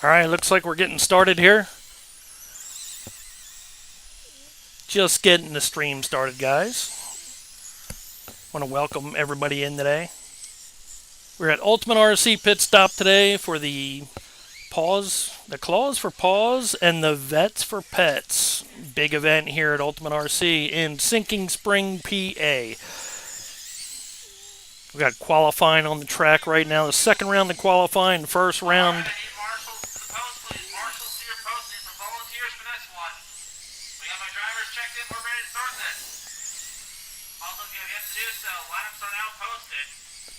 Alright, looks like we're getting started here. Just getting the stream started, guys. Want to welcome everybody in today. We're at Ultimate RC Pitstop today for the Paws, the Claws for Paws, and the Vets for Pets. Big event here at Ultimate RC in Sinking Spring, PA. We got qualifying on the track right now. The second round of qualifying, first round.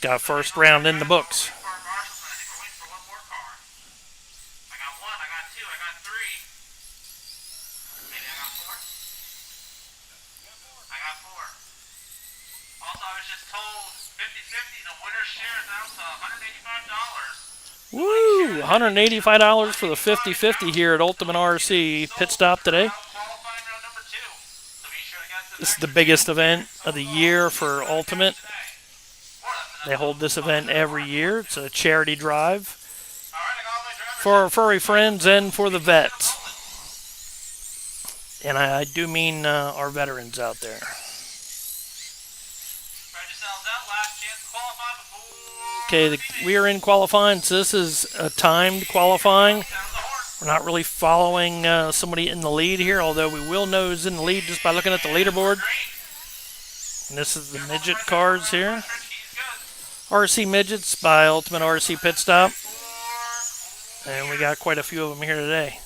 Got first round in the books. Woo! $185 for the 50-50 here at Ultimate RC Pitstop today. This is the biggest event of the year for Ultimate. They hold this event every year. It's a charity drive for our furry friends and for the vets. And I do mean our veterans out there. Okay, we are in qualifying, so this is a timed qualifying. We're not really following somebody in the lead here, although we will know who's in the lead just by looking at the leaderboard. And this is the Midget cars here. RC Midgets by Ultimate RC Pitstop. And we got quite a few of them here today.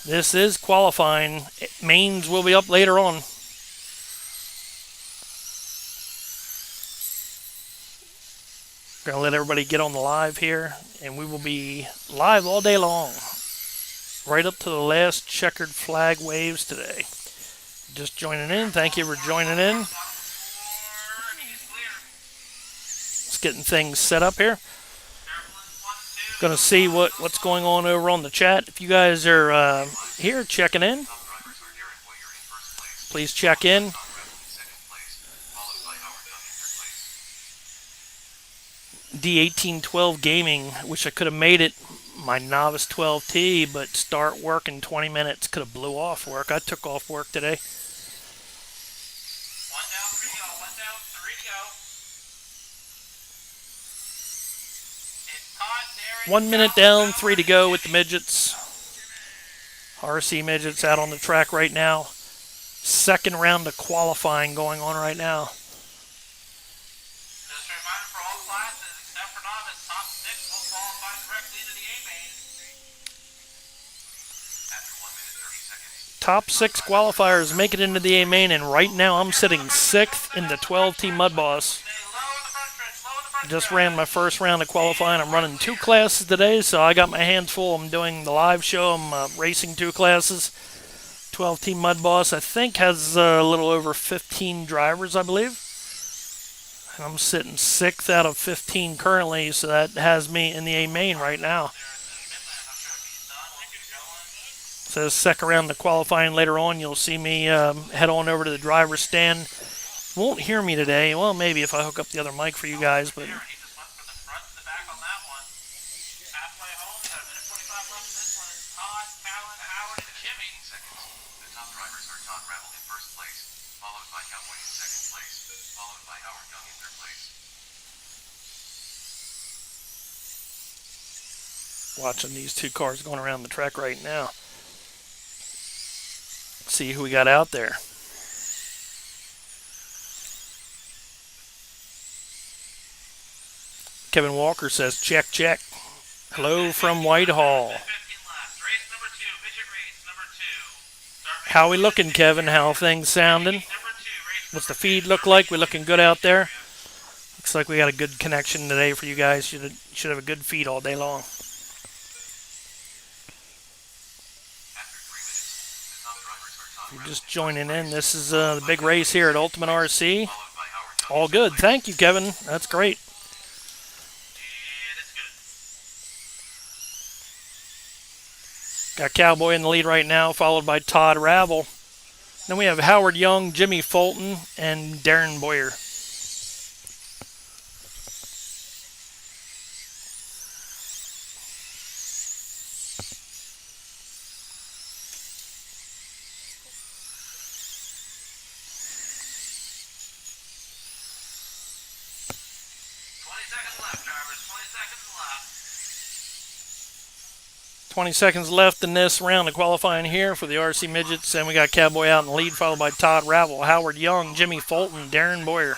This is qualifying. Mains will be up later on. Going to let everybody get on the live here, and we will be live all day long, right up to the last checkered flag waves today. Just joining in, thank you for joining in. Just getting things set up here. Going to see what's going on over on the chat. If you guys are here checking in, please check in. D1812 Gaming, wish I could have made it my novice 12T, but start work in 20 minutes. Could have blew off work. I took off work today. 1 minute down, 3 to go with the midgets. RC Midgets out on the track right now. Second round of qualifying going on right now. Top 6 qualifiers make it into the A main, and right now I'm sitting 6th in the 12T mudboss. Just ran my first round of qualifying. I'm running 2 classes today, so I got my hands full. I'm doing the live show. I'm racing 2 classes. 12T mudboss, I think, has a little over 15 drivers, I believe. And I'm sitting 6th out of 15 currently, so that has me in the A main right now. So second round of qualifying later on, you'll see me head on over to the driver's stand. Won't hear me today. Well, maybe if I hook up the other mic for you guys, but watching these 2 cars going around the track right now. See who we got out there. Kevin Walker says, check, check. Hello from Whitehall. How we looking, Kevin? How things sounding? What's the feed look like? We looking good out there? Looks like we got a good connection today for you guys. Should have a good feed all day long. If you're just joining in, this is the big race here at Ultimate RC. All good. Thank you, Kevin. That's great. Got Cowboy in the lead right now, followed by Todd Ravel. Then we have Howard Young, Jimmy Fulton, and Darren Boyer. 20 seconds left in this round of qualifying here for the RC Midgets, and we got Cowboy out in the lead, followed by Todd Ravel, Howard Young, Jimmy Fulton, Darren Boyer.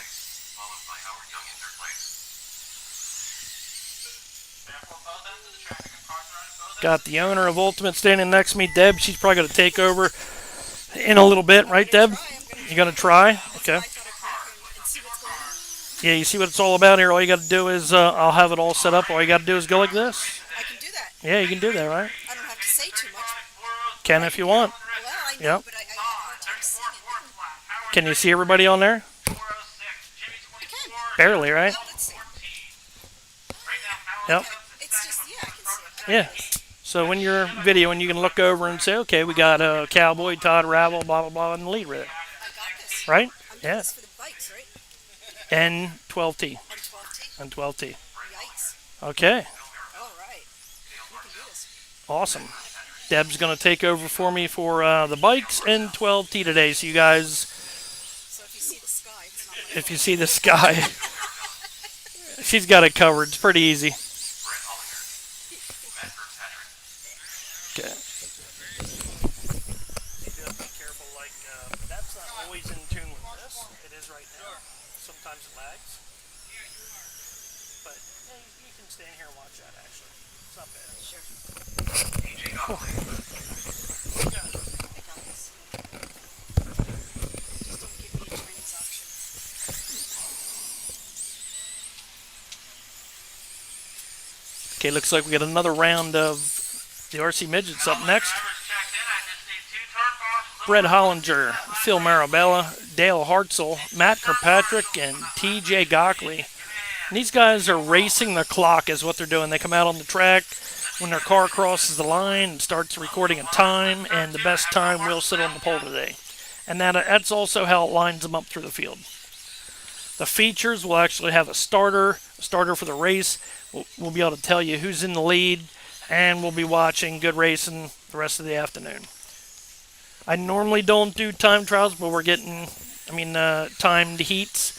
Got the owner of Ultimate standing next to me, Deb. She's probably going to take over in a little bit, right, Deb? You going to try? Okay. Yeah, you see what it's all about here? All you got to do is, I'll have it all set up. All you got to do is go like this. I can do that. Yeah, you can do that, right? I don't have to say too much. Can if you want. Well, I know, Yep. but I have a hard time seeing it. Can you see everybody on there? I can. Barely, right? Well, let's see. Yep. It's just, yeah, I can see it. Yeah. So when you're videoing, you can look over and say, okay, we got Cowboy, Todd Ravel, blah, blah, blah, in the lead with it. I got this. Right? I'm doing Yeah. this for the bikes, right? And 12T. And 12T. And 12T. Yikes. Okay. All right. We can do this. Awesome. Deb's going to take over for me for the bikes and 12T today. So you guys, So if you see the sky, it's not like if you see the sky, she's got it covered. It's pretty easy. Okay. You do have to be careful, like, that's not always in tune with this. It is right now. Sometimes it lags. But yeah, you can stand here and watch that, actually. It's not bad. sure. Cool. I got this. Just don't give me a Chinese option. Okay, looks like we got another round of the RC Midgets up next. Brett Hollinger, Phil Marabella, Dale Hartzell, Matt Kirkpatrick, and TJ Gockley. And these guys are racing the clock is what they're doing. They come out on the track when their car crosses the line and starts recording a time, and the best time will sit on the pole today. And that's also how it lines them up through the field. The features will actually have a starter for the race. We'll be able to tell you who's in the lead, and we'll be watching good racing the rest of the afternoon. I normally don't do time trials, but we're getting, timed heats,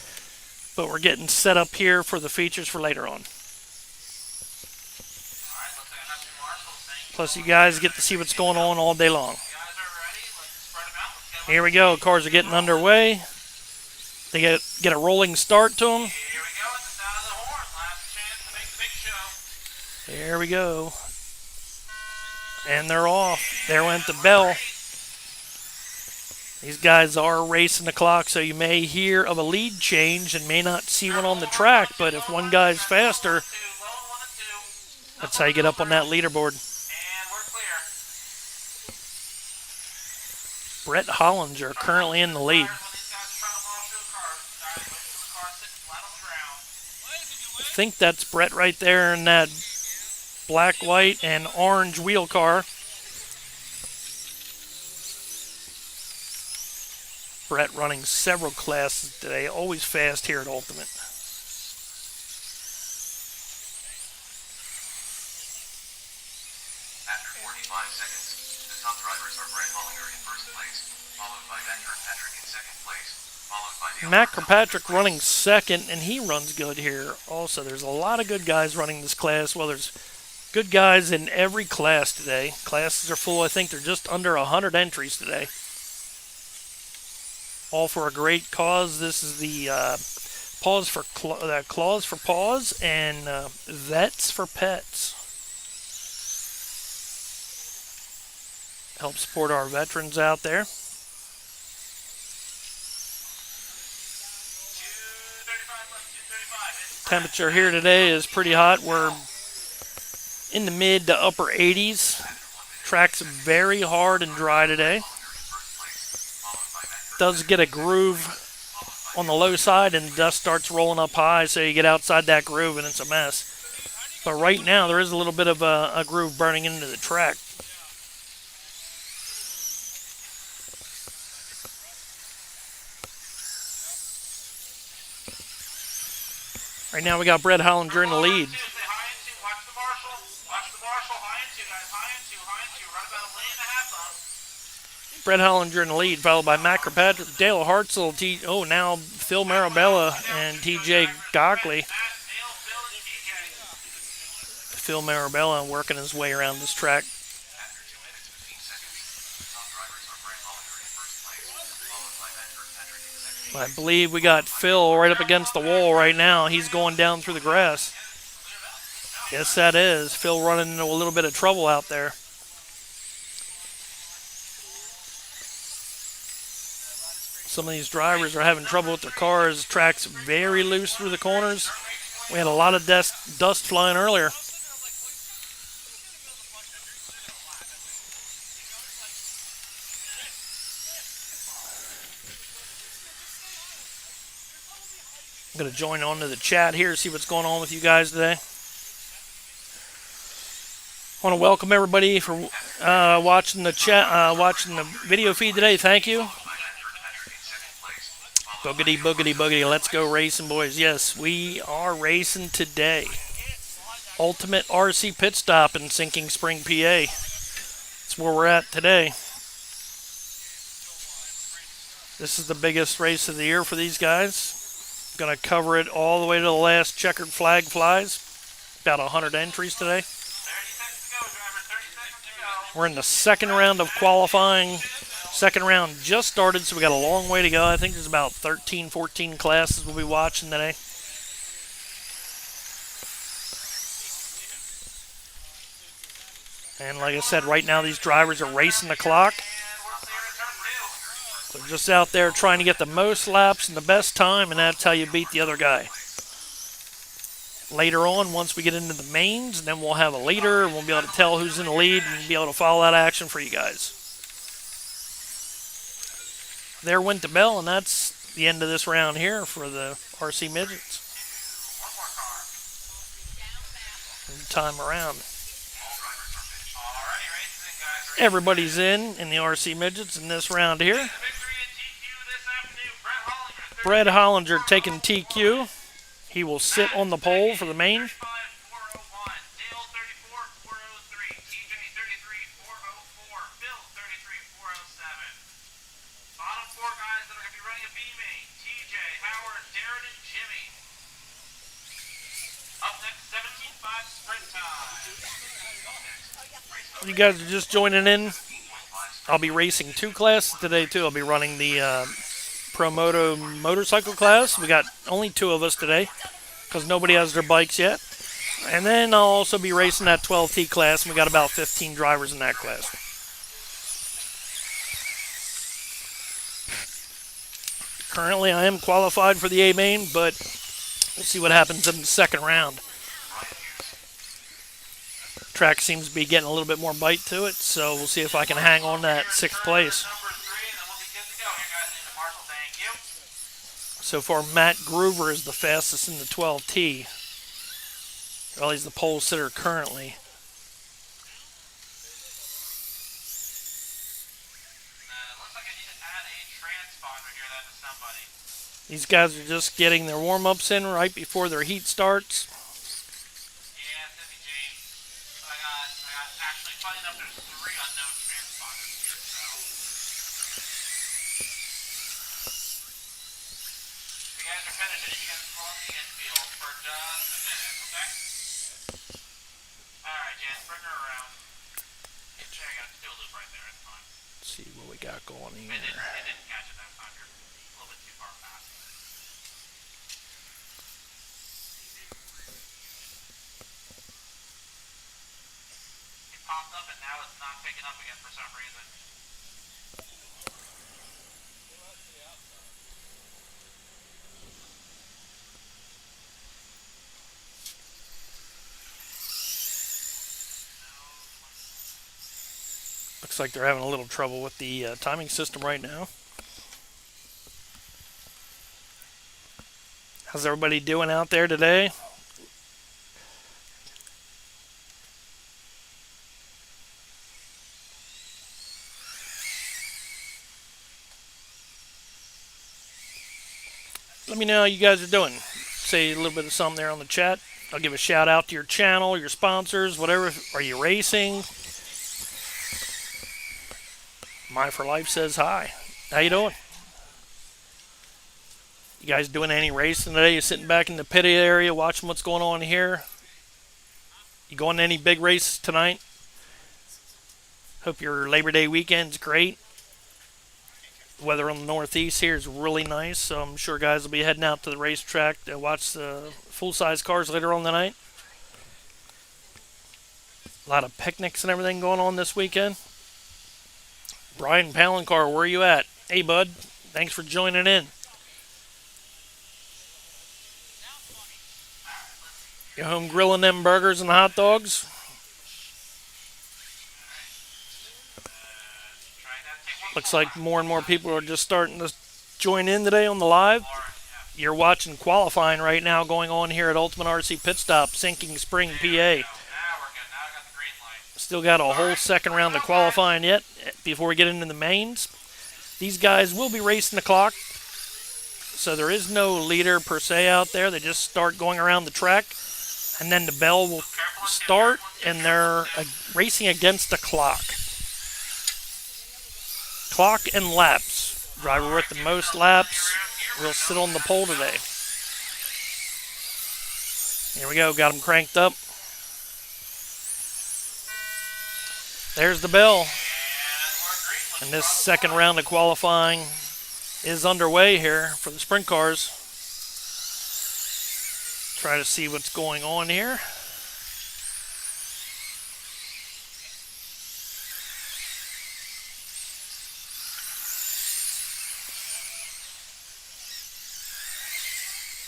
but we're getting set up here for the features for later on. Plus, you guys get to see what's going on all day long. Here we go. Cars are getting underway. They get a rolling start to them. There we go. And they're off. There went the bell. These guys are racing the clock, so you may hear of a lead change and may not see one on the track, but if one guy's faster, that's how you get up on that leaderboard. Brett Hollinger currently in the lead. I think that's Brett right there in that black, white, and orange wheel car. Brett running several classes today, always fast here at Ultimate. After 45 seconds, the top drivers are Brett Hollinger in first place, followed by Matt Kirkpatrick in second place, followed by the Matt Kirkpatrick running second, and he runs good here also. There's a lot of good guys running this class. Well, there's good guys in every class today. Classes are full. I think they're just under 100 entries today. All for a great cause. This is the Paws for Claws for Paws and Vets for Pets. Help support our veterans out there. Temperature here today is pretty hot. We're in the mid to upper 80s. Track's very hard and dry today. Does get a groove on the low side and dust starts rolling up high, so you get outside that groove and it's a mess. But right now there is a little bit of a groove burning into the track. Right now we got Brett Hollinger in the lead. Brett Hollinger in the lead, followed by Matt Kirkpatrick, Dale Hartzell, now Phil Marabella and TJ Gockley. Phil Marabella working his way around this track. After 2 minutes 15 seconds, the top drivers are Brent Hollinger in first place, followed by Patrick in second. I believe we got Phil right up against the wall right now. He's going down through the grass. Yes, that is. Phil running into a little bit of trouble out there. Some of these drivers are having trouble with their cars. Track's very loose through the corners. We had a lot of dust flying earlier. I'm going to join on to the chat here, see what's going on with you guys today. I want to welcome everybody for watching the chat, watching the video feed today. Thank you. Boogity, boogity, boogity. Let's go racing, boys. Yes, we are racing today. Ultimate RC Pit Stop in Sinking Spring, PA. That's where we're at today. This is the biggest race of the year for these guys. Going to cover it all the way to the last checkered flag flies. About 100 entries today. 30 seconds to go, driver. 30 seconds to go. We're in the second round of qualifying. Second round just started, so we got a long way to go. I think there's about 13, 14 classes we'll be watching today. And like I said, right now these drivers are racing the clock. They're just out there trying to get the most laps and the best time, and that's how you beat the other guy. Later on, once we get into the mains, then we'll have a leader, and we'll be able to tell who's in the lead and be able to follow that action for you guys. There went the bell, and that's the end of this round here for the RC Midgets. Time around. Everybody's in the RC Midgets in this round here. Brett Hollinger taking TQ. He will sit on the pole for the main. You guys are just joining in. I'll be racing 2 classes today too. I'll be running the Pro Moto motorcycle class. We got only 2 of us today because nobody has their bikes yet. And then I'll also be racing that 12T class, and we got about 15 drivers in that class. Currently, I am qualified for the A main, but we'll see what happens in the second round. Track seems to be getting a little bit more bite to it, so we'll see if I can hang on that 6th place. So far, Matt Groover is the fastest in the 12T. Well, he's the pole sitter currently. These guys are just getting their warm-ups in right before their heat starts. See what we got going here. Popped up and now it's not picking up again for some reason. Looks like they're having a little trouble with the timing system right now. How's everybody doing out there today? Let me know how you guys are doing. Say a little bit of something there on the chat. I'll give a shout out to your channel, your sponsors, whatever. Are you racing? My for Life says hi. How you doing? You guys doing any racing today? You sitting back in the pit area watching what's going on here? You going to any big races tonight? Hope your Labor Day weekend's great. The weather on the Northeast here is really nice, so I'm sure guys will be heading out to the racetrack to watch the full-size cars later on tonight. A lot of picnics and everything going on this weekend. Brian Palancar, where are you at? Hey, bud. Thanks for joining in. You home grilling them burgers and hot dogs? Looks like more and more people are just starting to join in today on the live. You're watching qualifying right now going on here at Ultimate RC Pitstop, Sinking Spring, PA. Still got a whole second round of qualifying yet before we get into the mains. These guys will be racing the clock, so there is no leader per se out there. They just start going around the track, and then the bell will start, and they're racing against the clock. Clock and laps. Driver with the most laps will sit on the pole today. Here we go, got them cranked up. There's the bell. And this second round of qualifying is underway here for the sprint cars. Try to see what's going on here.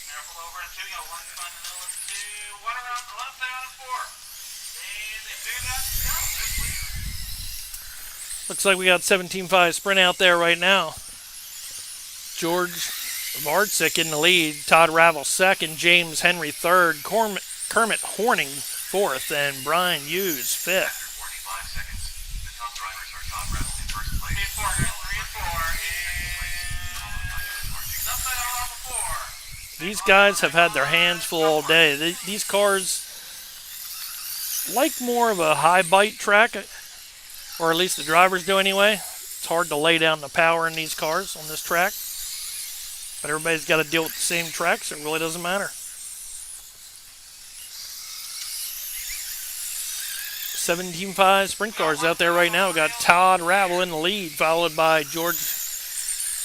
Careful over in 2, you got 1 spot in the middle of 2, 1 around the left side on 4. And they figured out, no, they're clear. Looks like we got 17.5 sprint out there right now. George Ovalrcteam in the lead, Todd Ravel second, James Henry third, Kermit Horning fourth, and Brian Hughes fifth. After 45 seconds, the top drivers are Todd Rebel in first place. 3 and 4, 3 and 4, and left side all off of 4. These guys have had their hands full all day. These cars like more of a high bite track, or at least the drivers do anyway. It's hard to lay down the power in these cars on this track. But everybody's got to deal with the same track, so it really doesn't matter. 17.5 sprint cars out there right now. We've got Todd Ravel in the lead, followed by George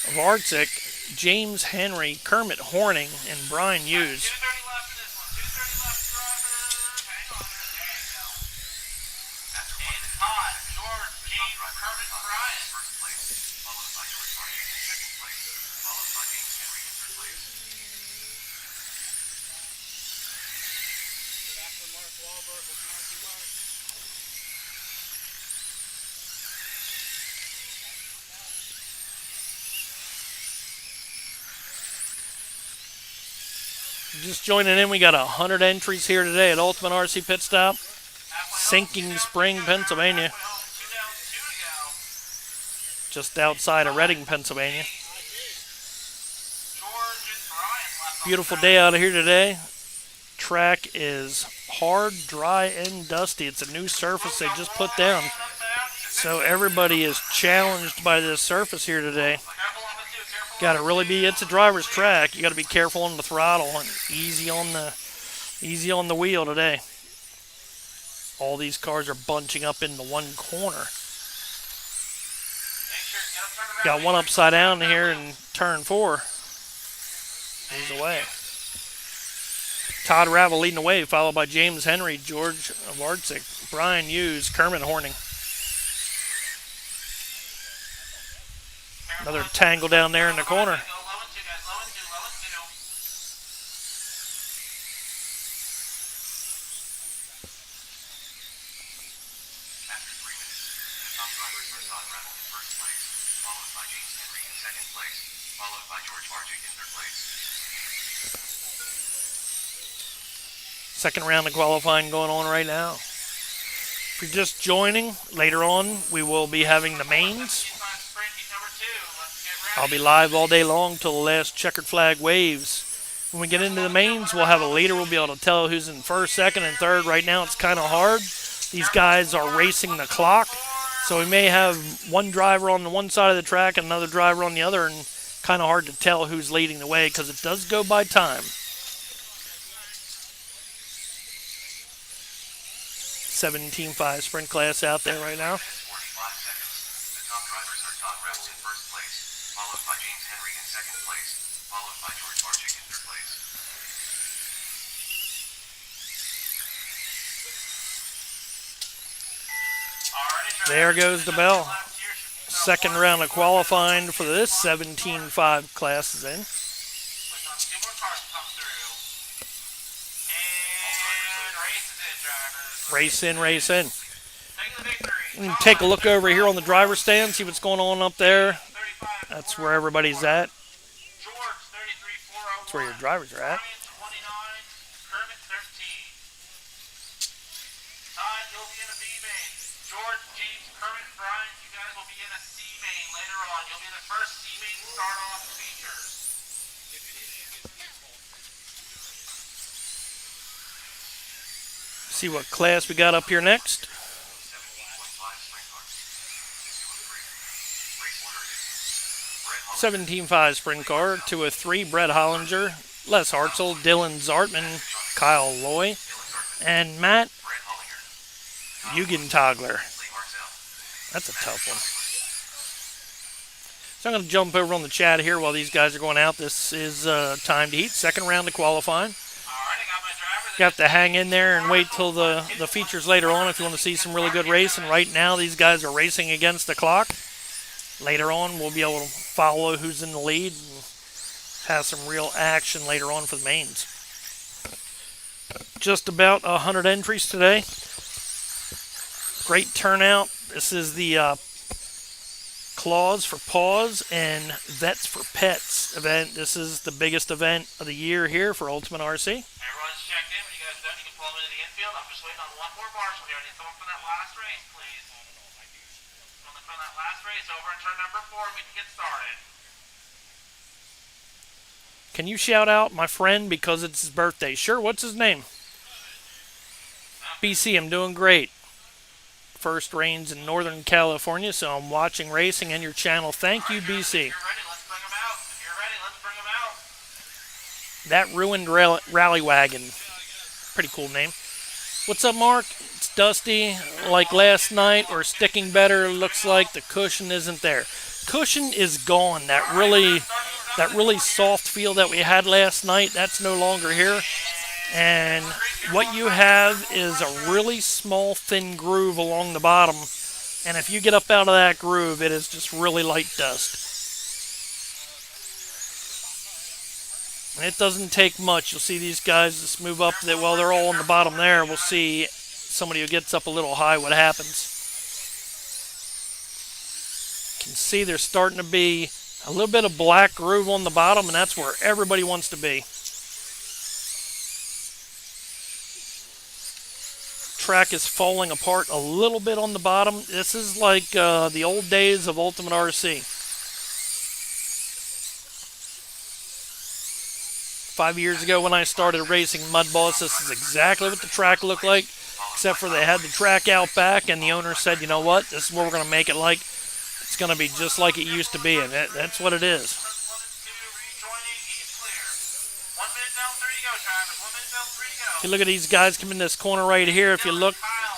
Ovalrcteam, James Henry, Kermit Horning, and Brian Hughes. 230 left in this one. 230 left, drivers. Hang on there. There you go. And Todd, George, James, Kermit, Brian. First place, followed by George Martin in second place, followed by James Henry in third place. After Mark Wahlberg with Marky Mark. Just joining in, we got 100 entries here today at Ultimate RC Pitstop, Sinking Spring, Pennsylvania, just outside of Reading, Pennsylvania. Beautiful day out of here today. Track is hard, dry, and dusty. It's a new surface they just put down, so everybody is challenged by this surface here today. Got to really be. It's a driver's track. You got to be careful on the throttle and easy on the wheel today. All these cars are bunching up into one corner. Got one upside down here in turn 4. He's away. Todd Ravel leading the way, followed by James Henry, George Ovalrcteam, Brian Hughes, Kermit Horning. Another tangle down there in the corner. After 3 minutes, the top drivers are Todd Rebel in first place, followed by James Henry in second place, followed by George Martin in third place. Second round of qualifying going on right now. If you're just joining, later on we will be having the mains. I'll be live all day long till the last checkered flag waves. When we get into the mains, we'll have a leader. We'll be able to tell who's in first, second, and third. Right now it's kind of hard. These guys are racing the clock. So we may have one driver on the one side of the track and another driver on the other, and kind of hard to tell who's leading the way because it does go by time. 17.5 sprint class out there right now. 45 seconds. The top drivers are Todd Rebel in first place, followed by James Henry in second place, followed by George Barczyk in third place. There goes the bell. Second round of qualifying for this 17.5 class is in. Two more cars come through. And race is in, drivers. Race in, race in. Taking the victory. And take a look over here on the driver's stand, see what's going on up there. 35. That's where everybody's at. George, 33,401. That's where your drivers are at. Ryan, 29. Kermit, 13. Todd, you'll be in a B main. George, James, Kermit, and Brian, you guys will be in a C main later on. You'll be the first C main start off features. See what class we got up here next. 17.5 sprint cars. 203. Race order is Brett Hollinger, 17.5 sprint car, 203, Brett Hollinger, Les Hartzell, Dylan Zartman, Kyle Loy, and Matt Brett Hollinger, Hugentagler. Lee Hartzell. That's a tough one. So I'm going to jump over on the chat here while these guys are going out. This is time to heat. Second round of qualifying. Alright, I got my driver. You have to hang in there and wait till the features later on if you want to see some really good racing. Right now, these guys are racing against the clock. Later on, we'll be able to follow who's in the lead and have some real action later on for the mains. Just about 100 entries today. Great turnout. This is the Claws for Paws and Vets for Pets event. This is the biggest event of the year here for Ultimate RC. Everyone's checked in. When you guys done, you can pull them into the infield. I'm just waiting on one more marshal here. I need someone from that last race, please. Someone from that last race over in turn number 4. We can get started. Can you shout out my friend because it's his birthday? Sure, what's his name? BC, I'm doing great. First rains in Northern California, so I'm watching racing and your channel. Thank you, BC. If you're ready, let's bring them out. If you're ready, let's bring them out. That ruined rally wagon. Pretty cool name. What's up, Mark? It's dusty like last night, or sticking better. Looks like the cushion isn't there. Cushion is gone. That really soft feel that we had last night, that's no longer here. And what you have is a really small, thin groove along the bottom. And if you get up out of that groove, it is just really light dust. And it doesn't take much. You'll see these guys just move up. Well, they're all on the bottom there. We'll see somebody who gets up a little high what happens. You can see there's starting to be a little bit of black groove on the bottom, and that's where everybody wants to be. Track is falling apart a little bit on the bottom. This is like the old days of Ultimate RC. 5 years ago when I started racing mudboss, this is exactly what the track looked like, except for they had the track out back, and the owner said, you know what, this is what we're going to make it like. It's going to be just like it used to be, and that's what it is. 1 and 2 rejoining. He's clear. 1 minute down, 3 to go, Travis. 1 minute down, 3 to go. If you look at these guys come in this corner right here, if you look,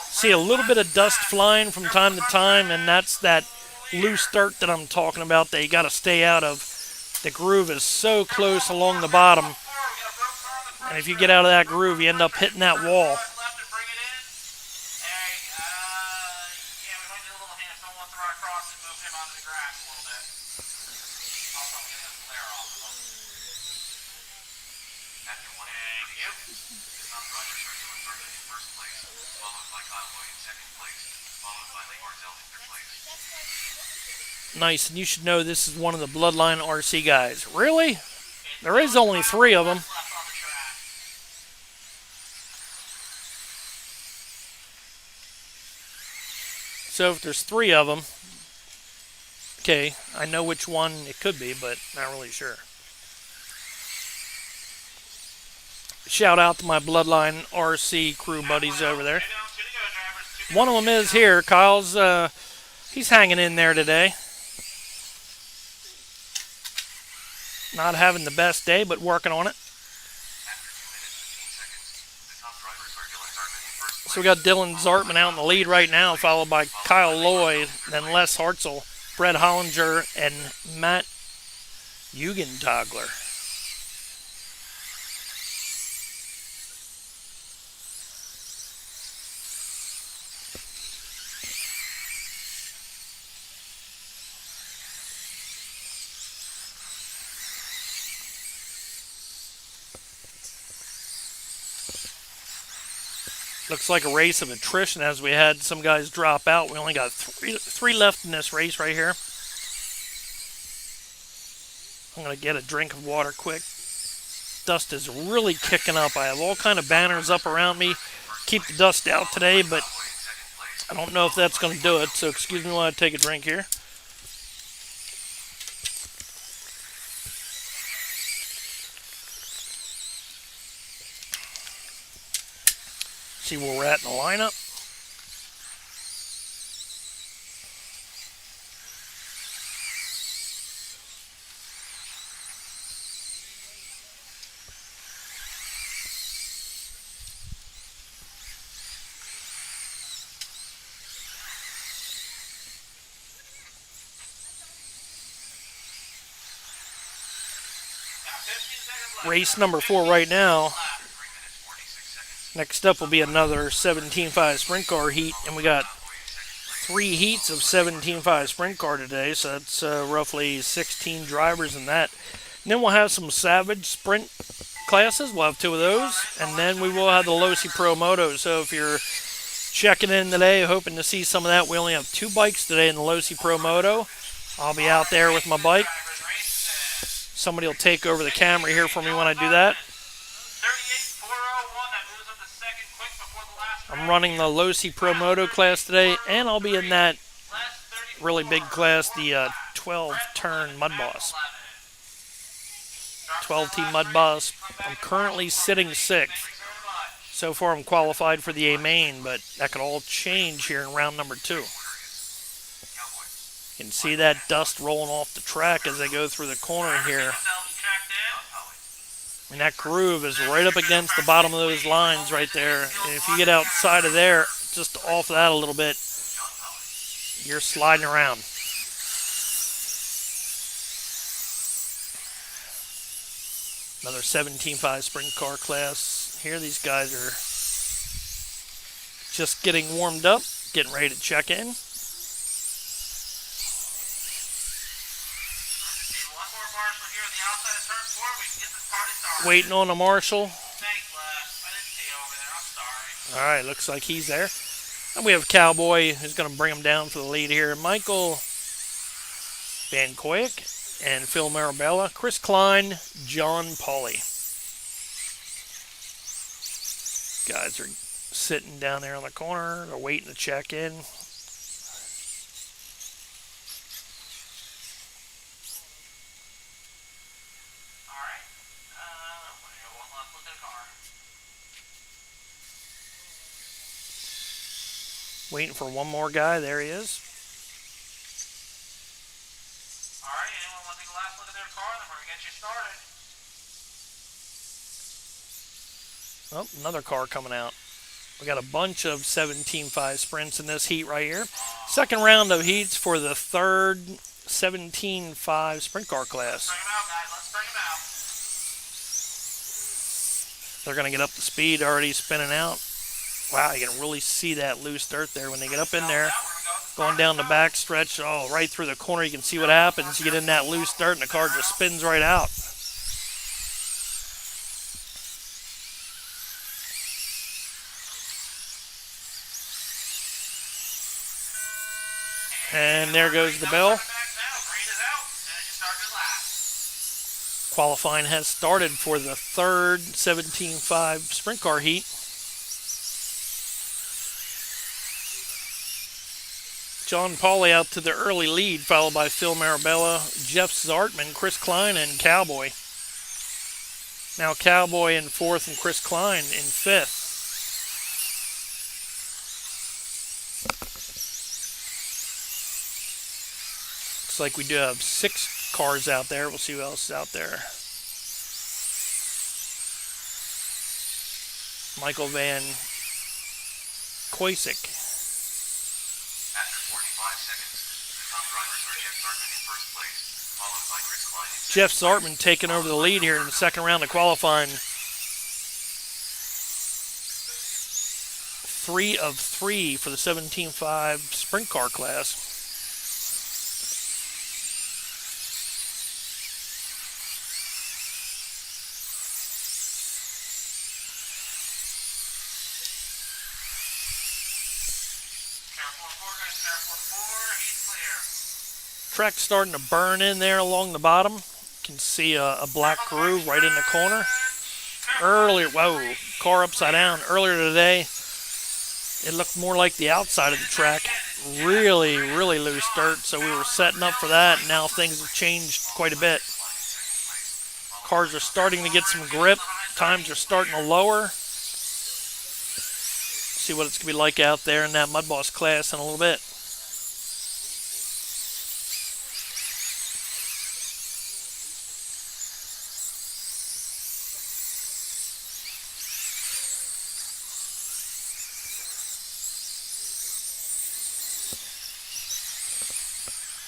see a little bit of dust flying from time to time, and that's that loose dirt that I'm talking about that you got to stay out of. The groove is so close along the bottom, and if you get out of that groove, you end up hitting that wall. Nice, and you should know this is one of the Bloodline RC guys. Really? There is only 3 of them. So if there's 3 of them, okay, I know which one it could be, but not really sure. Shout out to my Bloodline RC crew buddies over there. One of them is here. Kyle's, he's hanging in there today. Not having the best day, but working on it. So we got Dylan Zartman out in the lead right now, followed by Kyle Loy, then Les Hartzell, Brett Hollinger, and Matt Jugendtagler. Looks like a race of attrition as we had some guys drop out. We only got three left in this race right here. I'm going to get a drink of water quick. Dust is really kicking up. I have all kind of banners up around me. Keep the dust out today, but I don't know if that's going to do it. So excuse me while I take a drink here. See where we're at in the lineup. Race number 4 right now. Next up will be another 17.5 sprint car heat, and we got 3 heats of 17.5 sprint car today, so that's roughly 16 drivers in that. And then we'll have some Savage sprint classes. We'll have 2 of those, and then we will have the Losi Pro Moto. So if you're checking in today, hoping to see some of that, we only have 2 bikes today in the Losi Pro Moto. I'll be out there with my bike. Somebody will take over the camera here for me when I do that. I'm running the Losi Pro Moto class today, and I'll be in that really big class, the 12-turn mudboss. 12-team mudboss. I'm currently sitting 6th. So far I'm qualified for the A main, but that could all change here in round number 2. You can see that dust rolling off the track as I go through the corner here. And that groove is right up against the bottom of those lines right there. And if you get outside of there, just off that a little bit, you're sliding around. Another 17.5 sprint car class. Here these guys are just getting warmed up, getting ready to check in. Waiting on a marshal. Alright, looks like he's there. And we have Cowboy who's going to bring him down for the lead here. Michael Van Koyk and Phil Marabella. Chris Klein, John Pauly. Guys are sitting down there on the corner. They're waiting to check in. Waiting for one more guy. There he is. All right, anyone want to take a last look at their car? Then we're going to get you started. Oh, another car coming out. We got a bunch of 17.5 sprints in this heat right here. Second round of heats for the third 17.5 sprint car class. Bring them out, guys. Let's bring them out. They're going to get up to speed, already spinning out. Wow, you can really see that loose dirt there when they get up in there. Going down the back stretch, oh, right through the corner, you can see what happens. You get in that loose dirt and the car just spins right out. And there goes the bell. Qualifying has started for the third 17.5 sprint car heat. John Pauly out to the early lead, followed by Phil Marabella, Jeff Zartman, Chris Klein, and Cowboy. Now Cowboy in 4th and Chris Klein in 5th. Looks like we do have 6 cars out there. We'll see who else is out there. Michael Van Koisick. After 45 seconds, the top drivers are Jeff Zartman in first place, followed by Chris Klein in second. Jeff Zartman taking over the lead here in the second round of qualifying. 3 of 3 for the 17.5 sprint car class. Track's starting to burn in there along the bottom. You can see a black groove right in the corner. Earlier, whoa, car upside down. Earlier today, it looked more like the outside of the track. Really, really loose dirt, so we were setting up for that, and now things have changed quite a bit. Cars are starting to get some grip. Times are starting to lower. See what it's going to be like out there in that mudboss class in a little bit.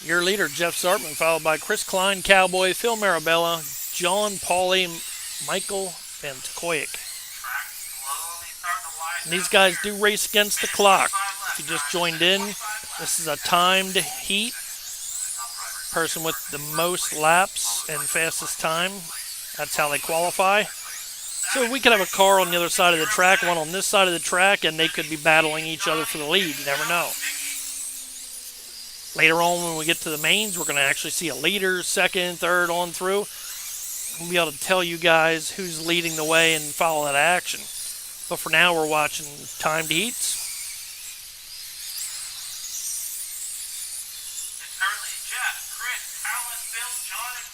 Your leader, Jeff Zartman, followed by Chris Klein, Cowboy, Phil Marabella, John Pauly, Michael Van Koyick. And these guys do race against the clock. If you just joined in, this is a timed heat. Person with the most laps and fastest time, that's how they qualify. So we could have a car on the other side of the track, one on this side of the track, and they could be battling each other for the lead. You never know. Later on, when we get to the mains, we're going to actually see a leader, second, third, on through. We'll be able to tell you guys who's leading the way and follow that action. But for now, we're watching timed heats. It's currently Jeff, Chris, Alan, Phil, John, and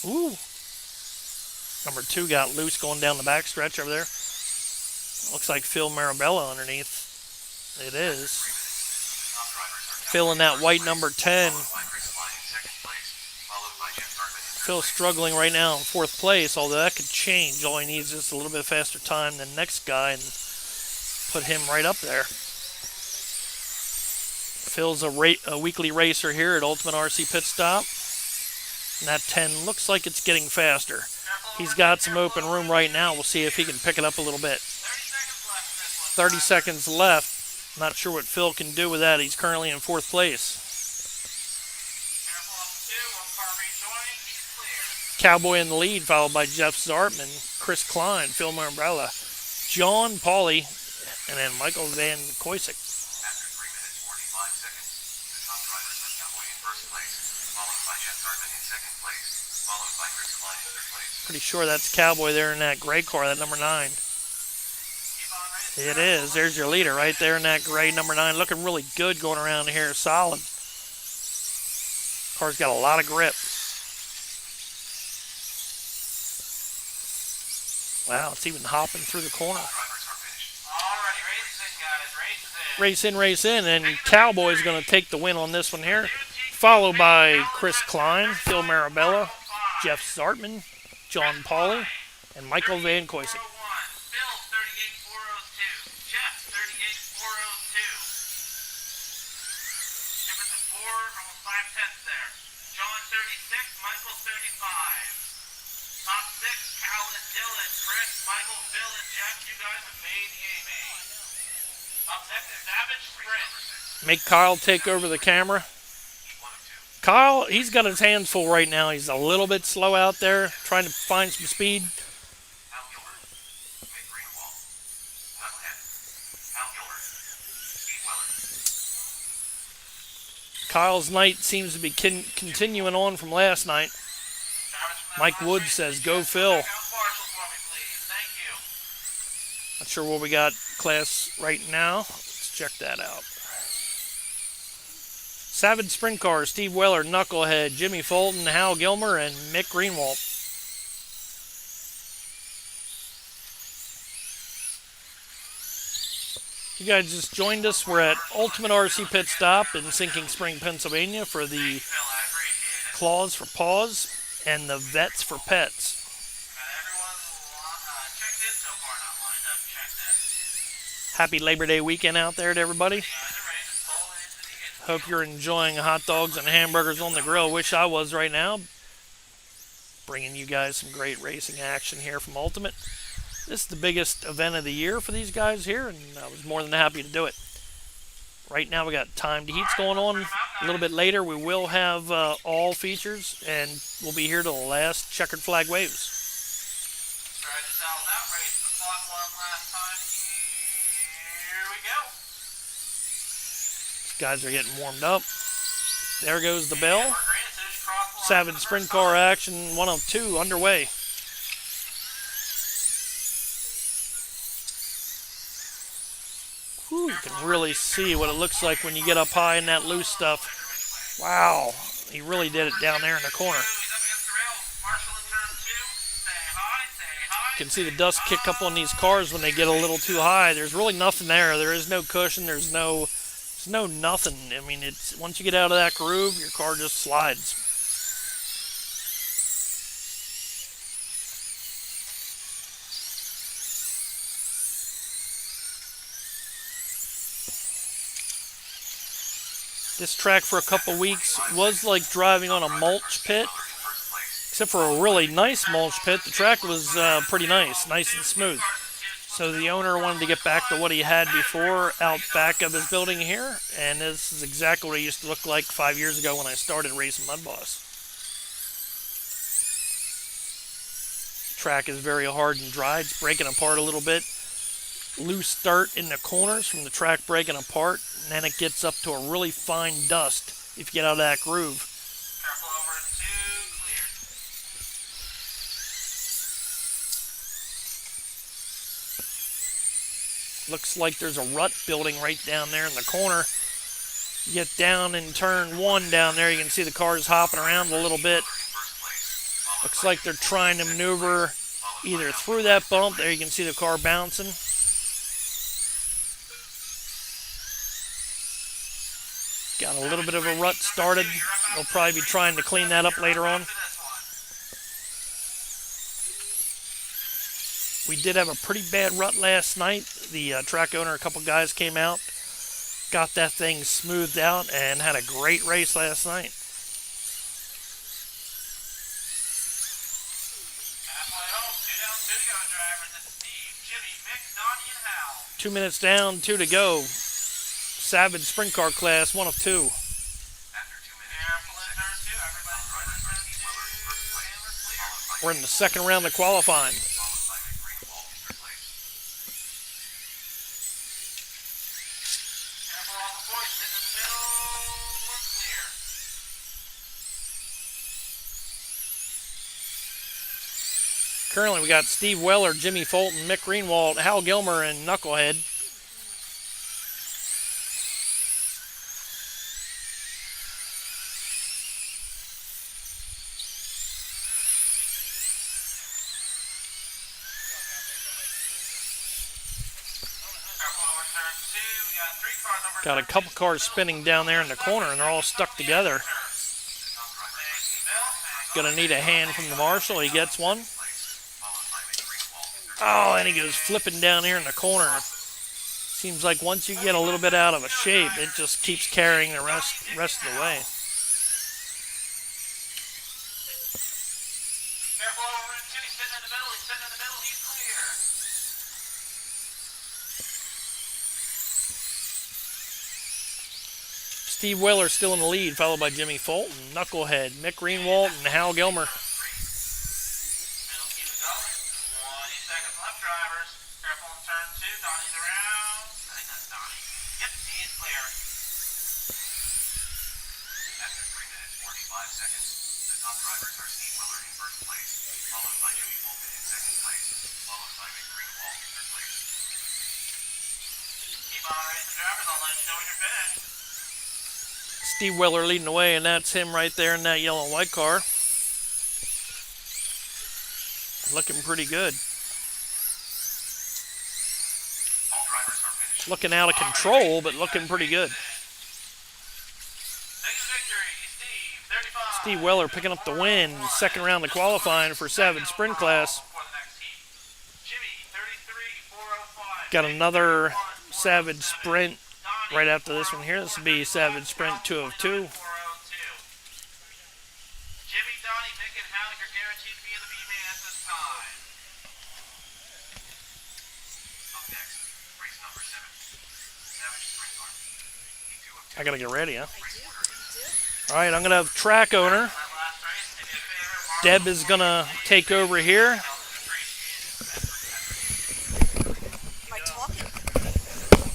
Michael. Ooh. Number 2 got loose going down the back stretch over there. Looks like Phil Marabella underneath. It is. Phil in that white number 10. Phil's struggling right now in 4th place, although that could change. All he needs is just a little bit faster time than the next guy and put him right up there. Phil's a weekly racer here at Ultimate RC Pitstop. And that 10 looks like it's getting faster. He's got some open room right now. We'll see if he can pick it up a little bit. 30 seconds left. Not sure what Phil can do with that. He's currently in 4th place. Cowboy in the lead, followed by Jeff Zartman, Chris Klein, Phil Marabella, John Pauly, and then Michael Van Koisick. After 3 minutes 45 seconds, the top drivers are Cowboy in first place, followed by Jeff Zartman in second place, followed by Chris Klein in third place. Pretty sure that's Cowboy there in that gray car, that number 9. It is. There's your leader right there in that gray number 9. Looking really good going around here. Solid. Car's got a lot of grip. Wow, it's even hopping through the corner. Race in, and Cowboy's going to take the win on this one here. Followed by Chris Klein, Phil Marabella, Jeff Zartman, John Pauly, and Michael Van Koisick. John 36, Michael 35. Top 6, Cal and Dylan, Chris, Michael, Phil, and Jeff. You guys have made the A-main. Up next, Savage Sprint. Make Kyle take over the camera. Kyle, he's got his hands full right now. He's a little bit slow out there, trying to find some speed. Kyle's night seems to be continuing on from last night. Mike Woods says, "Go Phil." Not sure what we got class right now. Let's check that out. Savage Sprint Car, Steve Weller, Knucklehead, Jimmy Fulton, Hal Gilmer, and Mick Greenwald. You guys just joined us. We're at Ultimate RC Pitstop in Sinking Spring, Pennsylvania for the Claws for Paws and the Vets for Pets. Happy Labor Day weekend out there to everybody. Guys are ready to pull into the infield. Hope you're enjoying hot dogs and hamburgers on the grill. Wish I was right now. Bringing you guys some great racing action here from Ultimate. This is the biggest event of the year for these guys here, and I was more than happy to do it. Right now we got timed heats going on. A little bit later we will have all features, and we'll be here till the last checkered flag waves. Try this out without race the clock one last time. Here we go. These guys are getting warmed up. There goes the bell. We're green as soon as you cross the line Savage for the sprint first car time. action 102 underway. Whew, you can really see what it looks like when you get up high in that loose stuff. Wow, he really did it down there in the corner. He's up against the rail. Marshall in turn 2. Say hi, say hi. You can see the dust kick up on these cars when they get a little too high. There's really nothing there. There is no cushion. There's no nothing. I mean, it's once you get out of that groove, your car just slides. This track for a couple weeks was like driving on a mulch pit, except for a really nice mulch pit. The track was pretty nice and smooth. So the owner wanted to get back to what he had before out back of his building here, and this is exactly what it used to look like 5 years ago when I started racing mudboss. Track is very hard and dry. It's breaking apart a little bit. Loose dirt in the corners from the track breaking apart, and then it gets up to a really fine dust if you get out of that groove. Careful over in 2. Clear. Looks like there's a rut building right down there in the corner. You get down in turn 1 down there, you can see the cars hopping around a little bit. Looks like they're trying to maneuver either through that bump. There you can see the car bouncing. Got a little bit of a rut started. They'll probably be trying to clean that up later on. We did have a pretty bad rut last night. The track owner, a couple guys came out, got that thing smoothed out, and had a great race last night. Halfway home. 2 down, 2 to go, drivers. It's Steve, Jimmy, Mick, Donnie, and Hal. 2 minutes down, 2 to go. Savage sprint car class, 1 of 2. After 2 minutes. Careful in turn 2. Everybody's in turn 2. And we're clear. We're in the second round of qualifying. Careful on the point. Sitting in the middle. We're clear. Currently, we got Steve Weller, Jimmy Fulton, Mick Greenwald, Hal Gilmer, and Knucklehead. Careful over turn 2. We got 3 cars over Got a turn couple 2. cars spinning down there in the corner, and they're all stuck together. Gonna need a hand from the marshal. He gets one. Oh, and he goes flipping down here in the corner. Seems like once you get a little bit out of a shape, it just keeps carrying the rest of the way. Careful over in 2. He's sitting in the middle. He's sitting in the middle. He's clear. Steve Weller still in the lead, followed by Jimmy Fulton, Knucklehead, Mick Greenwald, and Hal Gilmer. Middle keep it going. 20 seconds left, drivers. Careful in turn 2. Donnie's around. I think that's Donnie. Yep, he's clear. After 3 minutes 45 seconds, the top drivers are Steve Weller in first place, followed by Jimmy Fulton in second place, followed by Mick Greenwald in third place. Keep on racing, drivers. I'll let you know when you're finished. Steve Weller leading the way, and that's him right there in that yellow and white car. Looking pretty good. All drivers are finished. Looking out of control, but looking pretty good. Taking the victory, Steve, 35. Steve Weller picking up the win. Second round of qualifying for Savage Sprint class. For the next heat. Jimmy, 33, 405. Got another Savage Sprint right after this one here. This will be Savage Sprint 2 of 2. Jimmy, Donnie, Nick, and Halleck are guaranteed to be in the B-main at this time. Up next, race number 7. Savage Sprint Car. Heat 2 of 2. I gotta get ready, huh? I do. You do. All right, I'm gonna have track owner. That last race, do me a favor, Mark. Deb is gonna take over here. Am I talking?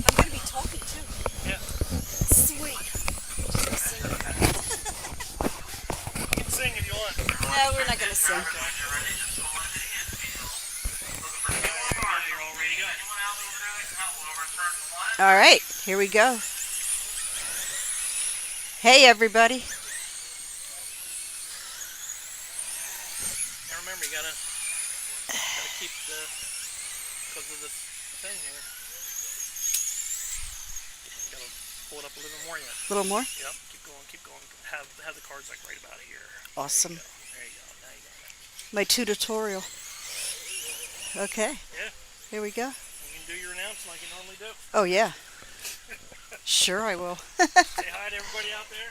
I'm going to be talking too. Yeah. Sweet. Just sing. You can sing if you want. No, we're not going to sing. All right, here we go. Hey, everybody. Now remember, you gotta keep because of this thing here. Gotta pull it up a little more yet. A little more? Yep, keep going, keep going. Have the cards like right about here. Awesome. There you go. Now you got it. My tutorial. Okay, Yeah, here we go. you can do your announcement like you normally do. Oh, yeah. Sure, I will. Say hi to everybody out there.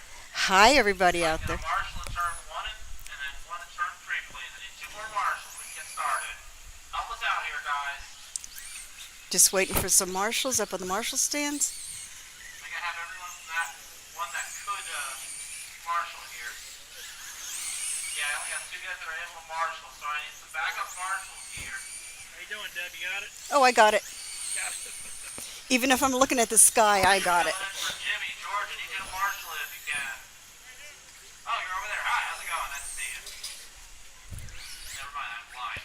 Hi, everybody out there. Marshall in turn 1 and then 1 in turn 3, please. I need 2 more marshals. We can get started. Help us out here, guys. Just waiting for some marshals up on the marshal stands. I think I have everyone from that one that could marshal here. Yeah, I only got 2 guys that are able to marshal, so I need some backup marshals here. How you doing, Deb? You got it? Oh, I got it. Got it. Even if I'm looking at the sky, I got it. Filling in for Jimmy. George, I need you to marshal it if you can. Oh, you're over there. Hi, how's it going? Nice to see you. Never mind, I'm blind.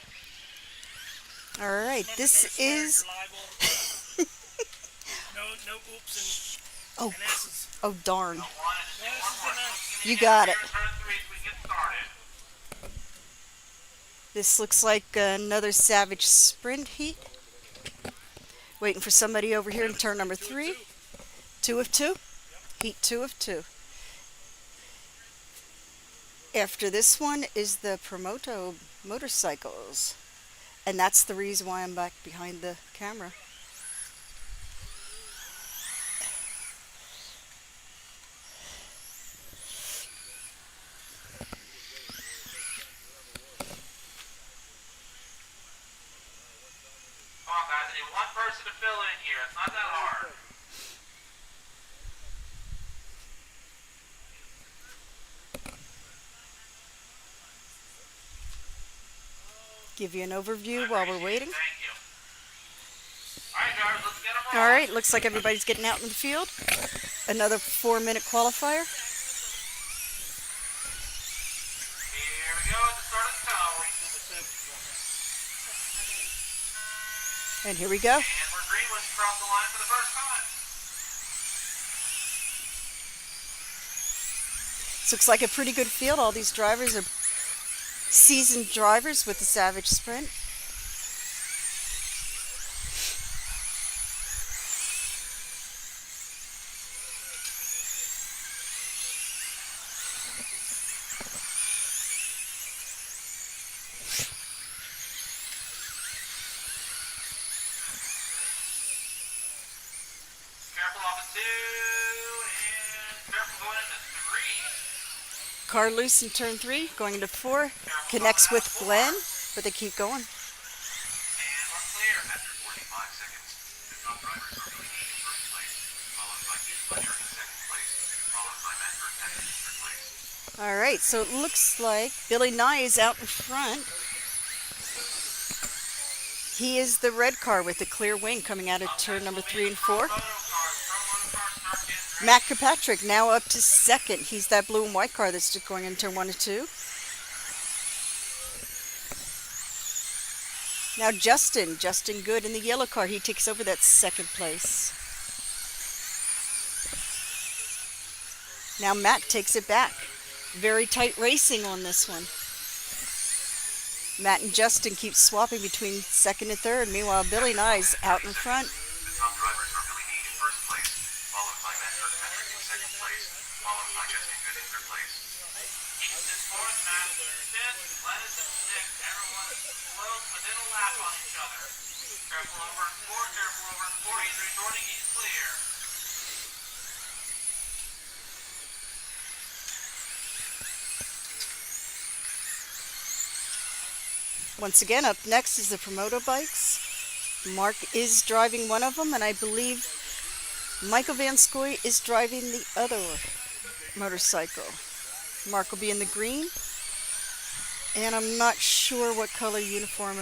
All right, this is... no oops Oh, and S's. oh darn. 1 and 2 more marshals. You got it. Turn 3 so we can get started. This looks like another Savage Sprint heat. Waiting for somebody over here in turn number 3. 2 of 2. Heat 2 of 2. After this one is the Promoto motorcycles. And that's the reason why I'm back behind the camera. Come on, guys. I need 1 person to fill in here. It's not that hard. Give you an overview while we're waiting. Thank you. Alright, drivers, let's get them All right, looks like everybody's getting out in the field. Another 4-minute qualifier. Here we go at the start of the tow. And here we go. And we're green when we cross the line for the first time. This looks like a pretty good field. All these drivers are seasoned drivers with the Savage Sprint. Careful off of 2 and careful going into 3. Car loose in turn 3, going into 4. Connects with Glenn, but they keep going. And we're clear. After 45 seconds, the top drivers are Billy Meade in first place, followed by Keith Fletcher in second place, followed by Matt Burkett in third place. All right, so it looks like Billy Nye is out in front. He is the red car with the clear wing coming out of turn number 3 and 4. Matt Kirkpatrick now up to second. He's that blue and white car that's just going into turn 1 and 2. Now Justin Good in the yellow car. He takes over that second place. Now Matt takes it back. Very tight racing on this one. Matt and Justin keep swapping between second and third. Meanwhile, Billy Nye's out in front. The top drivers are Billy Meade in first place, followed by Matt Burkett in second place, followed by Justin Good in third place. Keith is 4th, Matt is 5th, Glenn is in 6th. Everyone is close within a lap on each other. Careful over in 4, careful over in 4. He's rejoining. He's Once again, up next is the Promoto bikes. Mark is driving one of them, and I believe Michael Van Scoy is driving the other motorcycle. Mark will be in the green, and I'm not sure what color uniform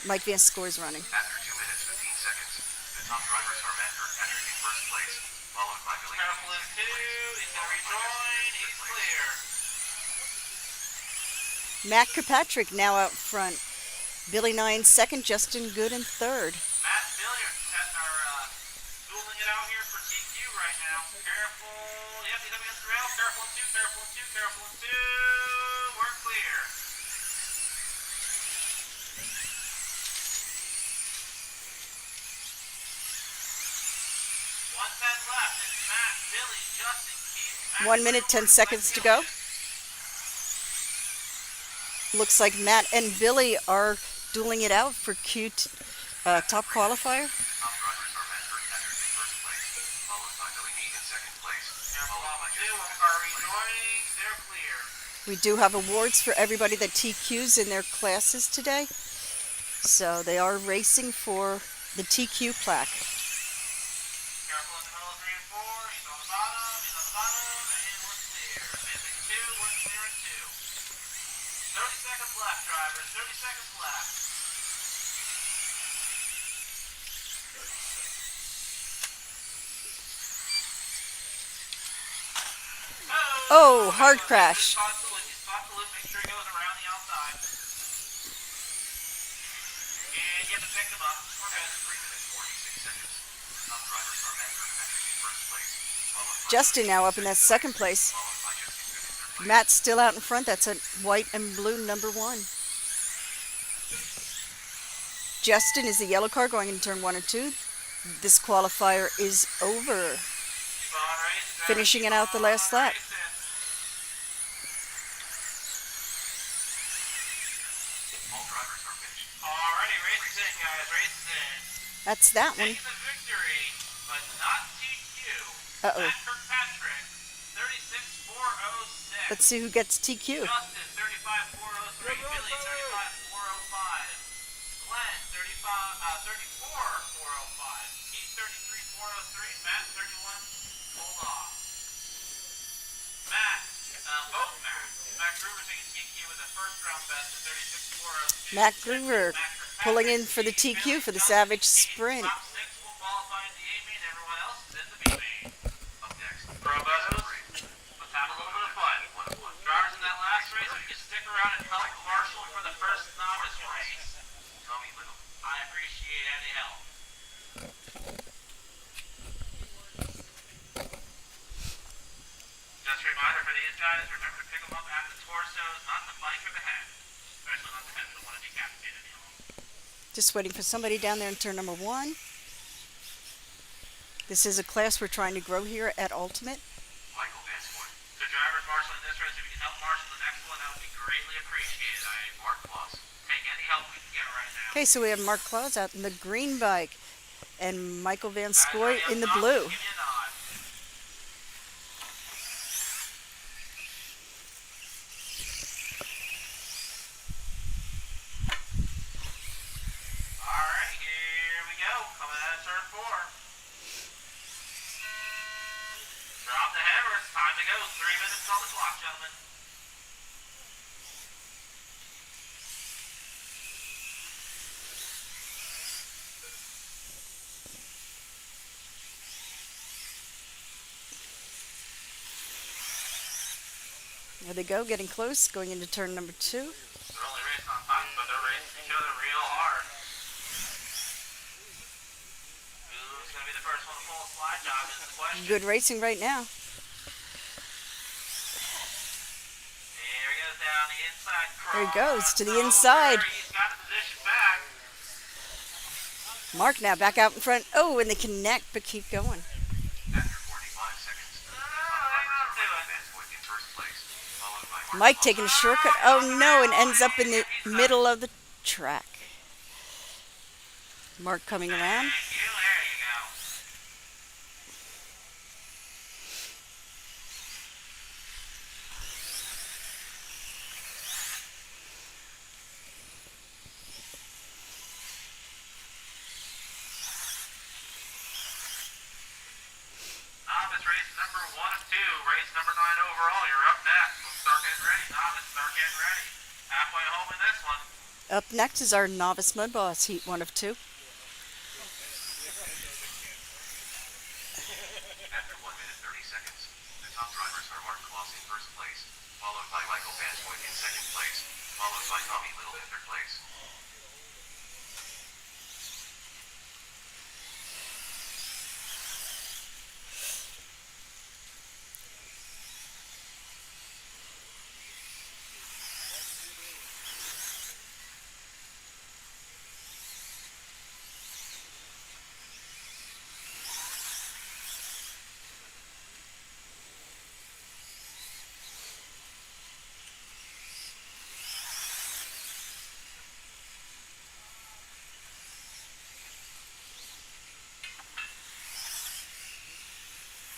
Mike Van Scoy is running. After 2 minutes 15 seconds, the top drivers are Matt Kirkpatrick in first place, followed by Billy Careful in two. He's going to rejoin. He's clear. Matt Kirkpatrick now out front. Billy Nye in second, Justin Good in third. Matt and Billy are dueling it out here for TQ right now. Careful. Yep, he's up against the rail. Careful in two. Careful in two. Careful in two. We're clear. 1:10 left. It's Matt, Billy, Justin, Keith, Matt. 1 minute, 10 seconds to go. Looks like Matt and Billy are dueling it out for top qualifier. Top drivers are Matt Kirkpatrick in first place, followed by Billy Meade in second place, Careful followed by on two. Justin Are rejoining. They're clear. We do have awards for everybody that TQs in their classes today. So they are racing for the TQ plaque. Careful in the middle of 3 and 4. He's on the bottom. He's on the bottom. And we're clear. Advancing 2. We're clear in 2. 30 seconds left, drivers. 30 seconds left. Oh, hard crash. Spot the loop. Spot the loop. Make sure he goes around the outside. And you have to pick him up. We're good. After 3 minutes 46 seconds, the top drivers are Matt Kirkpatrick in first place, followed by Justin now up in that second place. followed by Justin Good in third place. Matt's still out in front. That's a white and blue number 1. Justin is the yellow car going into turn 1 and 2. This qualifier is over. Keep on racing. Finishing it out the last lap. Racing. All drivers are finished. Alrighty, race is in, guys. Race is in. That's that one. Taking the victory, but not TQ. Uh-oh. Matt Kirkpatrick, 36,406. Let's see who gets TQ. Justin, 35,403. Billy, 35,405. Glenn, 34,405. Keith, 33,403. Matt, 31. Hold off. Matt, both Matt. Matt Gruber taking TQ with a first round best of 36,402. Matt Gruber Matt pulling in for the Kirkpatrick, TQ for the Justin, Savage Keith, Sprint. Top 6 will qualify in the A main. Everyone else is in the B main. Up next, Bro Buzz, let's have a little bit of fun. Drivers in that last race, if you can stick around and help Marshall for the first novice race, Tommy Little. I appreciate any help. Just a reminder for these guys, remember to pick them up at the torsos, not the bike or the head. Especially not the head, we don't want to decapitate any of them. Just waiting for somebody down there in turn number 1. This is a class we're trying to grow here at Ultimate. Michael Van Scoy. So drivers marshaling this race, if you can help marshal the next one, that would be greatly appreciated. Mark Paws. Take any help we can get right now. Okay, so we have Mark Claus out in the green bike and Michael Van Guys, Scoy ready in the up top? blue. Give me a nod. Alright, here we go. Coming out of turn 4. Drop the hammer. It's time to go. 3 minutes on the clock, gentlemen. There they go, getting close, going into turn number 2. They're only racing on time, but they're racing each other real hard. Who's going to be the first one to pull a slide job is the question. Good racing right now. There he goes down the inside. There he goes, to the Crossover. inside. He's got the position back. Mark now back out in front. Oh, and they connect, but keep going. After 45 seconds, the top drivers are Michael Van Scoy in first place, followed by Mark Mike Paws. taking a shortcut. Oh no, and ends up in the middle of the track. Mark coming around. Thank you. There you go. race number 1 of 2, race number 9 overall. You're up next. Let's start getting ready. Novice, start getting ready. Halfway home in this one. Up next is our novice mud boss, heat 1 of 2. After 1 minute 30 seconds, the top drivers are Mark Kloss in first place, followed by Michael Vansvoigt in second place, followed by Tommy Little in third place.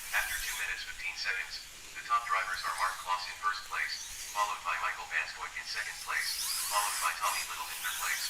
After 2 minutes 15 seconds, the top drivers are Mark Kloss in first place, followed by Michael Vansvoigt in second place, followed by Tommy Little in third place.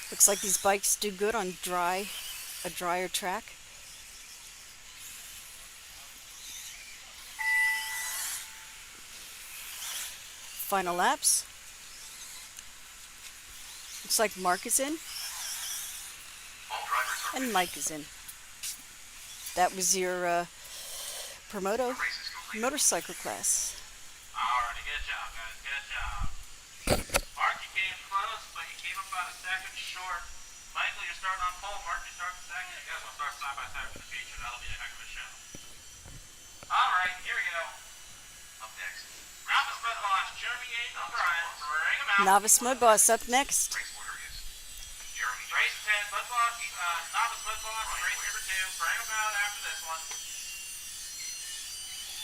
Looks like these bikes do good on a drier track. Final laps. Looks like Mark is in All drivers are and Mike is in. That was your Promoto race is complete. motorcycle class. Alrighty, good job, guys. Good job. Mark, you came close, but you came about a second short. Michael, you're starting on pole. Mark, you're starting second. You guys will start side by side for the feature. That'll be a heck of a show. Alright, here we go. Up next, Novice Mud Boss, Jeremy Aiden and Brian. Bring them out. Novice mud boss up next. race order is Jeremy Race 10, Mud Boss, Novice Mud Boss, and race number 2. Bring them out after this one.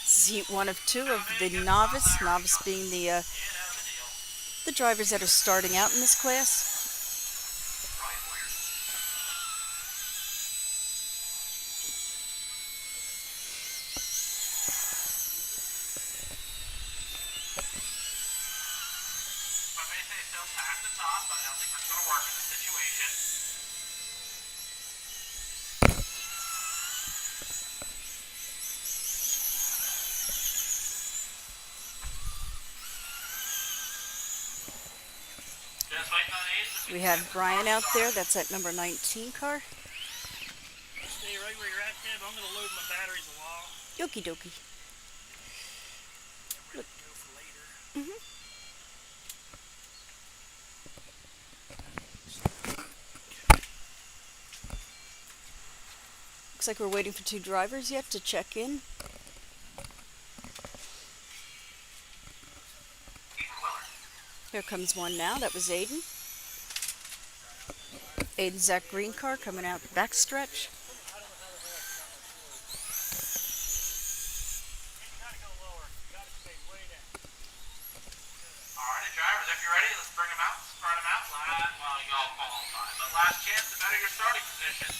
This is heat 1 of 2 of the novice. Novice being You know the deal. the drivers that are starting out in this class. Brian Boyer. I may say still past the top, but I don't think that's going to work in this situation. Just waiting on Aiden. We have Brian out there. That's at number 19 car. Stay right where you're at, Deb. I'm going to load my batteries a while. Okie dokie. Get ready to go for later. Looks like we're waiting for 2 drivers yet to check in. Ethan Weller. Here comes one now. That was Aiden. Aiden's that green car coming out the backstretch. Alrighty, drivers, if you're ready, let's bring them out. Spread them out. Well, you all qualify, but last chance to better your starting position.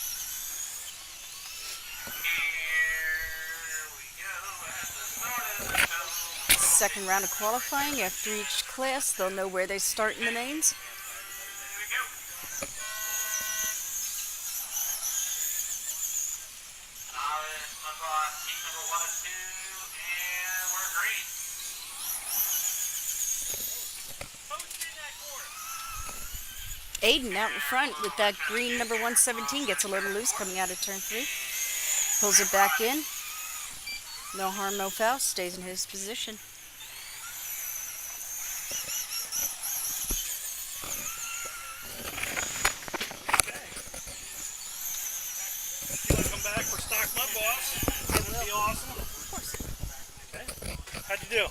Here we go at the start of the show. Second round of qualifying. After each class, they'll know where they start in the mains. Here we go. Novice, Mud Boss, heat number 1 and 2, and we're green. Aiden out in front with that green number 117 gets a little loose coming out of turn 3. Pulls it back in. No harm, no foul. Stays in his position. You want to come back for stock mud boss? That would be awesome. Of course. Okay. How'd you do?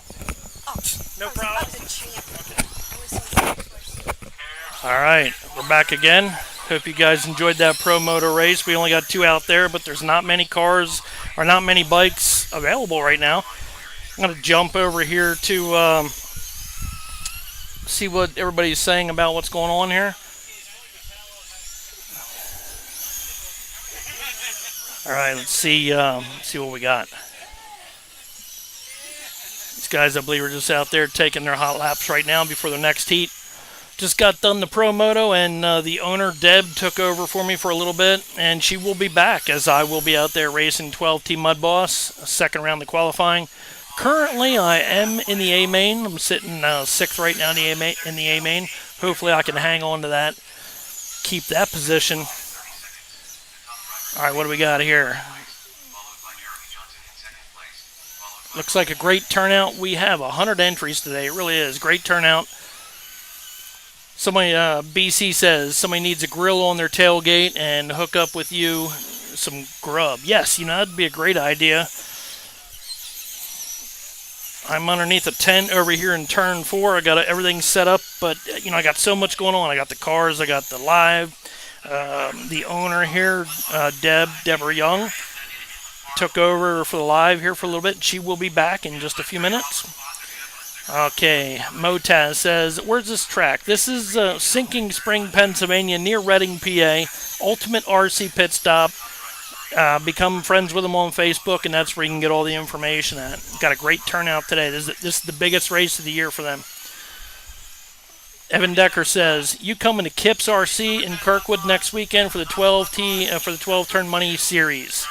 Oh, No I was problem. about to champ. I was so close. All right, we're back again. Hope you guys enjoyed that pro moto race. We only got 2 out there, but there's not many cars or not many bikes available right now. I'm going to jump over here to see what everybody's saying about what's going on here. All right, let's see what we got. These guys, I believe, are just out there taking their hot laps right now before the next heat. Just got done the Pro Moto, and the owner, Deb, took over for me for a little bit, and she will be back as I will be out there racing 12T Mudboss, second round of qualifying. Currently, I am in the A main. I'm sitting 6th right now in the A main. Hopefully, I can hang on to that, keep that position. All right, what do we got here? Looks like a great turnout. We have 100 entries today. It really is great turnout. Somebody, BC says, somebody needs a grill on their tailgate and hook up with you some grub. Yes, that'd be a great idea. I'm underneath a tent over here in turn 4. I got everything set up, but, I got so much going on. I got the cars, I got the live. The owner here, Deborah Young, took over for the live here for a little bit. She will be back in just a few minutes. Okay, Motaz says, where's this track? This is Sinking Spring, Pennsylvania, near Reading, PA. Ultimate RC Pit Stop. Become friends with them on Facebook, and that's where you can get all the information at. Got a great turnout today. This is the biggest race of the year for them. Evan Decker says, you coming to Kips RC in Kirkwood next weekend for the 12 Turn Money Series?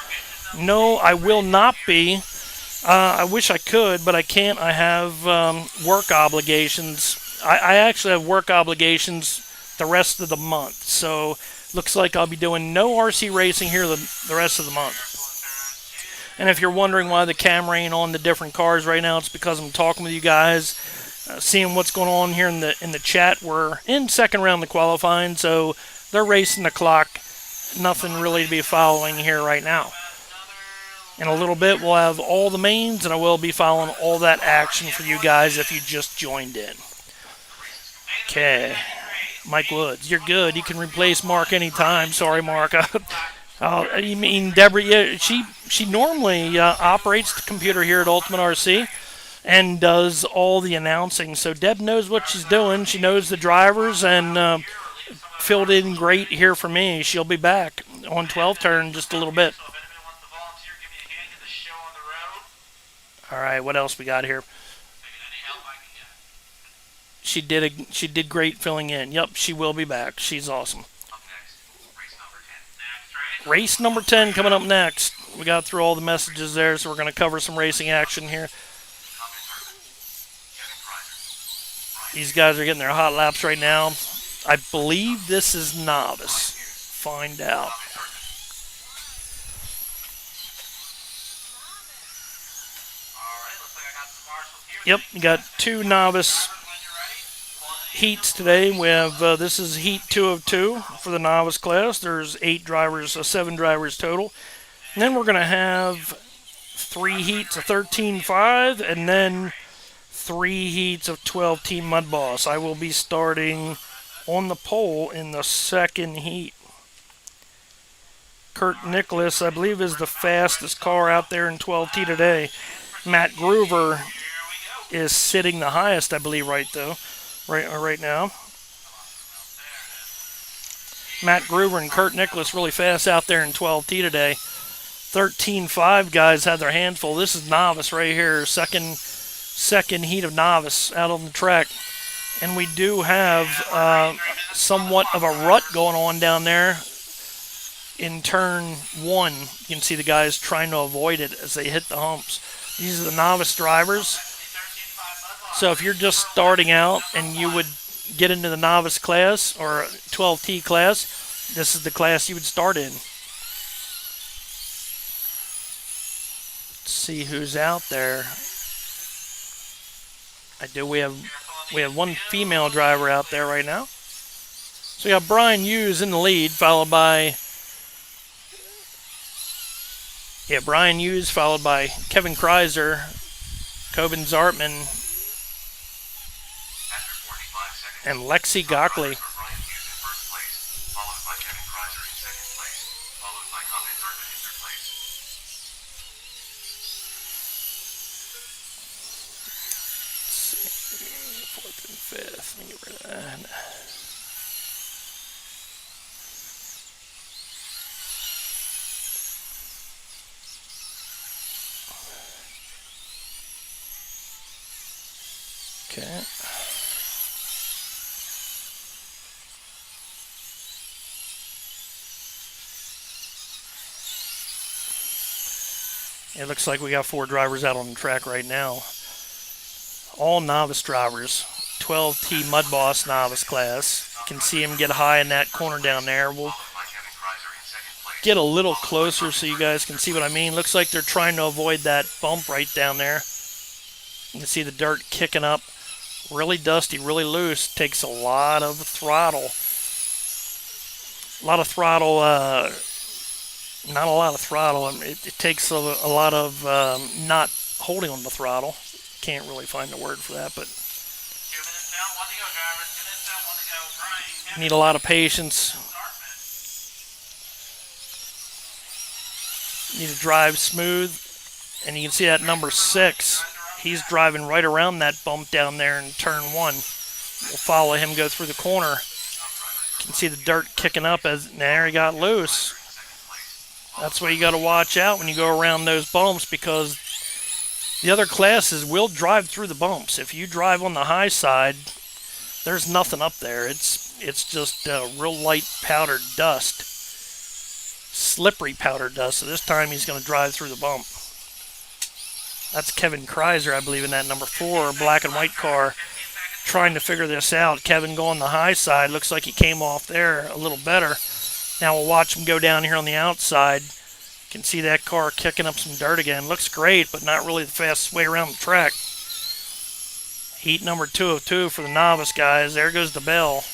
No, I will not be. I wish I could, but I can't. I have work obligations. I actually have work obligations the rest of the month. So looks like I'll be doing no RC racing here the rest of the month. And if you're wondering why the camera ain't on the different cars right now, it's because I'm talking with you guys, seeing what's going on here in the chat. We're in second round of qualifying, so they're racing the clock. Nothing really to be following here right now. In a little bit, we'll have all the mains, and I will be following all that action for you guys if you just joined in. Okay. Mike Woods, you're good. You can replace Mark anytime. Sorry, Mark. You mean Deborah? Yeah, she normally operates the computer here at Ultimate RC and does all the announcing. So Deb knows what she's doing. She knows the drivers and filled in great here for me. She'll be back on 12 turn in just a little bit. All right, what else we got here? She did great filling in. Yep, she will be back. She's awesome. Race number 10 coming up next. We got through all the messages there, so we're going to cover some racing action here. These guys are getting their hot laps right now. I believe this is novice. Find out. Yep, you got 2 novice heats today. We have this is heat 2 of 2 for the novice class. There's 7 drivers total. And then we're going to have 3 heats of 13.5 and then 3 heats of 12T Mudboss. I will be starting on the pole in the second heat. Kurt Nicholas, I believe, is the fastest car out there in 12T today. Matt Groover is sitting the highest, I believe, right now. Matt Groover and Kurt Nicholas really fast out there in 12T today. 13.5 guys had their hands full. This is novice right here, second heat of novice out on the track. And we do have somewhat of a rut going on down there in turn 1. You can see the guys trying to avoid it as they hit the humps. These are the novice drivers. So if you're just starting out and you would get into the novice class or 12T class, this is the class you would start in. Let's see who's out there. We have 1 female driver out there right now. So we got Brian Hughes in the lead, followed by Kevin Kreiser, Coben Zartman, and Lexi Gockley. Fourth and fifth. Let me get rid of that. Okay. It looks like we got 4 drivers out on the track right now. All novice drivers. 12T mudboss novice class. You can see him get high in that corner down there. We'll get a little closer so you guys can see what I mean. Looks like they're trying to avoid that bump right down there. You can see the dirt kicking up. Really dusty, really loose. Takes a lot of throttle. Not a lot of throttle. It takes a lot of not holding on the throttle. Can't really find the word for that, but 2 minutes down, 1 to go, drivers. 2 minutes down, 1 to go. Brian, need a lot of patience. Need to drive smooth. And you can see that number 6. He's driving right around that bump down there in turn 1. We'll follow him go through the corner. You can see the dirt kicking up as there he got loose. That's what you got to watch out when you go around those bumps, because the other classes will drive through the bumps. If you drive on the high side, there's nothing up there. It's just real light powdered dust. Slippery powdered dust. So this time he's going to drive through the bump. That's Kevin Kreiser, I believe, in that number 4 black and white car, trying to figure this out. Kevin going the high side. Looks like he came off there a little better. Now we'll watch him go down here on the outside. You can see that car kicking up some dirt again. Looks great, but not really the fastest way around the track. Heat number 2 of 2 for the novice guys. There goes the bell.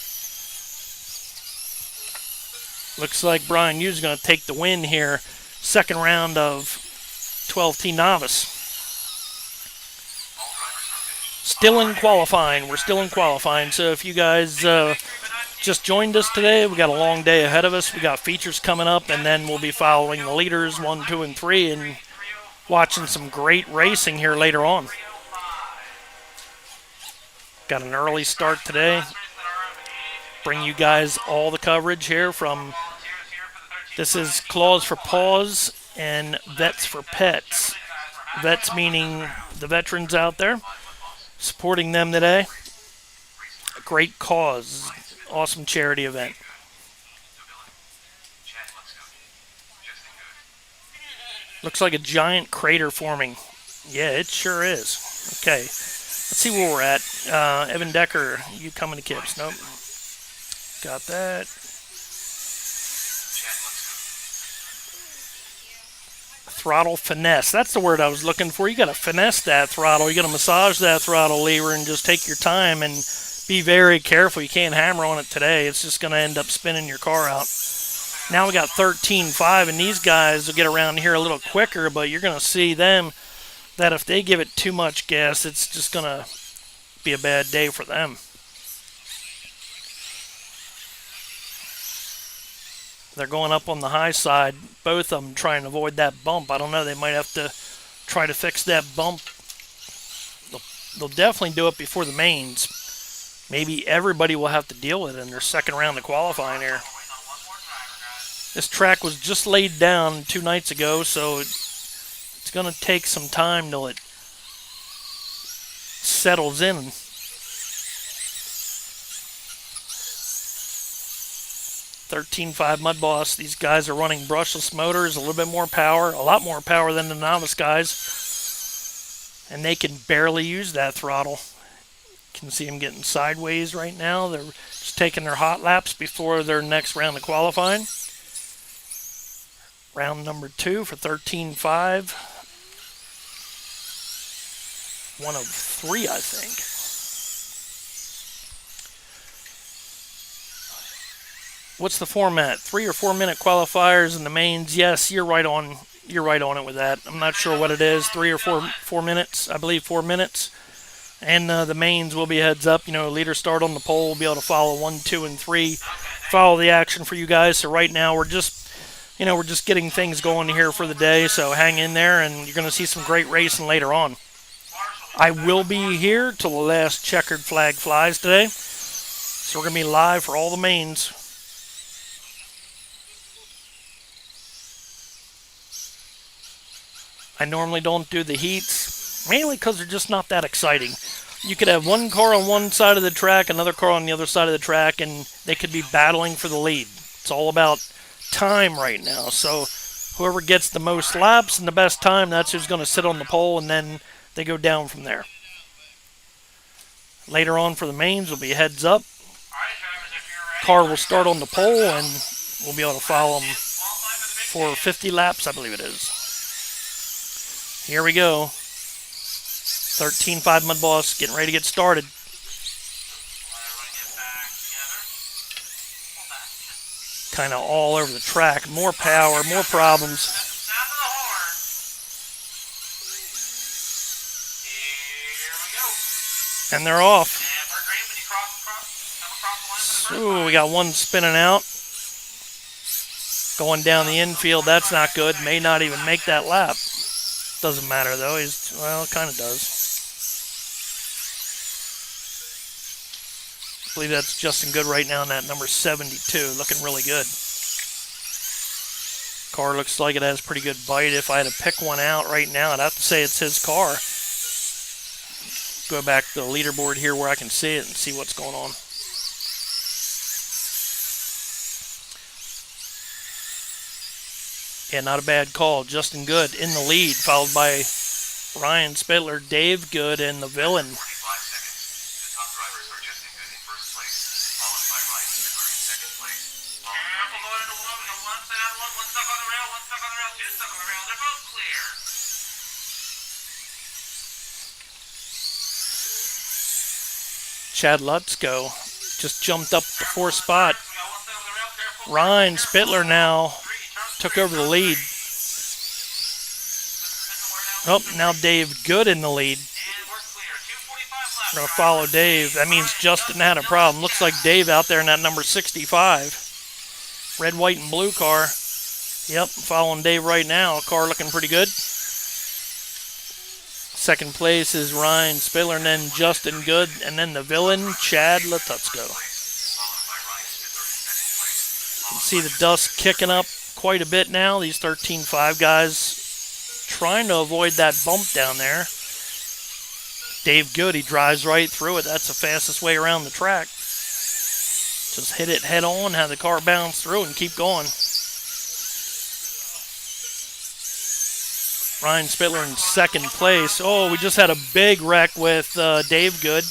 Looks like Brian Hughes is going to take the win here. Second round of 12T novice. Still in qualifying. We're still in qualifying. So if you guys just joined us today, we got a long day ahead of us. We got features coming up, and then we'll be following the leaders 1, 2, and 3, and watching some great racing here later on. Got an early start today. Bring you guys all the coverage here from. This is Claws for Paws and Vets for Pets. Vets meaning the veterans out there. Supporting them today. A great cause. Awesome charity event. Looks like a giant crater forming. Yeah, it sure is. Okay, let's see where we're at. Evan Decker, you coming to Kips? Nope. Got that. Throttle finesse. That's the word I was looking for. You got to finesse that throttle. You got to massage that throttle lever and just take your time and be very careful. You can't hammer on it today. It's just going to end up spinning your car out. Now we got 13.5, and these guys will get around here a little quicker, but you're going to see them that if they give it too much gas, it's just going to be a bad day for them. They're going up on the high side, both of them trying to avoid that bump. I don't know, they might have to try to fix that bump. They'll definitely do it before the mains. Maybe everybody will have to deal with it in their second round of qualifying here. This track was just laid down 2 nights ago, so it's going to take some time till it settles in. 13.5 mudboss. These guys are running brushless motors, a little bit more power, a lot more power than the novice guys. And they can barely use that throttle. You can see them getting sideways right now. They're just taking their hot laps before their next round of qualifying. Round number 2 for 13.5. 1 of 3, I think. What's the format? 3 or 4 minute qualifiers in the mains. Yes, you're right on it with that. I'm not sure what it is. 3 or 4 minutes. I believe 4 minutes. And the mains will be heads up. You know, leader start on the pole. We'll be able to follow 1, 2, and 3. Follow the action for you guys. So right now we're just getting things going here for the day. So hang in there, and you're going to see some great racing later on. I will be here till the last checkered flag flies today. So we're going to be live for all the mains. I normally don't do the heats, mainly because they're just not that exciting. You could have one car on one side of the track, another car on the other side of the track, and they could be battling for the lead. It's all about time right now. So whoever gets the most laps and the best time, that's who's going to sit on the pole, and then they go down from there. Later on for the mains will be heads up. Car will start on the pole, and we'll be able to follow them for 50 laps, I believe it is. Here we go. 13.5 Mudboss getting ready to get started. Kind of all over the track. More power, more problems. And they're off. So we got one spinning out. Going down the infield, that's not good. May not even make that lap. Doesn't matter though. Well, it kind of does. I believe that's Justin Good right now in that number 72. Looking really good. Car looks like it has pretty good bite. If I had to pick one out right now, I'd have to say it's his car. Go back to the leaderboard here where I can see it and see what's going on. Yeah, not a bad call. Justin Good in the lead, followed by Ryan Spittler, Dave Good, and the villain. 45 seconds. The top drivers are Justin Good in first place, followed by Ryan Spittler in second place. Careful going into one. We got one set on one stuck on the rail, one stuck on the rail, two stuck on the rail. They're both clear. Chad Lutzko just jumped up the fourth spot. Ryan Spittler now took over the lead. Oh, now Dave Good in the lead. We're going to follow Dave. That means Justin had a problem. Looks like Dave out there in that number 65. Red, white, and blue car. Yep, following Dave right now. Car looking pretty good. Second place is Ryan Spiller, and then Justin Good, and then the villain, Chad Lutzko. You can see the dust kicking up quite a bit now. These 13.5 guys trying to avoid that bump down there. Dave Good, he drives right through it. That's the fastest way around the track. Just hit it head on, have the car bounce through, and keep going. Ryan Spittler in second place. Oh, we just had a big wreck with Dave Good.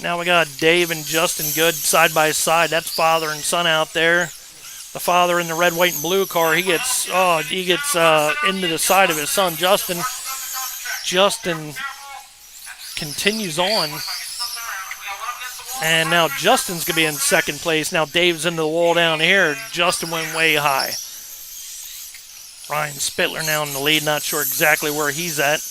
Now we got Dave and Justin Good side by side. That's father and son out there. The father in the red, white, and blue car, he gets into the side of his son, Justin. Justin continues on. And now Justin's going to be in second place. Now Dave's into the wall down here. Justin went way high. Ryan Spittler now in the lead. Not sure exactly where he's at.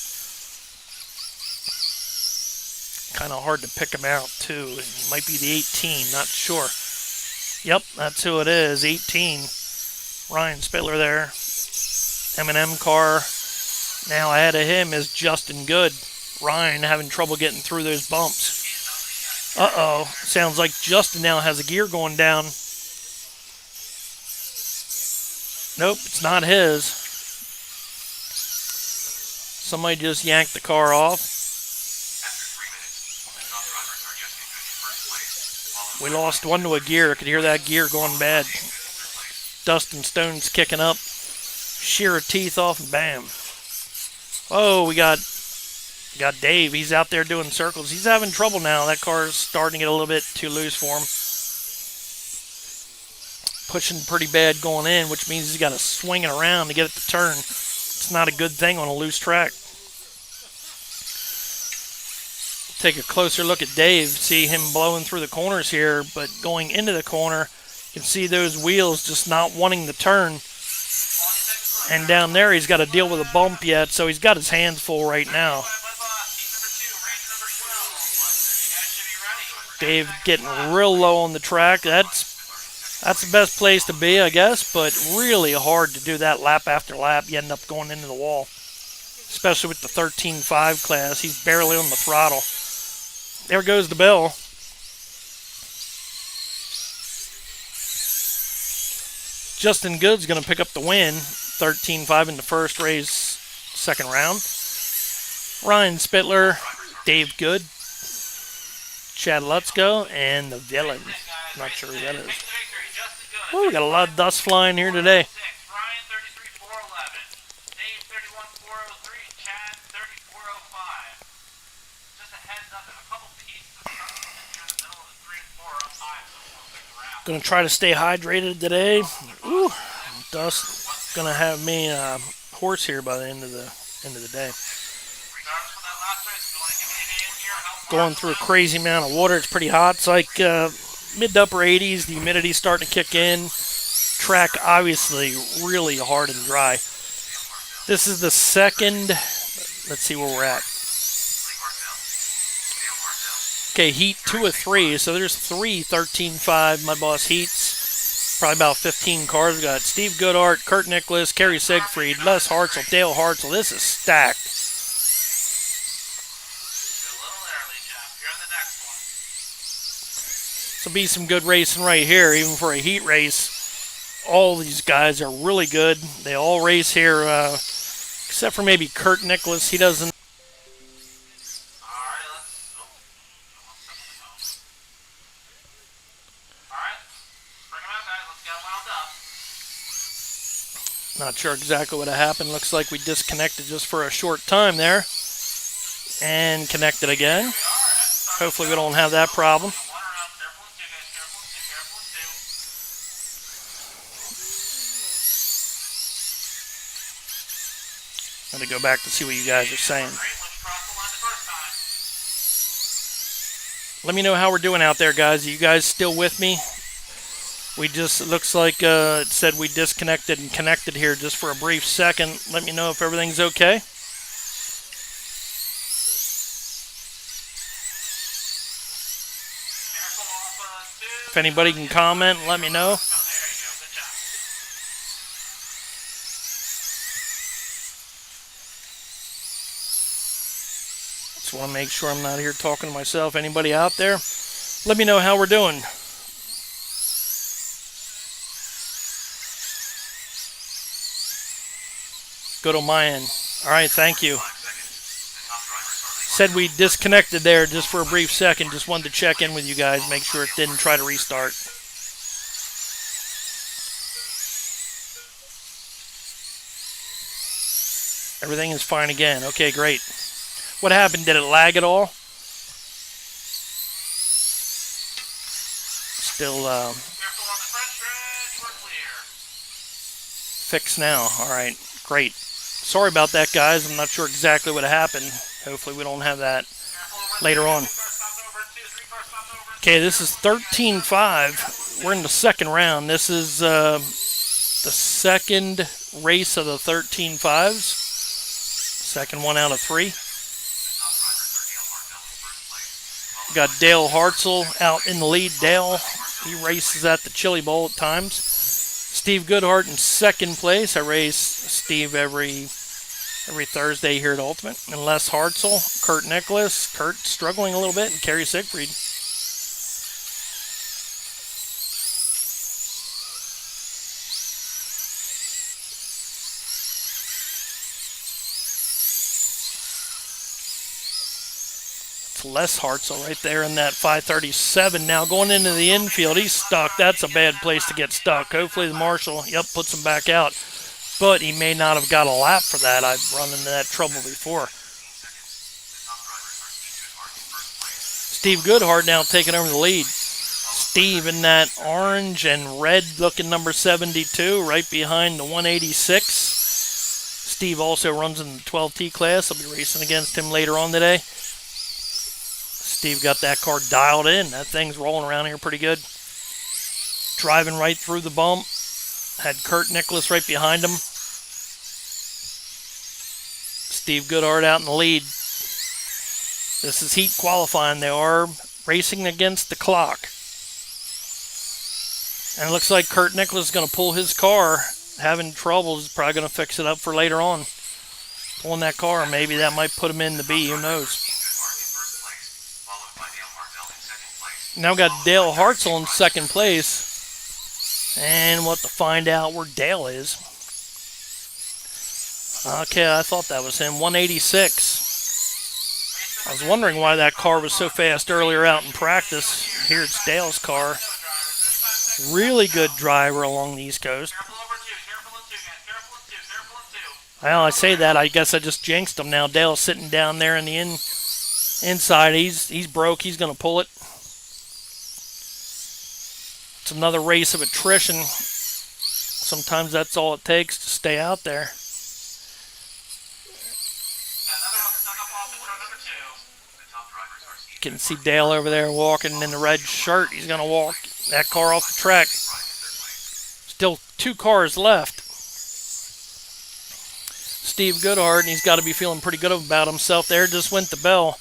Kind of hard to pick him out, too. It might be the 18. Not sure. Yep, that's who it is. 18. Ryan Spittler there. M&M car. Now ahead of him is Justin Good. Ryan having trouble getting through those bumps. Uh-oh. Sounds like Justin now has a gear going down. Nope, it's not his. Somebody just yanked the car off. We lost one to a gear. I could hear that gear going bad. Dust and stones kicking up. Shear of teeth off and bam. Oh, we got Dave. He's out there doing circles. He's having trouble now. That car's starting to get a little bit too loose for him. Pushing pretty bad going in, which means he's got to swing it around to get it to turn. It's not a good thing on a loose track. Take a closer look at Dave, see him blowing through the corners here, but going into the corner, you can see those wheels just not wanting to turn. And down there, he's got to deal with a bump yet, so he's got his hands full right now. Dave getting real low on the track. That's the best place to be, I guess, but really hard to do that lap after lap. You end up going into the wall. especially with the 13.5 class. He's barely on the throttle. There goes the bell. Justin Good's going to pick up the win. 13.5 in the first race, second round. Ryan Spittler, Dave Good, Chad Lutzko, and the villain. Not sure who that is. Oh, we got a lot of dust flying here today. Ryan 33.411. Dave 31.403. Chad 34.05. Just a heads up, there's a couple pieces of stuff here in the middle of the 3 and 4 up high, so we'll stick around. Gonna try to stay hydrated today. Ooh, dust. Gonna have me horse here by the end of the day. Regardless of that last race, if you want to give me a hand here, help Going through a crazy amount of water. It's pretty hot. It's like mid to upper 80s. The humidity's starting to kick in. Track obviously really hard and dry. This is the second. Let's see where we're at. Okay, heat 2 of 3. So there's 3 13.5 mudboss heats. Probably about 15 cars. We got Steve Goodhart, Kurt Nicholas, Kerry Siegfried, Les Hartzell, Dale Hartzell. This is stacked. a little early, Jeff. You're in the next one. This will be some good racing right here, even for a heat race. All these guys are really good. They all race here, except for maybe Kurt Nicholas. He doesn't. Alright, let's. Oh, Alright, bring him out, guys. Let's get him wound up. Not sure exactly what happened. Looks like we disconnected just for a short time there. And connected again. Hopefully we don't have that problem. One around, careful and 2, guys. Careful and 2, careful and 2. I'm going to go back to see what you guys are saying. Great, let's cross the line the first time. Let me know how we're doing out there, guys. Are you guys still with me? We just, it looks like it said we disconnected and connected here just for a brief second. Let me know if everything's okay. Careful off 2. If anybody can comment, let me know. Oh, there you go. Good job. Just want to make sure I'm not here talking to myself. Anybody out there? Let me know how we're doing. Good on my end. All right, thank you. Said we disconnected there just for a brief second. Just wanted to check in with you guys, make sure it didn't try to restart. Everything is fine again. Okay, great. What happened? Did it lag at all? Still Careful on the front stretch. We're clear. fixed now. All right, great. Sorry about that, guys. I'm not sure exactly what happened. Hopefully we don't have that later on. Okay, this is 13.5. We're in the second round. This is the second race of the 13.5s. Second one out of 3. We got Dale Hartzell out in the lead. Dale, he races at the Chili Bowl at times. Steve Goodhart in second place. I race Steve every Thursday here at Ultimate. And Les Hartzell, Kurt Nicholas, Kurt struggling a little bit, and Kerry Siegfried. It's Les Hartzell right there in that 537. Now going into the infield, he's stuck. That's a bad place to get stuck. Hopefully the marshal, puts him back out. But he may not have got a lap for that. I've run into that trouble before. Steve Goodhart now taking over the lead. Steve in that orange and red looking number 72 right behind the 186. Steve also runs in the 12T class. I'll be racing against him later on today. Steve got that car dialed in. That thing's rolling around here pretty good. Driving right through the bump. Had Kurt Nicholas right behind him. Steve Goodhart out in the lead. This is heat qualifying. They are racing against the clock. And it looks like Kurt Nicholas is going to pull his car. Having trouble. He's probably going to fix it up for later on. pulling that car. Maybe that might put him in the B. Who knows? Now we got Dale Hartzell in second place. And we'll have to find out where Dale is. Okay, I thought that was him. 186. I was wondering why that car was so fast earlier out in practice. Here it's Dale's car. Really good driver along the East Coast. Well, I say that. I guess I just jinxed him now. Dale's sitting down there in the inside. He's broke. He's going to pull it. It's another race of attrition. Sometimes that's all it takes to stay out there. You can see Dale over there walking in the red shirt. He's going to walk that car off the track. Still 2 cars left. Steve Goodhart, and he's got to be feeling pretty good about himself there. Just went the bell.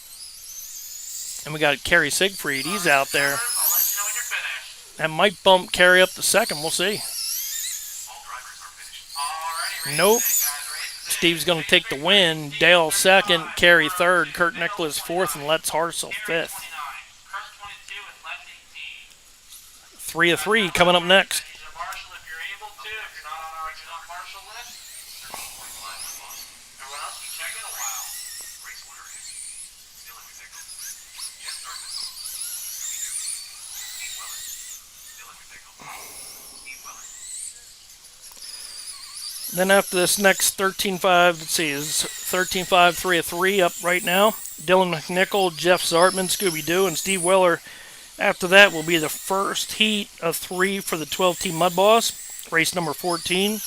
And we got Kerry Siegfried. He's out there. That might bump Kerry up to second. We'll see. Nope. Steve's going to take the win. Dale second, Kerry third, Kurt Nicholas fourth, and Let's Hartzell fifth. 3 of 3 coming up next. Then after this next 13-5, let's see, is 13-5, 3 of 3 up right now. Dylan McNichol, Jeff Zartman, Scooby-Doo, and Steve Weller. After that will be the first heat of 3 for the 12-team mudboss, race number 14.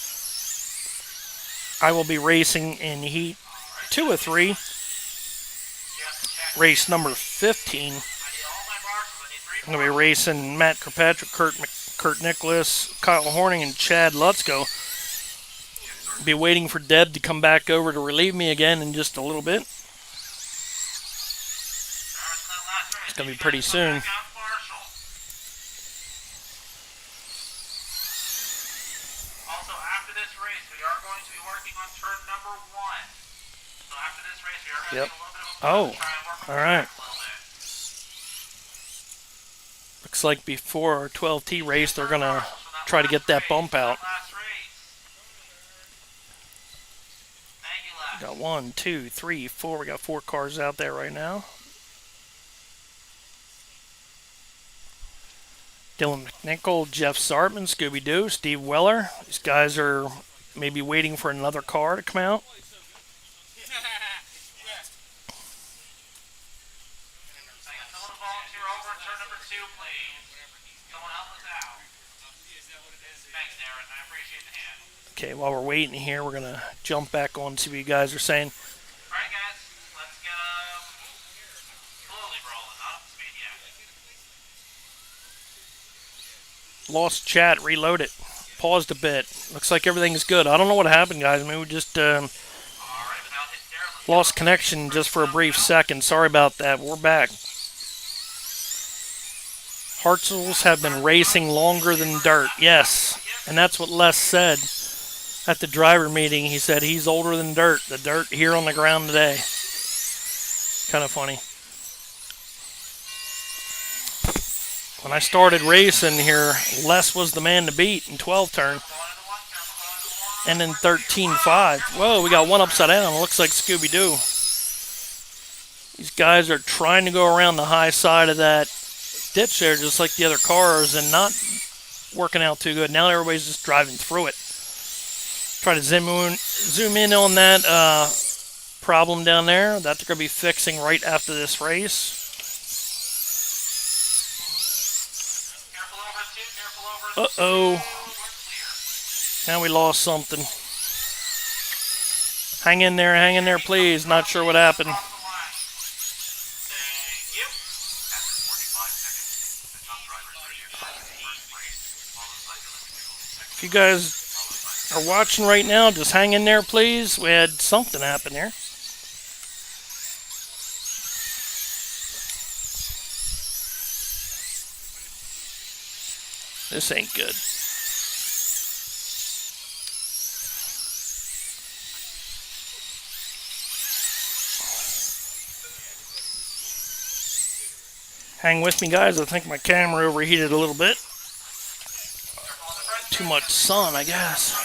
I will be racing in heat 2 of 3, race number 15. I'm going to be racing Matt Kirkpatrick, Kurt Nicholas, Kyle Horning, and Chad Lutzko. Be waiting for Deb to come back over to relieve me again in just a little bit. It's going to be pretty soon. Also, after this race, we are going to be working on turn number 1. So after this race, we are going to take a little bit of a Oh, try and work on all right. a little bit. Looks like before our 12T race, they're going to try to get that bump out. Got 1, 2, 3, 4. We got 4 cars out there right now. Dylan McNichol, Jeff Zartman, Scooby-Doo, Steve Weller. These guys are maybe waiting for another car to come out. Okay, while we're waiting here, we're going to jump back on and see what you guys are saying. All right, guys, let's get slowly rolling, not up to speed yet. Lost chat, reload it. Paused a bit. Looks like everything's good. I don't know what happened, guys. I mean, we just lost connection just for a brief second. Sorry about that. We're back. Hartzels have been racing longer than dirt. Yes, and that's what Les said. At the driver meeting, he said he's older than dirt. The dirt here on the ground today. Kind of funny. When I started racing here, Les was the man to beat in 12 turn. And in 13-5. Whoa, we got one upside down. It looks like Scooby-Doo. These guys are trying to go around the high side of that ditch there, just like the other cars, and not working out too good. Now everybody's just driving through it. Try to zoom in on that problem down there that they're going to be fixing right after this race. Uh-oh. Now we lost something. Hang in there, please. Not sure what happened. If you guys are watching right now, just hang in there, please. We had something happen here. This ain't good. Hang with me, guys. I think my camera overheated a little bit. Too much sun, I guess.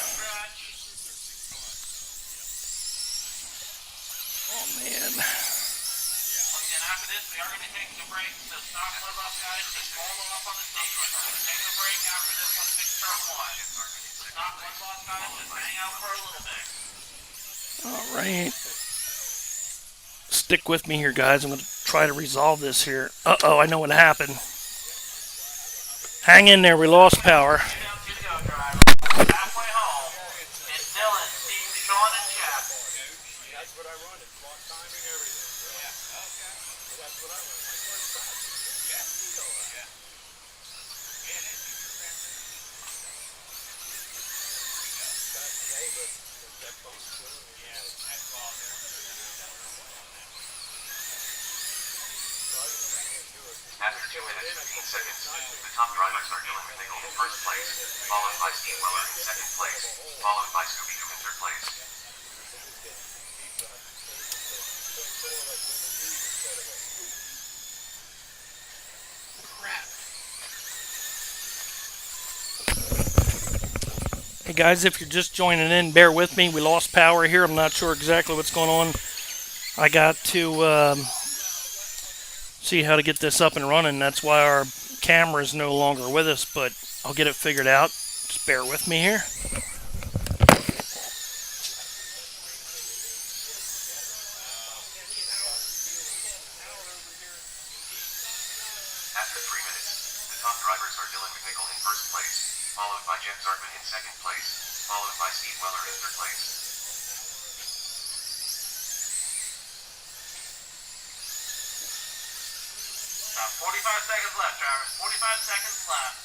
Oh, man. Once again, after this, we are going to be taking a break. So stop mudboss guys, just hold off on the stage. We're taking a break after this on fix turn 1. So stop mudboss guys, just hang out for a little bit. All right. Stick with me here, guys. I'm going to try to resolve this here. Uh-oh, I know what happened. Hang in there. We lost power. Halfway home, it's Dylan, Steve, Sean, and Jeff. That's what I run. It's clock timing, everything. Yeah. Okay. That's what I run. My first time. Yeah. Yeah. That's neighbor. That phone's killing me. Yeah. That's all. After 2 minutes, 15 seconds, the top drivers are Dylan McNichol in first place, followed by Steve Weller in second place, followed by Scooby-Doo in third place. Hey, guys, if you're just joining in, bear with me. We lost power here. I'm not sure exactly what's going on. I got to see how to get this up and running. That's why our camera is no longer with us, but I'll get it figured out. Just bear with me here. After 3 minutes, the top drivers are Dylan McNichol in first place, followed by Jeff Zartman in second place, followed by Steve Weller in third place. 45 seconds left, drivers. 45 seconds left.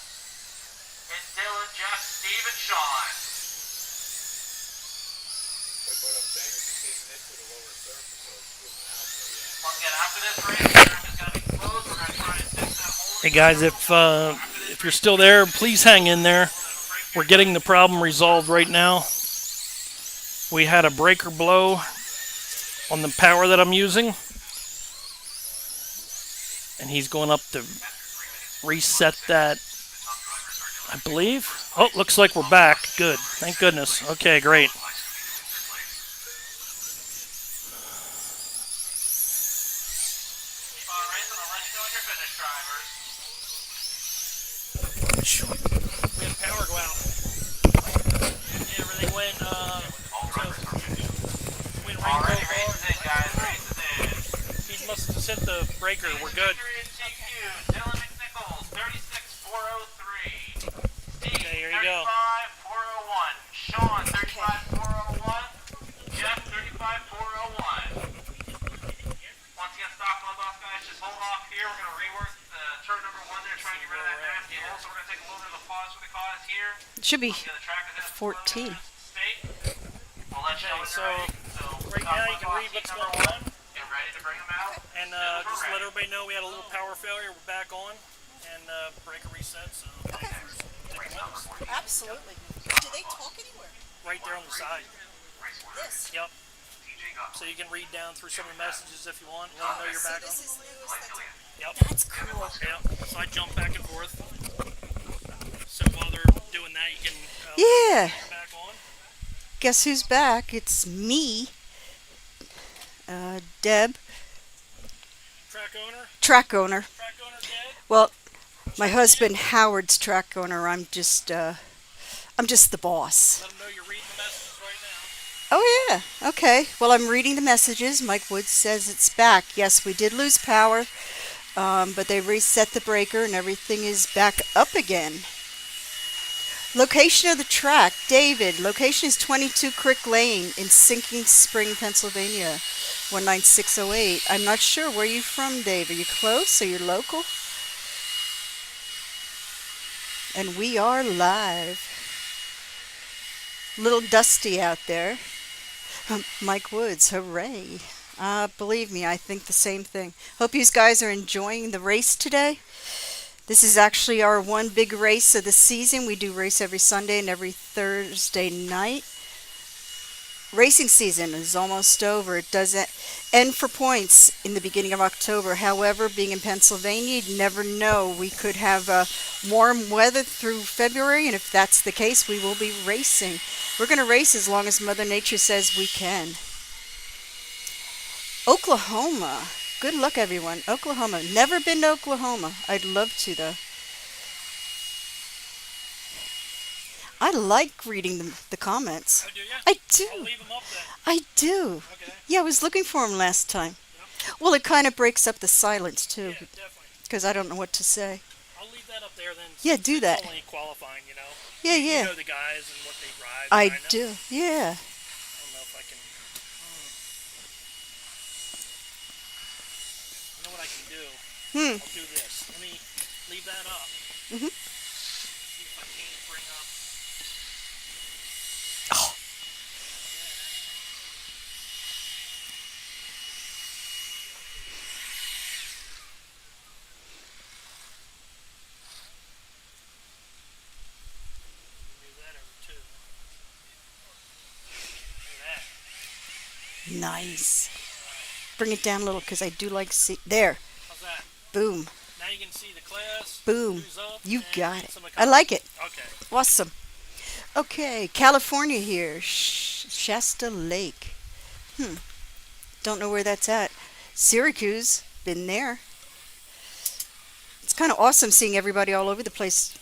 It's Dylan, Jeff, Steve, and Sean. But what I'm saying is you're taking this to the lower surface, so it's cooling out. Once again, after this race, the track is going to be closed. We're going to try and fix that hole. Hey, guys, if you're still there, please hang in there. We're getting the problem resolved right now. We had a breaker blow on the power that I'm using, and he's going up to reset that, I believe. Oh, looks like we're back. Good. Thank goodness. Okay, great. Keep on racing. I'll let you know when you're finished, drivers. We had power go out. Everything went, Alrighty, race is in, guys. Race is in. He must have just hit the breaker. We're good. Dylan McNichols, 36,403. Steve, Okay, here you go. 35,401. Sean, 35,401. Jeff, 35,401. Once again, stop mudboss guys. Just hold off here. We're going to rework the turn number 1 there, trying to get rid of that nasty hole. So we're going to take a little bit of a pause for the cause here. It should be Once again, the track is in its 14. state. We'll let you know when So, you're ready. So, right stop now you can mudboss, read what's heat number going 1. on. Get ready to bring them out. And just let everybody know we had a little power failure. We're back on. And breaker reset. So, thanks for sticking with us. Absolutely. Do they talk anywhere? Right there on the side. This. Yep. So you can read down through some of the messages if you want. Let them know you're back on. This is news. Yep. That's cool. Yep. So I jump back and forth. So while they're doing that, you can Yeah. get back on. Guess who's back? It's me, Deb, Track owner. track owner. Track owner dead. Well, my husband Howard's track owner. I'm just the boss. Let them know you're reading the messages right now. Oh yeah. Okay. Well, I'm reading the messages. Mike Woods says it's back. Yes, we did lose power, but they reset the breaker and everything is back up again. Location of the track, David. Location is 22 Crick Lane in Sinking Spring, Pennsylvania, 19608. I'm not sure. Where are you from, Dave? Are you close? Are you local? And we are live. Little dusty out there. Mike Woods, hooray. Believe me, I think the same thing. Hope you guys are enjoying the race today. This is actually our one big race of the season. We do race every Sunday and every Thursday night. Racing season is almost over. It doesn't end for points in the beginning of October. However, being in Pennsylvania, you never know. We could have warm weather through February, and if that's the case, we will be racing. We're going to race as long as Mother Nature says we can. Oklahoma. Good luck, everyone. Oklahoma. Never been to Oklahoma. I'd love to, though. I like reading the comments. Oh, do ya? I I'll do. leave them up then. I do. Okay. Yeah, I was looking for them last time. Well, it kind of breaks up the silence, too, Yeah, definitely. because I don't know what to say. I'll leave that up there then. Yeah, since do it's that. only qualifying, you know. Yeah, You yeah. know the guys and what they drive. I kinda. do. Yeah. I don't know if I can. You know what I can do? I'll do this. Let me leave that up. Mhm. See if I can't bring up. Oh. Move that over too. Look at that. Nice. Bring it down a little because I do like see. There. How's that? Boom. Now you can see the class. Boom. Who's up, You and got it. some I like it. Okay. Awesome. Okay, California here. Shasta Lake. Don't know where that's at. Syracuse. Been there. It's kind of awesome seeing everybody all over the place,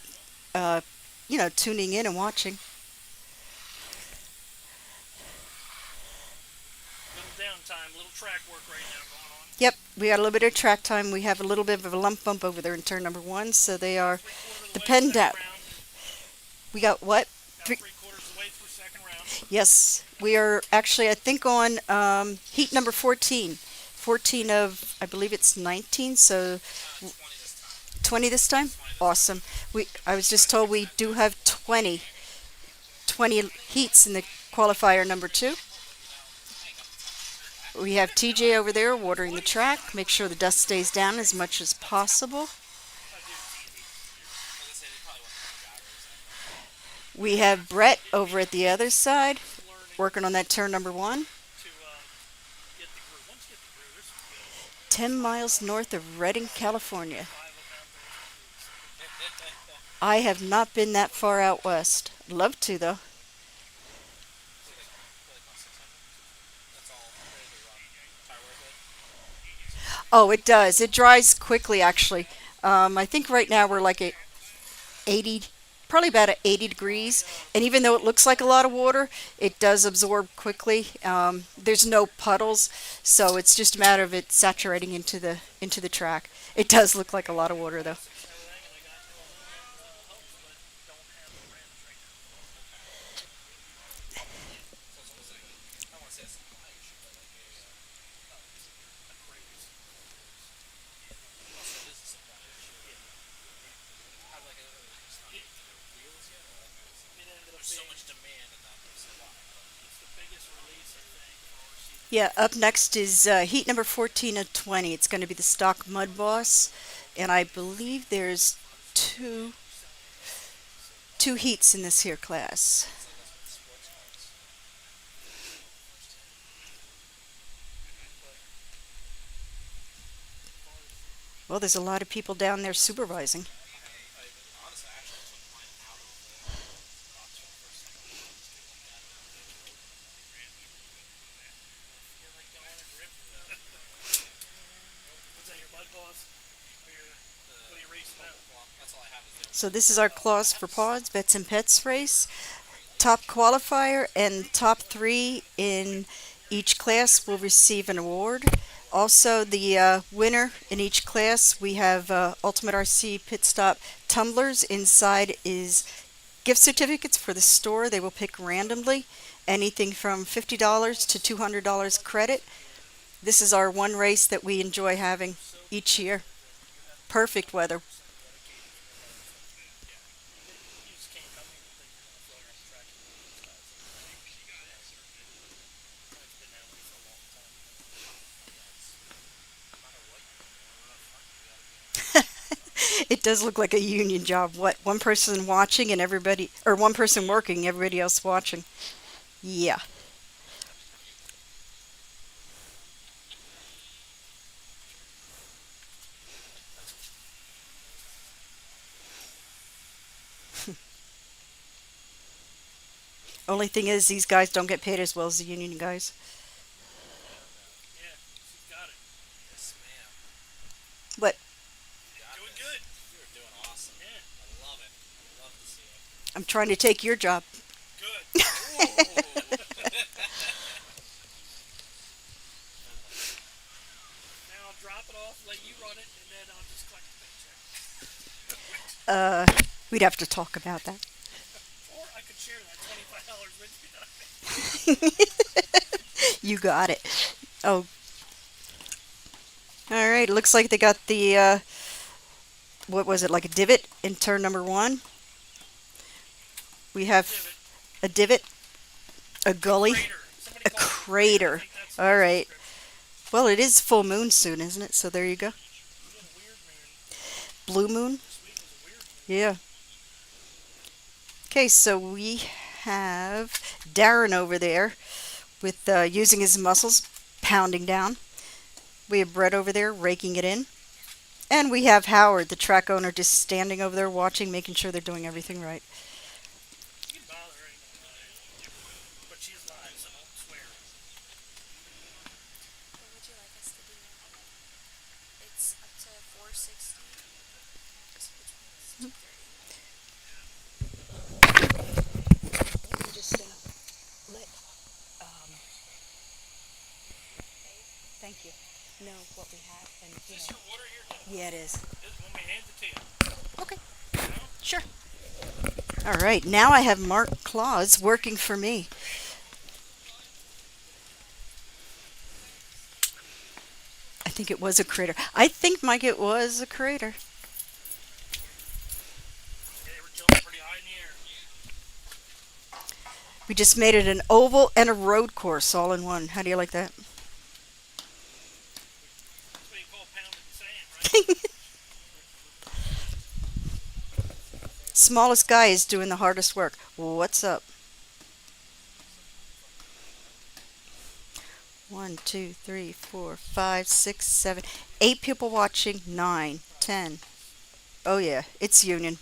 tuning in and watching. Little downtime, little track work right now going on. Yep, we got a little bit of track time. We have a little bit of a lump bump over there in turn number 1, so they are 3/4 of the way depend second out. round. We got what? About Three- 3/4 of the way through second round. Yes, we are actually, I think, on heat number 14. 14 of, I believe it's 19, so 20 this time? Awesome. I was just told we do have 20 heats in the qualifier number 2. We have TJ over there watering the track. Make sure the dust stays down as much as possible. We have Brett over at the other side working on that turn number 1. To get the groove. Once you get the groove, there's some good 10 miles north of Redding, California. 5 of them. I have not been that far out west. Love to, though. Oh, it does. It dries quickly, actually. I think right now we're like at 80, probably about at 80 degrees. And even though it looks like a lot of water, it does absorb quickly. There's no puddles, so it's just a matter of it saturating into the track. It does look like a lot of water, though. So much demand and not much supply. It's the biggest release, I think, for our season. Yeah, up next is heat number 14 of 20. It's going to be the stock mudboss, and I believe there's two heats in this here class. Well, there's a lot of people down there supervising. Honestly, I actually took mine out of the box for the first time. What's that, your mud boss? Or what are you racing now? Well, that's all I have is the So this is our clause for Paws, Vets and Pets race. Top qualifier and top 3 in each class will receive an award. Also, the winner in each class, we have Ultimate RC Pitstop tumblers. Inside is gift certificates for the store. They will pick randomly anything from $50 to $200 credit. This is our one race that we enjoy having each year. Perfect weather. You just can't come here and think you're going to float on the track and beat these guys. It's been that way for a long time. It does look like a union job. What, one person watching and everybody, or one person working, everybody else watching. Yeah. Only thing is, these guys don't get paid as well as the union guys. Yeah, she's got it. Yes, ma'am. But Got Doing this. good. You're doing awesome. Yeah. I love it. I love to see it. I'm trying to take your job. Good. Now I'll drop it off, let you run it, and then I'll just collect the paycheck. We'd have to talk about that. Or I could share that $25 with you. You got it. Oh. All right. Looks like they got the, what was it, like a divot in turn number 1? We have a divot, a gully, Crater. Somebody a called it crater. I think that's All the right. description. Well, it is full moon soon, isn't it? So there you go. We had a weird moon. Blue moon. This week was a weird moon. Yeah. Okay, so we have Darren over there with using his muscles, pounding down. We have Brett over there raking it in. And we have Howard, the track owner, just standing over there watching, making sure they're doing everything right. You can bother her, ain't no lie. But she's live, so don't swear. What would you like us to do now? It's up to 460. So which one is 230? I'm just gonna let. Thank you. Know what we have, and Is this your water here? yeah, it is. This one we hand it to you. Okay, You know? sure. All right, now I have Mark Claus working for me. I think it was a crater. I think, Mike, it was a crater. Yeah, they were jumping pretty high in the air. We just made it an oval and a road course all in one. How do you like that? That's what you call pounding sand, right? Smallest guy is doing the hardest work. What's up? 1, 2, 3, 4, 5, 6, 7, 8 people watching. 9, 10. Oh yeah, it's union.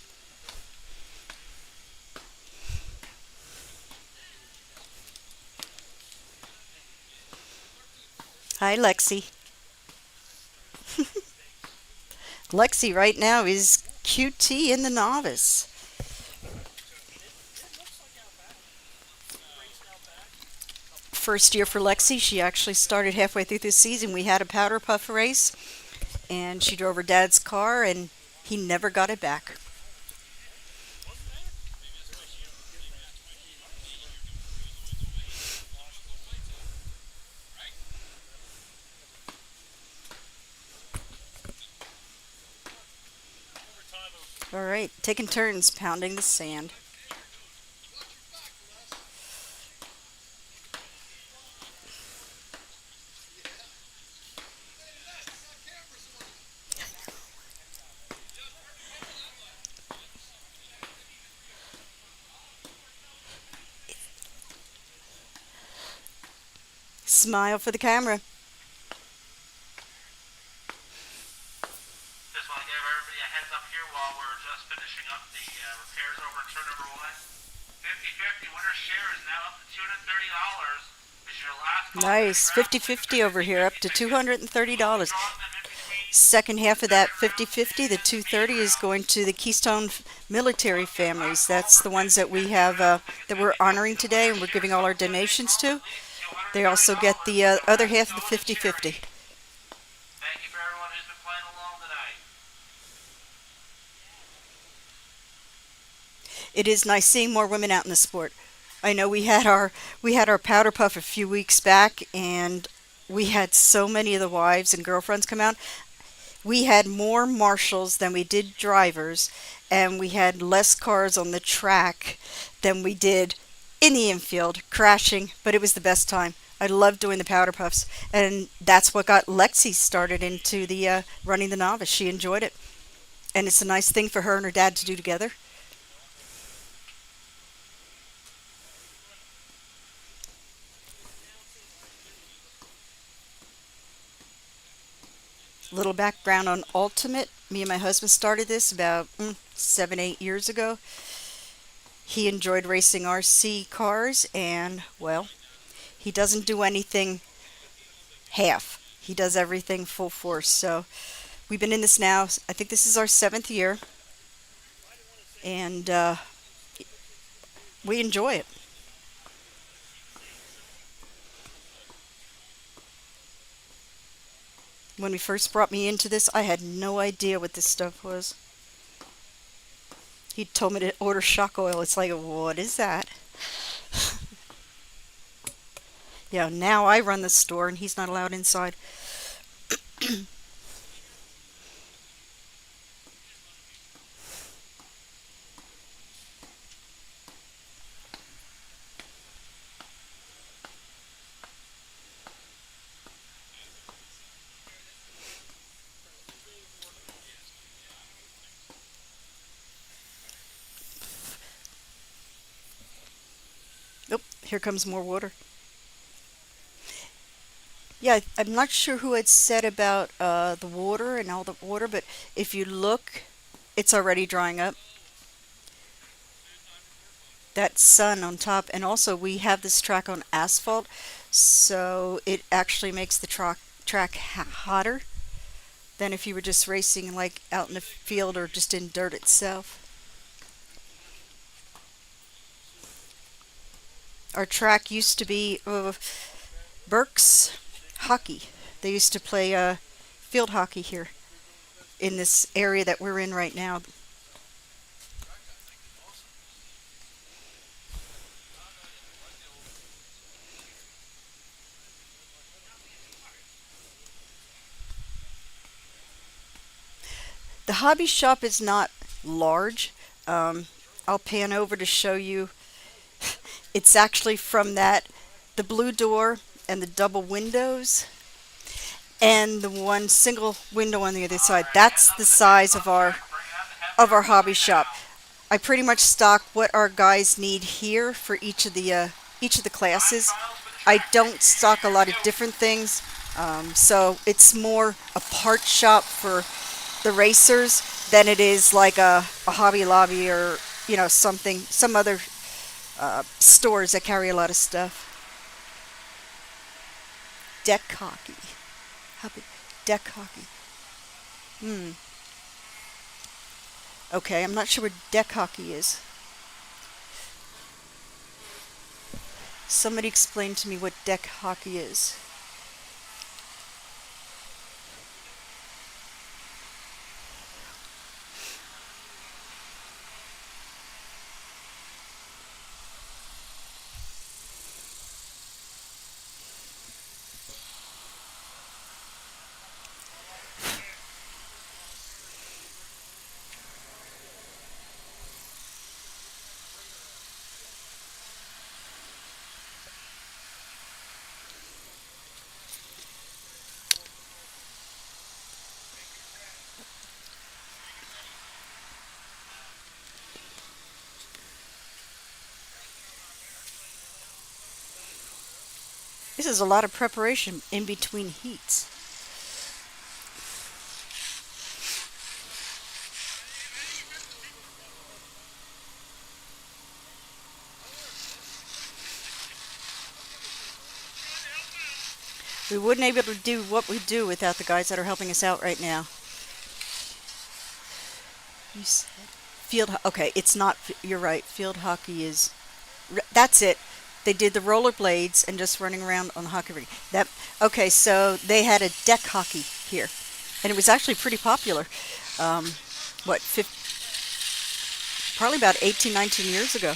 Hi, Lexi. Lexi right now is QT in the novice. First year for Lexi. She actually started halfway through the season. We had a powder puff race, and she drove her dad's car, and he never got it back. All right, taking turns pounding the sand. Smile for the camera. Just want to give everybody a heads up here while we're just finishing up the repairs over in turn number 1. 50-50 winner's share is now up to $230. This is your last call. Nice, 50-50 over here, up to $230. Second half of that 50-50, the 230 is going to the Keystone military families. That's the ones that we have that we're honoring today, and we're giving all our donations to. They also get the other half of the 50-50. Thank you for everyone who's been playing along tonight. It is nice seeing more women out in the sport. I know we had our powder puff a few weeks back, and we had so many of the wives and girlfriends come out. We had more marshals than we did drivers, and we had less cars on the track than we did in the infield crashing, but it was the best time. I loved doing the powder puffs, and that's what got Lexi started into the running the novice. She enjoyed it, and it's a nice thing for her and her dad to do together. Little background on Ultimate. Me and my husband started this about 7-8 years ago. He enjoyed racing RC cars, and well, he doesn't do anything half. He does everything full force. So we've been in this now. I think this is our 7th year, and we enjoy it. When he first brought me into this, I had no idea what this stuff was. He told me to order shock oil. It's like, what is that? Yeah, now I run the store and he's not allowed inside. Nope, here comes more water. Yeah, I'm not sure who had said about the water and all the water, but if you look, it's already drying up. That sun on top, and also we have this track on asphalt, so it actually makes the track hotter than if you were just racing like out in the field or just in dirt itself. Our track used to be Burke's hockey. They used to play field hockey here in this area that we're in right now. The hobby shop is not large. I'll pan over to show you. It's actually from the blue door and the double windows and the one single window on the other side. That's the size of our hobby shop. I pretty much stock what our guys need here for each of the classes. I don't stock a lot of different things, so it's more a part shop for the racers than it is like a Hobby Lobby or some other stores that carry a lot of stuff. Deck hockey. Deck hockey. Okay, I'm not sure what deck hockey is. Somebody explain to me what deck hockey is. This is a lot of preparation in between heats. We wouldn't be able to do what we do without the guys that are helping us out right now. You said okay, it's not, you're right, field hockey is, that's it. They did the rollerblades and just running around on the hockey rink. Okay, so they had a deck hockey here, and it was actually pretty popular. Probably about 18, 19 years ago.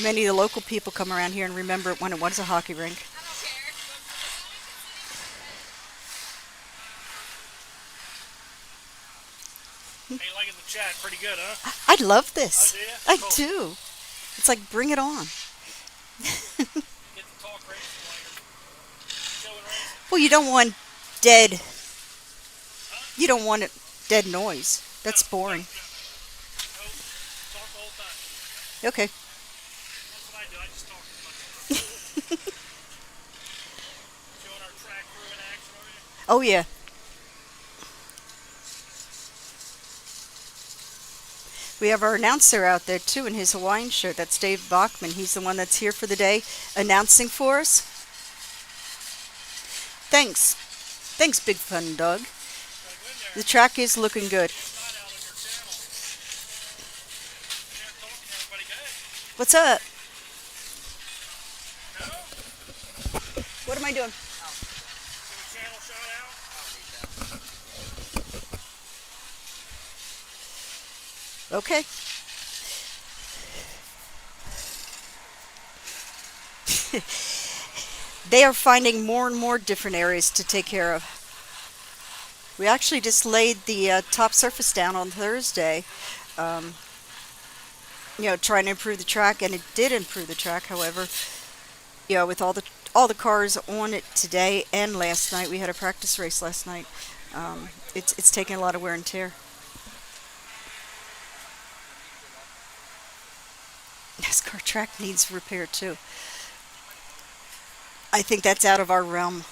Many of the local people come around here and remember when it was a hockey rink. Hey, you liking the chat? Pretty good, huh? I love this. Oh, I cool. do. It's like, bring it on. Get to talk racing while you're chilling racing. Well, you don't want dead. You don't want it dead noise. That's boring. No, talk the whole time. Okay. That's what I do. I just talk as much as I can. Showing our track crew in action over here. Oh, yeah. We have our announcer out there too in his Hawaiian shirt. That's Dave Bachman. He's the one that's here for the day announcing for us. Thanks. Thanks, Big Fun Dog. The track is looking good. What's up? What am I doing? Okay. They are finding more and more different areas to take care of. We actually just laid the top surface down on Thursday, trying to improve the track, and it did improve the track. However, with all the cars on it today and last night, we had a practice race last night. It's taking a lot of wear and tear. NASCAR track needs repair too. I think that's out of our realm.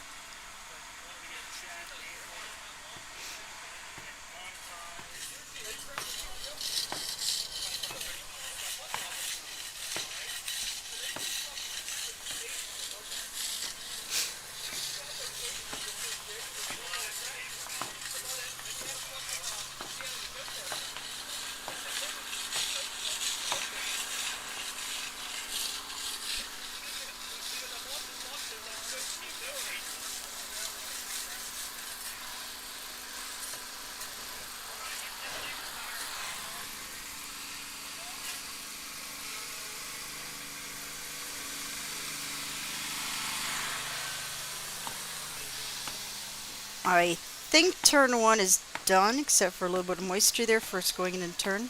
I think turn 1 is done, except for a little bit of moisture there first going in and turn.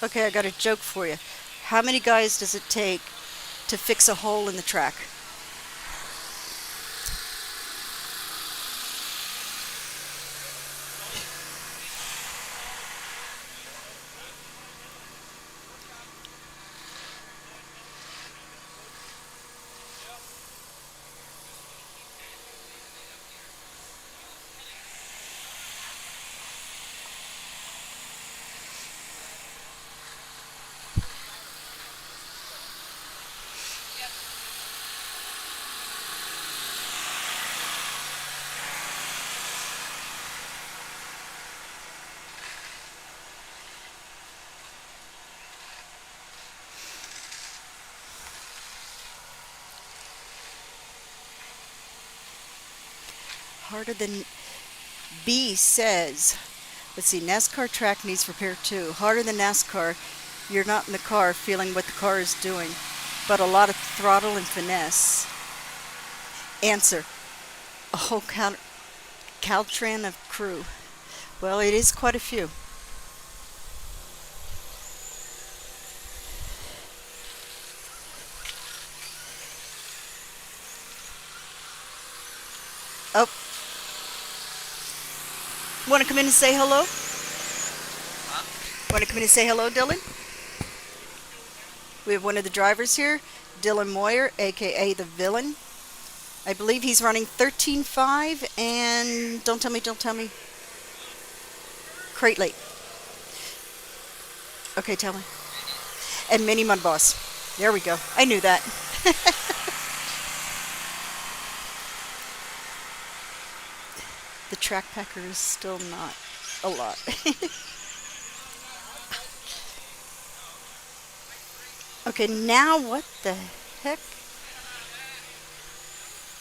Okay, I got a joke for you. How many guys does it take to fix a hole in the track? Harder than B says. Let's see, NASCAR track needs repair too. Harder than NASCAR, you're not in the car feeling what the car is doing, but a lot of throttle and finesse. Answer, a whole Caltran of crew. Well, it is quite a few. Oh. Want to come in and say hello? Want to come in and say hello, Dylan? We have one of the drivers here, Dylan Moyer, aka the Villain. I believe he's running 13.5 and don't tell me. Crate late. Okay, tell me. And Mini Mudboss. There we go. I knew that. The track packer is still not a lot. Okay, now what the heck?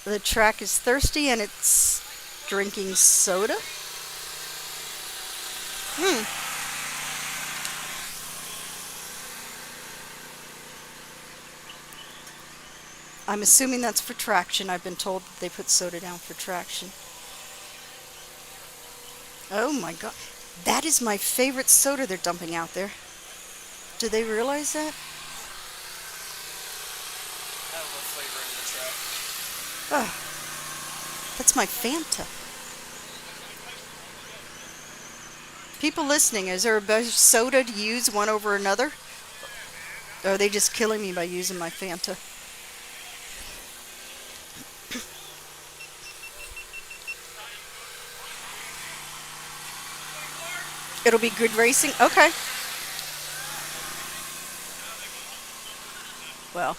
The track is thirsty and it's drinking soda? I'm assuming that's for traction. I've been told that they put soda down for traction. Oh my god. That is my favorite soda they're dumping out there. Do they realize that? Oh, that's my Fanta. People listening, is there a better soda to use one over another? Or are they just killing me by using my Fanta? It'll be good racing? Okay. Well,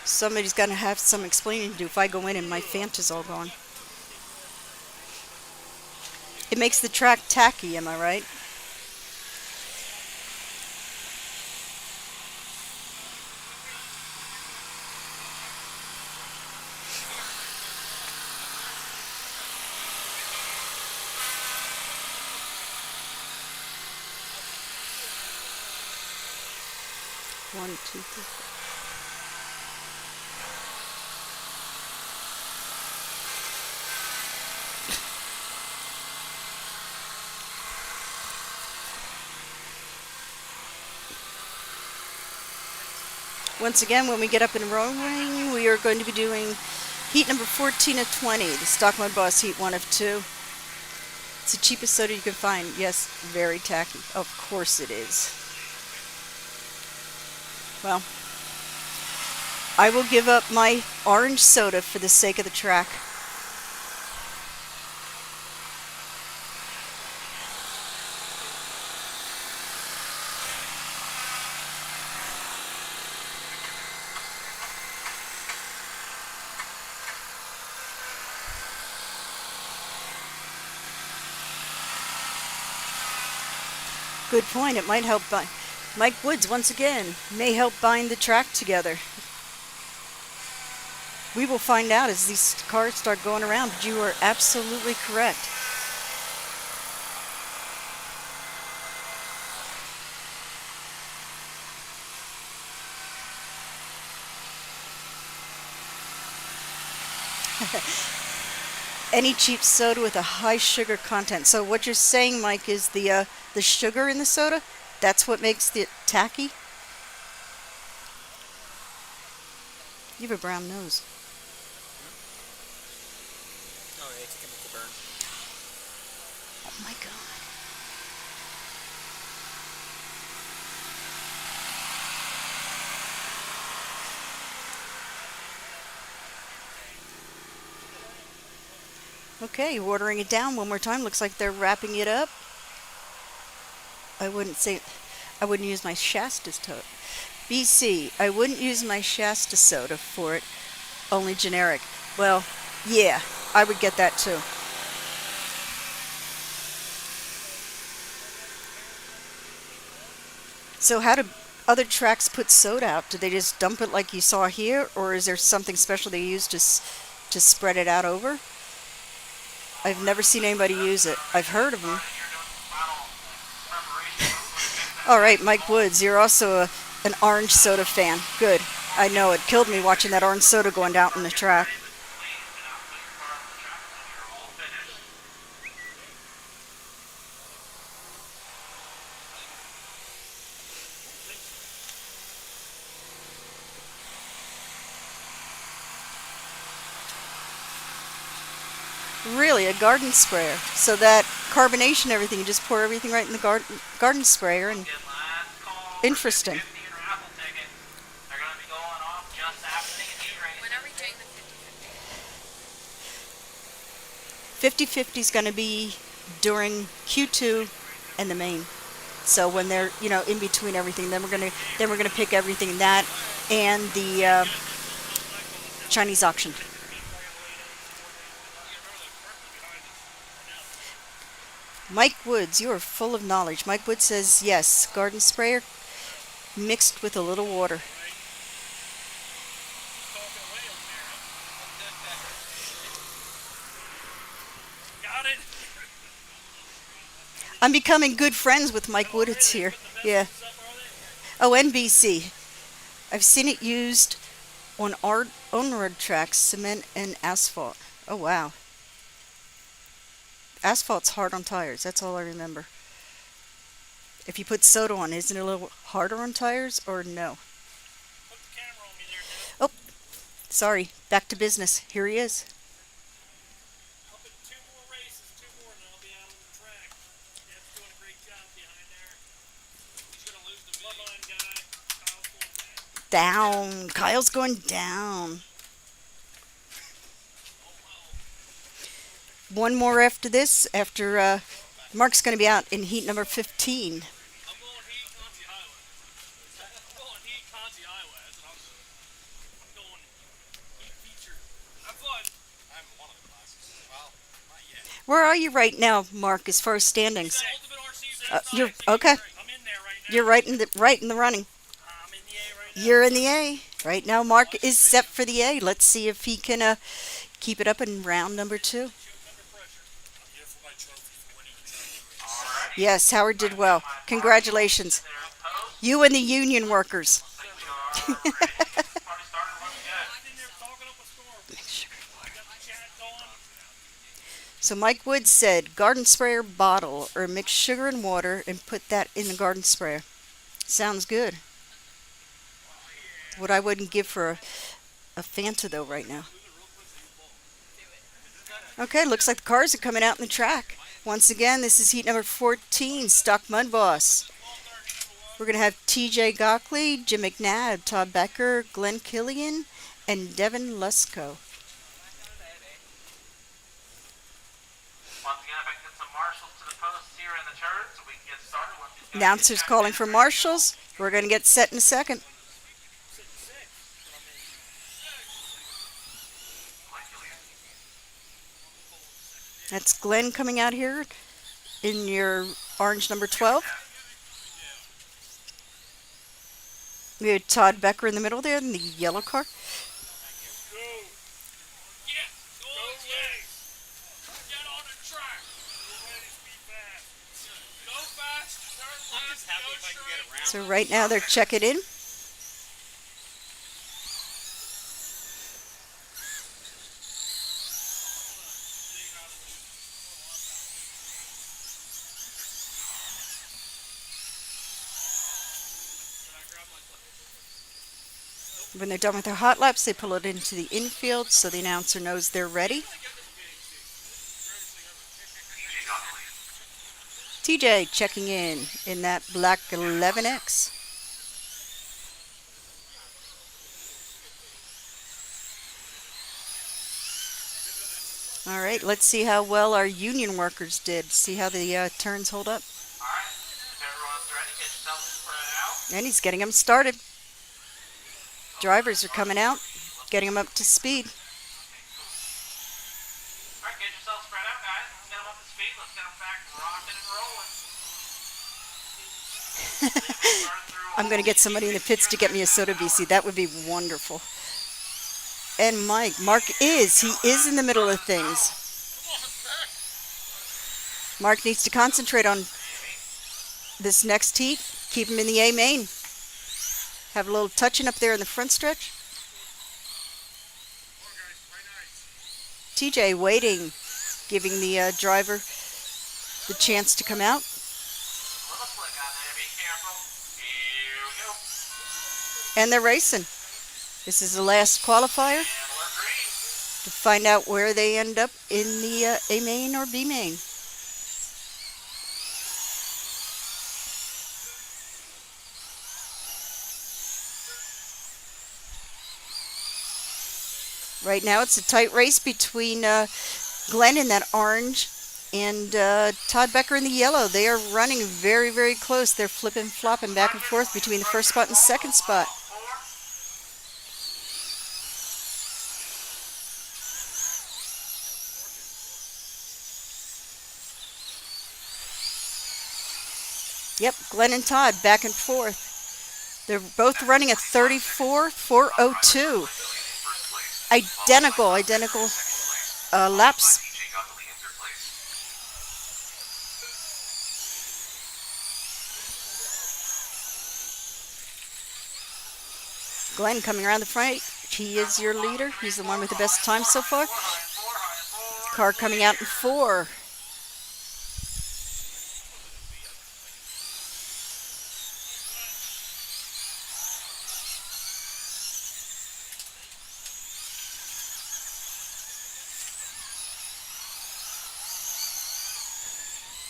somebody's going to have some explaining to do if I go in and my Fanta's all gone. It makes the track tacky, am I right? One, two, three, four. Once again, when we get up and rolling, we are going to be doing heat number 14 of 20, the stock mudboss heat 1 of 2. It's the cheapest soda you can find. Yes, very tacky. Of course it is. Well, I will give up my orange soda for the sake of the track. Good point. It might help bind. Mike Woods, once again, may help bind the track together. We will find out as these cars start going around, but you are absolutely correct. Any cheap soda with a high sugar content. So what you're saying, Mike, is the sugar in the soda? That's what makes it tacky? You have a brown nose. Oh, yeah, it's a chemical burn. Oh my God. Okay, watering it down one more time. Looks like they're wrapping it up. I wouldn't use my Shasta soda. BC, I wouldn't use my Shasta soda for it. Only generic. Well, yeah, I would get that too. So how do other tracks put soda out? Do they just dump it like you saw here? Or is there something special they use to spread it out over? I've never seen anybody use it. I've heard of them. All right, Mike Woods, you're also an orange soda fan. Good. I know it killed me watching that orange soda going down in the track. Really, a garden sprayer. So that carbonation, everything, you just pour everything right in the garden sprayer, and interesting. When are we doing the 50/50 is going to be during Q2 and the main. So when they're in between everything, then we're gonna pick everything, that and the Chinese auction. Mike Woods, you are full of knowledge. Mike Woods says yes, garden sprayer mixed with a little water. Got it. I'm becoming good friends with Mike Woods here. Yeah. Oh, NBC. I've seen it used on our own road tracks, cement and asphalt. Oh, wow. Asphalt's hard on tires. That's all I remember. If you put soda on, isn't it a little harder on tires, or no? Put the camera on me there, Jeff. Oh, sorry. Back to business. Here he is. Up in 2 more races, 2 more, and I'll be out on the track. Jeff's doing a great job behind there. He's going to lose the bloodline guy. Kyle's going Down. down. Kyle's going down. One more after this, after Mark's going to be out in heat number 15. I'm going heat Conti Highway. I'm going heat Conti Highway. That's what I'm going heat feature. Have fun. I haven't won the classes. Well, not yet. Where are you right now, Mark, as far as standings? Ultimate RC. You're okay. I'm in there right now. You're right in the running. I'm in the A right now. You're in the A. Right now, Mark is set for the A. Let's see if he can keep it up in round number 2. Shooting under pressure. I'm here for my trophy for winning the driving race. Yes, Howard did well. Congratulations. You and the union workers. Party started, looking good. I'm in there talking up a storm. Got the chat going. So Mike Wood said, garden sprayer bottle or mix sugar and water and put that in the garden sprayer. Sounds good. What I wouldn't give for a Fanta though right now. Okay, looks like the cars are coming out in the track. Once again, this is heat number 14, Stock Mud Boss. We're going to have TJ Gockley, Jim McNabb, Todd Becker, Glenn Killian, and Devin Lusko. Once again, if I can get some marshals to the posts here in the turn so we can get started. Once these guys Announcers get calling back for in. marshals. We're going to get set in a second. That's Glenn coming out here in your orange number 12. We had Todd Becker in the middle there in the yellow car. Go. Get. Go Jays. Get on the track. Go ladies, be fast. Go fast. Turn left. I'm just happy go if I can straight. get around. So right now they're checking in. When they're done with their hot laps, they pull it into the infield so the announcer knows they're ready. TJ checking in that black 11X. All right, let's see how well our union workers did. See how the turns hold up. All right. If everyone's ready, get yourself spread out. And he's getting them started. Drivers are coming out, getting them up to speed. All right, get yourself spread out, guys. Let's get them up to speed. Let's get them back rocking and rolling. I'm going to get somebody in the pits to get me a soda BC. That would be wonderful. And Mark is in the middle of things. Mark needs to concentrate on this next heat. Keep him in the A main. Have a little touching up there in the front stretch. TJ waiting, giving the driver the chance to come out. Little slick on there. Be careful. Here we go. And they're racing. This is the last qualifier And we're green. to find out where they end up in the A main or B main. Right now it's a tight race between Glenn in that orange and Todd Becker in the yellow. They are running very, very close. They're flipping, flopping back and forth between the first spot and second spot. Yep, Glenn and Todd back and forth. They're both running a 34.402. Identical laps. Glenn coming around the front. He is your leader. He's the one with the best time so far. Car coming out in 4.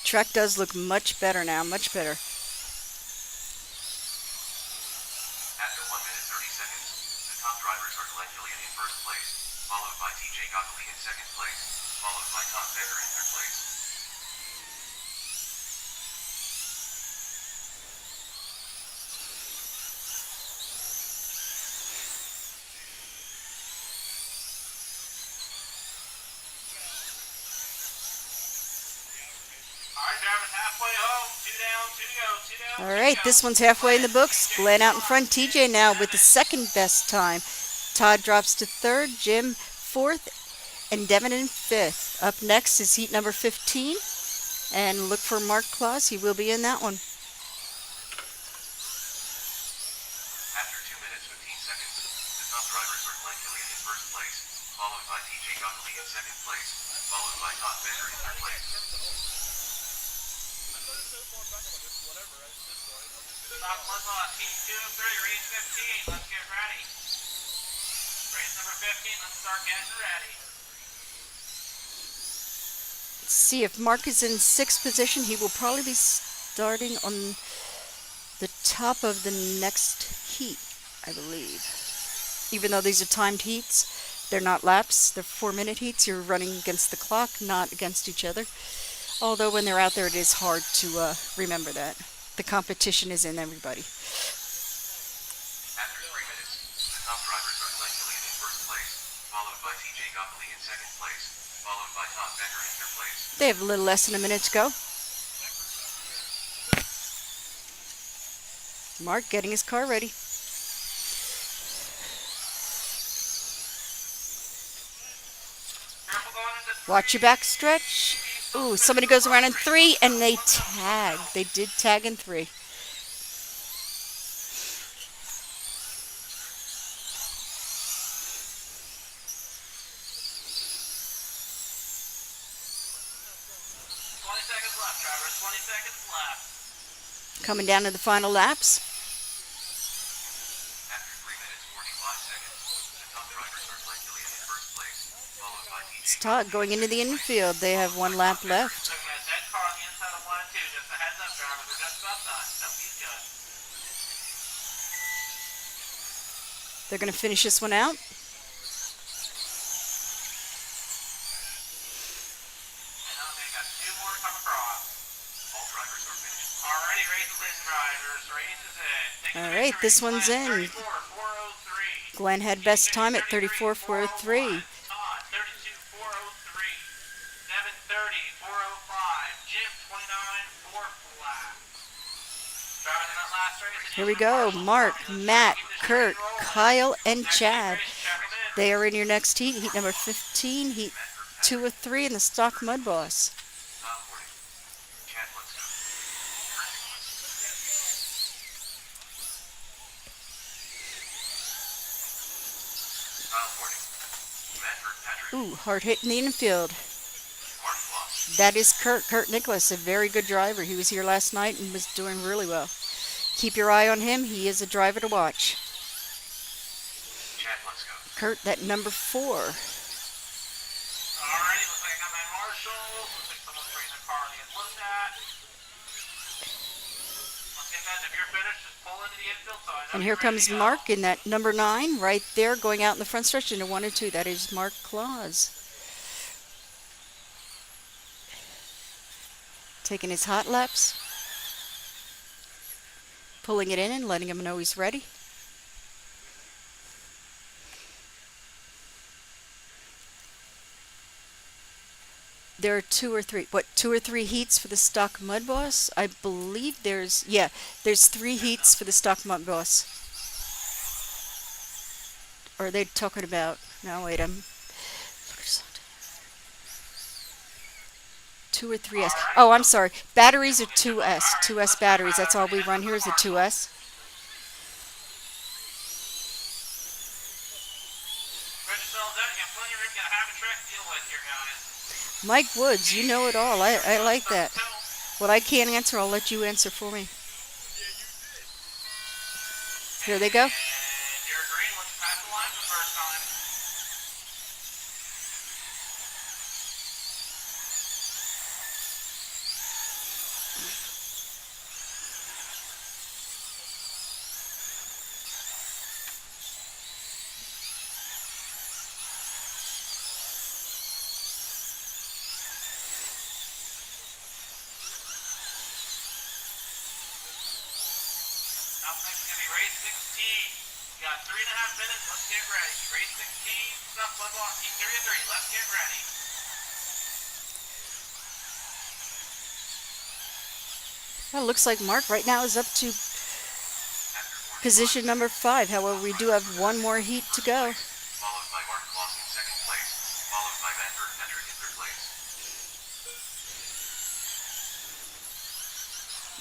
Track does look much better now, much better. After 1 minute 30 seconds, the top drivers are Glenn Killian in first place, followed by TJ Gockley in second place, followed by Todd Becker in third place. drivers halfway home. 2 down, 2 to go, 2 down. All right, this one's halfway in the books. Glenn out in front. TJ now with the second best time. Todd drops to third. Jim fourth. And Devin in fifth. Up next is heat number 15. And look for Mark Claus. He will be in that one. After 2 minutes 15 seconds, the top drivers are Glenn Killian in first place, followed by TJ Gockley in second place, followed by Todd Becker in third place. Stop mudboss. Heat 2 of 3, race 15. Let's get ready. Race number 15. Let's start getting ready. Let's see if Mark is in sixth position. He will probably be starting on the top of the next heat, I believe. Even though these are timed heats, they're not laps. They're 4-minute heats. You're running against the clock, not against each other. Although when they're out there, it is hard to remember that. The competition is in everybody. After 3 minutes, the top drivers are Glenn Killian in first place, followed by TJ Gockley in second place, followed by Todd Becker in third place. They have a little less than a minute to go. Mark getting his car ready. Careful going into 3. Watch your back stretch. Ooh, somebody goes around in 3 and they tag. They did tag in 3. 20 seconds left, drivers. 20 seconds left. Coming down to the final laps. After 3 minutes 45 seconds, the top drivers are Glenn Killian in first place, followed by It's TJ Todd going into the infield. They have 1 lap left. Looking at that car on the inside of 1 and 2. Just a heads up, drivers. We're just about done. Nope, he's good. They're going to finish this one out. And now they got 2 more to come across. All drivers are finished. Already race is in, drivers. Race is in. Take All the right, victory. this one's Glenn, in. 34,403. Glenn had best time at 34.403. Todd, 32,403. Devin, 30,405. Jim, 29, 4 flat. Drivers in that last race. Here we go. Mark, Matt, Kurt, Kyle, and Chad. They are in your next heat. Heat number 15. Heat 2 of 3 in the stock mudboss. Top 40. Chad Lutzko. Top 40. Manfred Patrick. Ooh, hard hit in the infield. Mark Floss. That is Kurt Nicholas, a very good driver. He was here last night and was doing really well. Keep your eye on him. He is a driver to watch. Chad Lutzko. Kurt, that number 4. Alrighty, looks like I got my marshals. Looks like someone's bringing the car to get looked at. Okay, guys, if you're finished, just pull into the infield so I know And you're here ready comes to go. Mark in that number 9 right there going out in the front stretch into 1 and 2. That is Mark Claus. Taking his hot laps. Pulling it in and letting him know he's ready. There are 2 or 3 heats for the stock mudboss? I believe there's 3 heats for the stock mudboss. Or are they talking about, no wait, 2 or 3S. Oh, I'm sorry. Batteries are 2S. 2S batteries. That's all we run here is a 2S. Register all done. You got plenty of room. Got a half a track to deal with here, guys. Mike Woods, you know it all. I like that. What I can't answer, I'll let you answer for me. Here they go. And you're green. Let's pass the line for the first time. Up next is going to be race 16. We got 3.5 minutes. Let's get ready. Race 16. Stuff mudboss. Heat 3 of 3. Let's get ready. Well, it looks like Mark right now is up to position number 5. However, we do have one more heat to go. Followed by Mark Kloss in second place, followed by Matt Kirkpatrick in third place.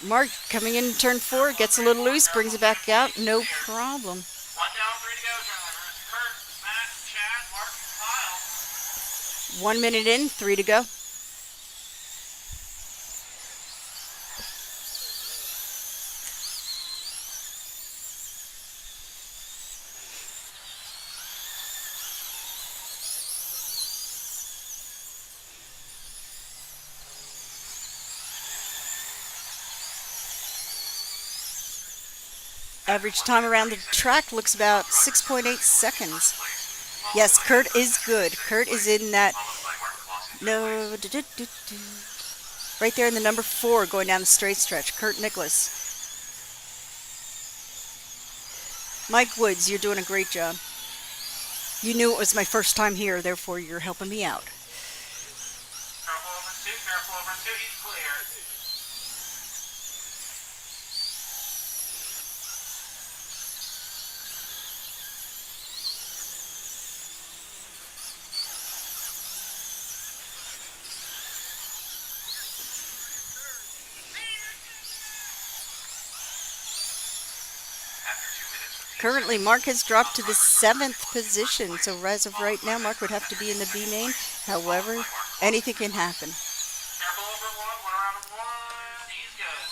Mark coming in turn 4, gets a little loose, brings it back out, no problem. 1 down, 3 to go, drivers. Kurt, Matt, Chad, Mark, Kyle. 1 minute in, 3 to go. Average time around the track looks about 6.8 seconds. Yes, Kurt is good. Kurt is in that, no, right there in the number 4 going down the straight stretch. Kurt Nicholas. Mike Woods, you're doing a great job. You knew it was my first time here, therefore you're helping me out. Careful over 2, careful over 2, he's clear. Currently, Mark has dropped to the 7th position, so as of right now, Mark would have to be in the B main. However, anything can happen. Careful over 1 around 1, he's good.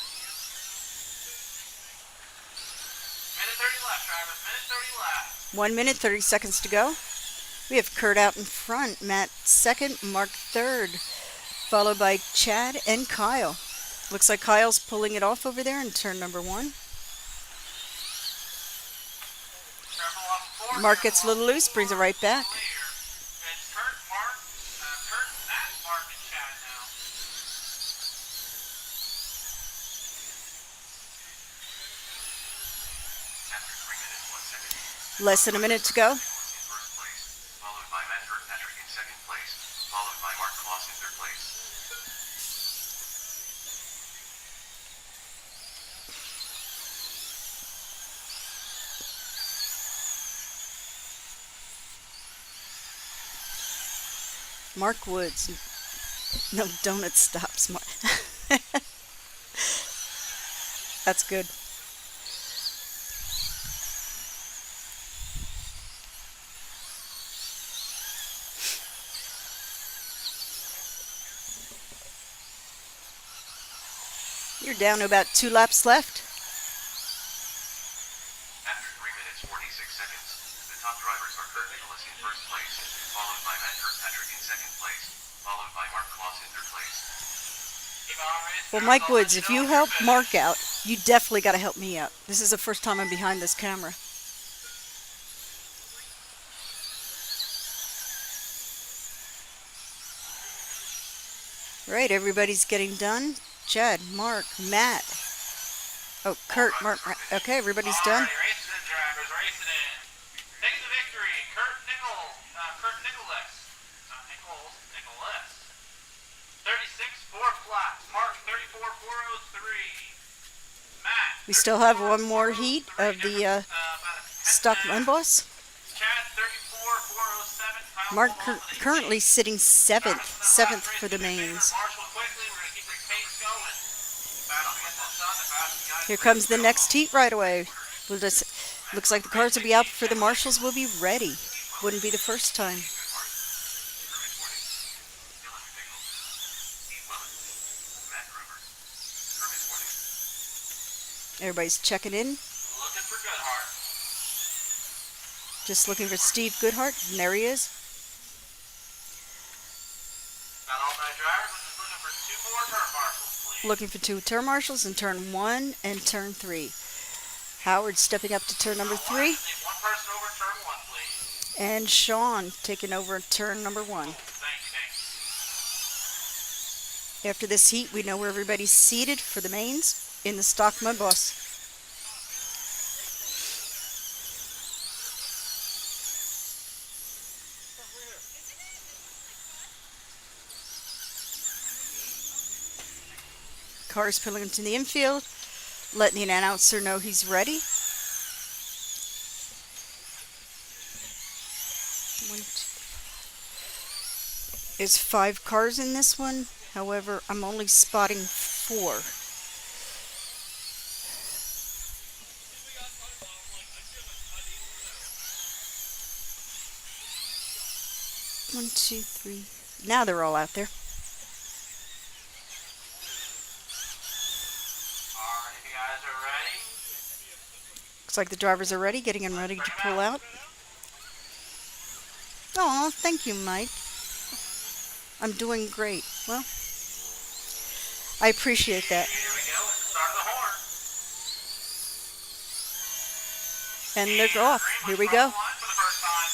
Minute 30 left, drivers, minute 30 left. 1 minute, 30 seconds to go. We have Kurt out in front, Matt 2nd, Mark 3rd, followed by Chad and Kyle. Looks like Kyle's pulling it off over there in turn number 1. Mark gets a little loose, brings it right back. It's Kurt, Mark, Matt, Mark, and Chad now. After 3 minutes, 1 second. Less than a minute to go. In first place, followed by Matt Kirkpatrick in second place, followed by Mark Kloss in third place. Mark Woods. No donut stops. That's good. You're down to about 2 laps left. After 3 minutes, 46 seconds, the top drivers are Kurt Nicholas in first place, followed by Matt Kirkpatrick in second place, followed by Mark Kloss in third place. Keep on racing. Well, Mike Woods, if you help Mark out, you definitely got to help me out. This is the first time I'm behind this camera. Right, everybody's getting done. Chad, Mark, Matt. Oh, Kurt, Mark. Okay, everybody's done. Alright, racing in, drivers, racing in. Taking the victory, Kurt Nicholas. 36.4 flat. Mark 34.403. Matt. We still have one more heat of the stock mudboss. Chad 34.407. Mark currently sitting 7th for the mains. Marshall quickly, we're going to keep this pace going. Fast we get this done, the faster the guys. Here comes the next heat right away. We'll just, looks like the cars will be out before the marshals will be ready. Wouldn't be the first time. Everybody's checking in. Looking for Goodhart. Just looking for Steve Goodhart, and there he is. Got all my drivers. We're just looking for 2 more turn marshals, please. Looking for 2 turn marshals in turn 1 and turn 3. Howard stepping up to turn number 3. Need 1 person over turn 1, please. And Sean taking over turn number 1. Thank you. After this heat, we know where everybody's seated for the mains in the stock mudboss. Cars pulling into the infield, letting the announcer know he's ready. There's 5 cars in this one. However, I'm only spotting 4. One, two, three. Now they're all out there. Alright, if you guys are ready. Looks like the drivers are ready, getting them ready to pull out. Oh, thank you, Mike. I'm doing great. Well, I appreciate that. Here we go, it's the start of the horn. And they're off. Here we go. For the first time.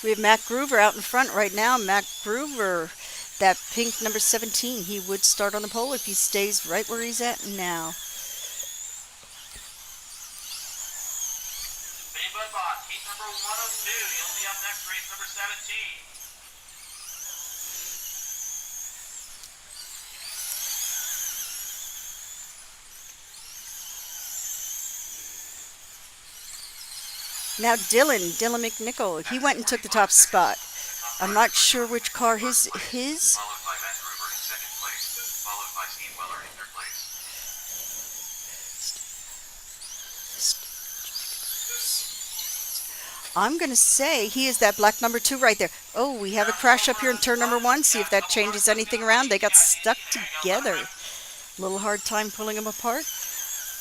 We have Matt Groover out in front right now. Matt Groover, that pink number 17, he would start on the pole if he stays right where he's at now. Big mudboss, heat number 102. He'll be up next, race number 17. Now Dylan McNichol, he went and took the top spot. I'm not sure which car his. Followed by Matt Gruber in second place, followed by Steve Weller in third place. I'm going to say he is that black number 2 right there. Oh, we have a crash up here in turn number 1. See if that changes anything around. They got stuck together. A little hard time pulling them apart.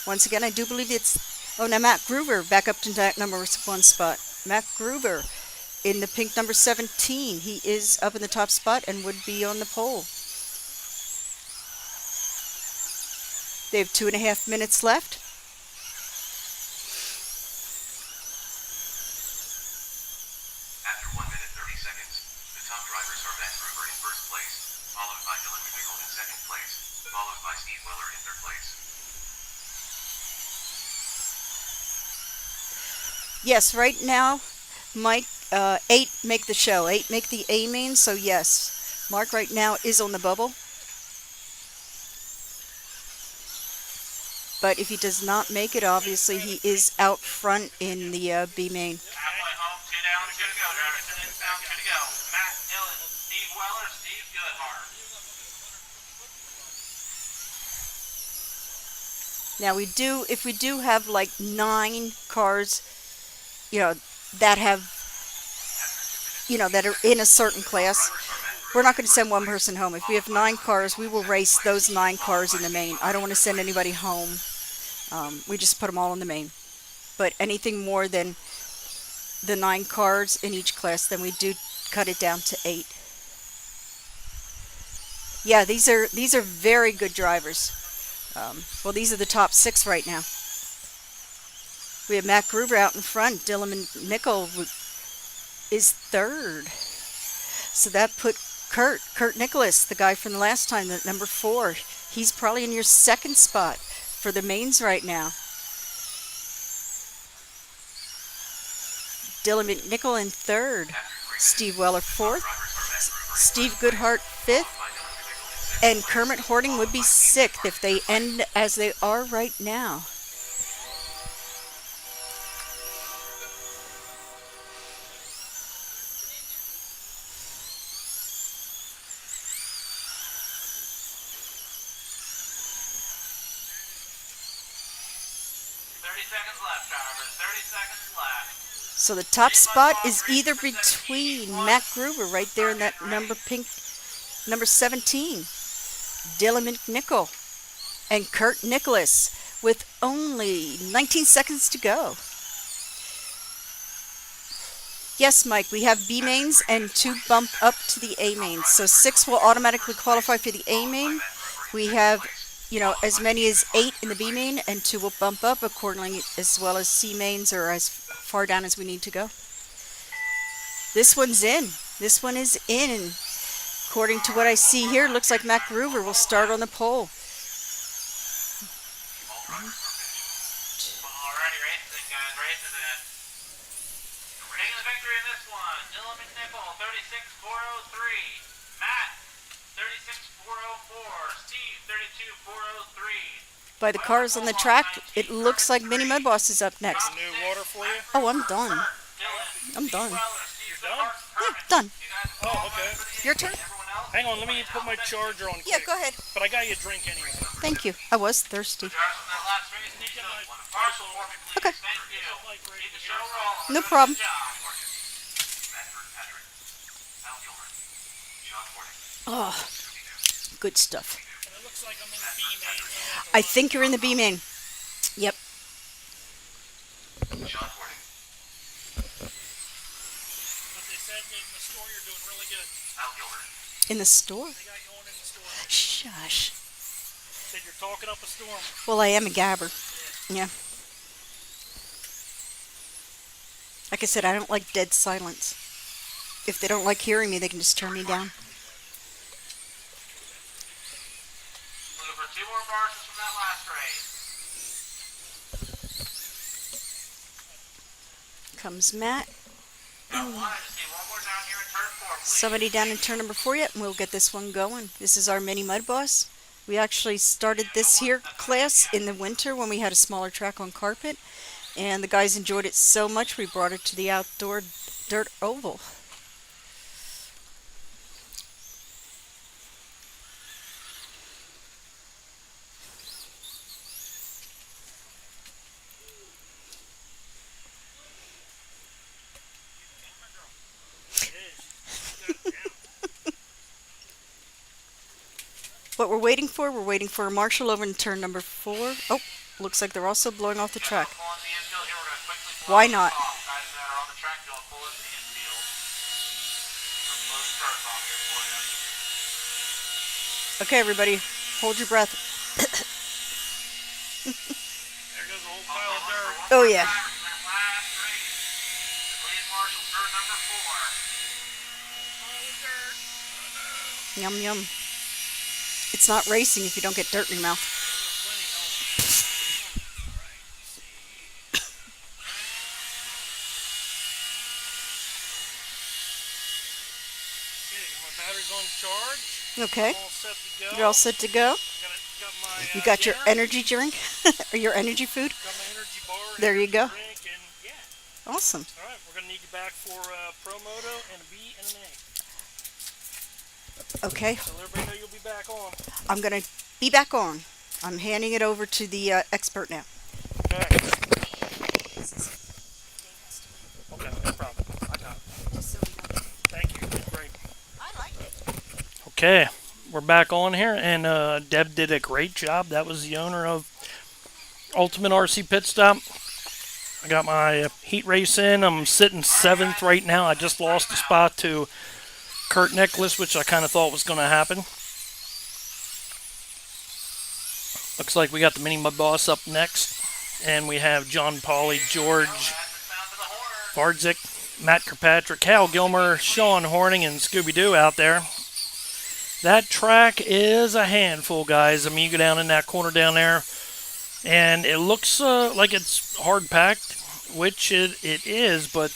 Once again, I do believe it's... Oh, now Matt Groover back up to that number 1 spot. Matt Groover in the pink number 17. He is up in the top spot and would be on the pole. They have 2.5 minutes left. After 1 minute 30 seconds, the top drivers are Matt Gruber in first place, followed by Dylan McNichol in second place, followed by Steve Weller in third place. Yes, right now, Mike, 8 make the show. 8 make the A main, so yes. Mark right now is on the bubble. But if he does not make it, obviously he is out front in the B main. Halfway home, 2 down, and good to go, drivers. And inbound, good to go. Matt, Dylan, Steve Weller, Steve Goodhart. Now if we do have like 9 cars, that have, that are in a certain class, we're not going to send one person home. If we have 9 cars, we will race those 9 cars in the main. I don't want to send anybody home. We just put them all in the main. But anything more than the 9 cars in each class, then we do cut it down to 8. Yeah, these are very good drivers. Well, these are the top 6 right now. We have Matt Groover out in front. Dylan McNichol is 3rd. So that put Kurt Nicholas, the guy from the last time, the number 4. He's probably in your 2nd spot for the mains right now. Dylan McNichol in 3rd. Steve Weller 4th. Steve Goodhart 5th. And Kermit Hording would be 6th if they end as they are right now. So the top spot is either between Matt Groover right there in that number 17, Dylan McNichol, and Kurt Nicholas with only 19 seconds to go. Yes, Mike, we have B mains and 2 bump up to the A mains. So 6 will automatically qualify for the A main. We have, as many as 8 in the B main, and 2 will bump up accordingly, as well as C mains or as far down as we need to go. This one's in. This one is in. According to what I see here, it looks like Matt Groover will start on the pole. entry in this one. Dylan McNichol, 36403. Matt, 36404. Steve, 32403. By the cars on the track, it looks like Mini Mudboss is up next. New water for you? Oh, I'm done. Dylan, I'm done. Steve done? Weller, Yeah, done. You guys Oh, okay. Your turn. everyone else? Hang on, let me put my charger on Yeah, quick. go ahead. But I got you a drink anyway. Thank you. I was thirsty. From that last race, Steve, Marshall, Okay. thank you. Keep the show rolling. No problem. Good job. Matt Kirkpatrick, Al Gilbert, John Hornick, Oh, good stuff. And it looks like I'm in the B main. I think you're in the B main. Yep. John Hornick, But they said that in the store you're doing really good. Al Gilbert, In the store? They got you on in the store. Shush. Said you're talking up a storm. Well, I am a gabber. Yeah. Like I said, I don't like dead silence. If they don't like hearing me, they can just turn me down. Looking for 2 more marshals from that last race. Comes Matt. I wanted to see one more down here in turn 4, please. Somebody down in turn number 4 yet, and we'll get this one going. This is our Mini Mudboss. We actually started this here class in the winter when we had a smaller track on carpet. And the guys enjoyed it so much, we brought it to the outdoor dirt oval. What we're waiting for a marshal over in turn number 4. Oh, looks like they're also blowing off the track. Pull in the infield here. We're going to quickly pull Why this not? off. Guys that are on the track, don't pull in the infield. We'll blow the cars off here for you. Okay, everybody, hold your breath. There goes a whole pile of dirt. Oh, yeah. Drivers from that last race. The lead marshal, turn number 4. Yum, yum. It's not racing if you don't get dirt in your mouth. Okay, my battery's on charge. Okay, I'm all set to go. you're all set to go. Got my, You got your dinner, energy drink or your energy food. got my energy bar. There you go. Drink, and yeah. Awesome. All right, we're gonna need you back for Pro Moto and a B and an A. Okay, So let everybody know you'll be back on. I'm going to be back on. I'm handing it over to the expert now. Okay. Okay, no problem. I got it. Thank you. Great. I like it. Okay, we're back on here, and Deb did a great job. That was the owner of Ultimate RC Pitstop. I got my heat race in. I'm sitting 7th right now. I just lost a spot to Kurt Nicholas, which I kind of thought was going to happen. Looks like we got the Mini Mudboss up next, and we have John Pauly, George Vardzik, Matt Kirkpatrick, Cal Gilmer, Sean Horning, and Scooby-Doo out there. That track is a handful, guys. I mean, you go down in that corner down there, and it looks like it's hard-packed, which it is, but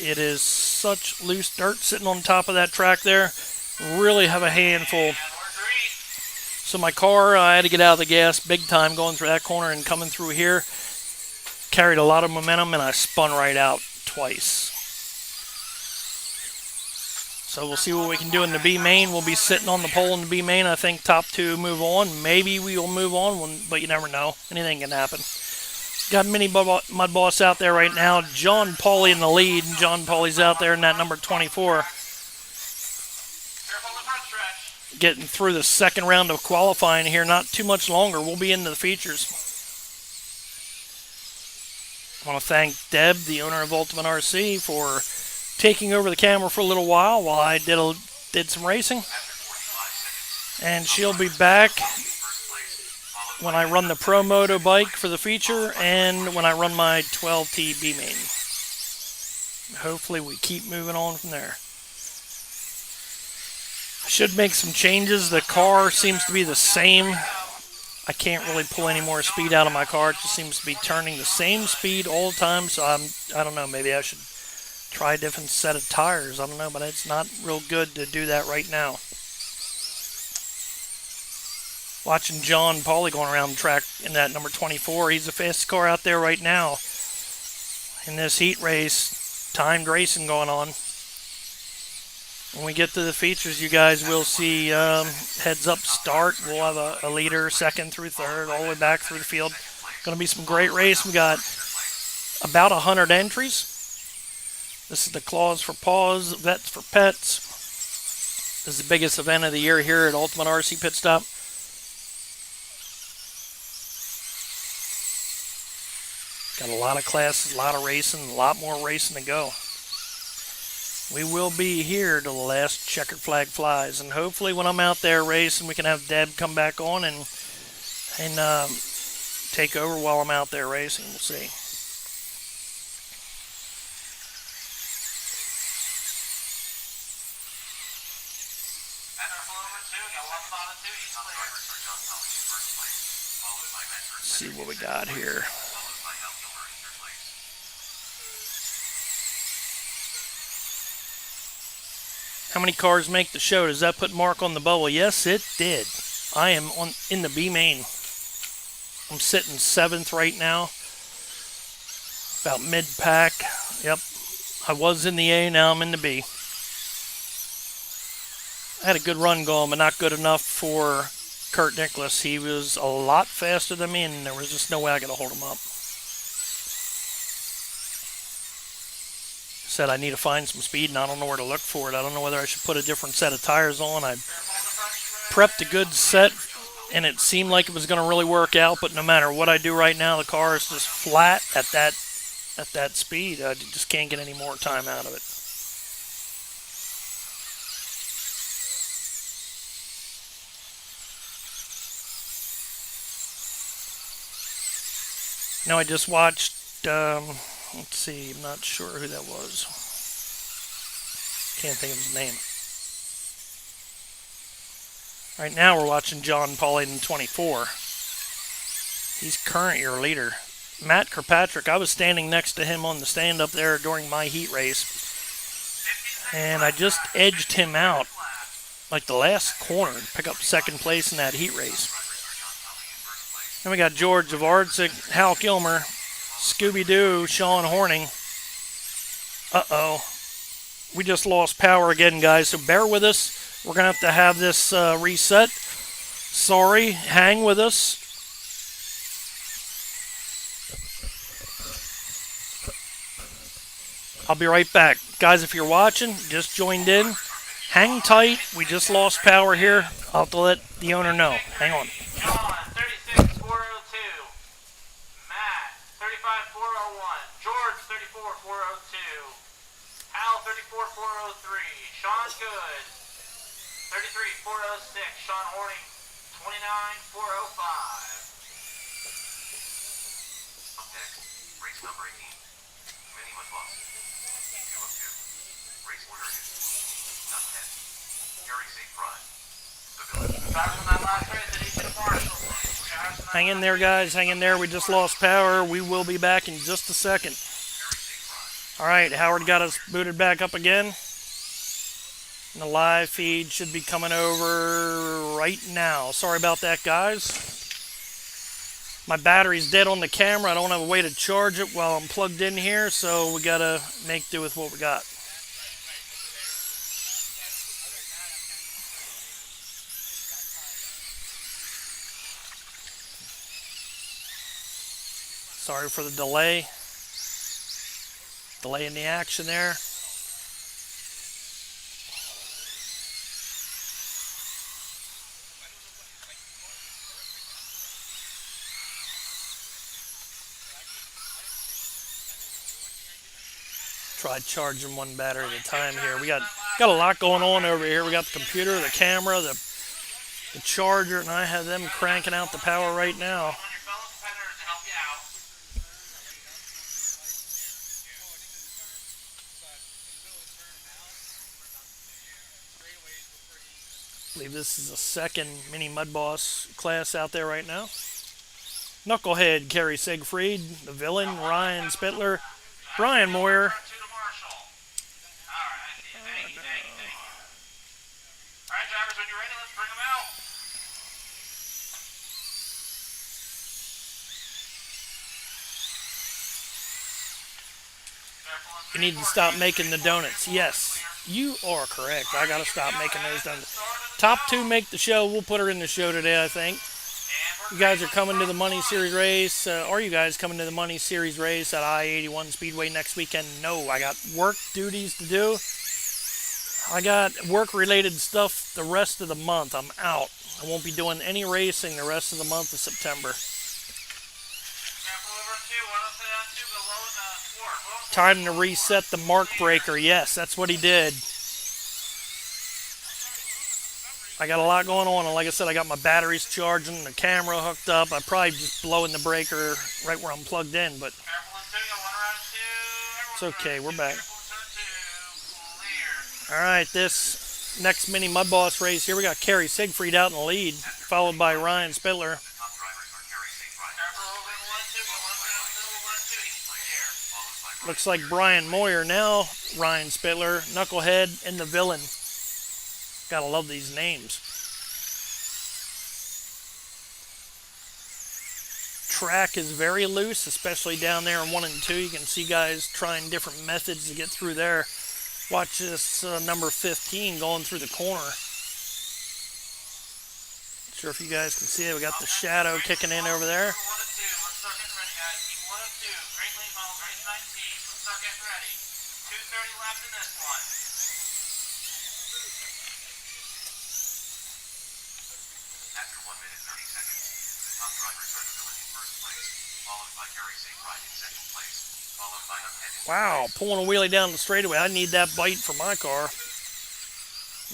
it is such loose dirt sitting on top of that track there. Really have a handful. So my car, I had to get out of the gas big time going through that corner and coming through here. Carried a lot of momentum, and I spun right out twice. So we'll see what we can do in the B main. We'll be sitting on the pole in the B main. I think top 2 move on. Maybe we will move on, but you never know. Anything can happen. Got Mini Mudboss out there right now. John Pauly in the lead. John Pauly's out there in that number 24. Getting through the second round of qualifying here. Not too much longer. We'll be into the features. I want to thank Deb, the owner of Ultimate RC, for taking over the camera for a little while I did some racing. And she'll be back when I run the Pro Moto bike for the feature and when I run my 12T B main. Hopefully we keep moving on from there. I should make some changes. The car seems to be the same. I can't really pull any more speed out of my car. It just seems to be turning the same speed all the time. So I don't know. Maybe I should try a different set of tires. I don't know, but it's not real good to do that right now. Watching John Pauly going around the track in that number 24. He's the fastest car out there right now in this heat race. Timed racing going on. When we get to the features, you guys will see heads up start. We'll have a leader, second through third, all the way back through the field. Going to be some great race. We got about 100 entries. This is the Claws for Paws, Vets for Pets. This is the biggest event of the year here at Ultimate RC Pitstop. Got a lot of classes, a lot of racing, a lot more racing to go. We will be here till the last checkered flag flies, and hopefully when I'm out there racing, we can have Deb come back on and take over while I'm out there racing. We'll see. Let's see what we got here. How many cars make the show? Does that put Mark on the bubble? Yes, it did. I am in the B main. I'm sitting 7th right now. About mid-pack. Yep. I was in the A, now I'm in the B. I had a good run going, but not good enough for Kurt Nicholas. He was a lot faster than me, and there was just no way I could hold him up. Said I need to find some speed, and I don't know where to look for it. I don't know whether I should put a different set of tires on. I prepped a good set, and it seemed like it was going to really work out, but no matter what I do right now, the car is just flat at that speed. I just can't get any more time out of it. Now I just watched, let's see, I'm not sure who that was. Can't think of his name. Right now we're watching John Pauly in 24. He's current year leader. Matt Kirkpatrick, I was standing next to him on the stand up there during my heat race, and I just edged him out like the last corner to pick up second place in that heat race. Then we got George Ovalrcteam, Hal Kilmer, Scooby-Doo, Sean Horning. Uh-oh. We just lost power again, guys, so bear with us. We're going to have this reset. Sorry, hang with us. I'll be right back. Guys, if you're watching, just joined in, hang tight. We just lost power here. I'll have to let the owner know. Hang on. John, 36,402. Matt, 35,401. George, 34,402. Hal, 34,403. Sean Good, 33,406. Sean Horning, 29,405. Up next, race number 18. Mini mudboss. 2 of 2. Race order is not 10. Gary St. Prime. The village. Drivers on that last race at each of the marshals. Hang in there, guys. Hang in there. We just lost power. We will be back in just a second. All right, Howard got us booted back up again. And the live feed should be coming over right now. Sorry about that, guys. My battery's dead on the camera. I don't have a way to charge it while I'm plugged in here, so we gotta make do with what we got. Sorry for the delay. Delay in the action there. Try charging one battery at a time here. We got a lot going on over here. We got the computer, the camera, the charger, and I have them cranking out the power right now. I believe this is the second mini mudboss class out there right now. Knucklehead, Kerry Siegfried, the villain, Ryan Spittler, Brian Moyer, when you're ready, let's bring them out. You need to stop making the donuts. Yes, you are correct. I gotta stop making those donuts. Top 2 make the show. We'll put her in the show today, I think. You guys are coming to the Money Series race. Are you guys coming to the Money Series race at I-81 Speedway next weekend? No, I got work duties to do. I got work-related stuff the rest of the month. I'm out. I won't be doing any racing the rest of the month of September. Time to reset the mark breaker. Yes, that's what he did. I got a lot going on, and like I said, I got my batteries charging, the camera hooked up. I'm probably just blowing the breaker right where I'm plugged in, but it's okay. We're back. All right, this next mini mud boss race here, we got Kerry Siegfried out in the lead, followed by Ryan Spittler. Looks like Brian Moyer now, Ryan Spittler, Knucklehead, and the Villain. Gotta love these names. Track is very loose, especially down there in 1 and 2. You can see guys trying different methods to get through there. Watch this number 15 going through the corner. Not sure if you guys can see it. We got the shadow kicking in over there. After 1 minute 30 seconds, the top drivers are the Villain in first place, followed by Kerry Siegfried in second place, followed by Knucklehead in Wow, third place. pulling a wheelie down the straightaway. I need that bite for my car.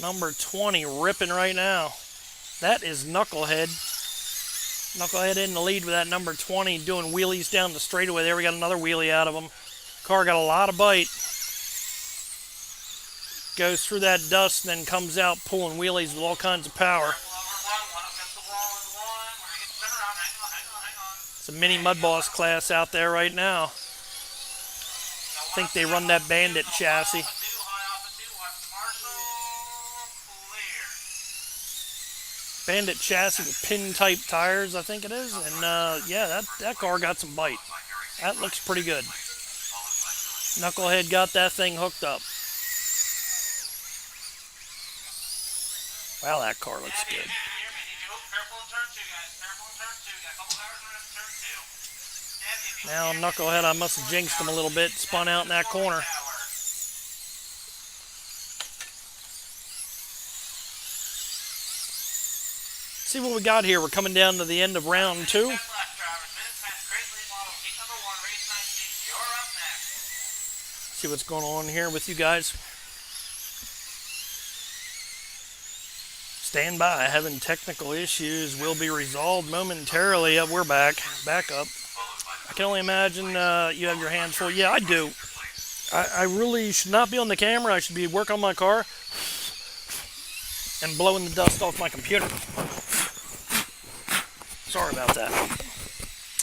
Number 20 ripping right now. That is Knucklehead. Knucklehead in the lead with that number 20 doing wheelies down the straightaway. There we got another wheelie out of him. Car got a lot of bite. Goes through that dust and then comes out pulling wheelies with all kinds of power. It's a mini mud boss class out there right now. I think they run that Bandit chassis. Bandit chassis with pin type tires, I think it is. And yeah, that car got some bite. That looks pretty good. Knucklehead got that thing hooked up. Wow, that car looks good. Now Knucklehead, I must have jinxed him a little bit, spun out in that corner. See what we got here. We're coming down to the end of round 2. See what's going on here with you guys. Stand by. Having technical issues will be resolved momentarily. We're back. Back up. I can only imagine you have your hands full. Yeah, I do. I really should not be on the camera. I should be working on my car and blowing the dust off my computer. Sorry about that.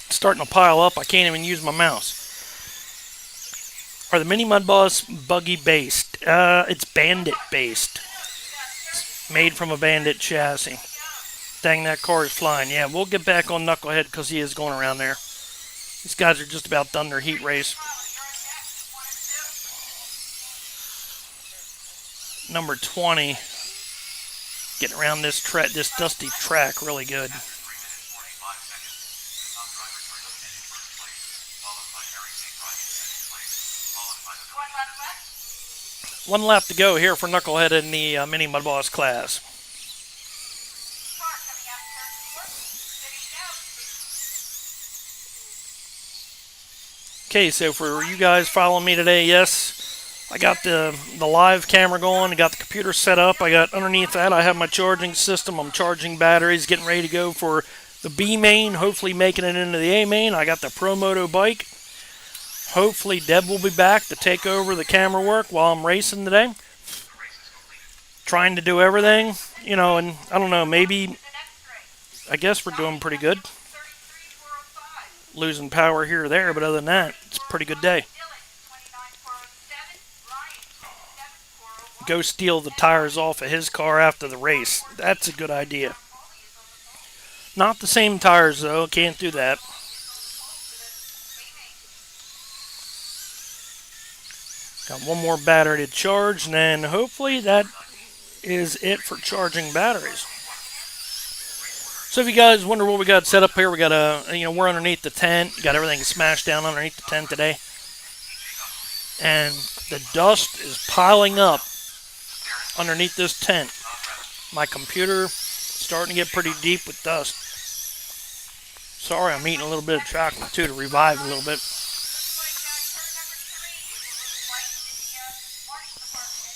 It's starting to pile up. I can't even use my mouse. Are the Mini Mud Boss buggy based? It's Bandit based. It's made from a Bandit chassis. Dang, that car is flying. Yeah, we'll get back on Knucklehead because he is going around there. These guys are just about done their heat race. Number 20 getting around this dusty track really good. One lap to go here for Knucklehead in the Mini Mud Boss class. Okay, so for you guys following me today, yes, I got the live camera going. I got the computer set up. I got underneath that, I have my charging system. I'm charging batteries, getting ready to go for the B main, hopefully making it into the A main. I got the Pro Moto bike. Hopefully Deb will be back to take over the camera work while I'm racing today. Trying to do everything, you know, and I don't know, maybe, I guess we're doing pretty good. Losing power here or there, but other than that, it's a pretty good day. go steal the tires off of his car after the race. That's a good idea. Not the same tires though, can't do that. Got one more battery to charge, and then hopefully that is it for charging batteries. So if you guys wonder what we got set up here, we got we're underneath the tent. Got everything smashed down underneath the tent today. And the dust is piling up underneath this tent. My computer starting to get pretty deep with dust. Sorry, I'm eating a little bit of chocolate too to revive a little bit.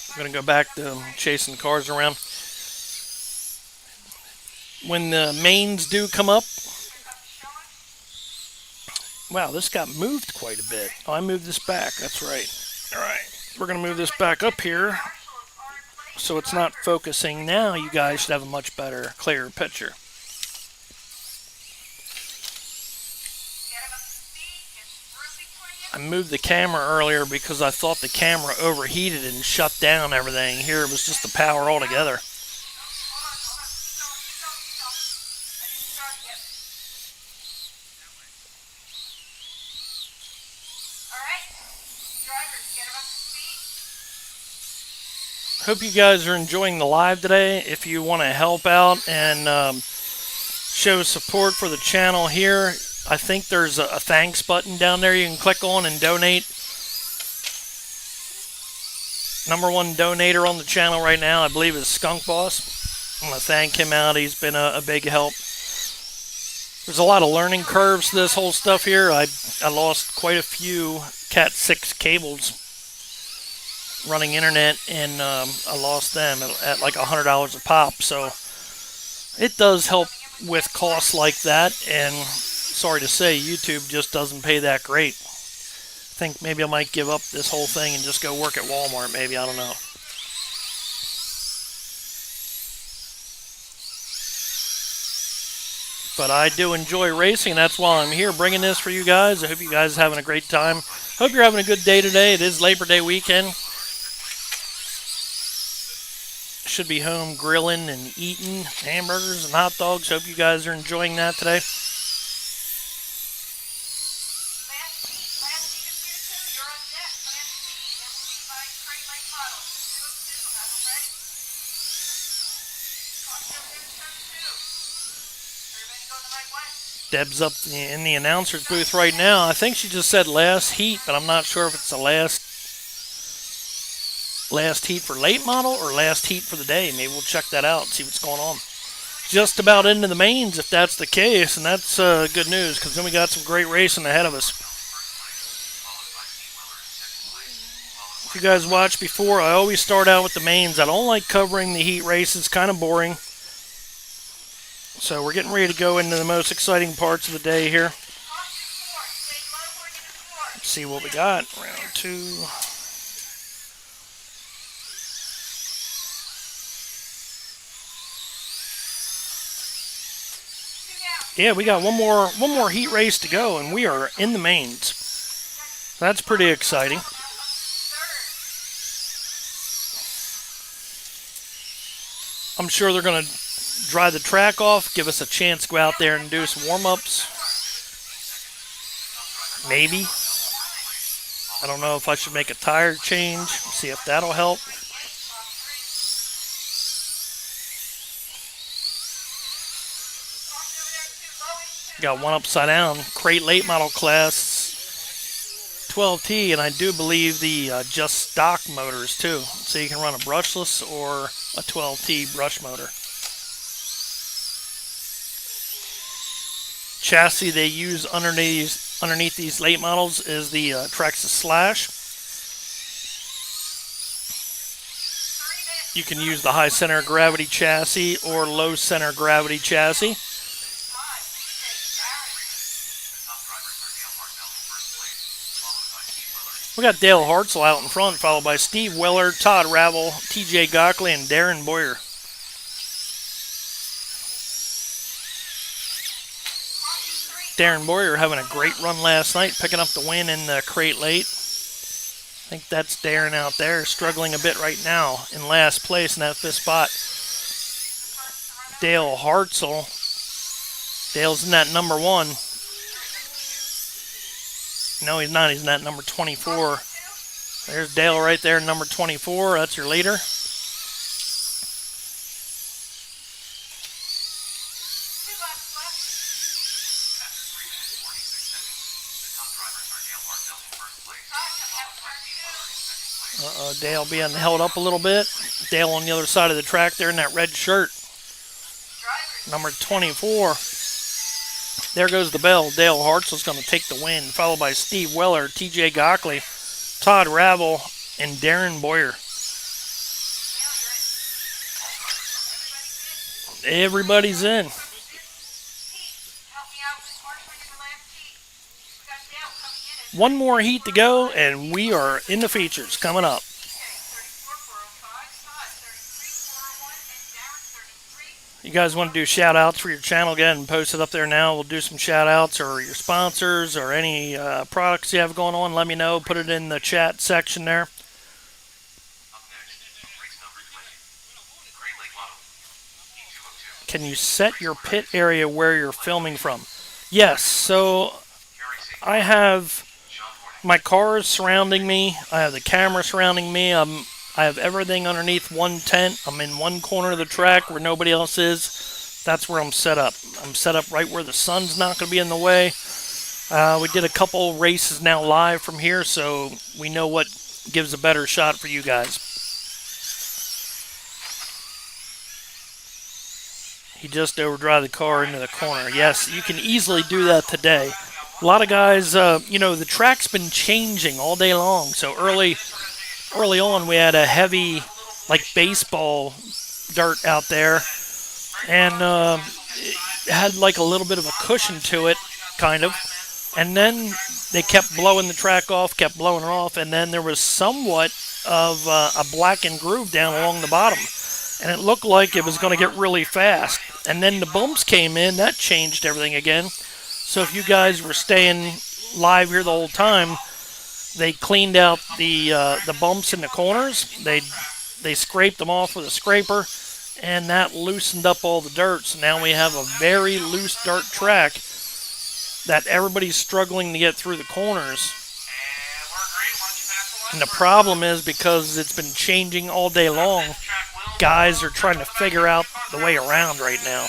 I'm going to go back to chasing the cars around. When the mains do come up, wow, this got moved quite a bit. Oh, I moved this back. That's right. All right. We're going to move this back up here so it's not focusing. Now you guys should have a much better, clearer picture. I moved the camera earlier because I thought the camera overheated and shut down everything. Here it was just the power altogether. Hope you guys are enjoying the live today. If you want to help out and show support for the channel here, I think there's a thanks button down there you can click on and donate. #1 donator on the channel right now, I believe, is Skunk Boss. I want to thank him out. He's been a big help. There's a lot of learning curves to this whole stuff here. I lost quite a few Cat 6 cables running internet, and I lost them at like $100 a pop. So it does help with costs like that, and sorry to say, YouTube just doesn't pay that great. I think maybe I might give up this whole thing and just go work at Walmart, maybe. I don't know. But I do enjoy racing. That's why I'm here bringing this for you guys. I hope you guys are having a great time. Hope you're having a good day today. It is Labor Day weekend. Should be home grilling and eating hamburgers and hot dogs. Hope you guys are enjoying that today. Deb's up in the announcer's booth right now. I think she just said last heat, but I'm not sure if it's the last heat for late model or last heat for the day. Maybe we'll check that out and see what's going on. Just about into the mains if that's the case, and that's good news because then we got some great racing ahead of us. If you guys watched before, I always start out with the mains. I don't like covering the heat races, kind of boring. So we're getting ready to go into the most exciting parts of the day here. Let's see what we got. Round 2. Yeah, we got one more heat race to go, and we are in the mains. That's pretty exciting. I'm sure they're going to dry the track off, give us a chance to go out there and do some warm-ups. Maybe. I don't know if I should make a tire change, see if that'll help. Got one upside down, crate late model class 12T, and I do believe the just stock motors too. So you can run a brushless or a 12T brush motor. Chassis they use underneath these late models is the Traxxas Slash. You can use the high center of gravity chassis or low center of gravity chassis. We got Dale Hartzell out in front, followed by Steve Weller, Todd Ravel, TJ Gockley, and Darren Boyer. Darren Boyer having a great run last night, picking up the win in the crate late. I think that's Darren out there, struggling a bit right now in last place in that 5th spot. Dale Hartzell. Dale's in that number 1. No, he's not. He's in that number 24. There's Dale right there, number 24. That's your leader. Dale being held up a little bit. Dale on the other side of the track there in that red shirt. Number 24. There goes the bell. Dale Hartzell's going to take the win, followed by Steve Weller, TJ Gockley, Todd Ravel, and Darren Boyer. Everybody's in. One more heat to go, and we are in the features coming up. You guys want to do shout outs for your channel, go ahead and post it up there now. We'll do some shout outs or your sponsors or any products you have going on. Let me know. Put it in the chat section there. Can you set your pit area where you're filming from? Yes, so I have my cars surrounding me. I have the camera surrounding me. I have everything underneath one tent. I'm in one corner of the track where nobody else is. That's where I'm set up. I'm set up right where the sun's not going to be in the way. We did a couple races now live from here, so we know what gives a better shot for you guys. He just overdrive the car into the corner. Yes, you can easily do that today. A lot of guys, the track's been changing all day long. So early on, we had a heavy, like baseball dirt out there, and it had like a little bit of a cushion to it, kind of. And then they kept blowing the track off, kept blowing it off, and then there was somewhat of a blackened groove down along the bottom. And it looked like it was going to get really fast. And then the bumps came in. That changed everything again. So if you guys were staying live here the whole time, they cleaned out the bumps in the corners. They scraped them off with a scraper, and that loosened up all the dirt. So now we have a very loose dirt track that everybody's struggling to get through the corners. And the problem is, because it's been changing all day long, guys are trying to figure out the way around right now.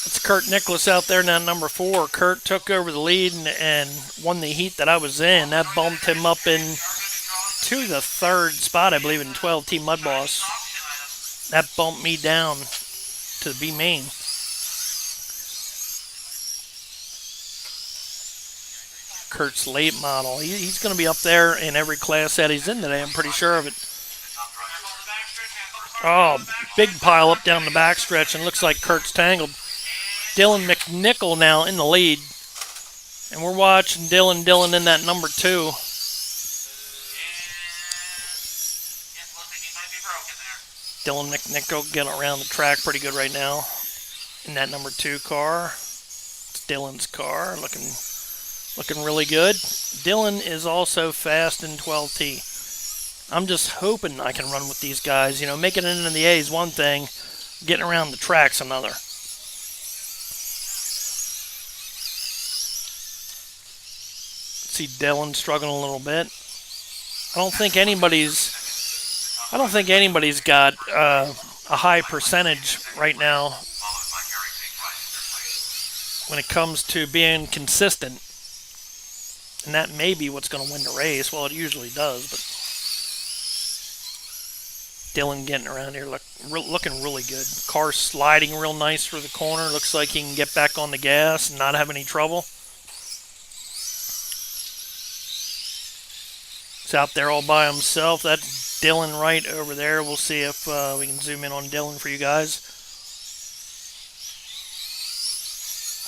It's Kurt Nicholas out there now, number 4. Kurt took over the lead and won the heat that I was in. That bumped him up to the 3rd spot, I believe, in 12T Mudboss. That bumped me down to B main. Kurt's late model. He's going to be up there in every class that he's in today. I'm pretty sure of it. Oh, big pile up down the backstretch, and looks like Kurt's tangled. Dylan McNichol now in the lead. And we're watching Dylan in that number 2. Dylan McNichol getting around the track pretty good right now in that number 2 car. It's Dylan's car, looking really good. Dylan is also fast in 12T. I'm just hoping I can run with these guys. Making it into the A is one thing, getting around the track's another. See Dylan struggling a little bit. I don't think anybody's got a high percentage right now when it comes to being consistent. And that may be what's going to win the race. Well, it usually does, but Dylan getting around here looking really good. Car sliding real nice through the corner. Looks like he can get back on the gas and not have any trouble. He's out there all by himself. That's Dylan right over there. We'll see if we can zoom in on Dylan for you guys.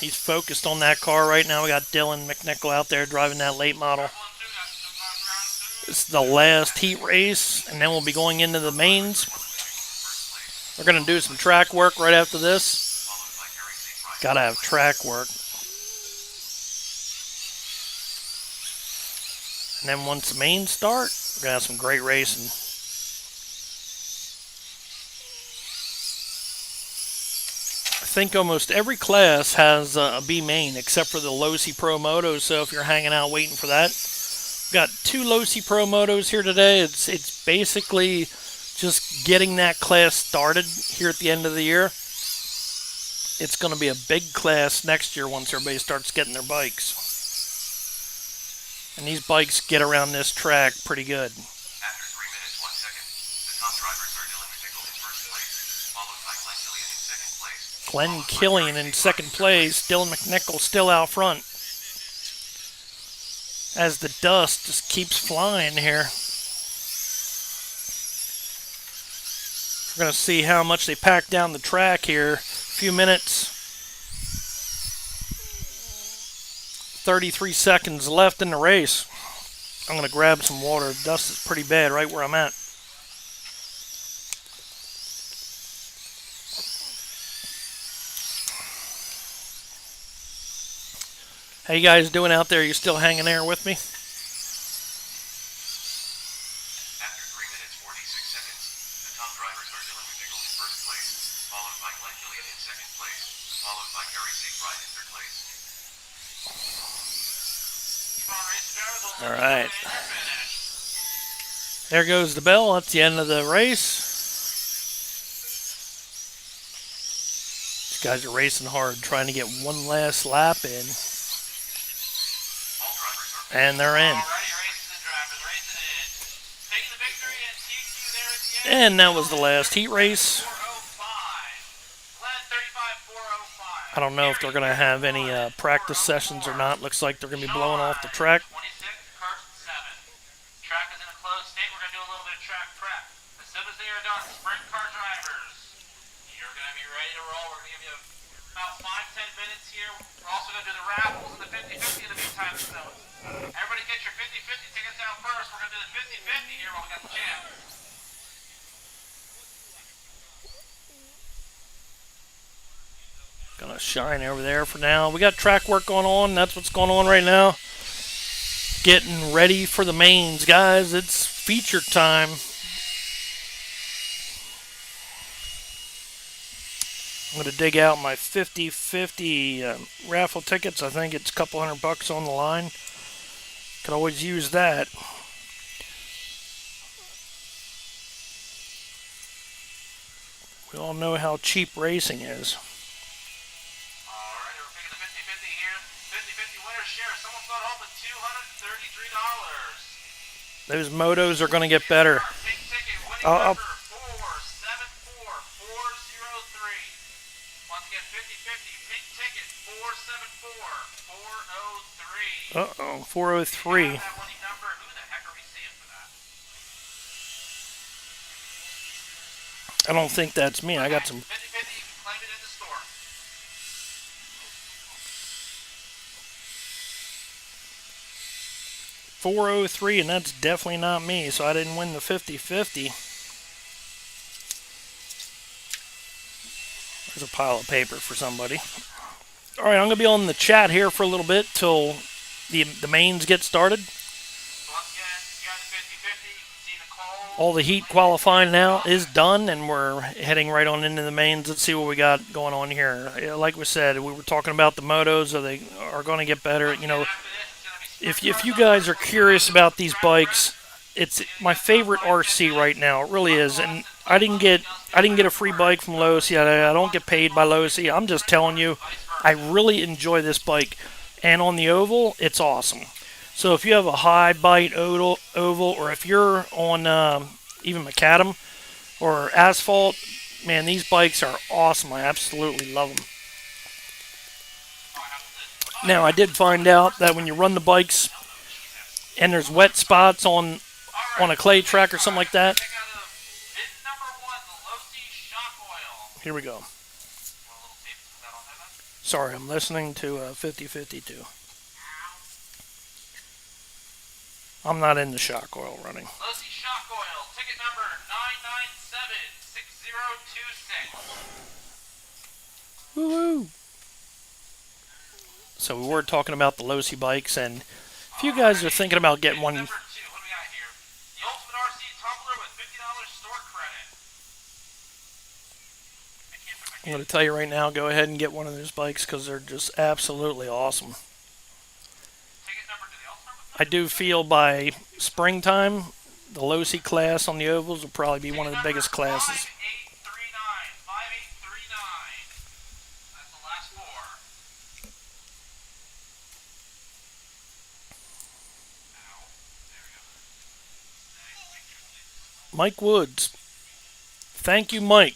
He's focused on that car right now. We got Dylan McNichol out there driving that late model. This is the last heat race, and then we'll be going into the mains. We're going to do some track work right after this. Gotta have track work. And then once the mains start, we're going to have some great racing. I think almost every class has a B main except for the Losi Pro Moto, so if you're hanging out waiting for that, got 2 Losi Pro Motos here today. It's basically just getting that class started here at the end of the year. It's going to be a big class next year once everybody starts getting their bikes. And these bikes get around this track pretty good. After 3 minutes, 1 second, the top drivers are Dylan McNichol in first place, followed by Glenn Killian in second place. Glenn Killian in second place. Dylan McNichol still out front. As the dust just keeps flying here. We're going to see how much they pack down the track here. A few minutes. 33 seconds left in the race. I'm going to grab some water. The dust is pretty bad right where I'm at. How you guys doing out there? You still hanging there with me? After 3 minutes, 46 seconds, the top drivers are Dylan McNichol in first place, followed by Glenn Killian in second place, followed by Harry Seafried in third place. All right. There goes the bell. That's the end of the race. These guys are racing hard, trying to get one last lap in. And they're in. And that was the last heat race. I don't know if they're going to have any practice sessions or not. Looks like they're going to be blowing off the track. Track is in a closed state. We're going to do a little bit of track prep. As soon as they are done, sprint car drivers, you're going to be ready to roll. We're going to give you about 5-10 minutes here. We're also going to do the raffles and the 50-50 in the meantime. So everybody get your 50-50 tickets out first. We're going to do the 50-50 here while we got the chance. Gonna shine over there for now. We got track work going on. That's what's going on right now. Getting ready for the mains, guys. It's feature time. I'm gonna dig out my 50-50 raffle tickets. I think it's a couple $100 on the line. Could always use that. We all know how cheap racing is. Alright, we're picking the 50-50 here. 50-50 winner's share. Someone float home with $233. Those motos are gonna get better. Pink ticket, winning I'll- number 474403. Once again, 50-50, pink ticket, 474403. Uh-oh, 403. That winning number, who the heck are we seeing for that? I don't think that's me. I got some. 50-50, you can claim it in the store. 403, and that's definitely not me, so I didn't win the 50-50. There's a pile of paper for somebody. All right, I'm going to be on the chat here for a little bit till the mains get started. Once again, you got the 50-50, you can see the call. All the heat qualifying now is done, and we're heading right on into the mains. Let's see what we got going on here. Like we said, we were talking about the motos. They are going to get better. You know, if you guys are curious about these bikes, it's my favorite RC right now. It really is. And I didn't get a free bike from Losi. I don't get paid by Losi. I'm just telling you, I really enjoy this bike. And on the oval, it's awesome. So if you have a high bite oval, or if you're on even macadam or asphalt, man, these bikes are awesome. I absolutely love them. Now, I did find out that when you run the bikes and there's wet spots on a clay track or something like that. Check out bid number 1, the Losi shock oil. Here we go. Want a little tape to put that on there, then? Sorry, I'm listening to 50-50 too. I'm not into shock oil running. Losi Shock Oil, ticket number 9976026. Woo-hoo! So we were talking about the Losi bikes, and if you guys are thinking about getting one, Number 2, what do we got here? The Ultimate RC Tumbler with $50 store credit. I'm going to tell you right now, go ahead and get one of those bikes because they're just absolutely awesome. Ticket number, do they all start with I do feel by springtime, the Losi class on the ovals will probably be one of the biggest classes. 5839. That's the last 4. Ow. There we go. Mike Woods. Thank you, Mike.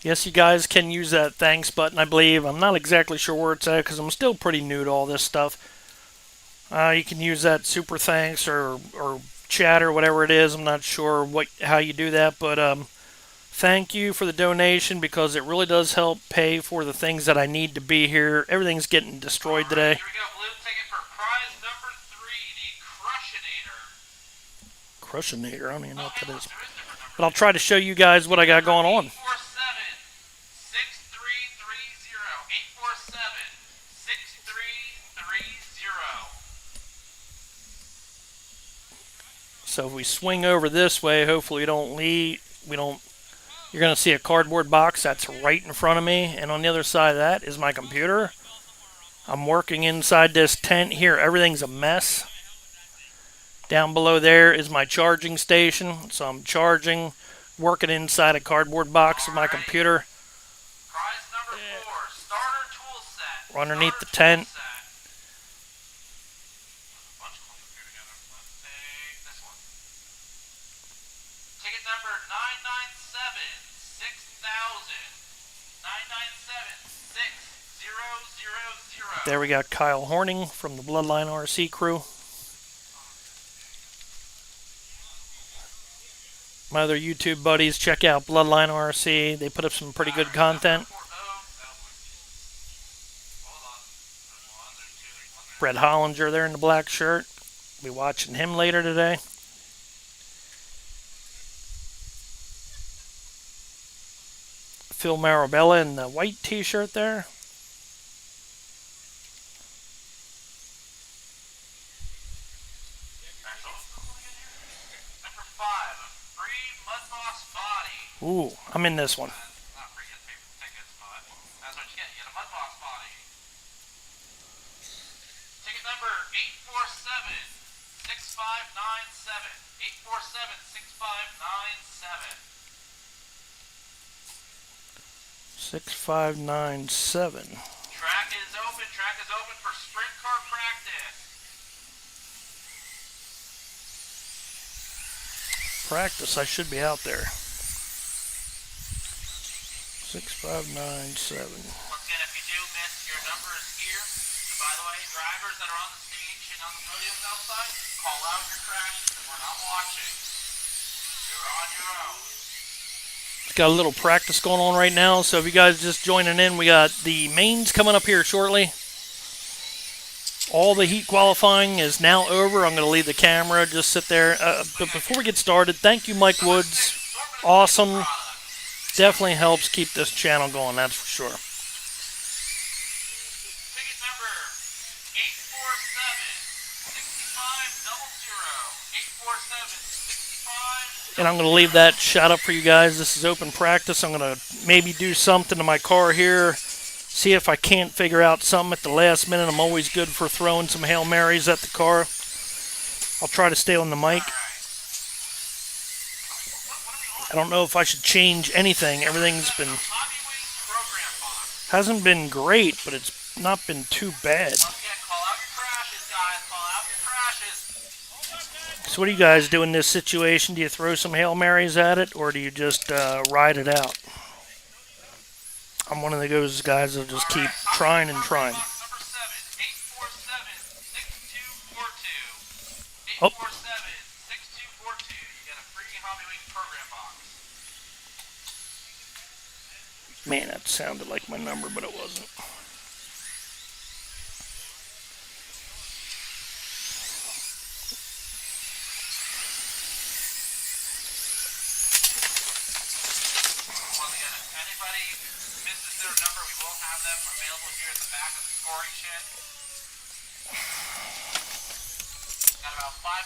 Yes, you guys can use that thanks button, I believe. I'm not exactly sure where it's at because I'm still pretty new to all this stuff. You can use that super thanks or chat or whatever it is. I'm not sure how you do that, but thank you for the donation because it really does help pay for the things that I need to be here. Everything's getting destroyed today. Here we go. Blue ticket for prize number 3, the Crushinator. Crushinator, I don't even know what that is. But I'll try to show you guys what I got going on. 847-6330. So if we swing over this way, hopefully we don't leave. You're going to see a cardboard box that's right in front of me, and on the other side of that is my computer. I'm working inside this tent here. Everything's a mess. Down below there is my charging station, so I'm charging, working inside a cardboard box of my computer. Prize number 4, starter tool set. We're underneath the tent. Ticket number 997-6000. There we got Kyle Horning from the Bloodline RC crew. My other YouTube buddies, check out Bloodline RC. They put up some pretty good content. Brett Hollinger there in the black shirt. Be watching him later today. Phil Marabella in the white t-shirt there. Number 5, a free mudboss body. Ooh, I'm in this one. Not free, you get paid for tickets, but that's what you get. You get a mudboss body. Ticket number 847-6597. 847-6597. 6597. Track is open. Track is open for sprint car practice. Practice, I should be out there. 6597. Once again, if you do miss, your number is here. And by the way, drivers that are on the stage and on the podium outside, call out your crashes and we're not watching. You're on your own. Got a little practice going on right now, so if you guys just joining in, we got the mains coming up here shortly. All the heat qualifying is now over. I'm going to leave the camera, just sit there. But before we get started, thank you, Mike Woods. Awesome. Definitely helps keep this channel going, that's for sure. Ticket number 847-6500. 847-6500. And I'm going to leave that shot up for you guys. This is open practice. I'm going to maybe do something to my car here. See if I can't figure out something at the last minute. I'm always good for throwing some Hail Marys at the car. I'll try to stay on the mic. I don't know if I should change anything. Everything's been... hasn't been great, but it's not been too bad. Once again, call out your crashes, guys. Call out your crashes. So what do you guys do in this situation? Do you throw some Hail Marys at it, or do you just ride it out? I'm one of those guys that'll just keep trying and trying. Number 7, 847-6242. Oh. 847-6242. You get a free Hobby Wing program box. Man, that sounded like my number, but it wasn't.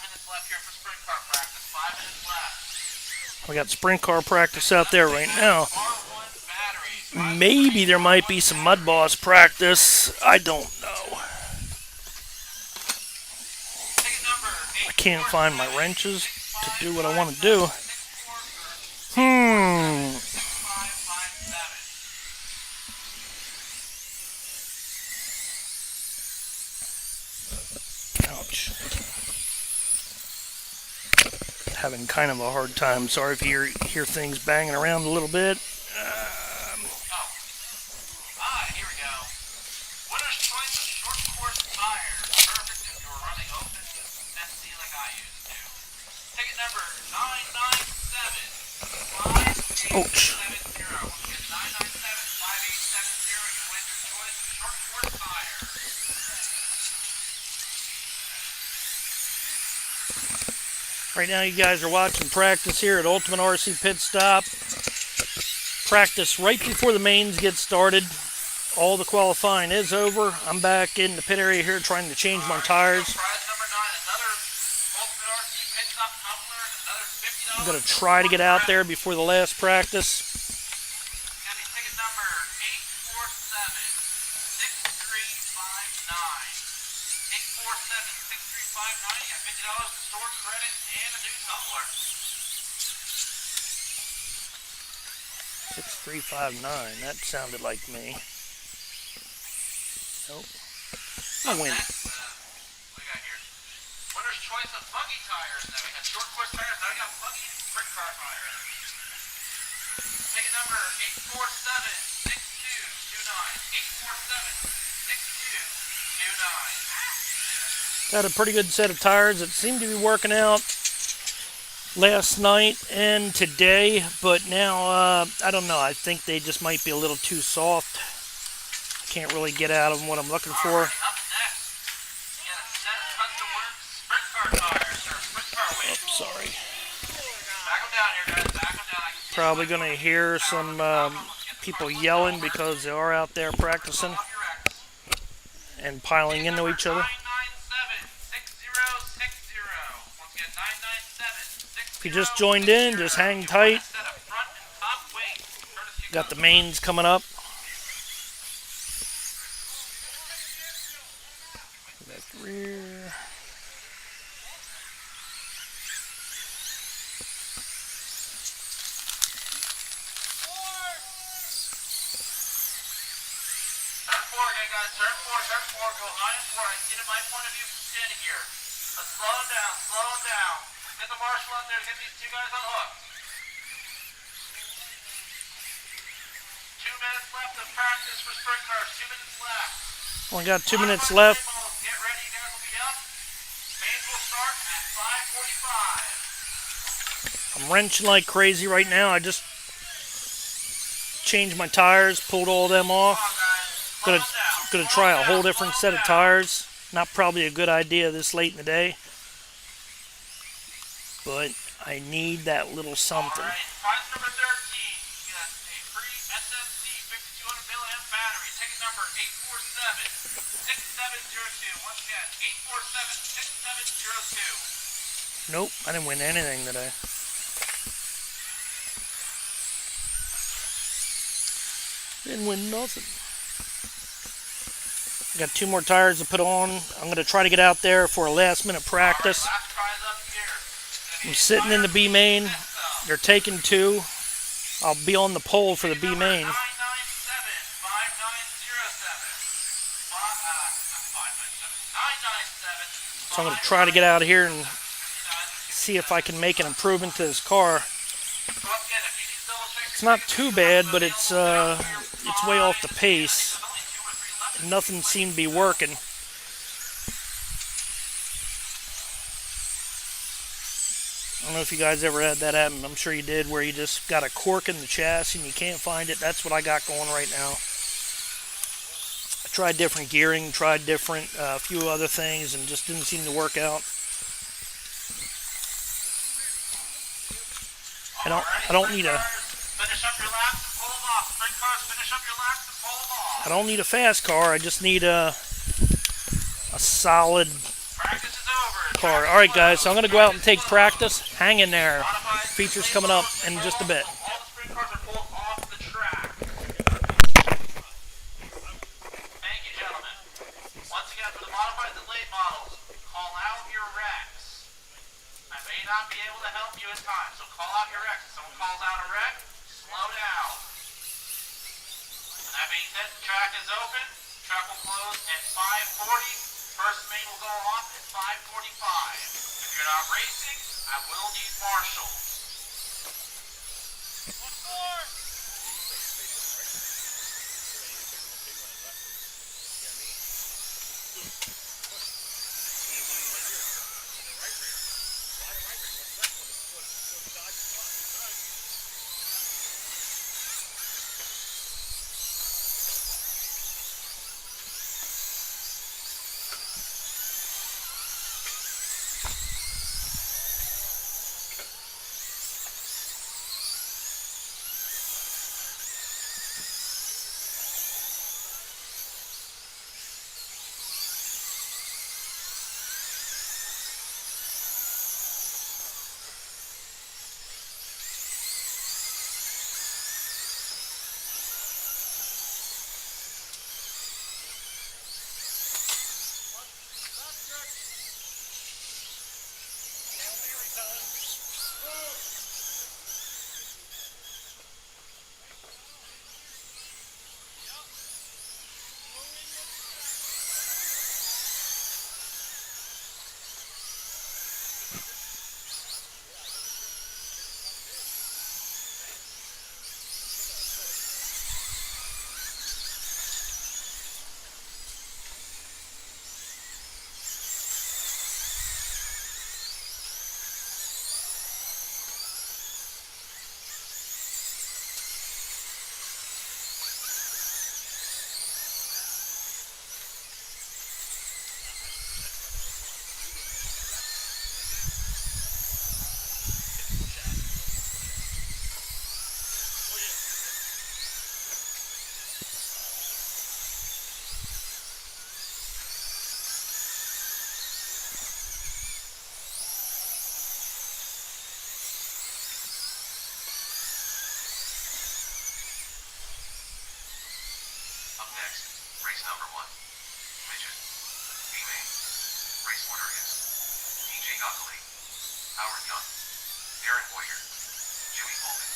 minutes left here for sprint car practice. 5 minutes left. We got sprint car practice out there right now. R1 batteries. Maybe there might be some mudboss practice. I don't know. Ticket number I can't find my wrenches to do what I want to do. 6557. Ouch. Having kind of a hard time. Sorry if you hear things banging around a little bit. Here we go. Winner's choice of short course tires. Perfect if you're running open SC like I used to. Ticket number 997 Ouch. 5870. Once again, 997 5870. You win your choice of short course tires. Right now you guys are watching practice here at Ultimate RC Pitstop. Practice right before the mains get started. All the qualifying is over. I'm back in the pit area here trying to change my tires. Prize number 9, another Ultimate RC Pitstop tumbler, another $50. I'm going to try to get out there before the last practice. Gonna be ticket number 847-6359. 847-6359. You got $50 in store credit and a new tumbler. 6359. That sounded like me. Nope. I win. Next, what we got here? Winner's choice of buggy tires. Now we had short course tires. Now we got buggy and sprint car tires. Ticket number 847-6229. 847-6229. Got a pretty good set of tires that seemed to be working out last night and today, but now I don't know. I think they just might be a little too soft. I can't really get out of them what I'm looking for. Up next, you got a set of custom work sprint car tires or sprint car weight. Oops, sorry. Back them down here, guys. Back them down. I can see Probably going to hear some people yelling because they are out there practicing off your racks. and piling into each other. 997-6060. Once again, 997-6060. If you just joined in, just hang tight. Set of front and top weight. Courtesy of Got the mains coming up. Left rear. Turn 4 again, guys. Turn 4. Go high and 4. I see it in my point of view from standing here. Let's slow them down. Get the marshal out there to get these two guys on hook. 2 minutes left of practice for sprint cars. 2 minutes left. Only got 2 minutes left. Get ready. You guys will be up. Mains will start at 5:45. I'm wrenching like crazy right now. I just changed my tires, pulled all them off. Come on, guys. Gonna try a whole different set of tires. Not probably a good idea this late in the day, but I need that little something. Alright, prize number 13. You got a free SMC 5200 milliamp battery. Ticket number 847-6702. Once again, 847-6702. Nope, I didn't win anything today. Didn't win nothing. I got 2 more tires to put on. I'm going to try to get out there for a last minute practice. Alright, last prize up here. I'm sitting in the B main. They're taking 2. I'll be on the pole for the B main. 997-5907. So I'm going to try to get out of here and see if I can make an improvement to this car. It's not too bad, but it's way off the pace. Nothing seemed to be working. I don't know if you guys ever had that happen. I'm sure you did, where you just got a cork in the chassis and you can't find it. That's what I got going right now. I tried different gearing, tried different a few other things, and just didn't seem to work out. I don't need a Finish up your laps and pull them off. Sprint cars, finish up your laps and pull them off. I don't need a fast car. I just need a solid Practice is over. car. All right, guys, so I'm going to go out and take practice. Hang in there. Features coming up in just a bit. All the sprint cars are pulled off the track. Thank you, gentlemen. Once again, for the modified and late models, call out your wrecks. I may not be able to help you in time, so call out your wrecks. If someone calls out a wreck, slow down. And that being said, the track is open. Track will close at 5:40. First main will go off at 5:45. If you're not racing, I will need marshals. What for? Up next, race number 1. Midget. B-Main. Race order is TJ Gockley, Howard Young, Darren Boyer, Jimmy Bolden.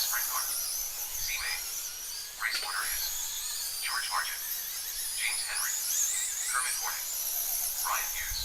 Sprint Car. C main. Race order is George Hargett, James Henry, Kermit Hornick, Brian Hughes.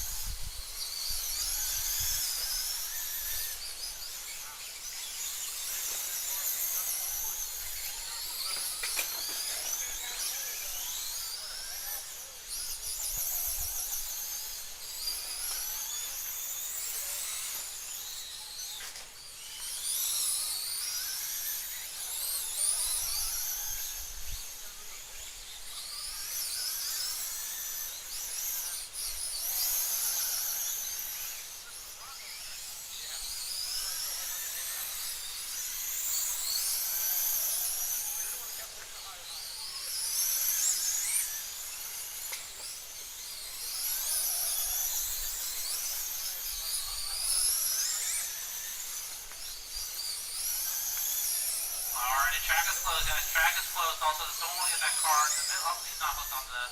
Alrighty, track is closed, guys. Track is closed. Also, does someone want to get that car in the middle? Oh, he's not hooked on the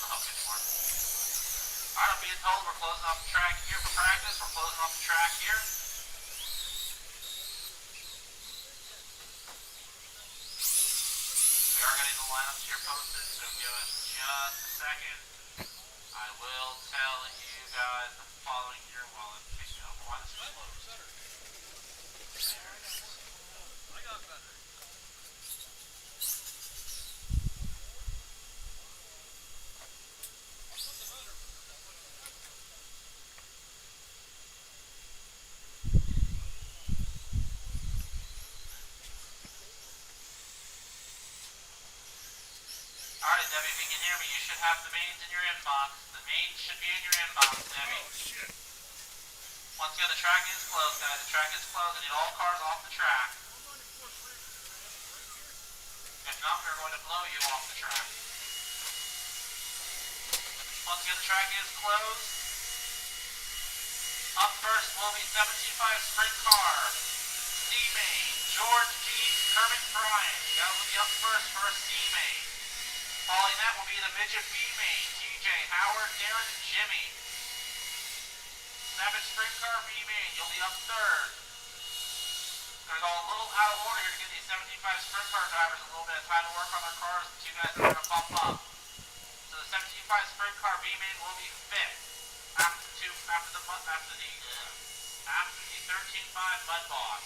hook anymore. Alright, I'm being told we're closing off the track here for practice. We're closing off the track here. We are getting the lineups here posted, so give us just a second. I will tell you guys the following here while I'm picking up why this is closed. Alright, Debbie, if you can hear me, you should have the mains in your inbox. The mains should be in your inbox, Debbie. Once again, the track is closed, guys. The track is closed. I need all cars off the track. If not, we're going to blow you off the track. Once again, the track is closed. Up first will be 75 sprint car. C main, George G. Kermit Bryant. That will be up first for C main. Following that will be the Midget B main, TJ, Howard, Darren, and Jimmy. Savage sprint car B main, you'll be up third. Gonna go a little out of order here to give these 75 sprint car drivers a little bit of time to work on their cars. The two guys are gonna bump up. So the 75 sprint car B main will be fifth after the 13.5 mudboss.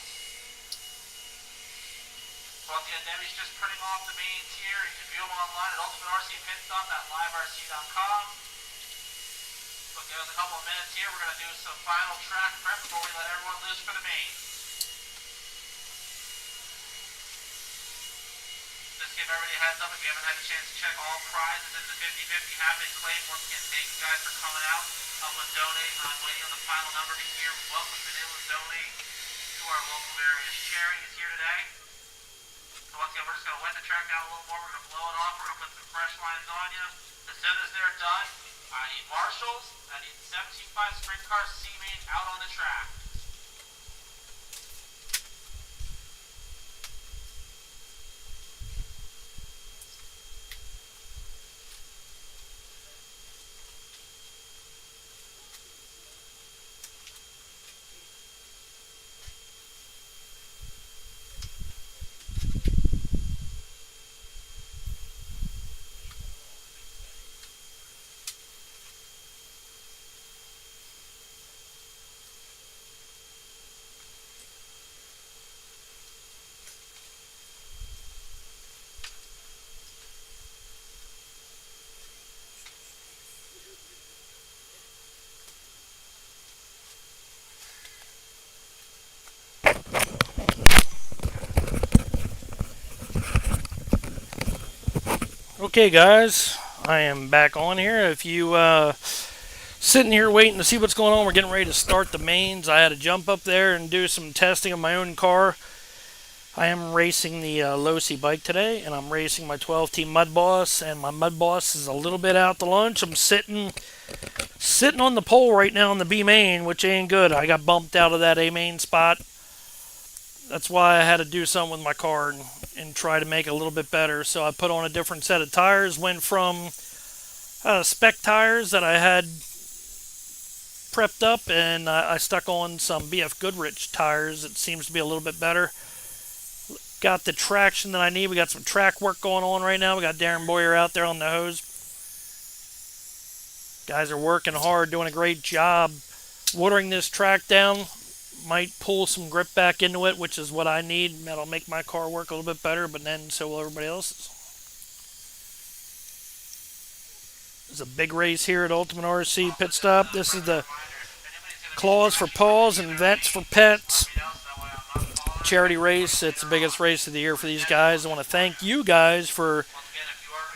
Once again, Debbie's just printing off the mains here. You can view them online at ultimaterc pitstop.liverc.com. So give us a couple of minutes here. We're going to do some final track prep before we let everyone loose for the mains. Just give everybody a heads up if you haven't had a chance to check all prizes in the 50-50 have been claimed. Once again, thank you guys for coming out, helping donate. I'm waiting on the final number to hear what we've been able to donate to our local various charities here today. So once again, we're just going to wet the track out a little more. We're going to blow it off. We're going to put some fresh lines on you. As soon as they're done, I need marshals. I need 75 sprint car C main out on the track. Okay, guys, I am back on here. If you sitting here waiting to see what's going on, we're getting ready to start the mains. I had to jump up there and do some testing of my own car. I am racing the Losi bike today, and I'm racing my 12T mudboss, and my mudboss is a little bit out to lunch. I'm sitting on the pole right now in the B main, which ain't good. I got bumped out of that A main spot. That's why I had to do something with my car and try to make it a little bit better. So I put on a different set of tires. Went from spec tires that I had prepped up, and I stuck on some BF Goodrich tires. It seems to be a little bit better. got the traction that I need. We got some track work going on right now. We got Darren Boyer out there on the hose. Guys are working hard, doing a great job watering this track down. Might pull some grip back into it, which is what I need. That'll make my car work a little bit better, but then so will everybody else's. There's a big race here at Ultimate RC Pitstop. This is the Claws for Paws and Vets for Pets charity race. It's the biggest race of the year for these guys. I want to thank you guys for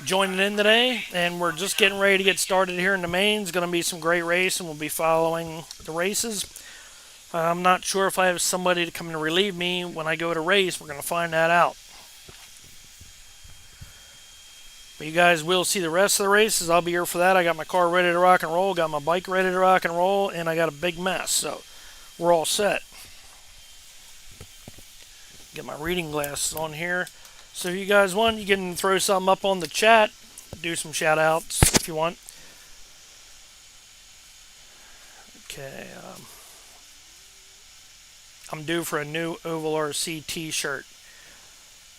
joining in today, and we're just getting ready to get started here in the main. It's going to be some great racing. We'll be following the races. I'm not sure if I have somebody to come and relieve me when I go to race. We're going to find that out. But you guys will see the rest of the races. I'll be here for that. I got my car ready to rock and roll, got my bike ready to rock and roll, and I got a big mess. So we're all set. Get my reading glasses on here. So if you guys want, you can throw something up on the chat. Do some shout outs if you want. Okay. I'm due for a new Ovalrc t-shirt.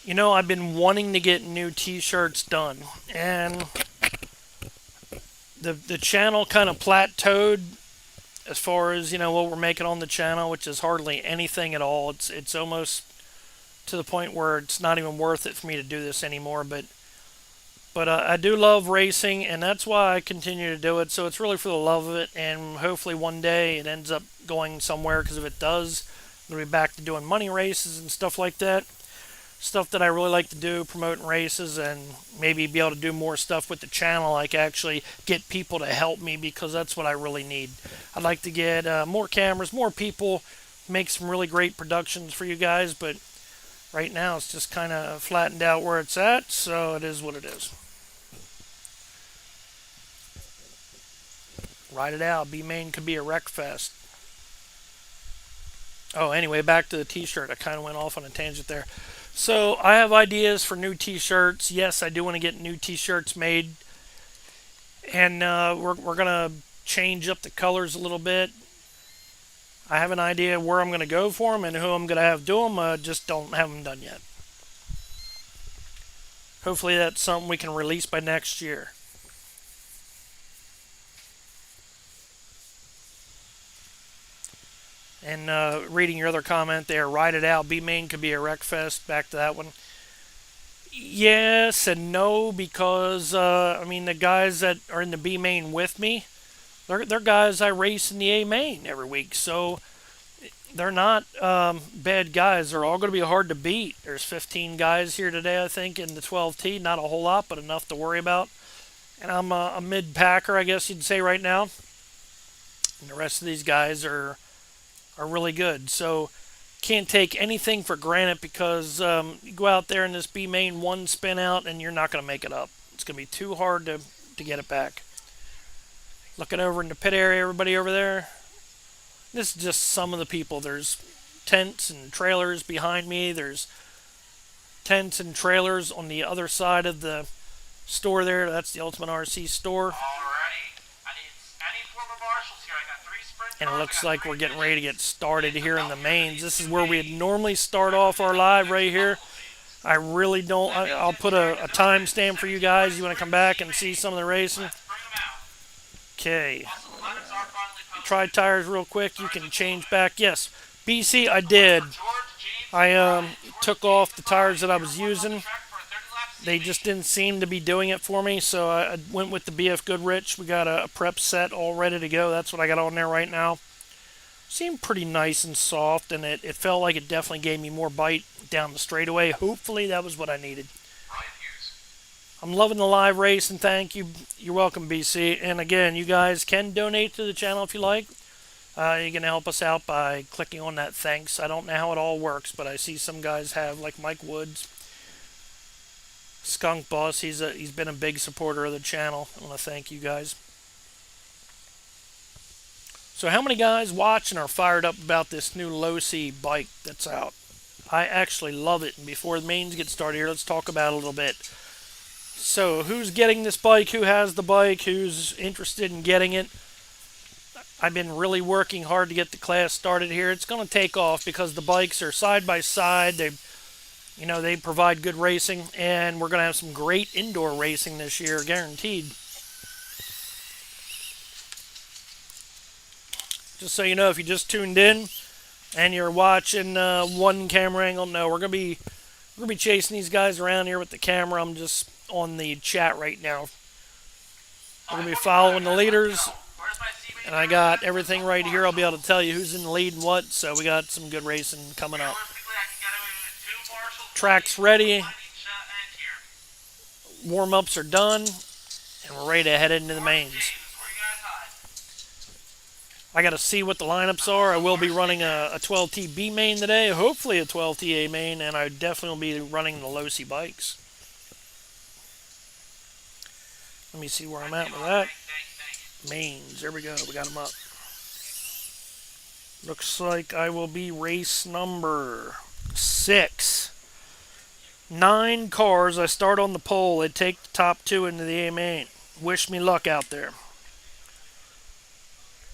You know, I've been wanting to get new t-shirts done. And the channel kind of plateaued as far as, you know, what we're making on the channel, which is hardly anything at all. It's almost to the point where it's not even worth it for me to do this anymore. But I do love racing, and that's why I continue to do it. So it's really for the love of it, and hopefully one day it ends up going somewhere, because if it does, I'm going to be back to doing money races and stuff like that. Stuff that I really like to do, promoting races, and maybe be able to do more stuff with the channel, like actually get people to help me, because that's what I really need. I'd like to get more cameras, more people, make some really great productions for you guys, but right now it's just kind of flattened out where it's at, so it is what it is. Ride it out. B-Main could be a wreck fest. Oh, anyway, back to the t-shirt. I kind of went off on a tangent there. So I have ideas for new t-shirts. Yes, I do want to get new t-shirts made. And we're going to change up the colors a little bit. I have an idea where I'm going to go for them and who I'm going to have do them. Just don't have them done yet. Hopefully that's something we can release by next year. And reading your other comment there, ride it out. B-Main could be a wreck fest. Back to that one. Yes and no, because I mean, the guys that are in the B-Main with me, they're guys I race in the A-Main every week. So they're not bad guys. They're all going to be hard to beat. There's 15 guys here today, I think, in the 12T. Not a whole lot, but enough to worry about. And I'm a mid-packer, I guess you'd say right now. And the rest of these guys are really good. So can't take anything for granted, because you go out there in this B-Main one spin out and you're not going to make it up. It's going to be too hard to get it back. Looking over in the pit area, everybody over there. This is just some of the people. There's tents and trailers behind me. There's tents and trailers on the other side of the store there. That's the Ultimate RC store. And it looks like we're getting ready to get started here in the mains. This is where we'd normally start off our live right here. I really don't. I'll put a timestamp for you guys. You want to come back and see some of the racing? Okay. Try tires real quick. You can change back. Yes. BC, I did. I took off the tires that I was using. They just didn't seem to be doing it for me, so I went with the BF Goodrich. We got a prep set all ready to go. That's what I got on there right now. Seemed pretty nice and soft, and it felt like it definitely gave me more bite down the straightaway. Hopefully that was what I needed. I'm loving the live race, and thank you. You're welcome, BC. And again, you guys can donate to the channel if you like. You can help us out by clicking on that thanks. I don't know how it all works, but I see some guys have, like Mike Woods. Skunk Boss, he's been a big supporter of the channel. I want to thank you guys. So how many guys watching are fired up about this new low-C bike that's out? I actually love it. And before the mains get started here, let's talk about it a little bit. So who's getting this bike? Who has the bike? Who's interested in getting it? I've been really working hard to get the class started here. It's going to take off because the bikes are side by side. You know, they provide good racing, and we're going to have some great indoor racing this year, guaranteed. Just so you know, if you just tuned in and you're watching one camera angle, no, we're gonna be chasing these guys around here with the camera. I'm just on the chat right now. We're gonna be following the leaders, and I got everything right here. I'll be able to tell you who's in the lead and what. So we got some good racing coming up. Track's ready. Warm-ups are done, and we're ready to head into the mains. I got to see what the lineups are. I will be running a 12T B main today, hopefully a 12T A main, and I definitely will be running the low-C bikes. Let me see where I'm at with that. Mains, there we go, we got them up. Looks like I will be race number 6. 9 cars. I start on the pole. They take the top 2 into the A main. Wish me luck out there.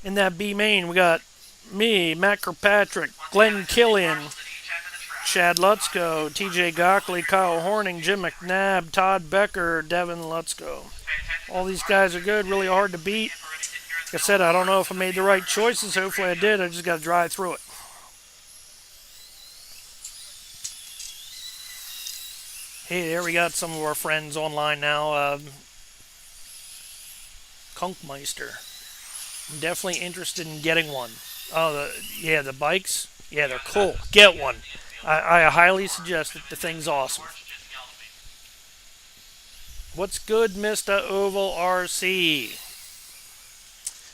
In that B main, we got me, Matt Kirkpatrick, Glenn Killian, Chad Lutzko, TJ Gockley, Kyle Horning, Jim McNabb, Todd Becker, Devin Lutzko. All these guys are good, really hard to beat. Like I said, I don't know if I made the right choices. Hopefully I did. I just got to drive through it. Hey, there we got some of our friends online now. Kunkmeister. I'm definitely interested in getting one. Oh, the bikes? Yeah, they're cool. Get one. I highly suggest it. The thing's awesome. What's good, Mr. Ovalrc?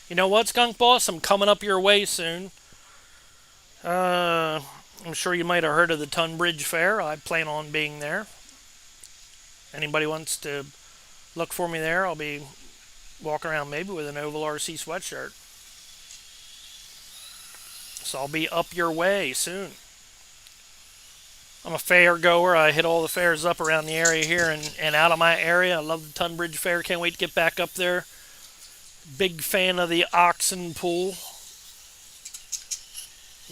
You know what, Skunk Boss? I'm coming up your way soon. I'm sure you might have heard of the Tunbridge Fair. I plan on being there. Anybody wants to look for me there, I'll be walking around maybe with an Ovalrc sweatshirt. So I'll be up your way soon. I'm a fair goer. I hit all the fairs up around the area here and out of my area. I love the Tunbridge Fair. Can't wait to get back up there. Big fan of the oxen pool.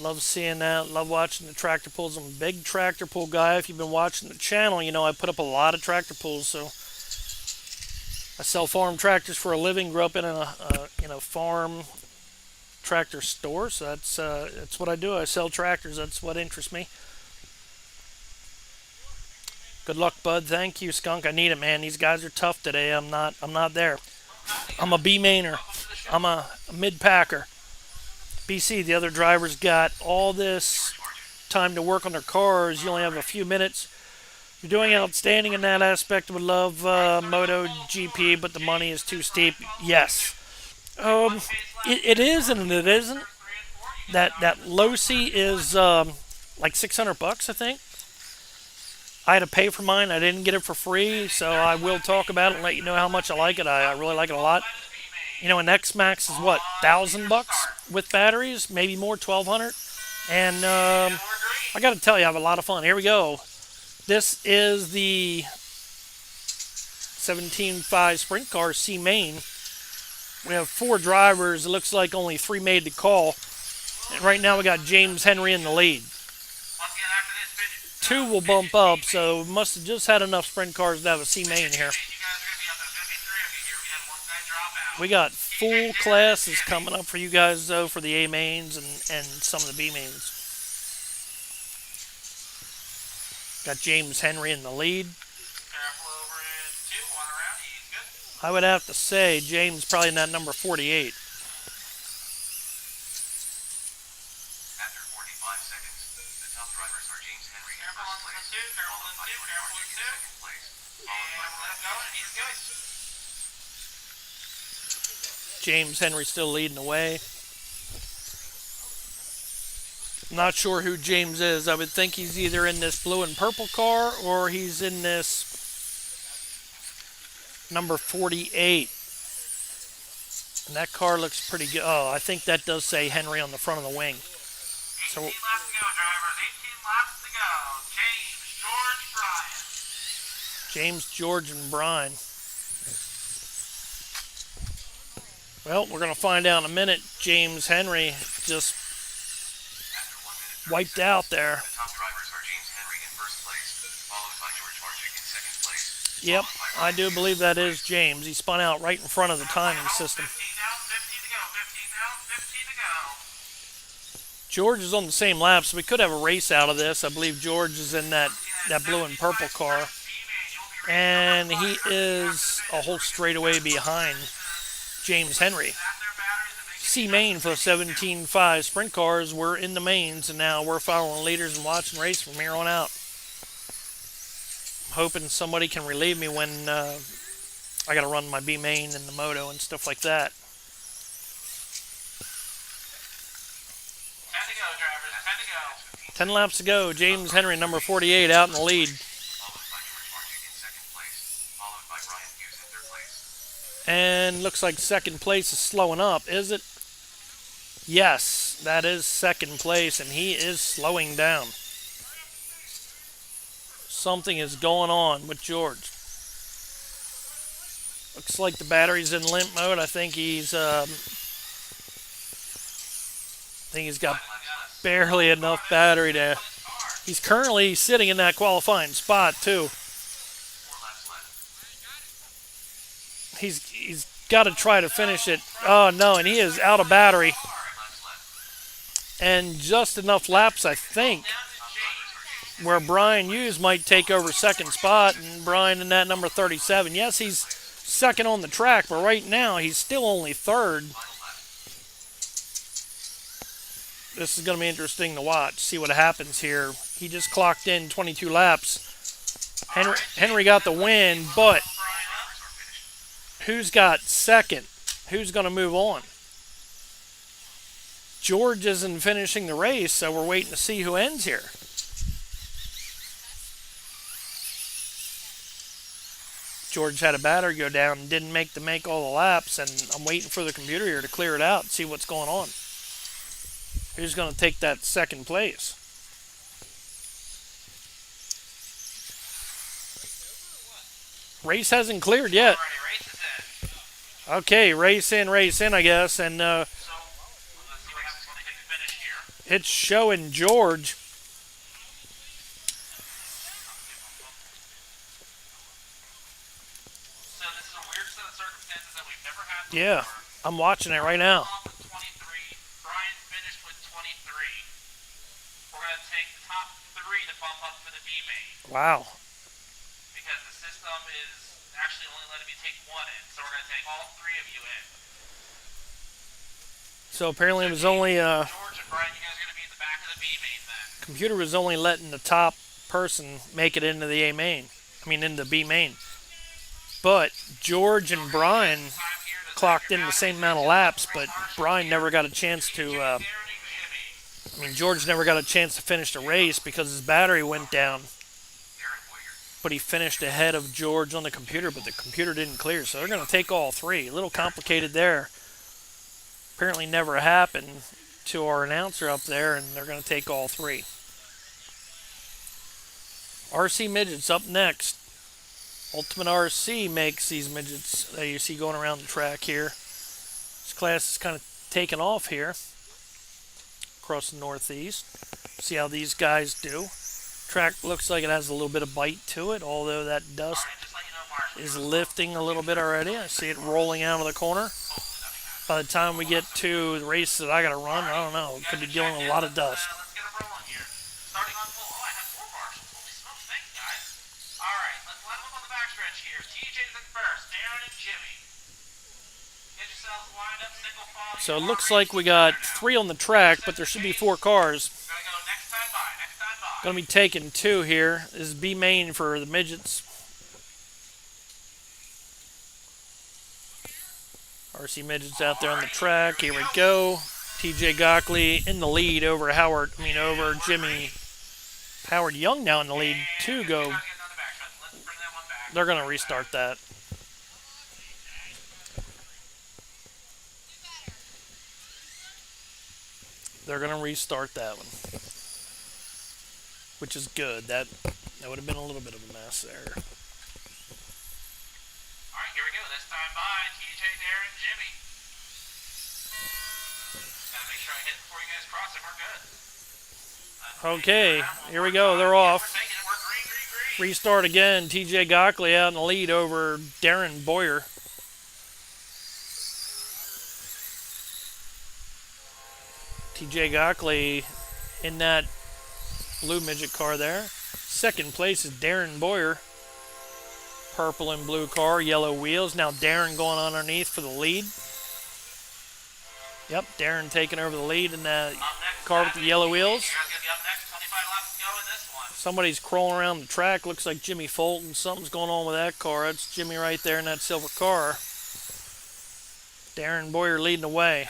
Love seeing that. Love watching the tractor pulls. I'm a big tractor pull guy. If you've been watching the channel, you know I put up a lot of tractor pulls. So I sell farm tractors for a living. Grew up in a farm tractor store, so that's what I do. I sell tractors. That's what interests me. Good luck, bud. Thank you, Skunk. I need it, man. These guys are tough today. I'm not there. I'm a B mainer. I'm a mid packer. BC, the other drivers got all this time to work on their cars. You only have a few minutes. You're doing outstanding in that aspect. Would love Moto GP, but the money is too steep. Yes. It is and it isn't. That low-C is like $600, I think. I had to pay for mine. I didn't get it for free, so I will talk about it and let you know how much I like it. I really like it a lot. You know, an X-Max is what, $1,000 with batteries, maybe more, $1,200. And I got to tell you, I have a lot of fun. Here we go. This is the 17.5 sprint car C main. We have 4 drivers. It looks like only 3 made the call. And right now we got James Henry in the lead. 2 will bump up, so must have just had enough sprint cars to have a C main here. We got full classes coming up for you guys, though, for the A mains and some of the B mains. Got James Henry in the lead. I would have to say James probably in that number 48. After 45 seconds, the top drivers are James Henry in first place, followed by Jordan Martin in second place, followed by Brian. James Henry still leading the way. I'm not sure who James is. I would think he's either in this blue and purple car or he's in this number 48. And that car looks pretty good. Oh, I think that does say Henry on the front of the wing. 18 laps to go, drivers. 18 laps to go. James, George, and Brian. Well, we're going to find out in a minute. James Henry just wiped out there. The top drivers are James Henry in first place, Yep, I do believe that is James. He spun out right in front of the timing system. 15 down, 15 to go, 15 down, 15 to go. George is on the same lap, so we could have a race out of this. I believe George is in that blue and purple car. And he is a whole straightaway behind James Henry. C main for the 17.5 sprint cars. We're in the mains, and now we're following leaders and watching race from here on out. I'm hoping somebody can relieve me when I got to run my B main and the moto and stuff like that. 10 to go, drivers, 10 to go. 10 laps to go. James Henry, number 48, out in the lead. Followed by George Marchuk in second place, followed by Brian Hughes in third place. And looks like second place is slowing up, is it? Yes, that is second place, and he is slowing down. Something is going on with George. Looks like the battery's in limp mode. I think he's got barely enough battery to. He's currently sitting in that qualifying spot too. 4 laps left. He's got to try to finish it. Oh no, and he is out of battery. 5 laps left. And just enough laps, I think, where Brian Hughes might take over second spot, and Brian in that number 37. Yes, he's second on the track, but right now he's still only third. This is going to be interesting to watch, see what happens here. He just clocked in 22 laps. Henry got the win, but who's got second? Who's going to move on? George isn't finishing the race, so we're waiting to see who ends here. George had a battery go down and didn't make all the laps, and I'm waiting for the computer here to clear it out and see what's going on. Who's going to take that second place? Race hasn't cleared yet. Alrighty, race is in. Okay, race in, I guess, and So, let's see what happens when they get to finish here. it's showing George. So this is a weird set of circumstances that we've never had before. Yeah, I'm watching it right now. Off with 23. Brian finished with 23. We're going to take the top 3 to bump up for the B main. Wow. Because the system is actually only letting me take 1 in. So we're going to take all 3 of you in. So apparently it was only George and Brian, you guys are going to be in the back of the B main then. computer was only letting the top person make it into the A main. I mean, into the B main. But George and Brian Time here to clocked in the same amount of laps, but Brian never got a chance to. Darren and Jimmy. I mean, George never got a chance to finish the race because his battery went down. But he finished ahead of George on the computer, but the computer didn't clear, so they're going to take all 3. A little complicated there. Apparently never happened to our announcer up there, and they're going to take all 3. RC Midget's up next. Ultimate RC makes these midgets that you see going around the track here. This class is kind of taking off here across the Northeast. See how these guys do. Track looks like it has a little bit of bite to it, although that dust Just let you know, Marshall. is lifting a little bit already. I see it rolling out of the corner. By the time we get to the race that I got to run, I don't know. Could be dealing with a lot of dust. Let's get them rolling here. Starting on full. Oh, I have 4 Marshalls. Holy smokes, thanks, guys. All right, let's line them up on the backstretch here. TJ's in first. Darren and Jimmy. Get yourselves lined up, single file. So it looks like we got 3 on the track, but there should be 4 cars. We're gonna go next time by. Next time by. Going to be taking 2 here. This is B main for the midgets. RC Midget's out there on the track. Here we go. TJ Gockley in the lead over over Jimmy. Howard Young now in the lead. 2 go. Gotta get another backstretch. Let's bring that one back. They're going to restart that. They're going to restart that one. Which is good. That would have been a little bit of a mess there. All right, here we go. This time by TJ, Darren, Jimmy. Gotta make sure I hit before you guys cross it. We're good. Okay, here we go. They're off. We're taking it. We're green, green, green. Restart again. TJ Gockley out in the lead over Darren Boyer. TJ Gockley in that blue midget car there. Second place is Darren Boyer. Purple and blue car, yellow wheels. Now Darren going underneath for the lead. Yep, Darren taking over the lead in that car with the yellow wheels. Somebody's crawling around the track. Looks like Jimmy Fulton. Something's going on with that car. That's Jimmy right there in that silver car. Darren Boyer leading the way.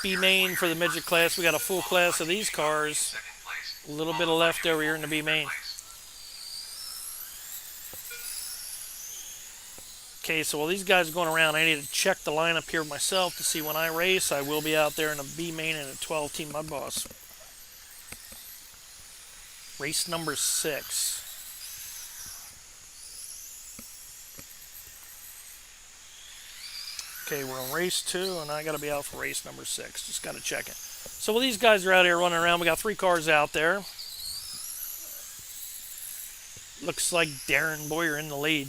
B main for the midget class. We got a full class of these cars. A little bit of left over here in the B main. Okay, so while these guys are going around, I need to check the lineup here myself to see when I race. I will be out there in a B main and a 12-team mudboss. Race number 6. Okay, we're on race 2, and I got to be out for race number 6. Just got to check it. So while these guys are out here running around, we got 3 cars out there. Looks like Darren Boyer in the lead.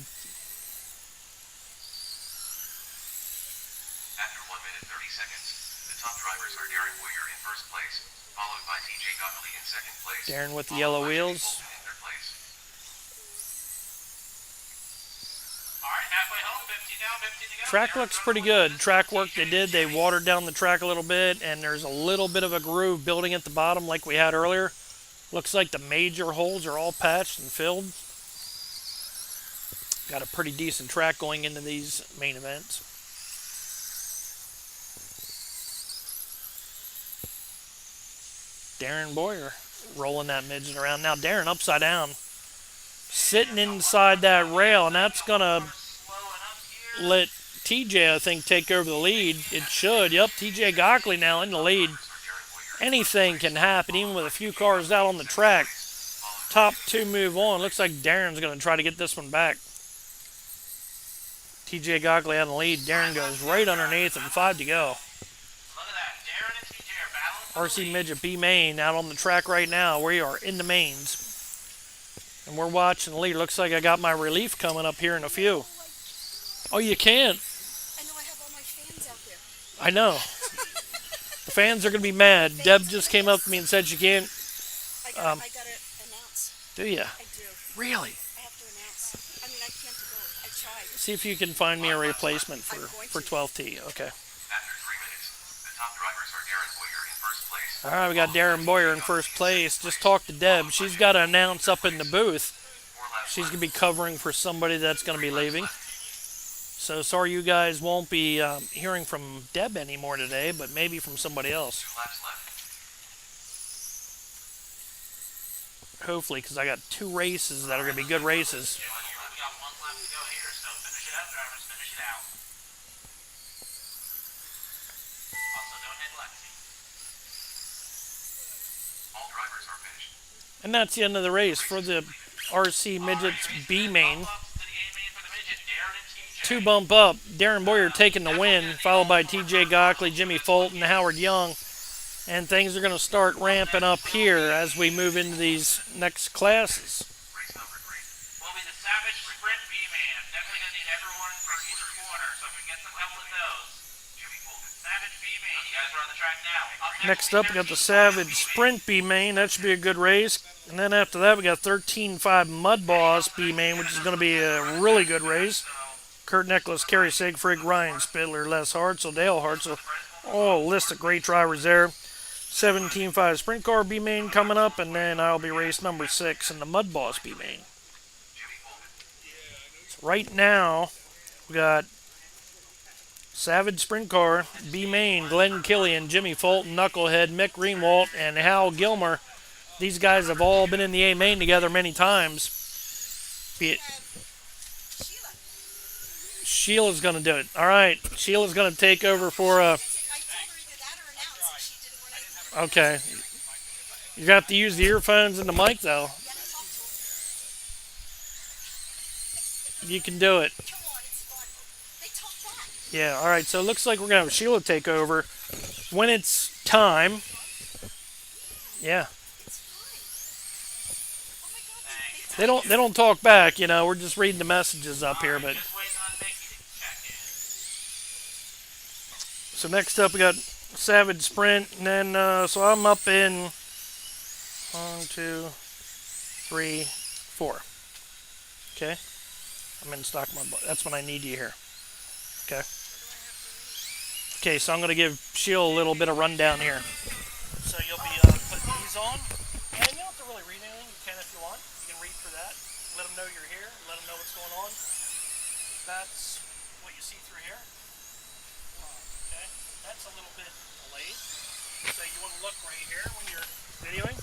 After 1 minute 30 seconds, the top drivers are Darren Boyer in first place, followed by TJ Gockley in second place. Darren with the yellow wheels. Track looks pretty good. Track work they did, they watered down the track a little bit, and there's a little bit of a groove building at the bottom like we had earlier. Looks like the major holes are all patched and filled. Got a pretty decent track going into these main events. Darren Boyer rolling that midget around. Now Darren upside down, sitting inside that rail, and that's going to let TJ, I think, take over the lead. It should. Yep, TJ Gockley now in the lead. Anything can happen, even with a few cars out on the track. Top 2 move on. Looks like Darren's going to try to get this one back. TJ Gockley out in the lead. Darren goes right underneath and 5 to go. RC Midget B main out on the track right now. We are in the mains. And we're watching the lead. Looks like I got my relief coming up here in a few. Oh, you can't. I know I have all my fans out there. I know. The fans are going to be mad. Deb just came up to me and said she can't. I got to announce. Do you? I do. Really? I have to announce. I mean, I can't go. I tried. See if you can find me a replacement for 12T. Okay. After 3 minutes, the top drivers are Darren Boyer in first place. All right, we got Darren Boyer in first place. Just talked to Deb. She's got to announce up in the booth. She's going to be covering for somebody that's going to be leaving. So sorry you guys won't be hearing from Deb anymore today, but maybe from somebody else. 2 laps left. Hopefully, because I got 2 races that are going to be good races. We got 1 lap to go here, so finish it out, drivers. Finish it out. Also, don't hit Lexi. All drivers are finished. And that's the end of the race for the RC Midgets B main. 2 bump up. Darren Boyer taking the win, followed by TJ Gockley, Jimmy Fulton, Howard Young. And things are going to start ramping up here as we move into these next classes. Race number 3. Will be the Savage Sprint B-Man. Definitely going to need everyone from each corner, so if we get some help with those. Jimmy Fulton. Savage B-Man, you guys are on the track now. Next up, we got the Savage Sprint B main. That should be a good race. And then after that, we got 13.5 Mudboss B main, which is going to be a really good race. Kurt Nicholas, Kerry Siegfried, Ryan Spidler, Les Hartzell, Dale Hartzell. Oh, list of great drivers there. 17.5 Sprint Car B main coming up, and then I'll be race number 6 in the Mudboss B main. So right now, we got Savage Sprint Car B main, Glenn Killian, Jimmy Fulton, Knucklehead, Mick Greenwald, and Hal Gilmer. These guys have all been in the A main together many times. Be it Sheila's going to do it. All right, Sheila's going to take over for I told her either that or announce, and she didn't want to. Okay. You have to use the earphones and the mic, though. You can do it. Come on, it's fun. They talk back. Yeah, all right. So it looks like we're going to have Sheila take over when it's time. Yeah. It's fine. Oh my They don't talk back, you know. We're just reading the messages up here, but Just waiting on Mickey to check in. so next up we got Savage Sprint, and then so I'm up in 1, 2, 3, 4. Okay, I'm in stock mode. That's when I need you here. Okay. Okay, so I'm gonna give Sheila a little bit of rundown here. So you'll be putting these on, and you don't have to really read anything. You can if you want. You can read for that. Let them know you're here. Let them know what's going on. That's what you see through here. Okay, that's a little bit delayed. So you want to look right here when you're videoing.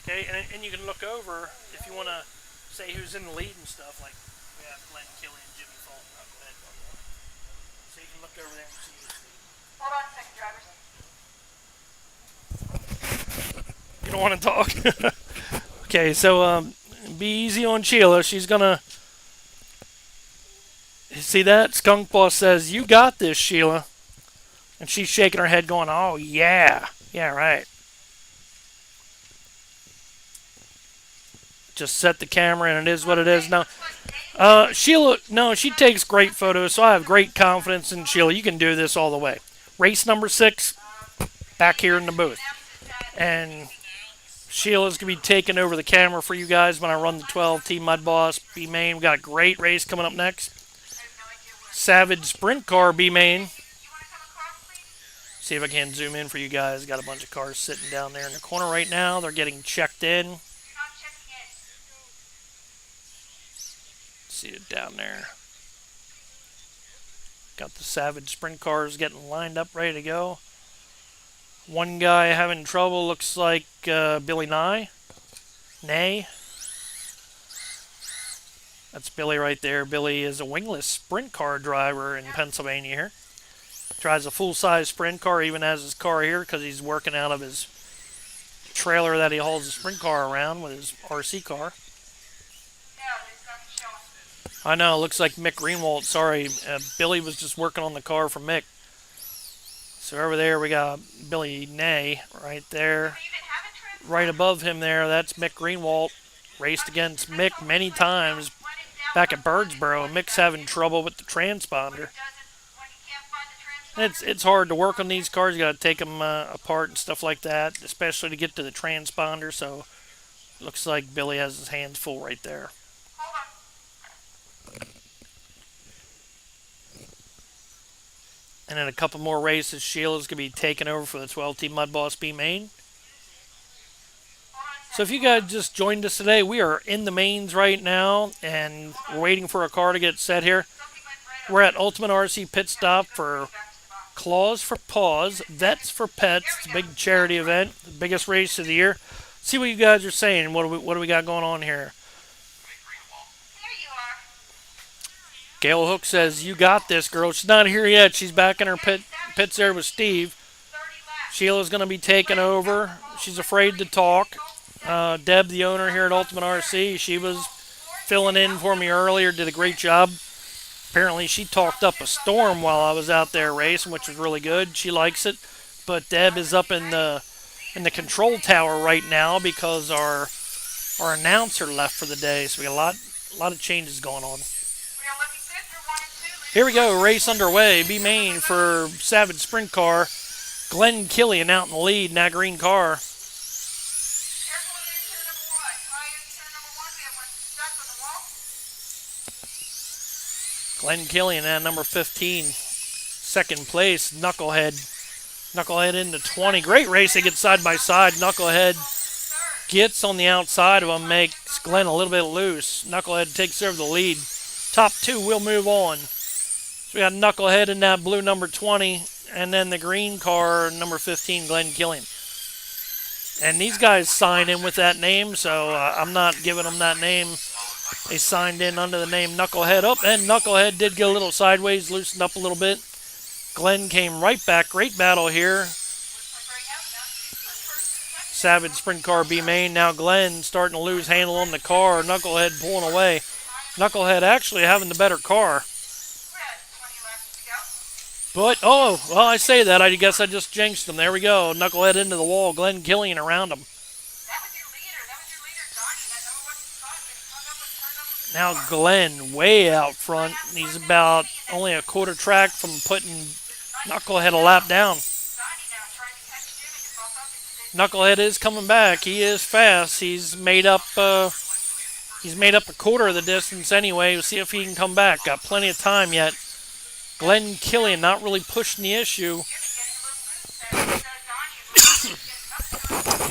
Okay, and you can look over if you want to say who's in the lead and stuff. Like we have Glenn, Killian, Jimmy Fulton. Go ahead. So you can look over there and see who's leading. Hold on a second, drivers. You don't want to talk. Okay, so be easy on Sheila. She's gonna see that Skunk Boss says you got this, Sheila, and she's shaking her head, going, "Oh yeah, yeah, right." Just set the camera, and it is what it is. Now, Sheila, no, she takes great photos, so I have great confidence in Sheila. You can do this all the way. Race number 6, back here in the booth, and Sheila's going to be taking over the camera for you guys when I run the 12T Mudboss B main. We got a great race coming up next. Savage Sprint Car B main. See if I can zoom in for you guys. Got a bunch of cars sitting down there in the corner right now. They're getting checked in. See it down there. Got the Savage Sprint cars getting lined up, ready to go. One guy having trouble, looks like Billy Nye. That's Billy right there. Billy is a wingless sprint car driver in Pennsylvania here. Drives a full-size sprint car, even has his car here because he's working out of his trailer that he hauls the sprint car around with his RC car. I know, it looks like Mick Greenwald. Sorry, Billy was just working on the car for Mick. So over there we got Billy Nay right there. Right above him there, that's Mick Greenwald. Raced against Mick many times back at Birdsboro. Mick's having trouble with the transponder. It's hard to work on these cars. You got to take them apart and stuff like that, especially to get to the transponder. So looks like Billy has his hands full right there. And in a couple more races, Sheila's going to be taking over for the 12T Mudboss B main. So if you guys just joined us today, we are in the mains right now, and we're waiting for a car to get set here. We're at Ultimate RC Pitstop for Claws for Paws, Vets for Pets. It's a big charity event, the biggest race of the year. See what you guys are saying. What do we got going on here? Gail Hook says, you got this, girl. She's not here yet. She's back in her pits there with Steve. Sheila's going to be taking over. She's afraid to talk. Deb, the owner here at Ultimate RC, she was filling in for me earlier, did a great job. Apparently she talked up a storm while I was out there racing, which was really good. She likes it. But Deb is up in the control tower right now because our announcer left for the day. So we got a lot of changes going on. Here we go, race underway. B main for Savage Sprint Car. Glenn Killian out in the lead in that green car. Glenn Killian at number 15. Second place, Knucklehead into 20. Great race. They get side by side. Knucklehead gets on the outside of him, makes Glenn a little bit loose. Knucklehead takes over the lead. Top two will move on. So we got Knucklehead in that blue number 20, and then the green car, number 15, Glenn Killian. And these guys signed in with that name, so I'm not giving them that name. They signed in under the name Knucklehead up, and Knucklehead did get a little sideways, loosened up a little bit. Glenn came right back. Great battle here. Savage Sprint Car B main. Now Glenn starting to lose handle on the car. Knucklehead pulling away. Knucklehead actually having the better car. But, oh, well, I say that. I guess I just jinxed him. There we go. Knucklehead into the wall. Glenn Killian around him. Now Glenn way out front. He's about only a quarter track from putting Knucklehead a lap down. Knucklehead is coming back. He is fast. He's made up a quarter of the distance anyway. We'll see if he can come back. Got plenty of time yet. Glenn Killian not really pushing the issue.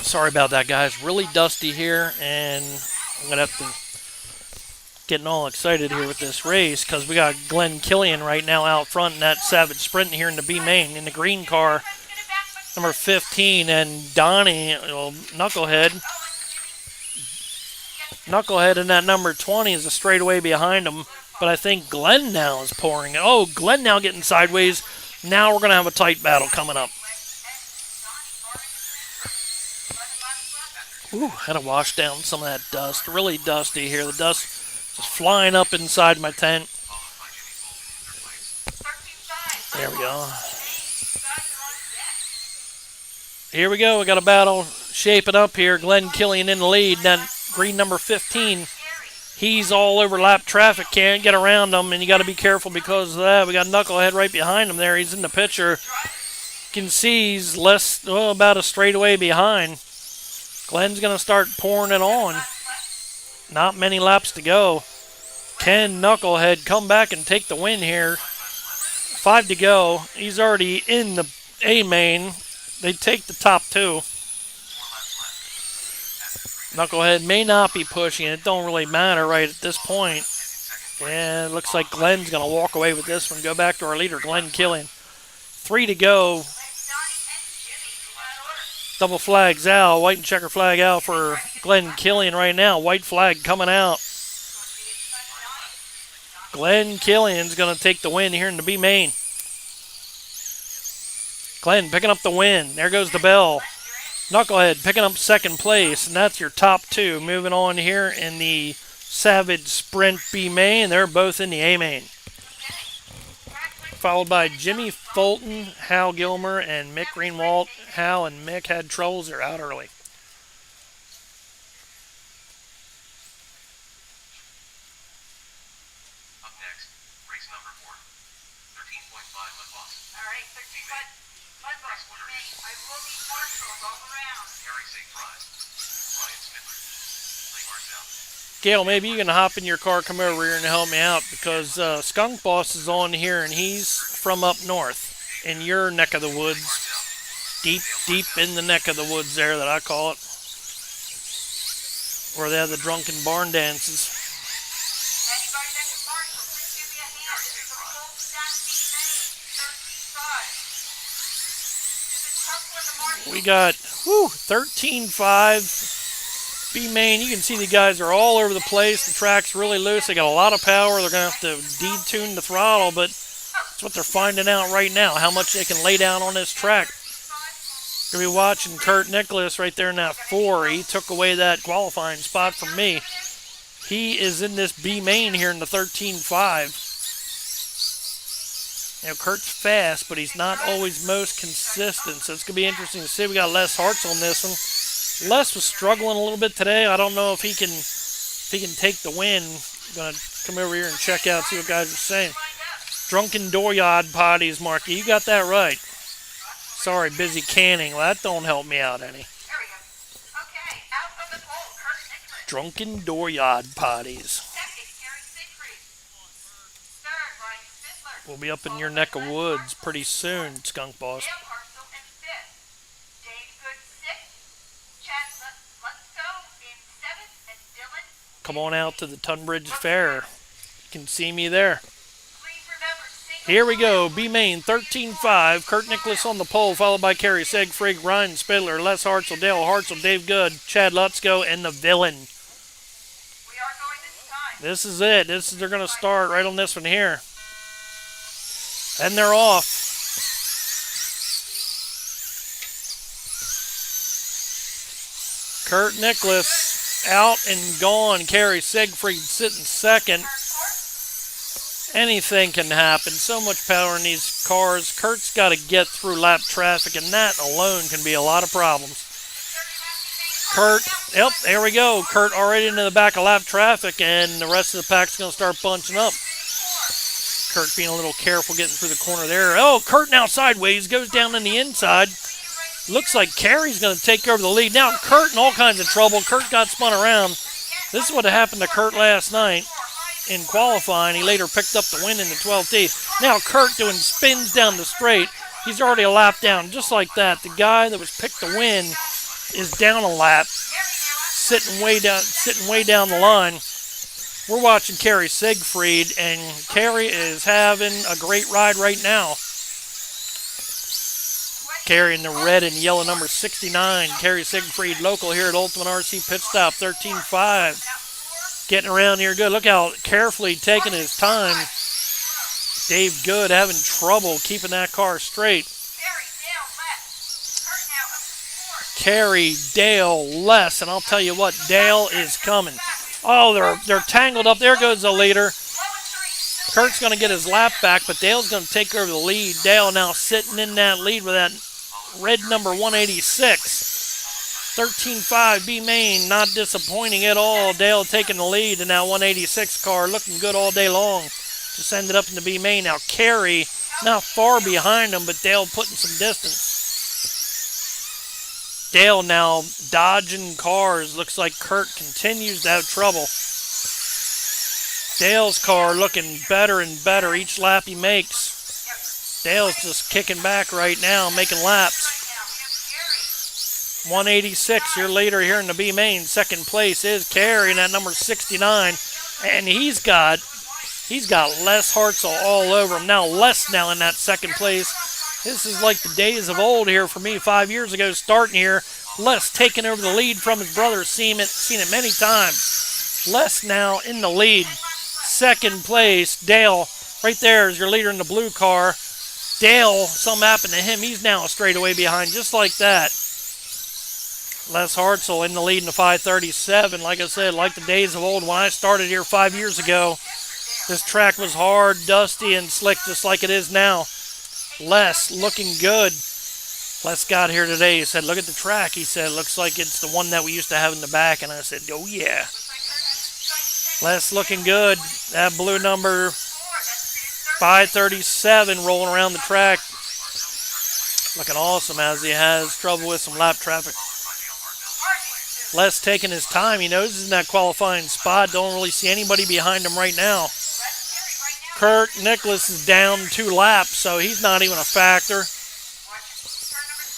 Sorry about that, guys. Really dusty here, and I'm going to have to getting all excited here with this race because we got Glenn Killian right now out front in that Savage Sprint here in the B main in the green car, number 15, and Donnie, Knucklehead in that number 20 is a straightaway behind him, but I think Glenn now is pouring it. Oh, Glenn now getting sideways. Now we're going to have a tight battle coming up. Ooh, had to wash down some of that dust. Really dusty here. The dust just flying up inside my tent. There we go. Here we go. We got a battle shaping up here. Glenn Killian in the lead. Then green number 15. He's all over lap traffic. Can't get around him, and you got to be careful because of that. We got Knucklehead right behind him there. He's in the picture. You can see he's about a straightaway behind. Glenn's going to start pouring it on. Not many laps to go. Can Knucklehead come back and take the win here? 5 to go. He's already in the A main. They take the top 2. Knucklehead may not be pushing. It don't really matter right at this point. And it looks like Glenn's going to walk away with this one. Go back to our leader, Glenn Killian. 3 to go. Double flags out. White and checker flag out for Glenn Killian right now. White flag coming out. Glenn Killian's going to take the win here in the B main. Glenn picking up the win. There goes the bell. Knucklehead picking up second place, and that's your top 2. Moving on here in the Savage Sprint B main. They're both in the A main. Followed by Jimmy Fulton, Hal Gilmer, and Mick Greenwald. Hal and Mick had troubles. They're out early. Up next, race number 4. 13.5 mudboss. All right, 13.5 mudboss. I will need marshals all around. Harry St. Fries. Ryan Spindler. Lee Marcel. Gail, maybe you can hop in your car, come over here and help me out because Skunk Boss is on here and he's from up north in your neck of the woods. Deep in the neck of the woods there that I call it. Where they have the drunken barn dances. Anybody that can marshal, please give me a hand. This is a full stack B main, 13.5. Is it tough for the marshal? We got 13.5 B main. You can see the guys are all over the place. The track's really loose. They got a lot of power. They're going to have to detune the throttle, but that's what they're finding out right now, how much they can lay down on this track. Going to be watching Kurt Nicholas right there in that 4. He took away that qualifying spot from me. He is in this B main here in the 13.5. You know, Kurt's fast, but he's not always most consistent, so it's going to be interesting to see. We got Les Hartz on this one. Les was struggling a little bit today. I don't know if he can take the win. I'm going to come over here and check out, see what guys are saying. Drunken Dooryard Potties, Marky. You got that right. Sorry, busy canning. Well, that don't help me out any. There we go. Okay, out of the pole, Kurt Nicholas. Drunken Dooryard Potties. Second, Harry Siegfried. Third, Ryan Spindler. We'll be up in your neck of woods pretty soon, Skunk Boss. Dale Hartzell in fifth. Dave Good sixth. Chad Lutsko in seventh. And Dylan. Come on out to the Tunbridge Fair. You can see me there. Please remember, single Here we go. B main 13.5. Kurt Nicholas on the pole, followed by Kerry Segfrig, Ryan Spindler, Les Hartzell, Dale Hartzell, Dave Good, Chad Lutsko, and the Villain. we are going this time. This is it. They're going to start right on this one here. And they're off. Kurt Nicholas out and gone. Kerry Segfried sitting second. Anything can happen. So much power in these cars. Kurt's got to get through lap traffic, and that alone can be a lot of problems. Kurt, yep, there we go. Kurt already into the back of lap traffic, and the rest of the pack's going to start bunching up. Kurt being a little careful getting through the corner there. Oh, Kurt now sideways, goes down in the inside. Looks like Carey's going to take over the lead. Now Kurt in all kinds of trouble. Kurt got spun around. This is what happened to Kurt last night in qualifying. He later picked up the win in the 12T. Now Kurt doing spins down the straight. He's already a lap down, just like that. The guy that was picked to win is down a lap, sitting way down the line. We're watching Carey Siegfried, and Carey is having a great ride right now. Carey in the red and yellow number 69. Carey Siegfried, local here at Ultimate RC Pitstop, 13.5. Getting around here good. Look how carefully taking his time. Dave Good having trouble keeping that car straight. Carey, Dale, Les, and I'll tell you what, Dale is coming. Oh, they're tangled up. There goes the leader. Kurt's going to get his lap back, but Dale's going to take over the lead. Dale now sitting in that lead with that red number 186. 13.5 B main, not disappointing at all. Dale taking the lead in that 186 car, looking good all day long. Just ended up in the B main. Now Carey not far behind him, but Dale putting some distance. Dale now dodging cars. Looks like Kurt continues to have trouble. Dale's car looking better and better each lap he makes. Dale's just kicking back right now, making laps. 186 your leader here in the B main. Second place is Carey in that number 69. And he's got Les Hartzell all over him. Now Les now in that second place. This is like the days of old here for me 5 years ago starting here. Les taking over the lead from his brother. Seen it many times. Les now in the lead. Second place, Dale. Right there is your leader in the blue car. Dale, something happened to him. He's now a straightaway behind just like that. Les Hartzell in the lead in the 537. Like I said, like the days of old when I started here 5 years ago. This track was hard, dusty, and slick just like it is now. Les looking good. Les got here today. He said, look at the track. He said, looks like it's the one that we used to have in the back. And I said, oh, yeah. Les looking good. That blue number 537 rolling around the track. Looking awesome as he has trouble with some lap traffic. Les taking his time. He knows he's in that qualifying spot. Don't really see anybody behind him right now. Kurt Nicholas is down 2 laps, so he's not even a factor.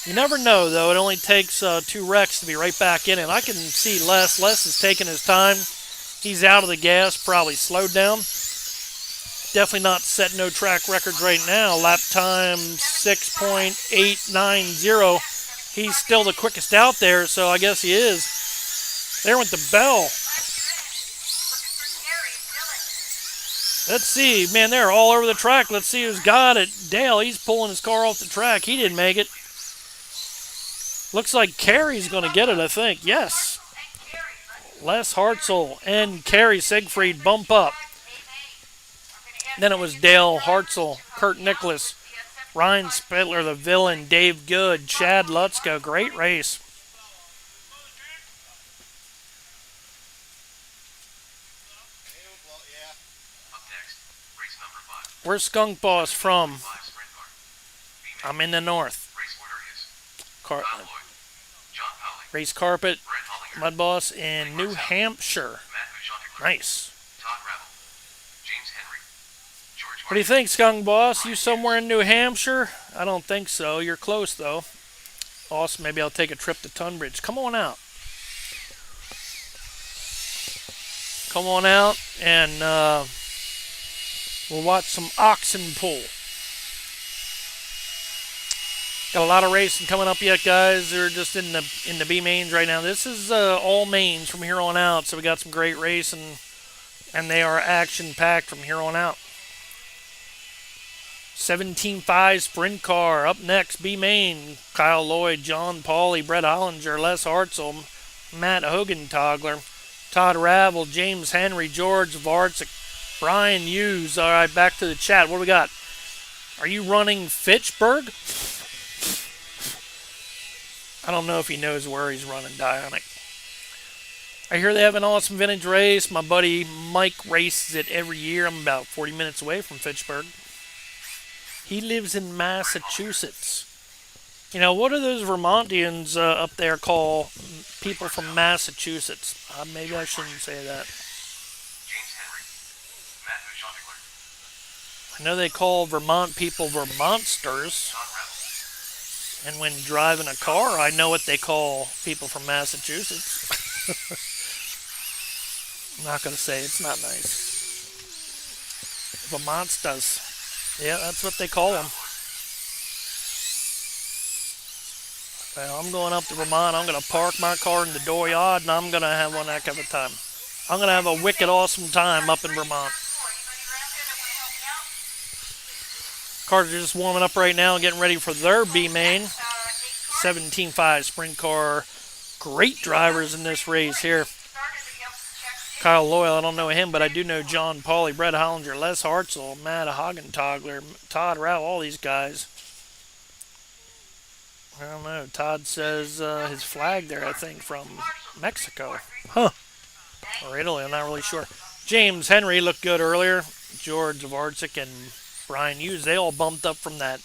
You never know, though. It only takes 2 wrecks to be right back in it. I can see Les. Les is taking his time. He's out of the gas, probably slowed down. Definitely not setting no track records right now. Lap time 6.890. He's still the quickest out there, so I guess he is. There went the bell. Let's see. Man, they're all over the track. Let's see who's got it. Dale, he's pulling his car off the track. He didn't make it. Looks like Carey's going to get it, I think. Yes. Les Hartzell and Carey Siegfried bump up. Then it was Dale Hartzell, Kurt Nicholas, Ryan Spittler, the villain, Dave Good, Chad Lutzko. Great race. Where's Skunk Boss from? I'm in the north. Race carpet, mudboss in New Hampshire. Nice. What do you think, Skunk Boss? You somewhere in New Hampshire? I don't think so. You're close, though. Awesome. Maybe I'll take a trip to Tunbridge. Come on out. Come on out and we'll watch some oxen pull. Got a lot of racing coming up yet, guys. They're just in the B mains right now. This is all mains from here on out, so we got some great racing, and they are action-packed from here on out. 17.5 sprint car up next. B main. Kyle Lloyd, John Pauly, Brett Ollinger, Les Hartzell, Matt Hogentogler, Todd Ravel, James Henry, George Vartzik, Brian Hughes. All right, back to the chat. What do we got? Are you running Fitchburg? I don't know if he knows where he's running, Dionic. I hear they have an awesome vintage race. My buddy Mike races it every year. I'm about 40 minutes away from Fitchburg. He lives in Massachusetts. You know, what do those Vermontians up there call people from Massachusetts? Maybe I shouldn't say that. James Henry. Matthew Chanticleer. I know they call Vermont people Vermonsters. John Reynolds. And when driving a car, I know what they call people from Massachusetts. I'm not going to say it's not nice. Vermonsters. Yeah, that's what they call them. Well, I'm going up to Vermont. I'm going to park my car in the dooryard, and I'm going to have one heck of a time. I'm going to have a wicked awesome time up in Vermont. Cars are just warming up right now, getting ready for their B main. 17.5 sprint car. Great drivers in this race here. Kyle Loyal, I don't know him, but I do know John Pauly, Brett Hollinger, Les Hartzell, Matt Haugentagler, Todd Rao, all these guys. I don't know. Todd says his flag there, I think, from Mexico. Huh. Or Italy, I'm not really sure. James Henry looked good earlier. George Ovalrcteam and Brian Hughes, they all bumped up from that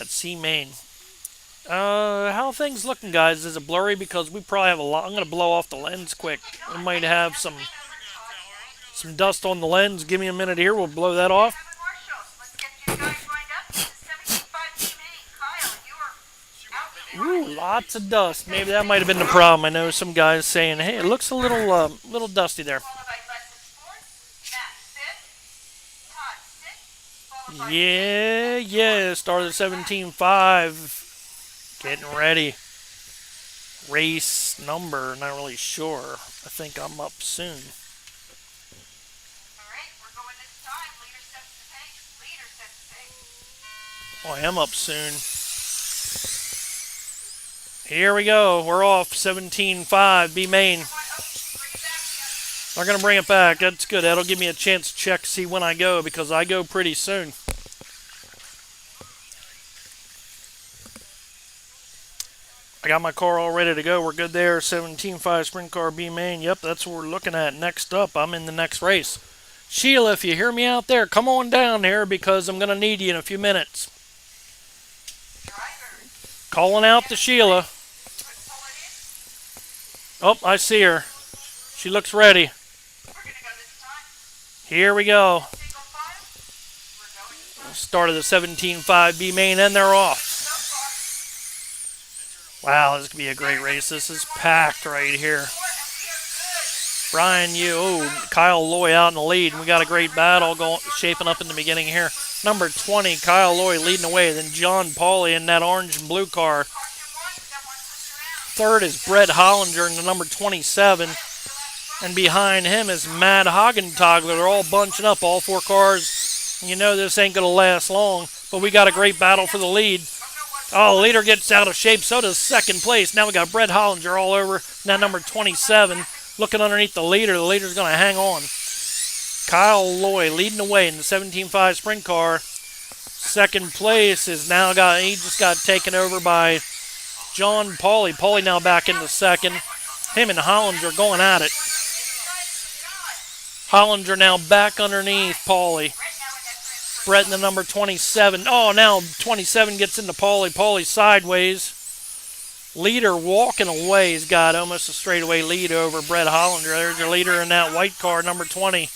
C main. How are things looking, guys? Is it blurry? Because we probably have a lot. I'm going to blow off the lens quick. We might have some dust on the lens. Give me a minute here. We'll blow that off. Ooh, lots of dust. Maybe that might have been the problem. I know some guys saying, hey, it looks a little dusty there. Yeah. Started at 17.5. Getting ready. Race number, not really sure. I think I'm up soon. Oh, I am up soon. Here we go. We're off 17.5, B main. They're going to bring it back. That's good. That'll give me a chance to check, see when I go, because I go pretty soon. I got my car all ready to go. We're good there. 17.5 sprint car B main. Yep, that's what we're looking at. Next up, I'm in the next race. Sheila, if you hear me out there, come on down here because I'm going to need you in a few minutes. Calling out to Sheila. Oh, I see her. She looks ready. Here we go. Started the 17.5 B main and they're off. Wow, this could be a great race. This is packed right here. Brian Kyle Loy out in the lead. And we got a great battle shaping up in the beginning here. Number 20, Kyle Loy leading the way. Then John Pauly in that orange and blue car. Third is Brett Hollinger in the number 27. And behind him is Matt Haugentagler. They're all bunching up, all four cars. You know this ain't going to last long. But we got a great battle for the lead. Oh, leader gets out of shape. So does second place. Now we got Brett Hollinger all over. Now number 27. Looking underneath the leader. The leader's going to hang on. Kyle Loy leading the way in the 17.5 sprint car. Second place is now he just got taken over by John Pauly. Pauly now back into second. Him and Hollinger going at it. Hollinger now back underneath Pauly. Brett in the number 27. Oh, now 27 gets into Pauly. Pauly sideways. Leader walking away. He's got almost a straightaway lead over Brett Hollinger. There's your leader in that white car, number 20.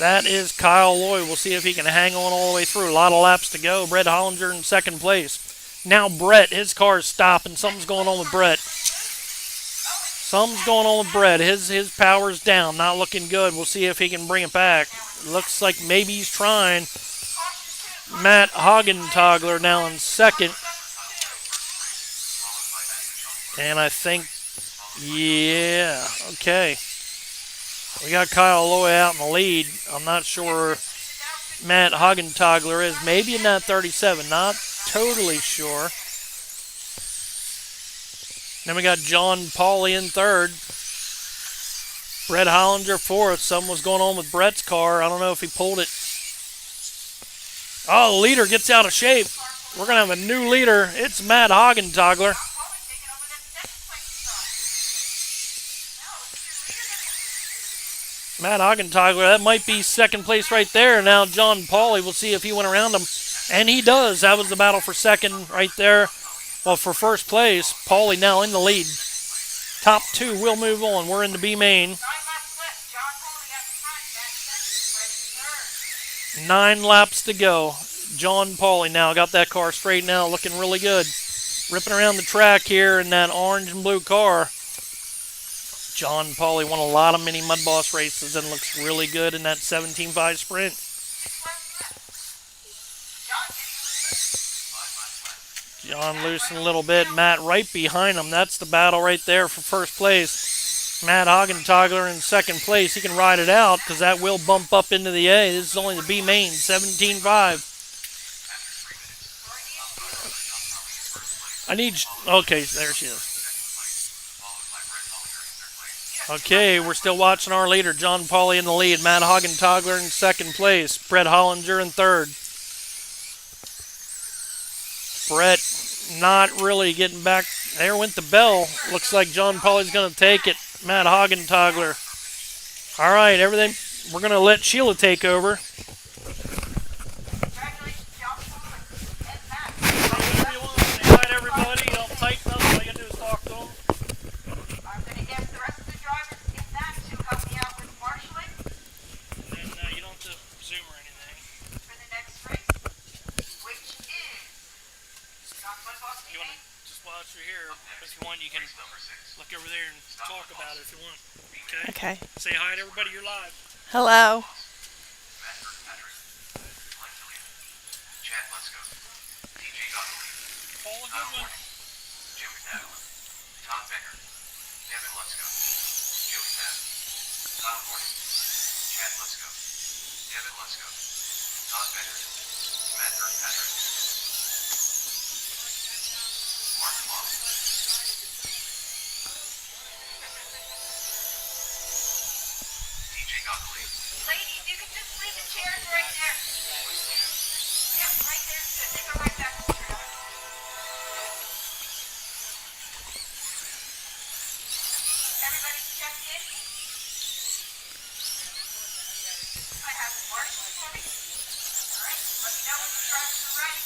That is Kyle Loy. We'll see if he can hang on all the way through. A lot of laps to go. Brett Hollinger in second place. Now Brett, his car's stopping. Something's going on with Brett. Something's going on with Brett. His power's down. Not looking good. We'll see if he can bring it back. Looks like maybe he's trying. Matt Haugentagler now in second. And I think, yeah, okay. We got Kyle Loy out in the lead. I'm not sure Matt Haugentagler is. Maybe in that 37. Not totally sure. Then we got John Pauly in third. Brett Hollinger fourth. Something was going on with Brett's car. I don't know if he pulled it. Oh, the leader gets out of shape. We're going to have a new leader. It's Matt Haugentagler. Matt Augenthaler, that might be second place right there. Now John Pauly, we'll see if he went around him. And he does. That was the battle for second right there. Well, for first place, Pauly now in the lead. Top two will move on. We're in the B main. 9 laps left. John Foley out front. That's second. Brett third. 9 laps to go. John Pauly now got that car straightened out, looking really good. Ripping around the track here in that orange and blue car. John Pauly won a lot of mini mudboss races and looks really good in that 17.5 sprint. 6 laps left. John getting loose. John loosened a little bit. Matt right behind him. That's the battle right there for first place. Matt Augenthaler in second place. He can ride it out because that will bump up into the A. This is only the B main, 17.5. I need... Okay, there she is. Okay, we're still watching our leader. John Pauly in the lead. Matt Augenthaler in second place. Brett Hollinger in third. Brett not really getting back. There went the bell. Looks like John Pauly's going to take it. Matt Augenthaler. All right, everything. We're going to let Sheila take over. Congratulations, John Foley. And Matt. Say hi to everybody. I'll tighten up. All you got to do is talk to them. I'm going to ask the rest of the drivers in that to help me out with marshalling And you don't have to zoom or anything. for the next race, which is Stock Mudboss You want Team. to just while you're here, if you want, you can look over there and talk about it if you want. Okay? Okay. Say hi to everybody. You're live. Hello. Matt Kirkpatrick, Mike Gillian, Chad Letzko, TJ Gottlieb, Paul, a Kyle good one. Horning, Jim McNadam, Tom Becker, Devin Letzko, Joey Matt, Tom Horning, Chad Letzko, Devin Letzko, Tom Becker, Matt Kirkpatrick, Mark Long, TJ Gottlieb, Ladies, you can just leave the chairs right there. Yep, right there. So they go right back to the trailer. Everybody's checked in. I have Marshall for me. All right, let me know when the drivers are ready.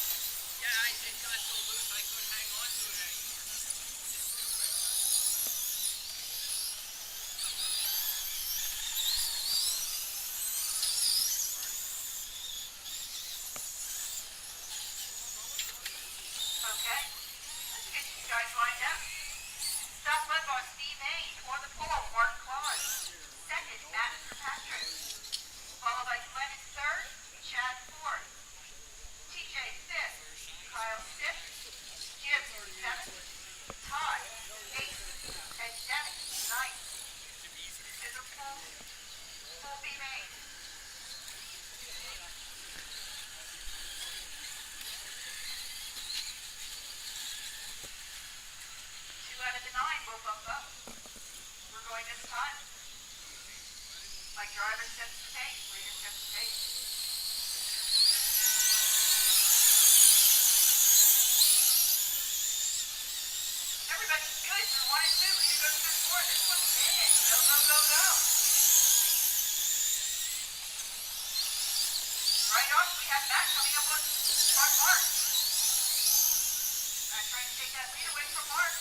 Okay, let's get you guys lined up. Stop Mudboss D Main on the pole, Mark Claus. Second, Matt Kirkpatrick. Followed by Glenn in third, Chad fourth. TJ fifth, Kyle sixth, Jim seventh, Todd eighth, and Devin ninth. This is a full B Main. Two out of the 9 will bump up. We're going this time. My driver sets the pace. Leader sets the pace. Everybody's good through 1 and 2. Leader goes through 4. This one's in. Go, go, go, go. Right off, we have Matt coming up on Mark. Matt trying to take that lead away from Mark.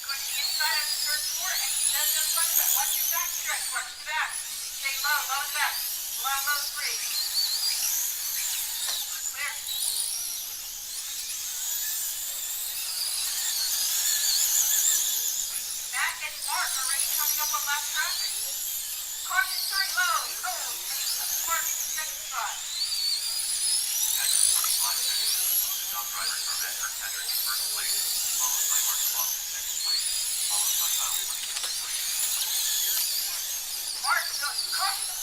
Going to the inside of turn 4, and he does go front of that. Watch your back stretch. Watch the back. Stay low, low the back. Low, low 3. Clear. Matt and Mark already coming up on lap traffic. Caution turn low. Oh, and Mark in the second spot. After 45 seconds, top drivers are Matt Kirkpatrick in first place, followed by Mark Long in second place, followed by Kyle Horning in third place. Mark, caution the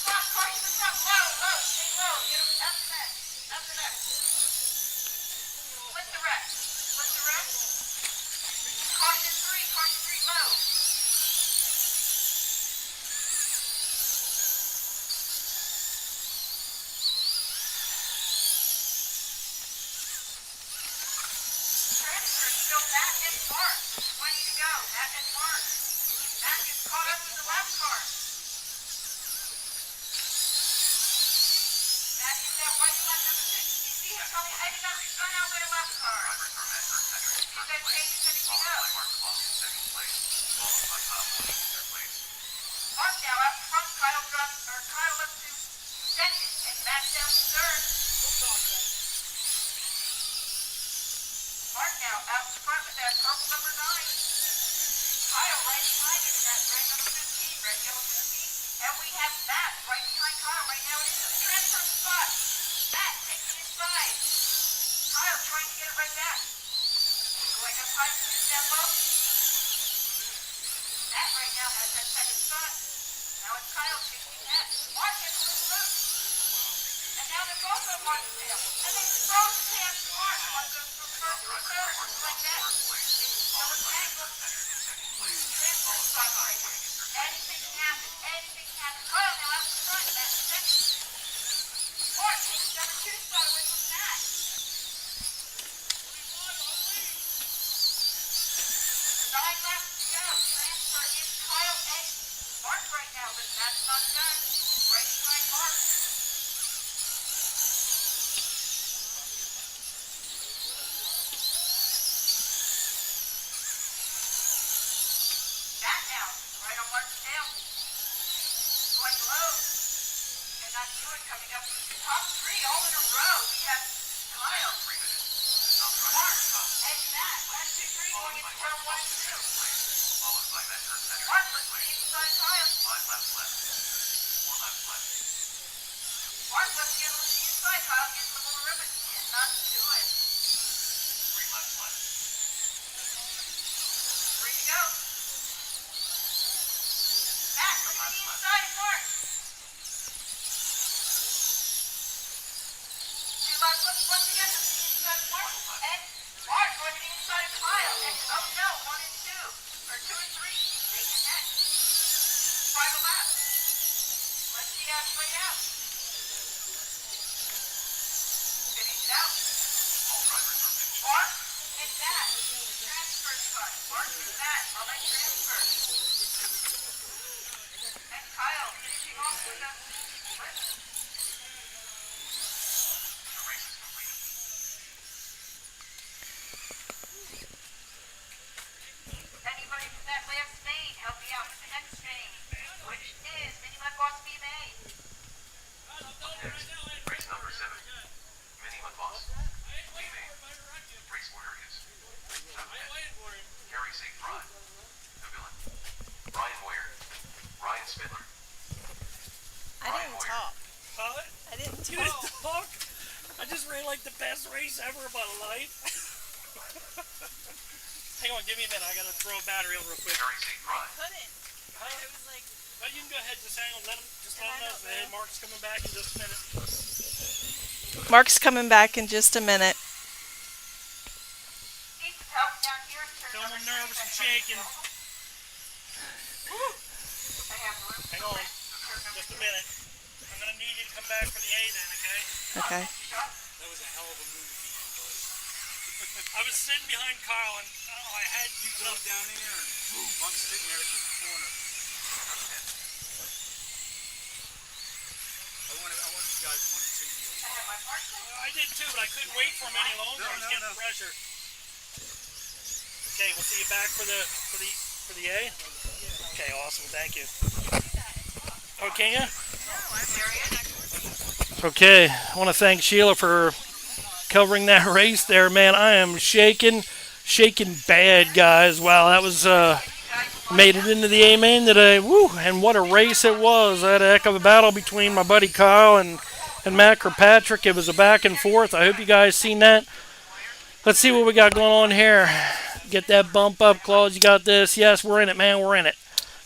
stop, caution the stop. Low, low, stay low. Get him after that. After that. Split the rest. Split the rest. Caution 3, low. Transfer still fast way out. Finish it out. Mark, hit that. Transfer spot. Mark, hit that. I'll make transfer. And Kyle, finishing off with a flip. Anybody from that last main, help me out with the next main, which is Mini Mudboss B main. Next, race number 7. Mini Mudboss. B-Main. Race order is Harry Safe Rod. The villain. Brian Moyer. Ryan Spindler. I didn't talk. Huh? I didn't You didn't talk. talk? I just ran like the best race ever of my life. Hang on, give me a minute. I gotta throw a battery on real quick. Harry Safe Rod. Couldn't. I was like, Oh, you can go ahead. Just hang on. Let him I know. know, Hey, man. Mark's coming back in just a minute. Mark's coming back in just a minute. Need some help down here in turn Tell him number I'm nervous and 3. shaking. I have room Hang on. Just a minute. I'm gonna need you to come back for the A then, okay? Okay. That was a hell of a move at the end, buddy. I was sitting behind Kyle and I had You drove down there and boom, I'm sitting there at the corner. I wanted you guys to see you. I have my parcel. I did too, but I couldn't wait for him any longer. I was getting pressure. Okay, we'll see you back for the A. Okay, awesome. Thank you. Oh, can you? Okay, I want to thank Sheila for covering that race there, man. I am shaking bad, guys. Wow, that was made it into the A main today. Woo! And what a race it was. I had a heck of a battle between my buddy Kyle and Matt Kirkpatrick. It was a back and forth. I hope you guys seen that. Let's see what we got going on here. Get that bump up, Claus. You got this. Yes, we're in it, man. We're in it.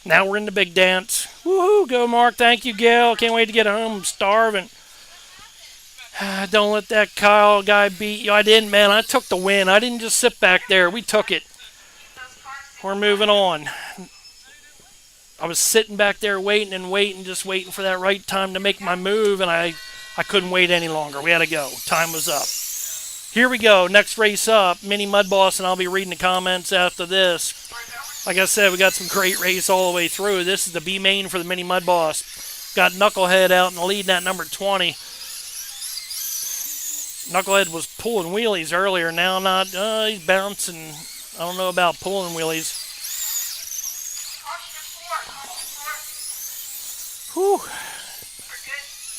Now we're in the big dance. Woohoo! Go, Mark. Thank you, Gail. Can't wait to get home. I'm starving. Don't let that Kyle guy beat you. I didn't, man. I took the win. I didn't just sit back there. We took it. We're moving on. I was sitting back there waiting, just waiting for that right time to make my move, and I couldn't wait any longer. We had to go. Time was up. Here we go. Next race up, Mini Mudboss, and I'll be reading the comments after this. Like I said, we got some great race all the way through. This is the B main for the Mini Mudboss. Got Knucklehead out in the lead, at number 20. Knucklehead was pulling wheelies earlier. Now not. He's bouncing. I don't know about pulling wheelies. Whew.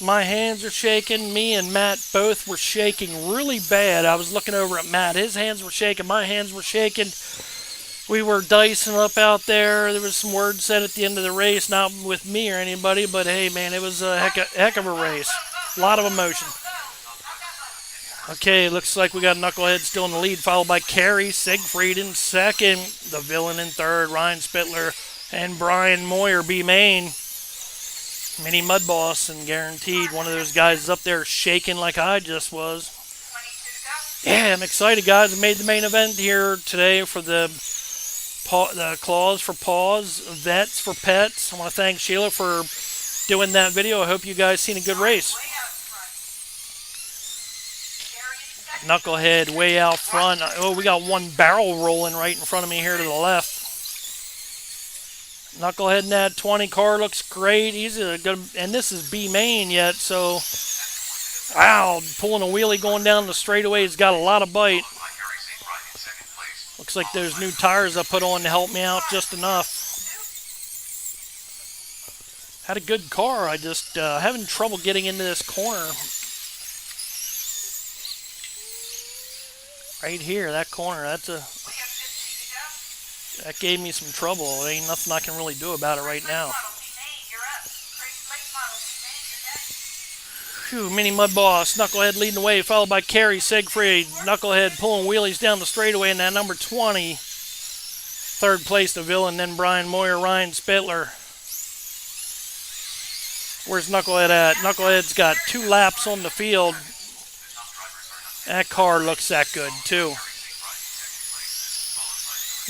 My hands are shaking. Me and Matt both were shaking really bad. I was looking over at Matt. His hands were shaking. My hands were shaking. We were dicing up out there. There was some words said at the end of the race, not with me or anybody, but hey, man, it was a heck of a race. A lot of emotion. Okay, looks like we got Knucklehead still in the lead, followed by Carrie Siegfried in second, the villain in third, Ryan Spittler, and Brian Moyer, B main. Mini Mudboss, and guaranteed one of those guys is up there shaking like I just was. Yeah, I'm excited, guys. I made the main event here today for the Claws for Paws, Vets for Pets. I want to thank Sheila for doing that video. I hope you guys seen a good race. Knucklehead way out front. Oh, we got one barrel rolling right in front of me here to the left. Knucklehead in that 20 car looks great. He's a good, and this is B main yet, so wow, pulling a wheelie going down the straightaway. He's got a lot of bite. Looks like those new tires I put on to help me out just enough. Had a good car. I just having trouble getting into this corner. Right here, that corner, that gave me some trouble. There ain't nothing I can really do about it right now. Phew, Mini Mudboss, Knucklehead leading the way, followed by Carrie Siegfried. Knucklehead pulling wheelies down the straightaway in that number 20. Third place, the villain, then Brian Moyer, Ryan Spittler. Where's Knucklehead at? Knucklehead's got 2 laps on the field. That car looks that good, too.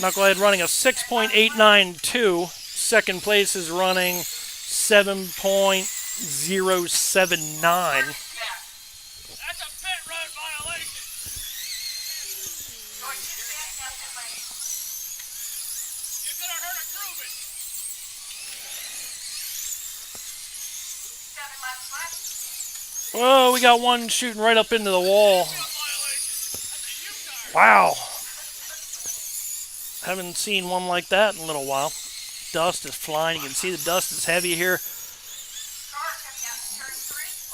Knucklehead running a 6.892. Second place is running 7.8. 079. That's a pit road violation. You're gonna hurt a grooving. Whoa, we got one shooting right up into the wall. Violation. That's a U-turn. Wow. Haven't seen one like that in a little while. Dust is flying. You can see the dust is heavy here.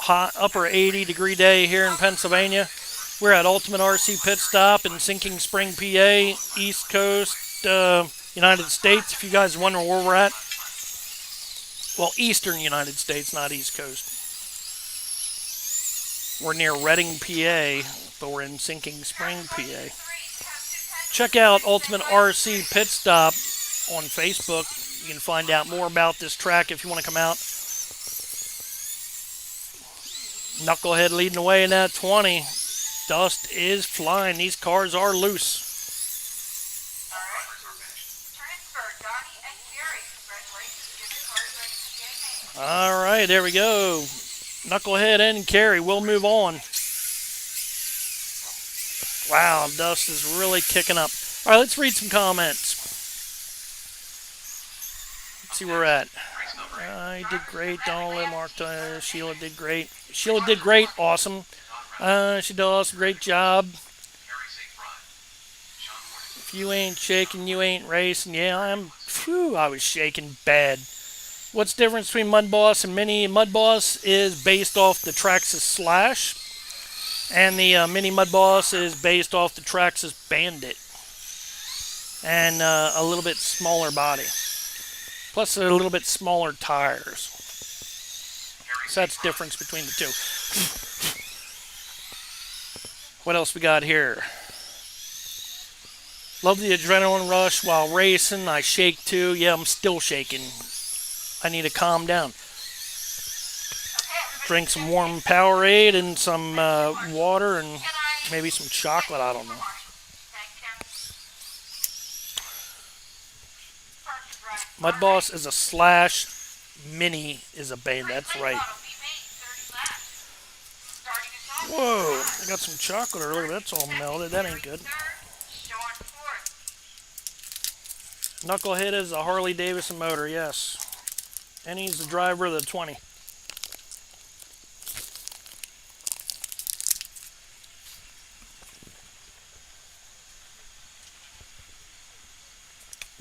Hot, upper 80-degree day here in Pennsylvania. We're at Ultimate RC Pitstop in Sinking Spring, PA, East Coast, United States. If you guys are wondering where we're at. Well, Eastern United States, not East Coast. We're near Reading, PA, but we're in Sinking Spring, PA. Check out Ultimate RC Pitstop on Facebook. You can find out more about this track if you want to come out. Knucklehead leading the way in that 20. Dust is flying. These cars are loose. All right, there we go. Knucklehead and Carrie. We'll move on. Wow, dust is really kicking up. All right, let's read some comments. Let's see where we're at. I did great. Donald, Mark, Sheila did great. Sheila did great. Awesome. She does a great job. If you ain't shaking, you ain't racing. Yeah, I was shaking bad. What's the difference between Mudboss and Mini? Mudboss is based off the Traxxas Slash, and the Mini Mudboss is based off the Traxxas Bandit, and a little bit smaller body, plus a little bit smaller tires. So that's the difference between the two. What else we got here? Love the adrenaline rush while racing. I shake too. Yeah, I'm still shaking. I need to calm down. Drink some warm Powerade and some water and maybe some chocolate. I don't know. Mudboss is a Slash. Mini is a Bane. That's right. Whoa, I got some chocolate earlier. That's all melted. That ain't good. Knucklehead is a Harley Davidson motor. Yes. And he's the driver of the 20.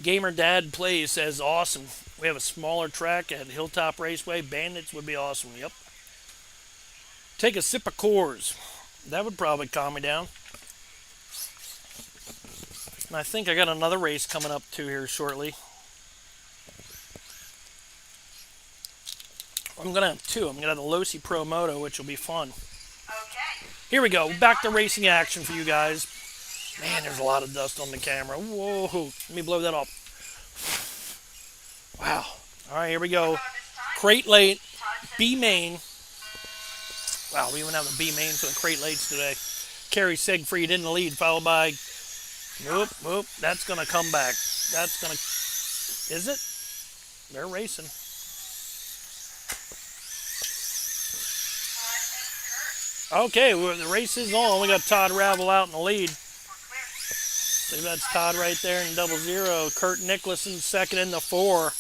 Gamer Dad Plays says awesome. We have a smaller track at Hilltop Raceway. Bandits would be awesome. Yep. Take a sip of Coors. That would probably calm me down. And I think I got another race coming up too here shortly. I'm going to have two. I'm going to have the Losi Pro Moto, which will be fun. Okay. Here we go. Back to racing action for you guys. Man, there's a lot of dust on the camera. Whoa. Let me blow that up. Wow. All right, here we go. Crate late. B main. Wow, we even have a B main for the crate lates today. Kerry Siegfried in the lead, followed by... Whoop. That's going to come back. That's going to... Is it? They're racing. Okay, well, the race is on. We got Todd Ravel out in the lead. So that's Todd right there in 00. Kurt Nicholson second in the 4.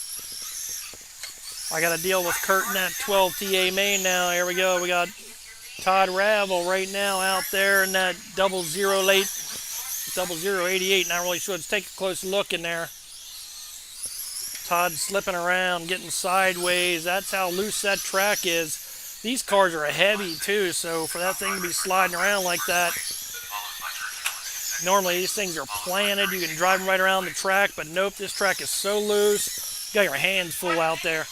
I got to deal with Kurt in that 12 TA main now. Here we go. We got Todd Ravel right now out there in that 00 late, 0088. Not really sure. Let's take a close look in there. Todd slipping around, getting sideways. That's how loose that track is. These cars are heavy too, so for that thing to be sliding around like that, normally these things are planted. You can drive them right around the track, but nope, this track is so loose. You got your hands full out there.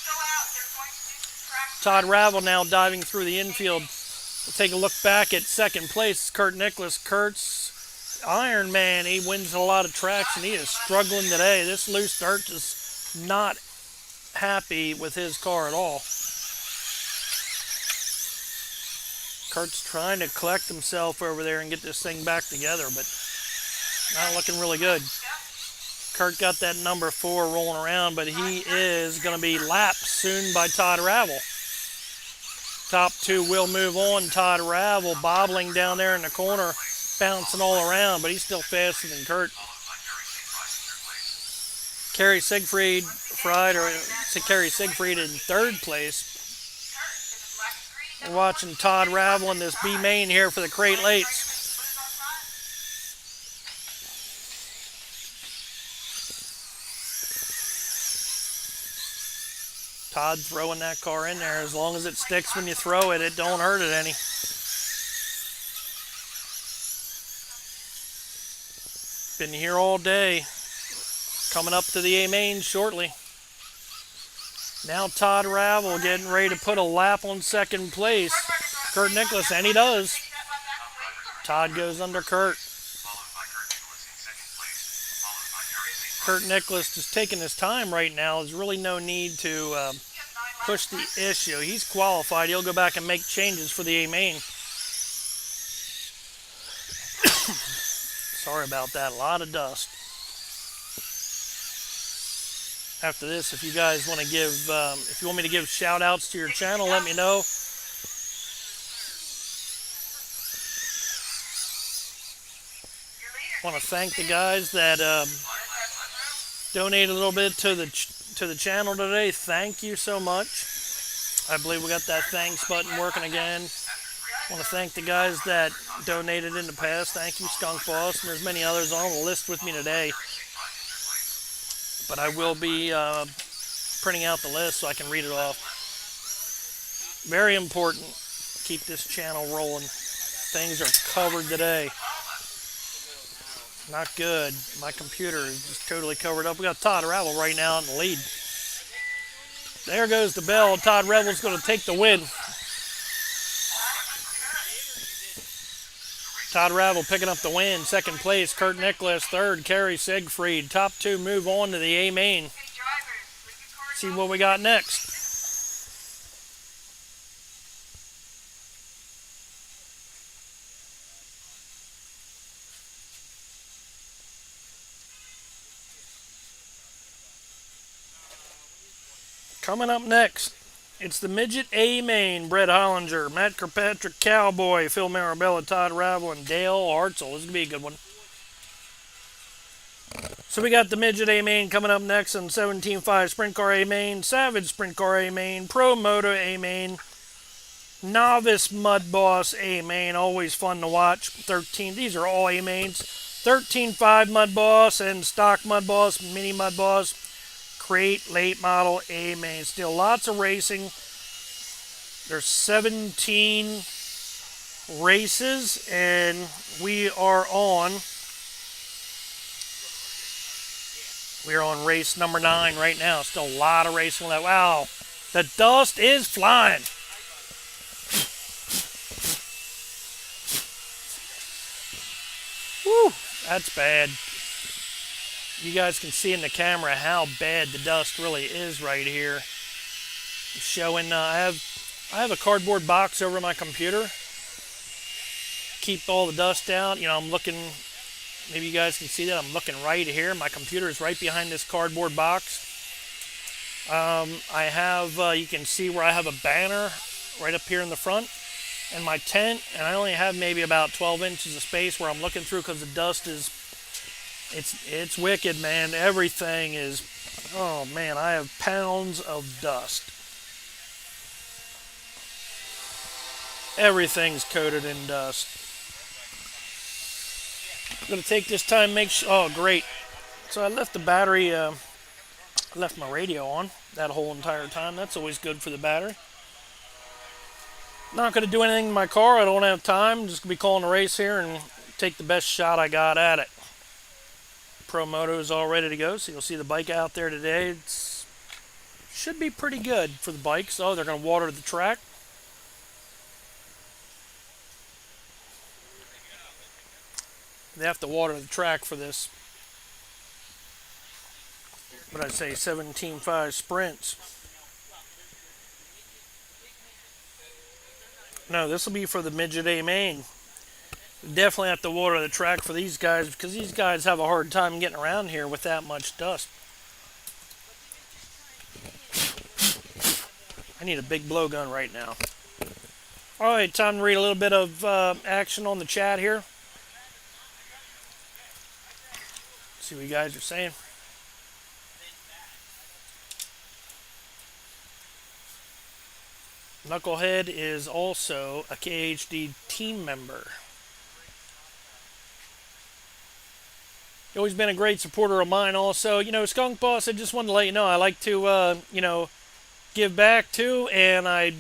Todd Ravel now diving through the infield. We'll take a look back at second place. Kurt Nicholas. Kurt's Iron Man. He wins a lot of tracks, and he is struggling today. This loose dirt is not happy with his car at all. Kurt's trying to collect himself over there and get this thing back together, but not looking really good. Kurt got that number 4 rolling around, but he is going to be lapped soon by Todd Ravel. Top two will move on. Todd Ravel bobbling down there in the corner, bouncing all around, but he's still faster than Kurt. Kerry Siegfried in third place. We're watching Todd Ravel in this B main here for the Crate Lates. Todd throwing that car in there. As long as it sticks when you throw it, it don't hurt it any. Been here all day. Coming up to the A main shortly. Now Todd Ravel getting ready to put a lap on second place. Kurt Nicholas, and he does. Todd goes under Kurt. Kurt Nicholas just taking his time right now. There's really no need to push the issue. He's qualified. He'll go back and make changes for the A main. Sorry about that. A lot of dust. After this, if you guys want to give, if you want me to give shout outs to your channel, let me know. Want to thank the guys that donated a little bit to the channel today. Thank you so much. I believe we got that thanks button working again. Want to thank the guys that donated in the past. Thank you, Skunk Boss, and there's many others on the list with me today. But I will be printing out the list so I can read it off. Very important. Keep this channel rolling. Things are covered today. Not good. My computer is just totally covered up. We got Todd Ravel right now in the lead. There goes the bell. Todd Ravel's going to take the win. Todd Ravel picking up the win. Second place, Kurt Nicholas. Third, Kerry Siegfried. Top two move on to the A main. See what we got next. Coming up next, it's the Midget A main. Brett Hollinger, Matt Kirkpatrick, Cowboy, Phil Marabella, Todd Ravel, and Dale Hartzell. This is going to be a good one. So we got the Midget A main coming up next on 17.5 Sprint Car A main, Savage Sprint Car A main, Pro Moto A main, Novice Mudboss A main. Always fun to watch. 13. These are all A mains. 13.5 Mudboss and Stock Mudboss, Mini Mudboss. Crate late model A main. Still lots of racing. There's 17 races, and we are on race number 9 right now. Still a lot of racing left. Wow, the dust is flying. Woo, that's bad. You guys can see in the camera how bad the dust really is right here. Showing, I have a cardboard box over my computer. Keep all the dust out. You know, I'm looking, maybe you guys can see that. I'm looking right here. My computer is right behind this cardboard box. I have, you can see where I have a banner right up here in the front. And my tent, and I only have maybe about 12 inches of space where I'm looking through because the dust is, it's wicked, man. Everything is, oh man, I have pounds of dust. Everything's coated in dust. I'm going to take this time, make sure, oh great. So I left the battery, left my radio on that whole entire time. That's always good for the battery. Not going to do anything in my car. I don't have time. Just going to be calling a race here and take the best shot I got at it. Pro Moto is all ready to go, so you'll see the bike out there today. It should be pretty good for the bikes. Oh, they're going to water the track. They have to water the track for this. But I'd say 17.5 sprints. No, this will be for the Midget A main. Definitely have to water the track for these guys because these guys have a hard time getting around here with that much dust. I need a big blowgun right now. All right, time to read a little bit of action on the chat here. See what you guys are saying. Knucklehead is also a KHD team member. You've always been a great supporter of mine also. You know, Skunk Boss, I just wanted to let you know I like to, give back too. And I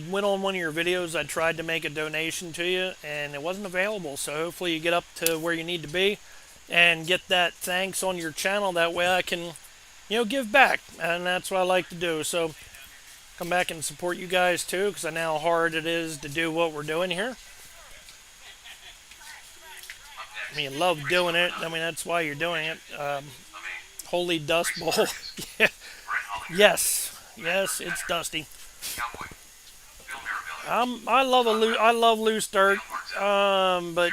went on one of your videos. I tried to make a donation to you, and it wasn't available. So hopefully you get up to where you need to be and get that thanks on your channel. That way I can, give back. And that's what I like to do. So come back and support you guys too, because I know how hard it is to do what we're doing here. I mean, love doing it. I mean, that's why you're doing it. Holy Dust Bowl. Yeah. Yes, it's dusty. I love loose dirt, but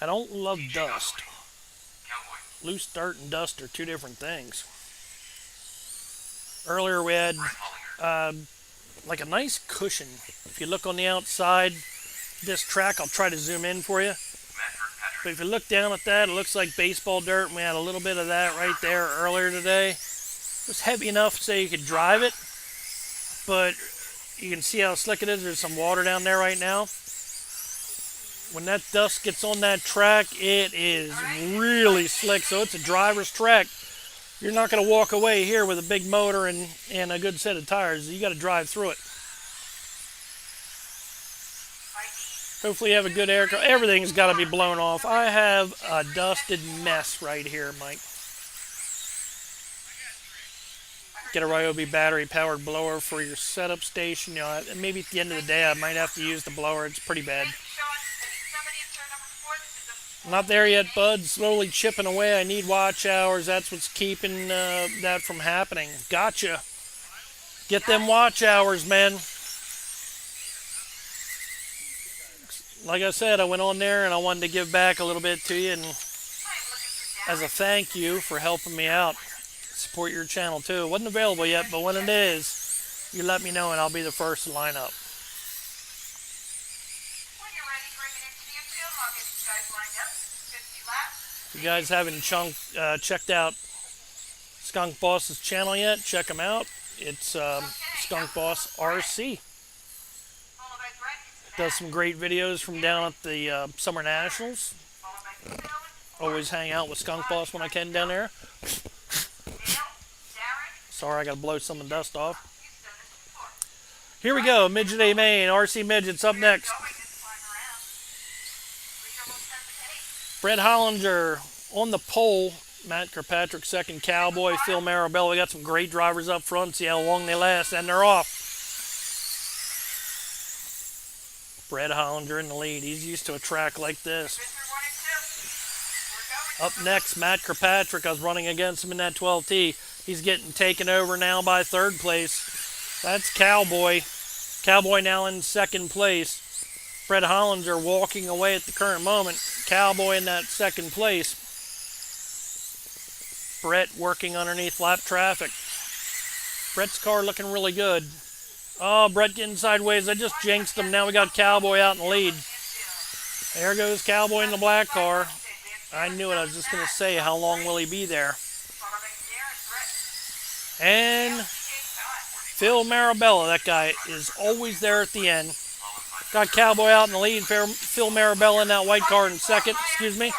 I don't love dust. Loose dirt and dust are two different things. Earlier we had like a nice cushion. If you look on the outside, this track, I'll try to zoom in for you. But if you look down at that, it looks like baseball dirt. And we had a little bit of that right there earlier today. It was heavy enough so you could drive it, but you can see how slick it is. There's some water down there right now. When that dust gets on that track, it is really slick. So it's a driver's track. You're not going to walk away here with a big motor and a good set of tires. You got to drive through it. Hopefully you have a good air. Everything's got to be blown off. I have a dusted mess right here, Mike. Get a Ryobi battery-powered blower for your setup station. Maybe at the end of the day I might have to use the blower. It's pretty bad. I'm not there yet, bud. Slowly chipping away. I need watch hours. That's what's keeping that from happening. Gotcha. Get them watch hours, man. Like I said, I went on there and I wanted to give back a little bit to you, and as a thank you for helping me out. Support your channel too. It wasn't available yet, but when it is, you let me know and I'll be the first to line up. If you guys haven't checked out Skunk Boss's channel yet, check him out. It's Skunk Boss RC. Does some great videos from down at the Summer Nationals. Always hang out with Skunk Boss when I can down there. Sorry, I gotta blow some of the dust off. Here we go, Midget A Main, RC Midget's up next. Brett Hollinger on the pole. Matt Kirkpatrick second, Cowboy, Phil Marabella. We got some great drivers up front. See how long they last, and they're off. Brett Hollinger in the lead. He's used to a track like this. Up next, Matt Kirkpatrick. I was running against him in that 12T. He's getting taken over now by third place. That's Cowboy. Cowboy now in second place. Brett Hollinger walking away at the current moment. Cowboy in that second place. Brett working underneath lap traffic. Brett's car looking really good. Oh, Brett getting sideways. I just jinxed him. Now we got Cowboy out in the lead. There goes Cowboy in the black car. I knew it. I was just going to say, how long will he be there? And Phil Marabella, that guy is always there at the end. Got Cowboy out in the lead. Phil Marabella in that white car in second. Excuse me.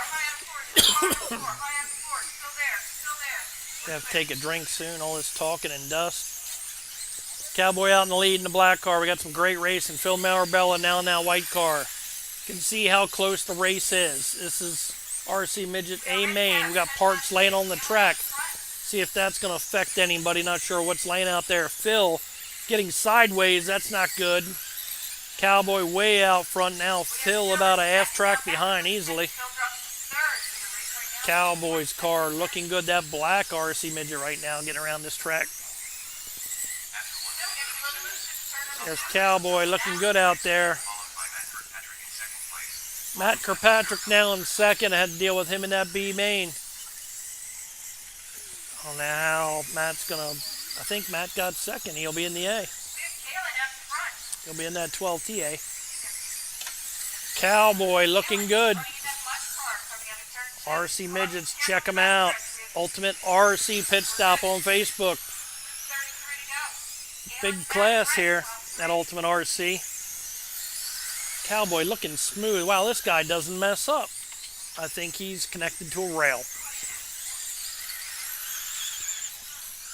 Have to take a drink soon. All this talking and dust. Cowboy out in the lead in the black car. We got some great racing. Phil Marabella now in that white car. You can see how close the race is. This is RC Midget A Main. We got parts laying on the track. See if that's going to affect anybody. Not sure what's laying out there. Phil getting sideways. That's not good. Cowboy way out front now. Phil about a half track behind easily. Cowboy's car looking good. That black RC Midget right now getting around this track. There's Cowboy looking good out there. Matt Kirkpatrick now in second. I had to deal with him in that B main. Oh, now Matt's gonna. I think Matt got second. He'll be in the A. He'll be in that 12 TA. Cowboy looking good. RC Midgets, check him out. Ultimate RC Pitstop on Facebook. Big class here at Ultimate RC. Cowboy looking smooth. Wow, this guy doesn't mess up. I think he's connected to a rail.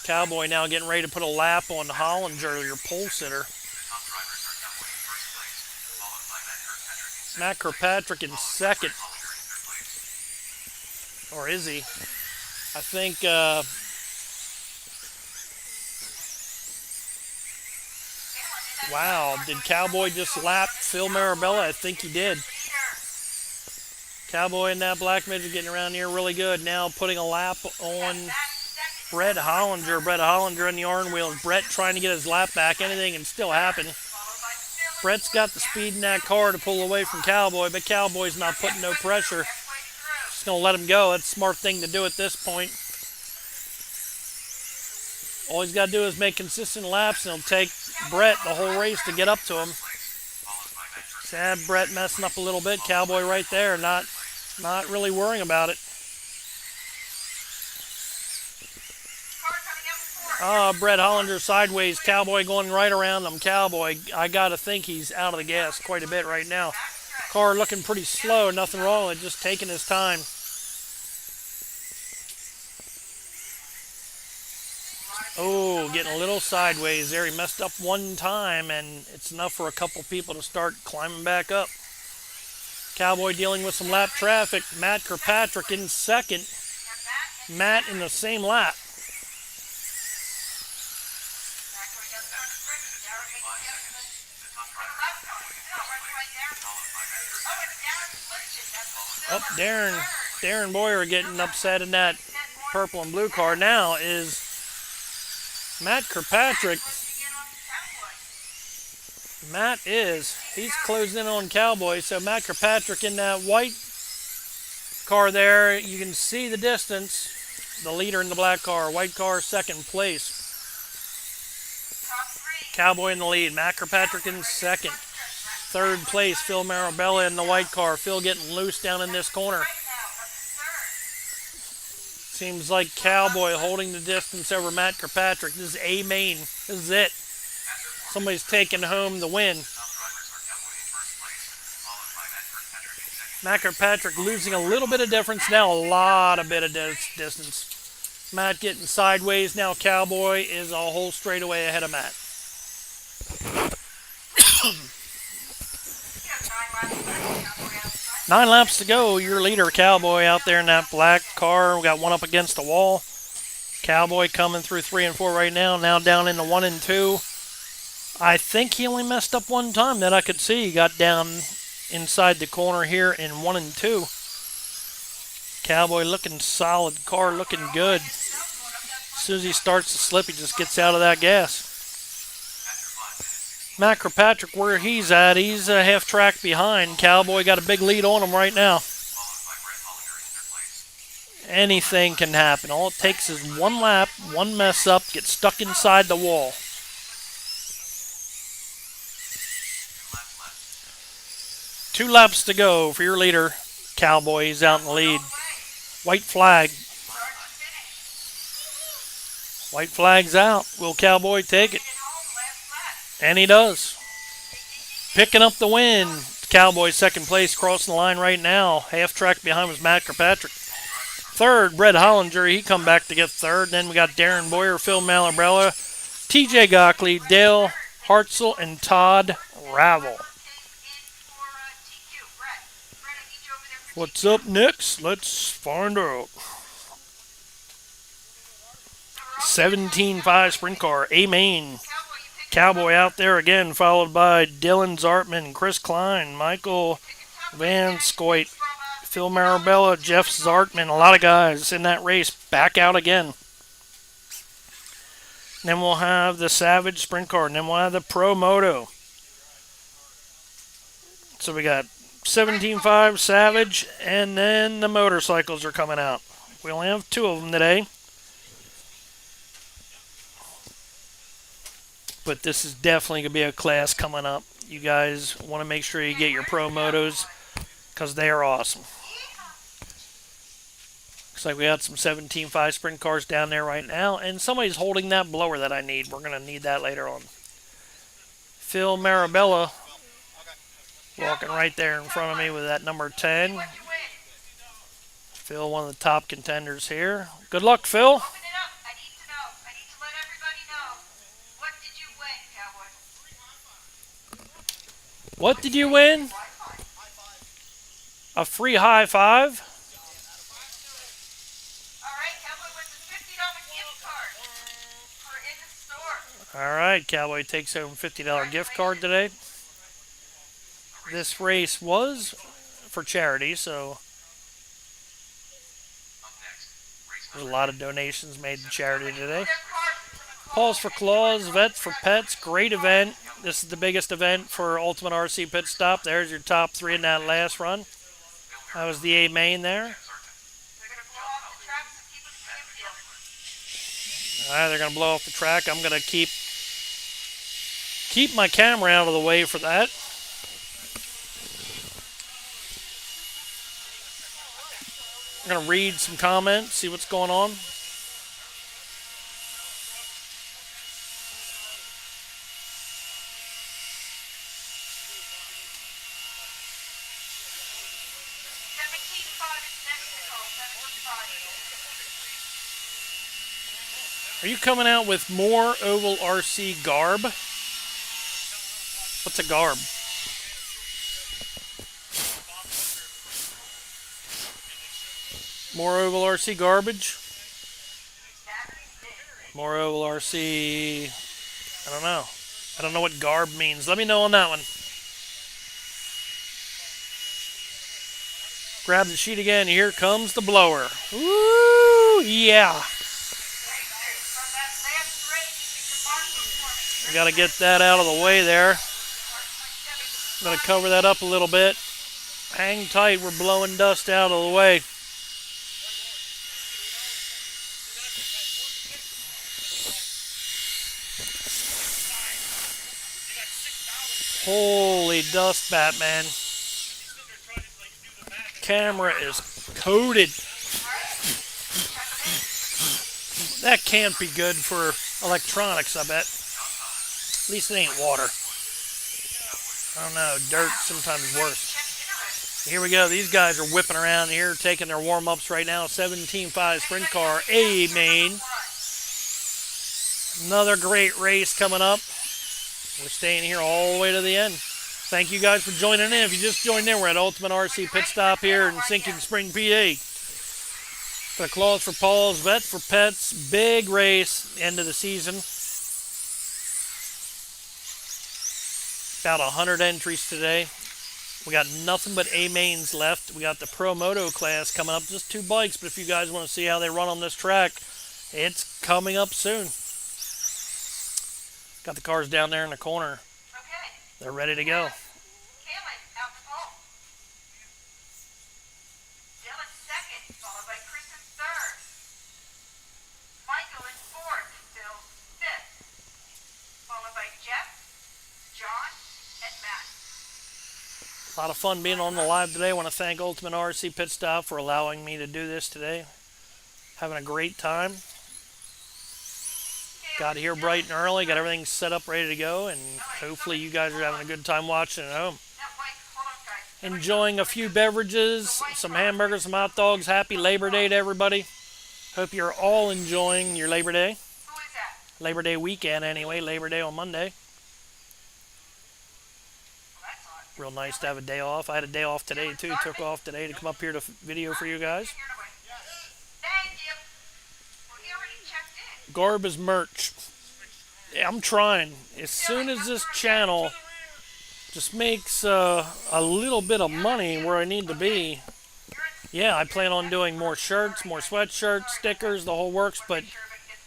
Cowboy now getting ready to put a lap on Hollinger, your pole sitter. Matt Kirkpatrick in second. Or is he? I think wow, did Cowboy just lap Phil Marabella? I think he did. Cowboy and that black midget getting around here really good. Now putting a lap on Brett Hollinger. Brett Hollinger in the iron wheels. Brett trying to get his lap back. Anything can still happen. Brett's got the speed in that car to pull away from Cowboy, but Cowboy's not putting no pressure. Just going to let him go. That's a smart thing to do at this point. All he's got to do is make consistent laps, and it'll take Brett the whole race to get up to him. Sad Brett messing up a little bit. Cowboy right there, not really worrying about it. Brett Hollinger sideways. Cowboy going right around him. Cowboy, I got to think he's out of the gas quite a bit right now. Car looking pretty slow. Nothing wrong with it. Just taking his time. Oh, getting a little sideways there. He messed up one time, and it's enough for a couple people to start climbing back up. Cowboy dealing with some lap traffic. Matt Kirkpatrick in second. Matt in the same lap. Oh, Darren Boyer getting upset in that purple and blue car now is Matt Kirkpatrick. He's closing in on Cowboy. So Matt Kirkpatrick in that white car there, you can see the distance. The leader in the black car, white car, second place. Cowboy in the lead. Matt Kirkpatrick in second. Third place, Phil Marabella in the white car. Phil getting loose down in this corner. Seems like Cowboy holding the distance over Matt Kirkpatrick. This is A main. This is it. Somebody's taking home the win. Matt Kirkpatrick losing a little bit of difference. Now a lot of bit of distance. Matt getting sideways. Now Cowboy is a whole straightaway ahead of Matt. 9 laps to go. Your leader, Cowboy, out there in that black car. We got one up against the wall. Cowboy coming through 3 and 4 right now. Now down into 1 and 2. I think he only messed up one time that I could see. He got down inside the corner here in 1 and 2. Cowboy looking solid. Car looking good. As soon as he starts to slip, he just gets out of that gas. Matt Kirkpatrick, where he's at, he's a half track behind. Cowboy got a big lead on him right now. Anything can happen. All it takes is one lap, one mess up, get stuck inside the wall. Two laps to go for your leader. Cowboy, he's out in the lead. White flag. White flag's out. Will Cowboy take it? And he does. Picking up the win. Cowboy second place, crossing the line right now. Half track behind was Matt Kirkpatrick. Third, Brett Hollinger. He come back to get third. Then we got Darren Boyer, Phil Malabrella, TJ Gockley, Dale Hartzell, and Todd Ravel. What's up next? Let's find out. 17.5 sprint car, A main. Cowboy out there again, followed by Dylan Zartman, Chris Klein, Michael Van Scoit, Phil Marabella, Jeff Zartman. A lot of guys in that race back out again. Then we'll have the Savage sprint car, and then we'll have the Pro Moto. So we got 17.5 Savage, and then the motorcycles are coming out. We only have 2 of them today. but this is definitely going to be a class coming up. You guys want to make sure you get your pro motos because they are awesome. Looks like we got some 17.5 sprint cars down there right now, and somebody's holding that blower that I need. We're going to need that later on. Phil Marabella walking right there in front of me with that number 10. Phil, one of the top contenders here. Good luck, Phil. Open it up. I need to know. I need to let everybody know. What did you win, Cowboy? What did you win? A free high five? All right, Cowboy wins a $50 gift card for in the store. All right, Cowboy takes home a $50 gift card today. This race was for charity, so there's a lot of donations made to charity today. Paws for Claws, Vets for Pets, great event. This is the biggest event for Ultimate RC Pitstop. There's your top three in that last run. That was the A main there. They're going to blow off the track so people can feel. All right, they're going to blow off the track. I'm going to keep my camera out of the way for that. I'm going to read some comments, see what's going on. Are you coming out with more Ovalrc garb? What's a garb? More Ovalrc garbage? More Ovalrc... I don't know. I don't know what garb means. Let me know on that one. Grab the sheet again. Here comes the blower. Woo! Yeah! We got to get that out of the way there. I'm going to cover that up a little bit. Hang tight. We're blowing dust out of the way. Holy dust, Batman. Camera is coated. That can't be good for electronics, I bet. At least it ain't water. I don't know, dirt sometimes is worse. Here we go. These guys are whipping around here, taking their warm-ups right now. 17.5 sprint car, A main. Another great race coming up. We're staying here all the way to the end. Thank you guys for joining in. If you just joined in, we're at Ultimate RC Pitstop here in Sinking Spring, PA. For Claws for Paws, Vets for Pets, big race, end of the season. About 100 entries today. We got nothing but A mains left. We got the Pro Moto class coming up, just 2 bikes, but if you guys want to see how they run on this track, it's coming up soon. Got the cars down there in the corner. They're ready to go. Cameron out the pole. Dylan second, followed by Chris in third. Michael in fourth, Phil fifth. Followed by Jeff, John, and Matt. A lot of fun being on the live today. I want to thank Ultimate RC Pitstop for allowing me to do this today. Having a great time. Got here bright and early, got everything set up, ready to go, and hopefully you guys are having a good time watching at home. Enjoying a few beverages, some hamburgers, some hot dogs. Happy Labor Day to everybody. Hope you're all enjoying your Labor Day. Who is that? Labor Day weekend anyway, Labor Day on Monday. Real nice to have a day off. I had a day off today too, took off today to come up here to video for you guys. Thank you. Well, he already checked in. Garb is merch. Yeah, I'm trying. As soon as this channel just makes a little bit of money where I need to be, yeah, I plan on doing more shirts, more sweatshirts, stickers, the whole works, but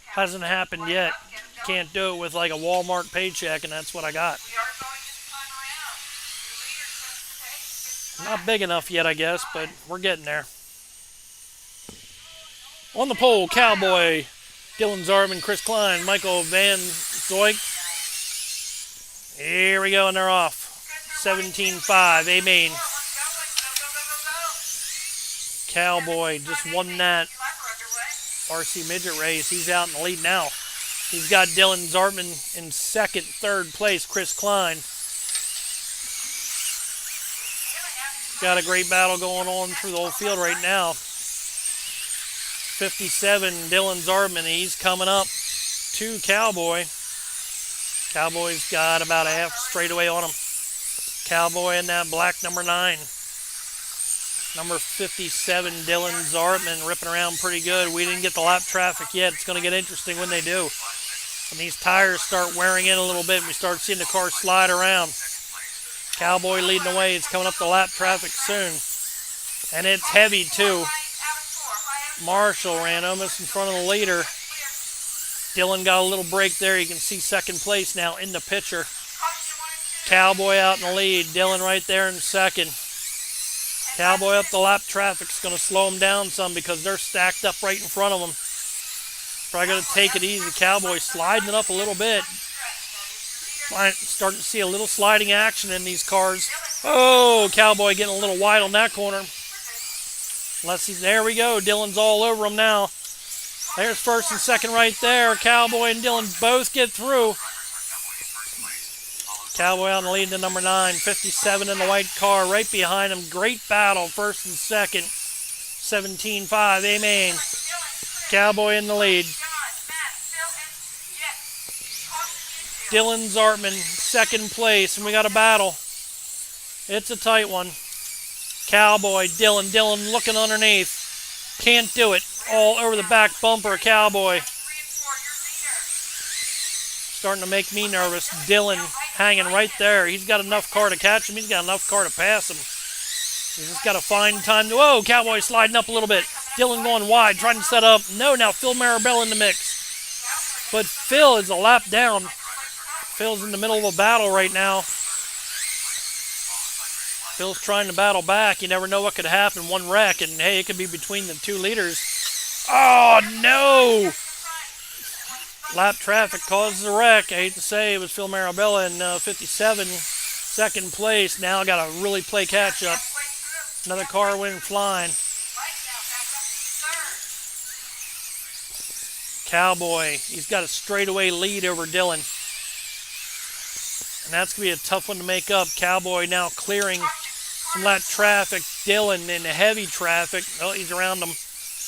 hasn't happened yet. Can't do it with like a Walmart paycheck, and that's what I got. We are going this time around. Your leader says to pay 50 Not big enough yet, I guess, but we're getting there. On the pole, Cowboy, Dylan Zarman, Chris Klein, Michael Van Zoik, Here we go, and they're off. 17-5, A-Main. Cowboy just won that RC Midget race. He's out in the lead now. He's got Dylan Zartman in second, third place, Chris Klein. Got a great battle going on through the whole field right now. 57, Dylan Zartman, he's coming up to Cowboy. Cowboy's got about a half straightaway on him. Cowboy in that black number 9. Number 57, Dylan Zartman, ripping around pretty good. We didn't get the lap traffic yet. It's going to get interesting when they do. When these tires start wearing in a little bit and we start seeing the car slide around. Cowboy leading the way. It's coming up the lap traffic soon. And it's heavy too. Marshall ran almost in front of the leader. Dylan got a little break there. You can see second place now in the picture. Cowboy out in the lead. Dylan right there in second. Cowboy up the lap traffic's going to slow him down some because they're stacked up right in front of him. Probably going to take it easy. Cowboy sliding it up a little bit. Starting to see a little sliding action in these cars. Oh, Cowboy getting a little wide on that corner. There we go. Dylan's all over him now. There's first and second right there. Cowboy and Dylan both get through. Cowboy out in the lead to number 9. 57 in the white car right behind him. Great battle, first and second. 17-5, A-Main. Cowboy in the lead. Dylan Zartman, second place, and we got a battle. It's a tight one. Cowboy, Dylan looking underneath. Can't do it. All over the back bumper, Cowboy. Starting to make me nervous. Dylan hanging right there. He's got enough car to catch him. He's got enough car to pass him. He's just got to find time to... Whoa, Cowboy sliding up a little bit. Dylan going wide, trying to set up. No, now Phil Marabella in the mix. But Phil is a lap down. Phil's in the middle of a battle right now. Phil's trying to battle back. You never know what could happen. One wreck, and hey, it could be between the two leaders. Oh, no! Lap traffic causes a wreck. I hate to say it was Phil Marabella in 57. Second place. Now got to really play catch up. Another car went flying. Cowboy. He's got a straightaway lead over Dylan. And that's going to be a tough one to make up. Cowboy now clearing some lap traffic. Dylan in heavy traffic. Oh, he's around him.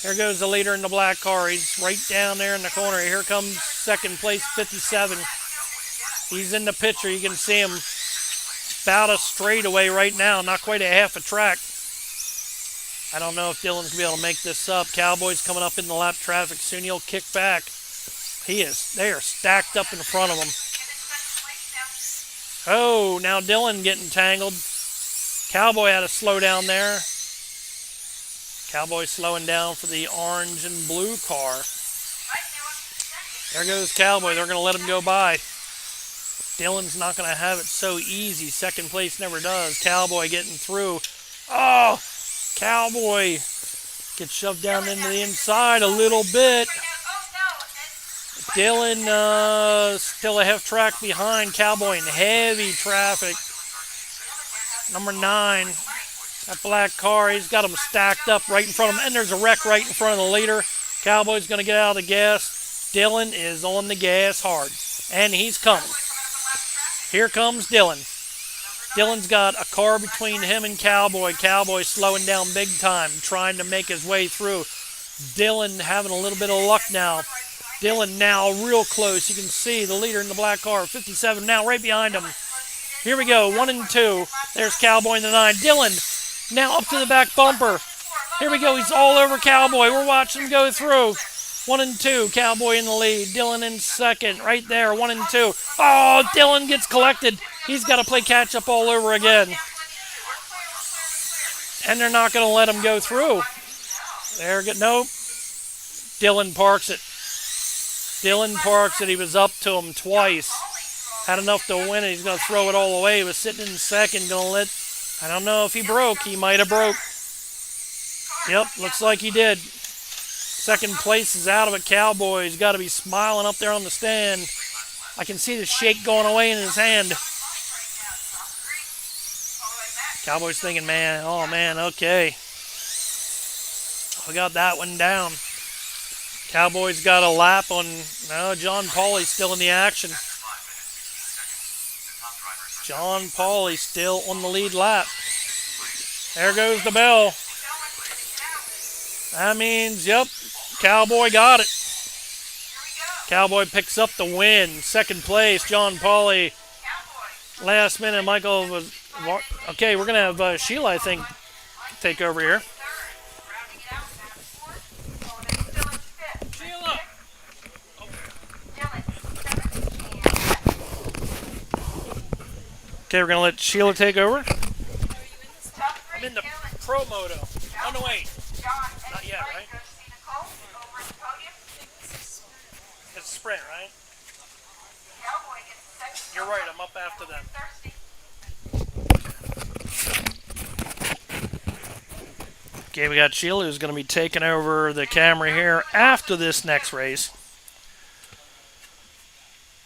Here goes the leader in the black car. He's right down there in the corner. Here comes second place, 57. He's in the picture. You can see him about a straightaway right now. Not quite a half a track. I don't know if Dylan's going to be able to make this up. Cowboy's coming up in the lap traffic. Soon he'll kick back. They are stacked up in front of him. Oh, now Dylan getting tangled. Cowboy had to slow down there. Cowboy slowing down for the orange and blue car. There goes Cowboy. They're going to let him go by. Dylan's not going to have it so easy. Second place never does. Cowboy getting through. Oh, Cowboy gets shoved down into the inside a little bit. Dylan still a half track behind. Cowboy in heavy traffic. Number 9. That black car, he's got them stacked up right in front of him. And there's a wreck right in front of the leader. Cowboy's going to get out of the gas. Dylan is on the gas hard. And he's coming. Here comes Dylan. Dylan's got a car between him and Cowboy. Cowboy slowing down big time, trying to make his way through. Dylan having a little bit of luck now. Dylan now real close. You can see the leader in the black car, 57 now right behind him. Here we go, 1 and 2. There's Cowboy in the 9. Dylan now up to the back bumper. Here we go, he's all over Cowboy. We're watching him go through. 1 and 2, Cowboy in the lead. Dylan in second, right there, 1 and 2. Oh, Dylan gets collected. He's got to play catch up all over again. And they're not going to let him go through. Nope. Dylan parks it. Dylan parks it. He was up to him twice. Had enough to win it. He's going to throw it all away. He was sitting in second. I don't know if he broke. He might have broke. Yep, looks like he did. Second place is out of it. Cowboy's got to be smiling up there on the stand. I can see the shake going away in his hand. Cowboys thinking, man, oh man, okay. We got that one down. Cowboys got a lap on. No, John Pauley's still in the action. John Pauley still on the lead lap. There goes the bell. That means, yep, Cowboy got it. Cowboy picks up the win. Second place, John Pauley. Last minute, Michael was. Okay, we're going to have Sheila, I think, take over here. Sheila! Okay, we're going to let Sheila take over. I'm in the Pro Moto. Oh, no, wait. Not yet, right? It's a sprint, right? You're right, I'm up after them. Okay, we got Sheila who's going to be taking over the camera here after this next race.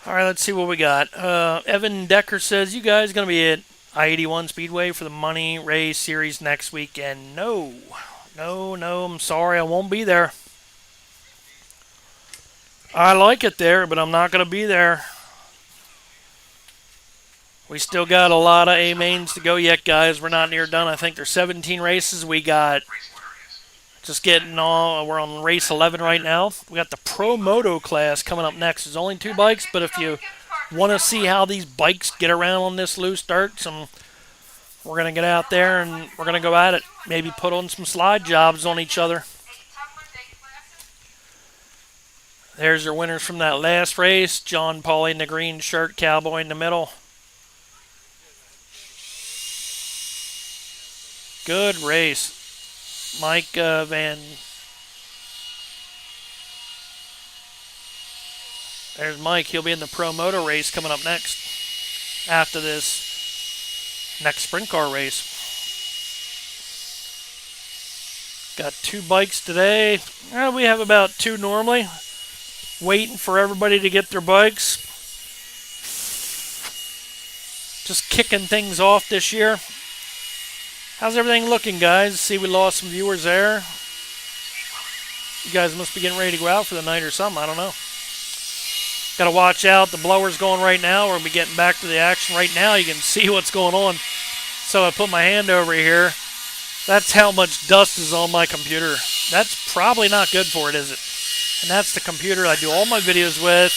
All right, let's see what we got. Evan Decker says, you guys going to be at I-81 Speedway for the Money Race Series next weekend? No, I'm sorry, I won't be there. I like it there, but I'm not going to be there. We still got a lot of A-mains to go yet, guys. We're not near done. I think there's 17 races. We got just getting all. We're on race 11 right now. We got the Pro Moto class coming up next. There's only 2 bikes, but if you want to see how these bikes get around on this loose dirt, we're going to get out there and we're going to go at it. Maybe put on some slide jobs on each other. There's your winners from that last race. John Pauley in the green shirt, Cowboy in the middle. Good race. Mike Van. There's Mike. He'll be in the Pro Moto race coming up next. After this next sprint car race. Got 2 bikes today. We have about 2 normally. Waiting for everybody to get their bikes. Just kicking things off this year. How's everything looking, guys? See, we lost some viewers there. You guys must be getting ready to go out for the night or something. I don't know. Got to watch out. The blower's going right now. We're going to be getting back to the action right now. You can see what's going on. So I put my hand over here. That's how much dust is on my computer. That's probably not good for it, is it? And that's the computer I do all my videos with.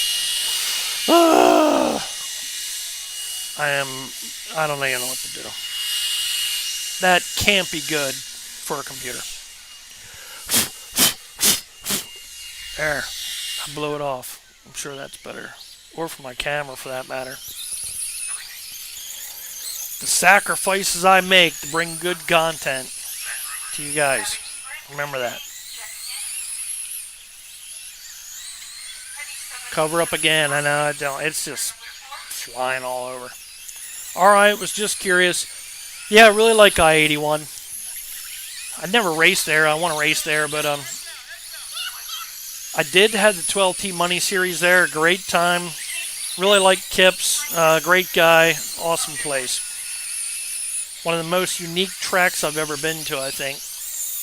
I don't even know what to do. That can't be good for a computer. There. I blew it off. I'm sure that's better. Or for my camera, for that matter. The sacrifices I make to bring good content to you guys. Remember that. Cover up again. I know I don't. It's just flying all over. Alright, was just curious. Yeah, I really like I-81. I never raced there. I want to race there, but I did have the 12T Money Series there. Great time. Really like Kips. Great guy. Awesome place. One of the most unique tracks I've ever been to, I think.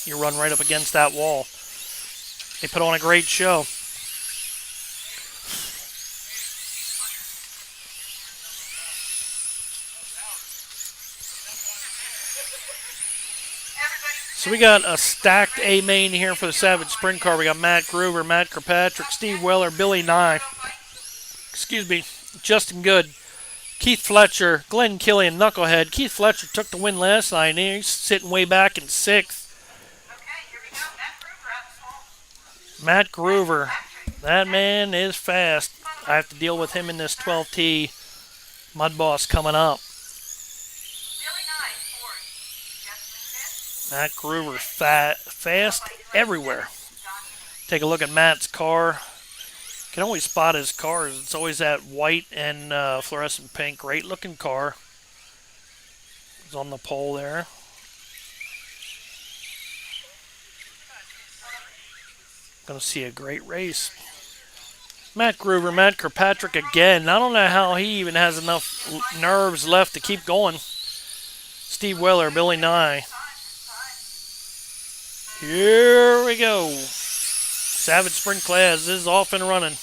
You run right up against that wall. They put on a great show. So we got a stacked A-main here for the Savage Sprint Car. We got Matt Groover, Matt Kirkpatrick, Steve Weller, Billy Nye. Excuse me, Justin Good, Keith Fletcher, Glenn Killian, Knucklehead. Keith Fletcher took the win last night, and he's sitting way back in 6th. Matt Groover, that man is fast. I have to deal with him in this 12T mudboss coming up. Matt Groover, fast everywhere. Take a look at Matt's car. Can always spot his cars. It's always that white and fluorescent pink. Great looking car. It's on the pole there. Gonna see a great race. Matt Groover, Matt Kirkpatrick again. I don't know how he even has enough nerves left to keep going. Steve Weller, Billy Nye. Here we go. Savage Sprint class is off and running.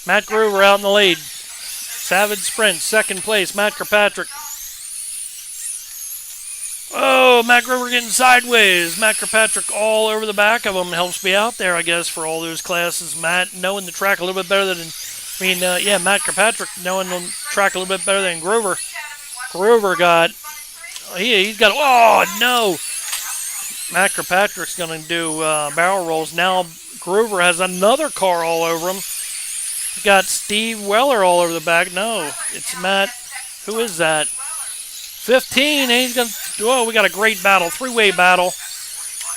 Matt Groover out in the lead. Savage Sprint, second place, Matt Kirkpatrick. Oh, Matt Groover getting sideways. Matt Kirkpatrick all over the back of him. Helps me out there, I guess, for all those classes. Matt knowing the track a little bit better than, Matt Kirkpatrick knowing the track a little bit better than Groover. Groover got, he's got, oh, no. Matt Kirkpatrick's going to do barrel rolls. Now Groover has another car all over him. He's got Steve Weller all over the back. No, it's Matt. Who is that? 15, and he's going to, we got a great battle, three-way battle.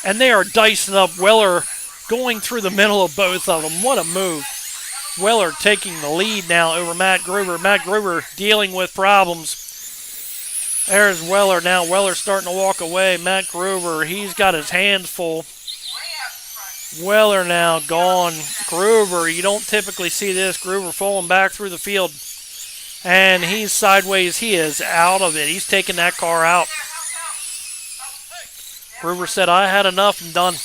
And they are dicing up Weller going through the middle of both of them. What a move. Weller taking the lead now over Matt Groover. Matt Groover dealing with problems. There's Weller now. Weller starting to walk away. Matt Groover, he's got his hands full. Weller now gone. Groover, you don't typically see this. Groover falling back through the field. And he's sideways. He is out of it. He's taking that car out. Groover said, I had enough and done.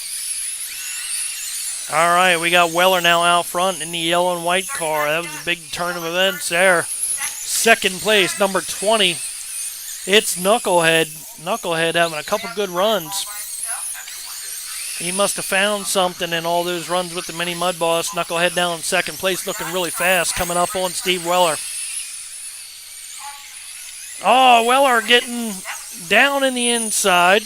All right, we got Weller now out front in the yellow and white car. That was a big turn of events there. Second place, number 20. It's Knucklehead. Knucklehead having a couple good runs. He must have found something in all those runs with the mini mud boss. Knucklehead down in second place, looking really fast, coming up on Steve Weller. Oh, Weller getting down in the inside.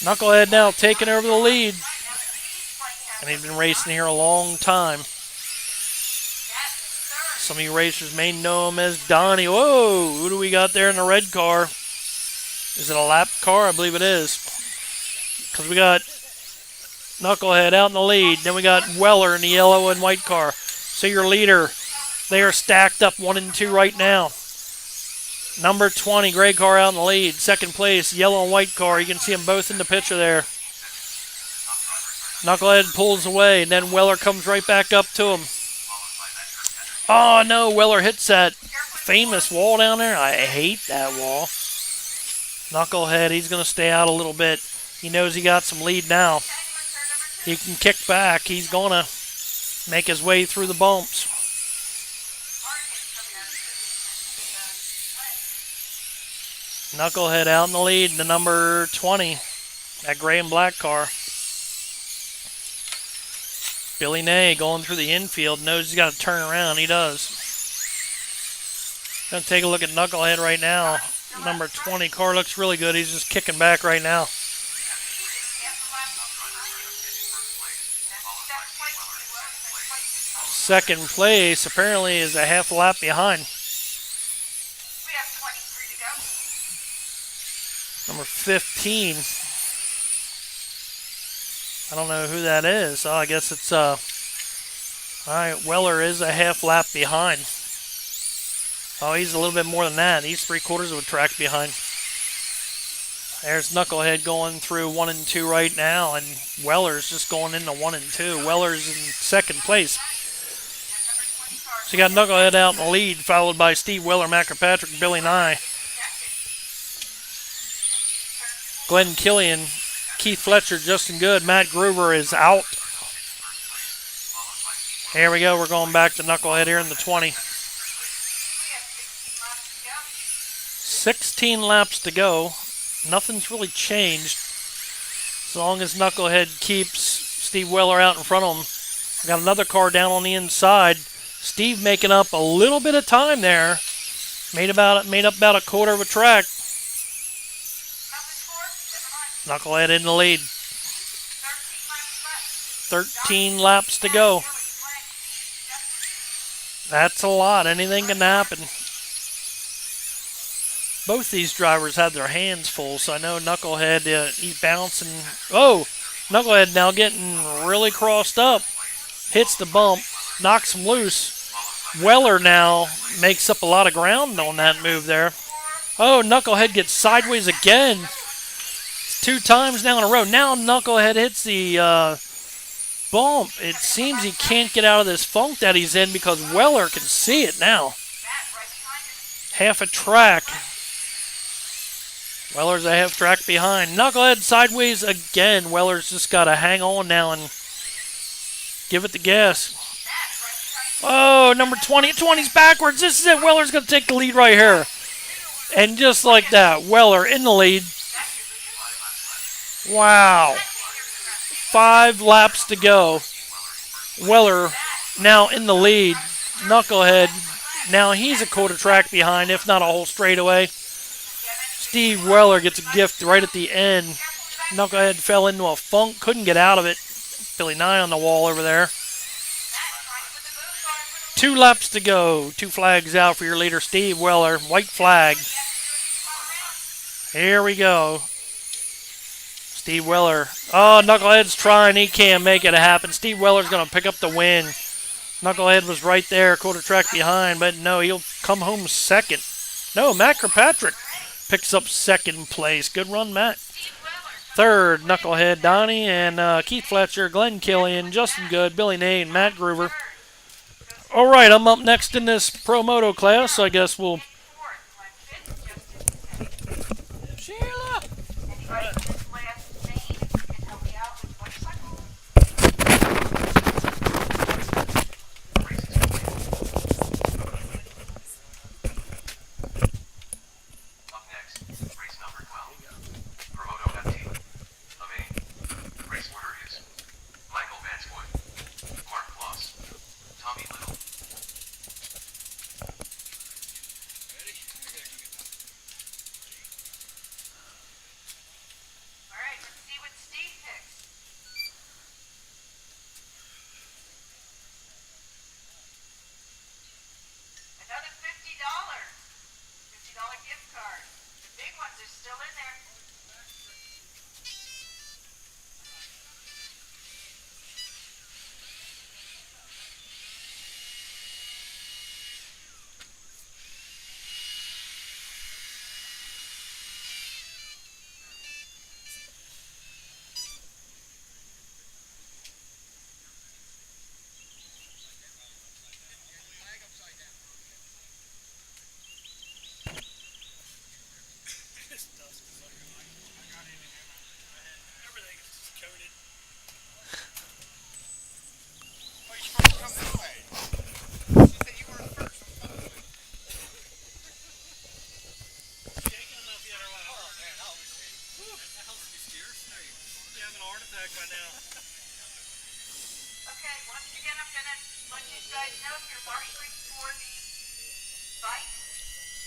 Knucklehead now taking over the lead. And he's been racing here a long time. Some of you racers may know him as Donnie. Whoa, who do we got there in the red car? Is it a lap car? I believe it is. Because we got Knucklehead out in the lead. Then we got Weller in the yellow and white car. So your leader, they are stacked up 1 and 2 right now. Number 20, gray car out in the lead. Second place, yellow and white car. You can see them both in the picture there. Knucklehead pulls away, and then Weller comes right back up to him. Oh, no, Weller hits that famous wall down there. I hate that wall. Knucklehead, he's going to stay out a little bit. He knows he got some lead now. He can kick back. He's going to make his way through the bumps. Knucklehead out in the lead, the number 20, that gray and black car. Billy Nay going through the infield, knows he's got to turn around. He does. Gonna take a look at Knucklehead right now. Number 20 car looks really good. He's just kicking back right now. Second place apparently is a half lap behind. Number 15. I don't know who that is. Oh, I guess it's, all right, Weller is a half lap behind. Oh, he's a little bit more than that. He's 3/4 of a track behind. There's Knucklehead going through 1 and 2 right now, and Weller's just going into 1 and 2. Weller's in second place. So you got Knucklehead out in the lead, followed by Steve Weller, Matt Kirkpatrick, and Billy Nye. Glenn Killian, Keith Fletcher, Justin Good, Matt Groover is out. Here we go. We're going back to Knucklehead here in the 20. 16 laps to go. Nothing's really changed. As long as Knucklehead keeps Steve Weller out in front of him. We got another car down on the inside. Steve making up a little bit of time there. Made up about a 1/4 of a track. Knucklehead in the lead. 13 laps to go. That's a lot. Anything can happen. Both these drivers have their hands full, so I know Knucklehead, he's bouncing. Oh, Knucklehead now getting really crossed up. Hits the bump, knocks him loose. Weller now makes up a lot of ground on that move there. Oh, Knucklehead gets sideways again. It's 2 times now in a row. Now Knucklehead hits the bump. It seems he can't get out of this funk that he's in because Weller can see it now. half a track. Weller's a half track behind. Knucklehead sideways again. Weller's just got to hang on now and give it the gas. Oh, number 20. 20's backwards. This is it. Weller's going to take the lead right here. And just like that, Weller in the lead. Wow. 5 laps to go. Weller now in the lead. Knucklehead, now he's a quarter track behind, if not a whole straightaway. Steve Weller gets a gift right at the end. Knucklehead fell into a funk, couldn't get out of it. Billy 9 on the wall over there. 2 laps to go. 2 flags out for your leader, Steve Weller. White flag. Here we go. Steve Weller. Oh, Knucklehead's trying. He can't make it happen. Steve Weller's going to pick up the win. Knucklehead was right there, quarter track behind, but no, he'll come home second. No, Matt Kirkpatrick picks up second place. Good run, Matt. Third, Knucklehead Donnie, and Keith Fletcher, Glenn Killian, Justin Good, Billy Nate, and Matt Groover. All right, I'm up next in this Pro Moto class, so I guess we'll... Sheila! Up next, race number 12. Promoto Ovalrcteam. Of A. Race order is Michael Vanscoy, Mark Paws, Tommy Little. Alright, let's see what Steve picks. Another $50. $50 gift card. The big ones are still in there. Everything is just coated. Oh, you're supposed to come this way. She said you were first. Shaking enough yet or what? Oh, man, that was me. That helps me steer straight. You're having a heart attack by now. Okay, once again, I'm gonna let you guys know if you're marshaling for the bike,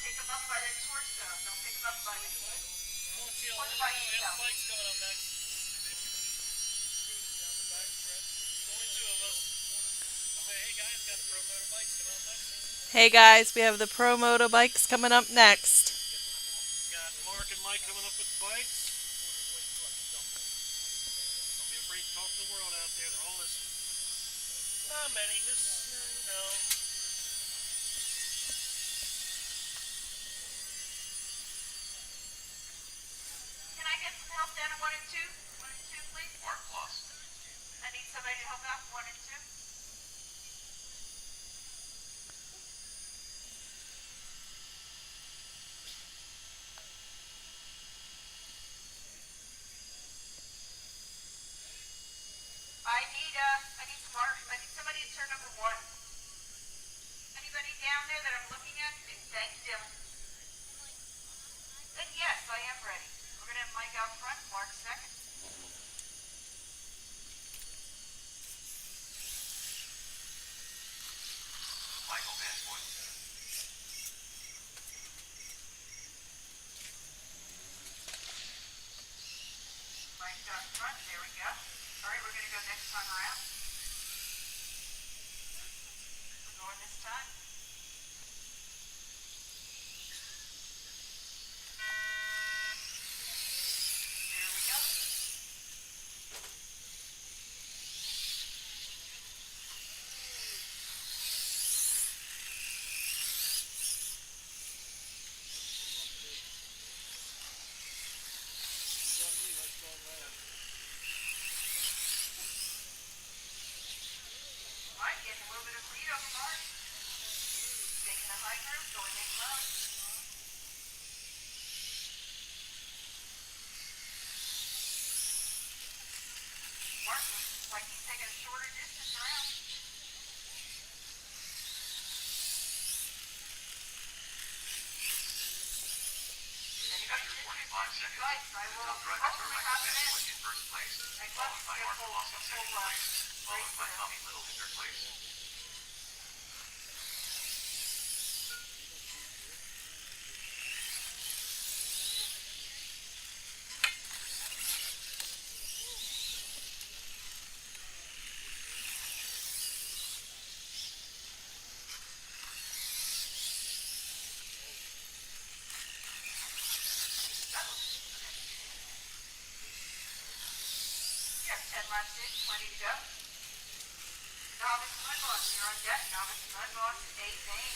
pick them up by their torso. Don't pick them up by the head. Come on, Sheila. Or the bike We have itself. the bikes coming up next. Only 2 of us. Say, hey guys, got the Pro Moto bikes coming up next. Hey guys, we have the Pro Moto bikes coming up next. Got Mark and Mike coming up with the bikes. Don't be afraid to talk to the world out there. They're all listening. Not many, just, you know. Can I get some help down at 1 and 2? 1 and 2, please. Mark Paws. I need somebody to help out 1 and 2. I need some I need somebody to turn number 1. Anybody down there that I'm looking at? Thank you, Dylan. Then yes, I am ready. We're gonna have Mike out front, Mark second. Michael Vanscoy. Mike's out front, there we go. Alright, we're gonna go next time around. We're going this time. There we go. Mike getting a little bit of lead over Mark. Taking the high group, going in low. second. The top drivers are Michael Van Swick in first place, followed by Mark Paws in second place, followed by Tommy Little in third place. You have 10 laps in, plenty to go. Novice mudboss, you're on deck. Novice mudboss, A main.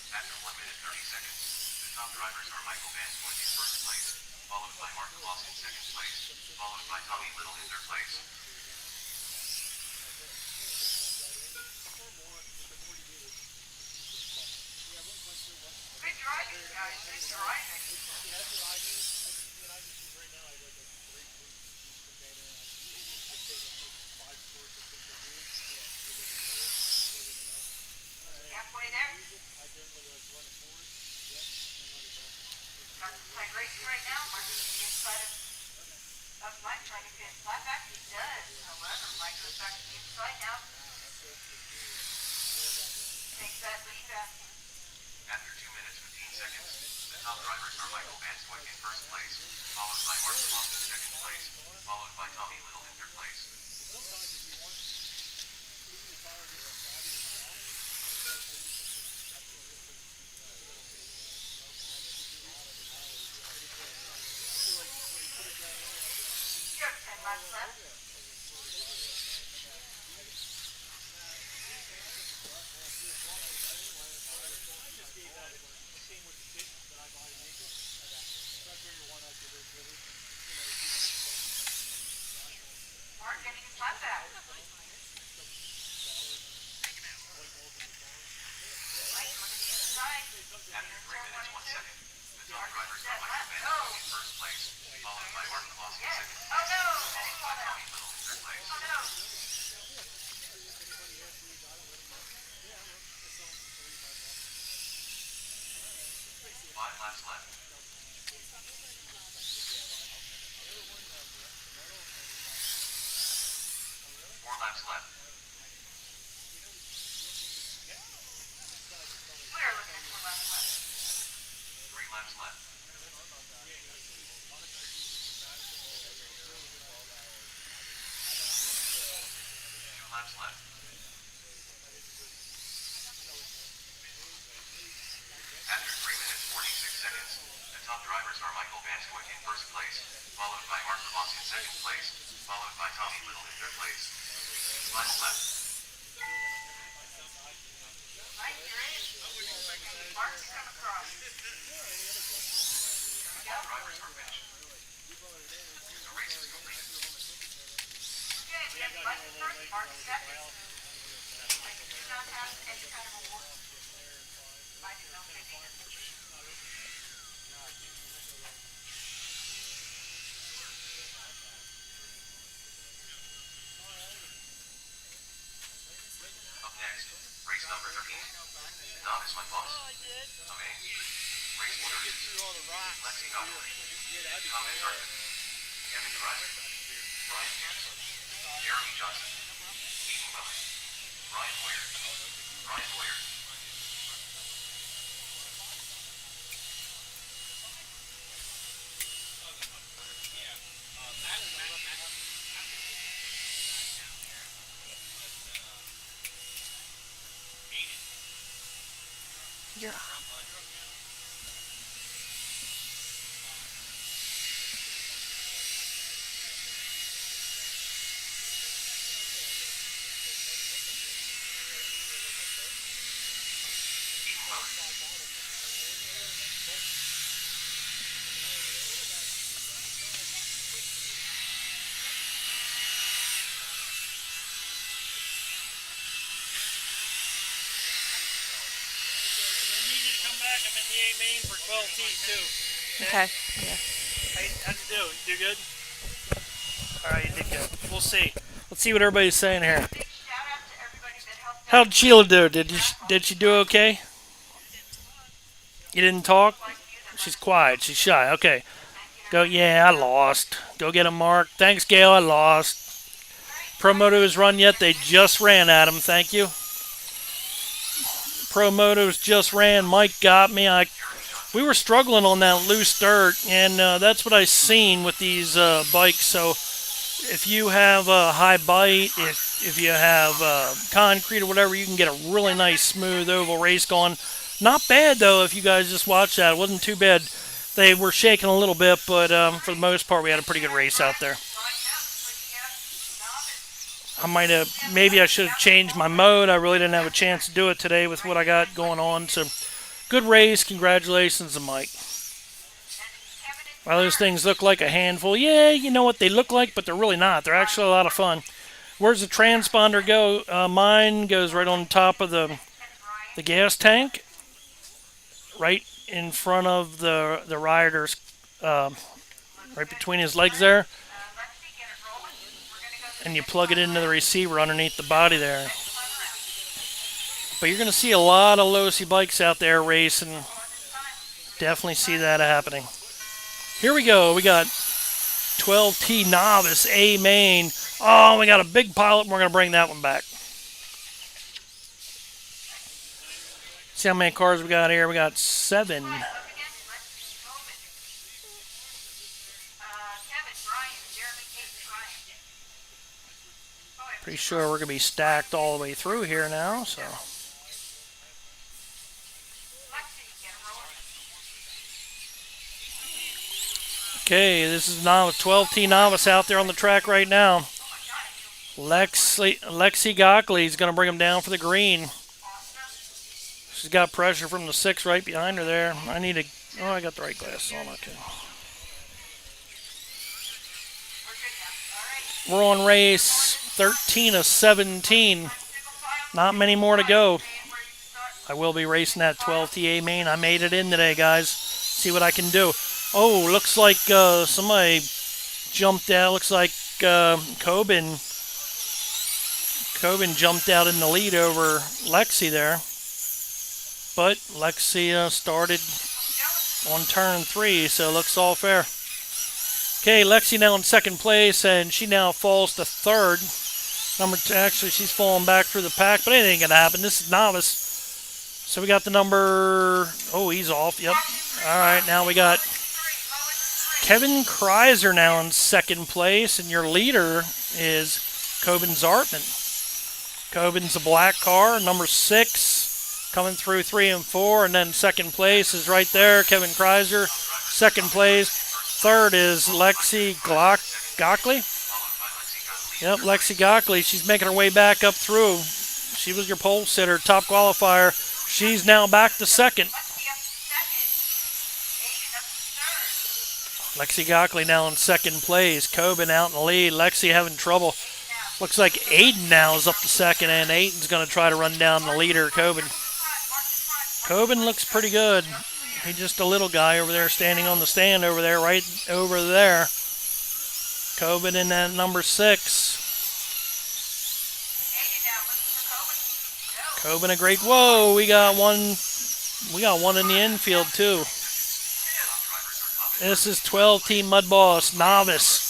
After 1 minute 30 seconds, the top drivers are Michael Van Swick in first place, followed by Mark Paws in second place, followed by Tommy Little in third place. Good driving, guys. Good driving. Halfway there. Got some tight racing right now. Mark is on the inside of Mike trying to get flat back. He does. However, Mike goes back to the inside now. Takes that lead back. After 2 minutes 15 seconds, the top drivers are Michael Van Swick in first place, followed by Mark Paws in second place, followed by Tommy Little in third place. You have 10 laps left. Mark getting his lap back. Mike going to the inside. After 3 minutes 1 second, the top drivers are Michael Van Swick in first place, followed by Mark Paws in second place, Oh no! followed by Tommy Little in third place. Oh no! 5 laps left. 4 laps left. We are looking at 4 laps left. 3 laps left. 2 laps left. After 3 minutes 46 seconds, the top drivers are Michael Van Swick in first place, followed by Mark Paws in second place, followed by Tommy Little in third place. Final lap. Mike, you're in. Mark's come across. Here we go. Drivers are finished. The race is complete. Okay, we have Mike first, Mark second. Mike did not have any kind of award. I didn't know if they needed it. Up next, race number 13. Novice mudboss. Tommy. Race order is Lexi Gottlieb, Thomas Hartman, Kevin Driver, Brian Pearson, Jeremy Johnson, Eden Miller, Ryan Boyer, Ryan Boyer. You're on. Eden Miller. I need you to come back. I'm in the A main for 12T too. Okay. Yeah. How'd you do? You do good? All right, you did good. We'll see. Let's see what everybody's saying here. Big shout out to everybody that helped out. How'd Sheila do? Did she do okay? You didn't talk? She's quiet. She's shy. Okay. Go. Yeah, I lost. Go get him, Mark. Thanks, Gail. I lost. Pro Moto's run yet? They just ran at him. Thank you. Pro Moto's just ran. Mike got me. We were struggling on that loose dirt, and that's what I seen with these bikes. So if you have a high bite, if you have concrete or whatever, you can get a really nice smooth oval race going. Not bad though. If you guys just watch that, it wasn't too bad. They were shaking a little bit, but for the most part, we had a pretty good race out there. Maybe I should have changed my mode. I really didn't have a chance to do it today with what I got going on. So, good race. Congratulations to Mike. Well, those things look like a handful. Yeah, you know what they look like, but they're really not. They're actually a lot of fun. Where's the transponder go? Mine goes right on top of the gas tank, right in front of the rider's, right between his legs there. And you plug it into the receiver underneath the body there. But you're going to see a lot of low-C bikes out there racing. Definitely see that happening. Here we go. We got 12T Novice A main. Oh, we got a big pilot, and we're going to bring that one back. See how many cars we got here? We got 7. Pretty sure we're going to be stacked all the way through here now, so. Okay, this is now 12T Novice out there on the track right now. Lexi Gockley is going to bring him down for the green. She's got pressure from the 6 right behind her there. I got the right glasses on, okay. We're on race 13 of 17. Not many more to go. I will be racing that 12TA main. I made it in today, guys. See what I can do. Oh, looks like somebody jumped out. Looks like Coben jumped out in the lead over Lexi there. But Lexi started on turn 3, so it looks all fair. Okay, Lexi now in second place, and she now falls to third. Actually, she's falling back through the pack, but anything can happen. This is Novice. So we got the number... Oh, he's off. Yep. All right, now we got Kevin Kreiser now in second place, and your leader is Coben Zartman. Coben's a black car, number 6, coming through 3 and 4, and then second place is right there, Kevin Kreiser. Second place. Third is Lexi Gockley. Yep, Lexi Gockley. She's making her way back up through. She was your pole sitter, top qualifier. She's now back to second. Lexi Gockley now in second place. Coben out in the lead. Lexi having trouble. Looks like Aiden now is up to second, and Aiden's going to try to run down the leader, Coben. Coben looks pretty good. He's just a little guy over there standing on the stand over there, right over there. Coben in that number 6. Coben a great, whoa, we got one in the infield too. This is 12T Mudboss Novice.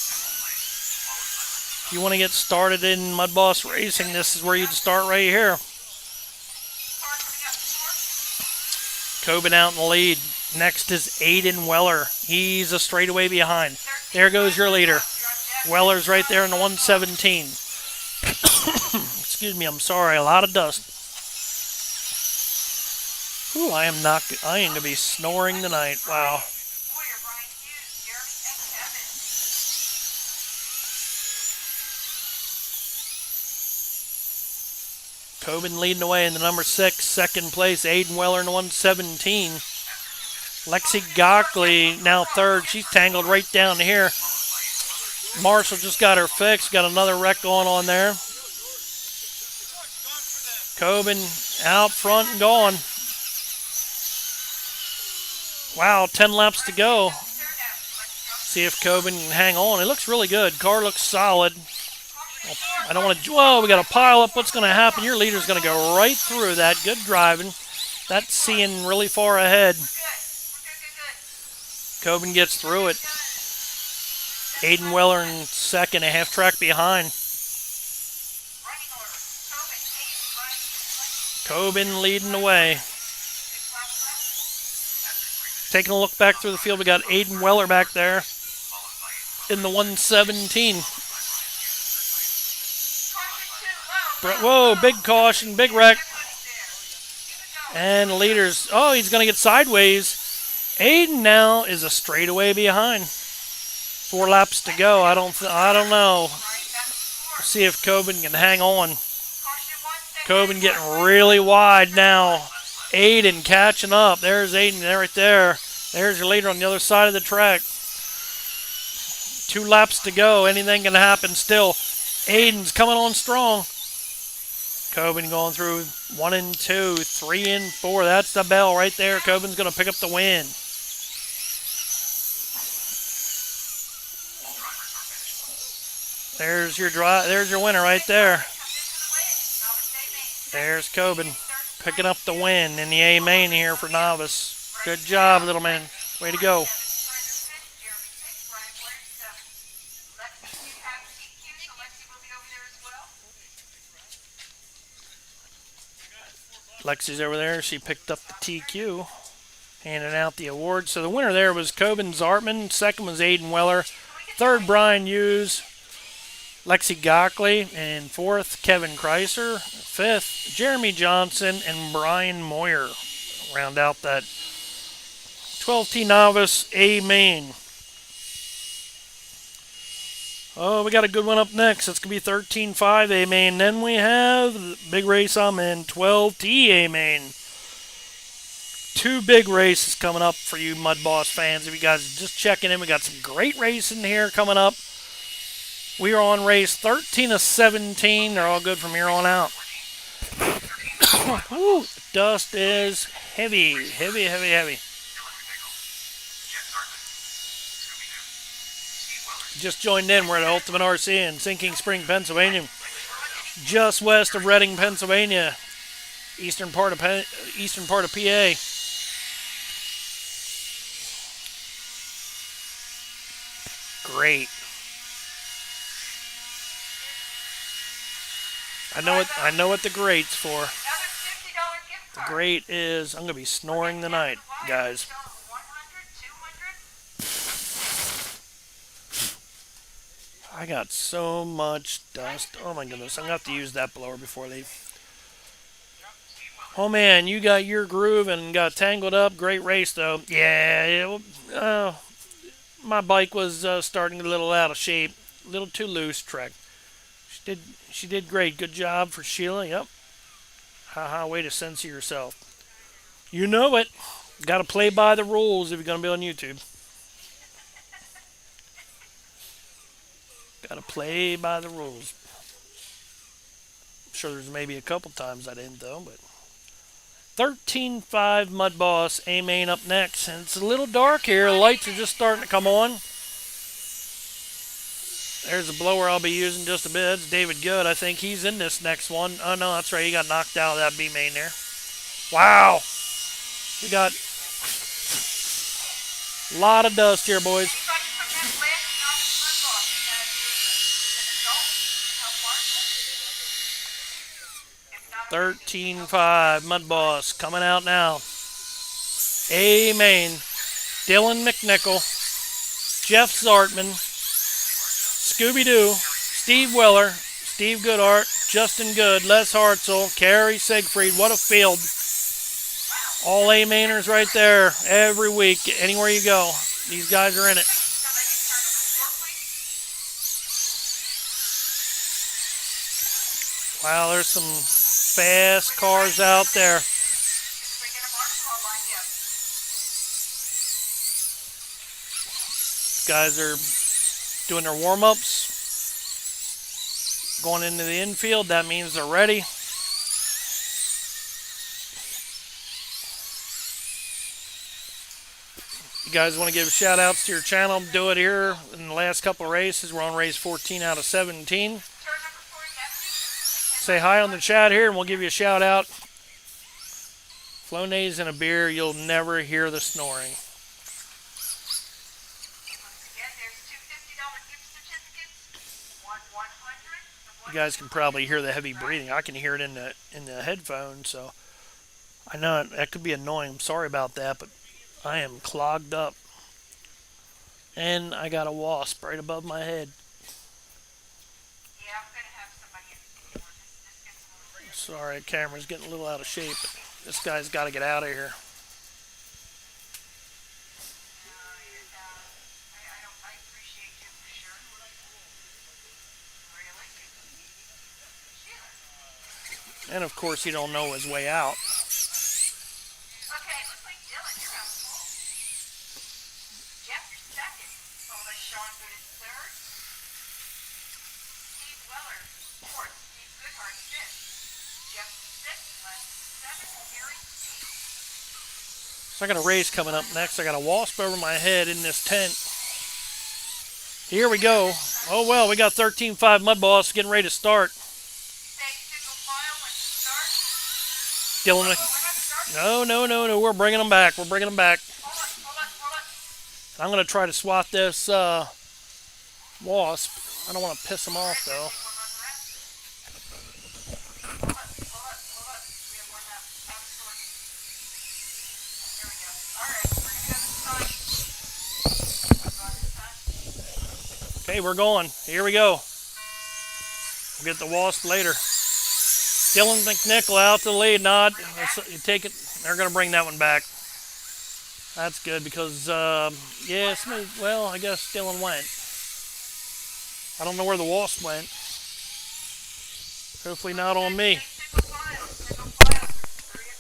If you want to get started in Mudboss racing, this is where you'd start right here. Coben out in the lead. Next is Aiden Weller. He's a straightaway behind. There goes your leader. Weller's right there in the 117. Excuse me, I'm sorry. A lot of dust. Ooh, I am going to be snoring tonight. Wow. Coben leading away in the number 6. Second place, Aiden Weller in the 117. Lexi Gockley now third. She's tangled right down here. Marshall just got her fixed. Got another wreck going on there. Coben out front and gone. Wow, 10 laps to go. See if Coben can hang on. It looks really good. Car looks solid. I don't want to... Whoa, we got a pile up. What's going to happen? Your leader's going to go right through that. Good driving. That's seeing really far ahead. Coben gets through it. Aiden Weller in second, a half track behind. Running order. Tobin, Hayes, running. Coben leading the way. 6 laps left. Taking a look back through the field, we got Aiden Weller back there in the 117. Caution 2 low. Whoa, big caution, big wreck. And leaders, oh, he's going to get sideways. Aiden now is a straightaway behind. 4 laps to go. I don't know. See if Coben can hang on. Coben getting really wide now. Aiden catching up. There's Aiden right there. There's your leader on the other side of the track. 2 laps to go. Anything can happen still. Aiden's coming on strong. Coben going through 1 and 2, 3 and 4. That's the bell right there. Coben's going to pick up the win. There's your winner right there. There's Coben picking up the win in the A main here for novice. Good job, little man. Way to go. Lexi's over there. She picked up the TQ, handing out the awards. So the winner there was Coben Zartman. Second was Aiden Weller. Third, Brian Hughes. Lexi Gockley. And fourth, Kevin Kreiser. Fifth, Jeremy Johnson and Brian Moyer. Round out that 12T novice A main. Oh, we got a good one up next. It's going to be 13.5 A main. Then we have the big race I'm in, 12T A main. 2 big races coming up for you mudboss fans. If you guys are just checking in, we got some great racing here coming up. We are on race 13 of 17. They're all good from here on out. Ooh, dust is heavy, heavy, heavy, heavy. Just joined in. We're at Ultimate RC in Sinking Spring, Pennsylvania, just west of Reading, Pennsylvania, eastern part of PA. Great. I know what the grate's for. The grate is I'm gonna be snoring tonight, guys. I got so much dust. Oh my goodness, I'm gonna have to use that blower before I leave. Oh man, you got your groove and got tangled up. Great race though. Yeah, my bike was starting to get a little out of shape, a little too loose. Trek. She did great. Good job for Sheila. Yep. Haha, way to censor yourself. You know it. Got to play by the rules if you're gonna be on YouTube. Got to play by the rules. I'm sure there's maybe a couple times I didn't though, but 13.5 Mudboss A main up next, and it's a little dark here. The lights are just starting to come on. There's a blower I'll be using just a bit. It's David Good. I think he's in this next one. Oh no, that's right. He got knocked out of that B main there. Wow. We got a lot of dust here, boys. 13.5 Mudboss coming out now. A main. Dylan McNichol, Jeff Zartman, Scooby-Doo, Steve Weller, Steve Goodhart, Justin Good, Les Hartzell, Carrie Siegfried. What a field. All A-mainers right there every week, anywhere you go. These guys are in it. Wow, there's some fast cars out there. These guys are doing their warm-ups. Going into the infield, that means they're ready. You guys want to give shout-outs to your channel, do it here in the last couple of races. We're on race 14 out of 17. Say hi on the chat here and we'll give you a shout out. Flonase and a beer, you'll never hear the snoring. You guys can probably hear the heavy breathing. I can hear it in the headphones, so I know that could be annoying. I'm sorry about that, but I am clogged up. And I got a wasp right above my head. Yeah, I'm gonna have somebody in anymore. This gets a little. Sorry, camera's getting a little out of shape. This guy's got to get out of here. I appreciate you for sure. Really? Sheila. And of course, he don't know his way out. Okay, it looks like Dylan, you're out full. Jeff, you're second. Followed by Sean Good is third. Steve Weller, fourth. Steve Goodhart, fifth. Jeff sixth. Les seventh. Gary eighth. So I got a race coming up next. I got a wasp over my head in this tent. Here we go. Oh well, we got 13.5 mudboss getting ready to start. Say single file when you start. Dylan, We're not starting. no. We're bringing them back. We're bringing them back. Hold on. I'm gonna try to swat this wasp. I don't want to piss him off though. Hold on. We have one out. Out of sorts. There we go. Alright, we're gonna go this time. Okay, we're going. Here we go. We'll get the wasp later. Dylan McNichol out to the lead. Nod. You take it. They're gonna bring that one back. That's good because well, I guess Dylan went. I don't know where the wasp went. Hopefully not on me. Single file. 3 and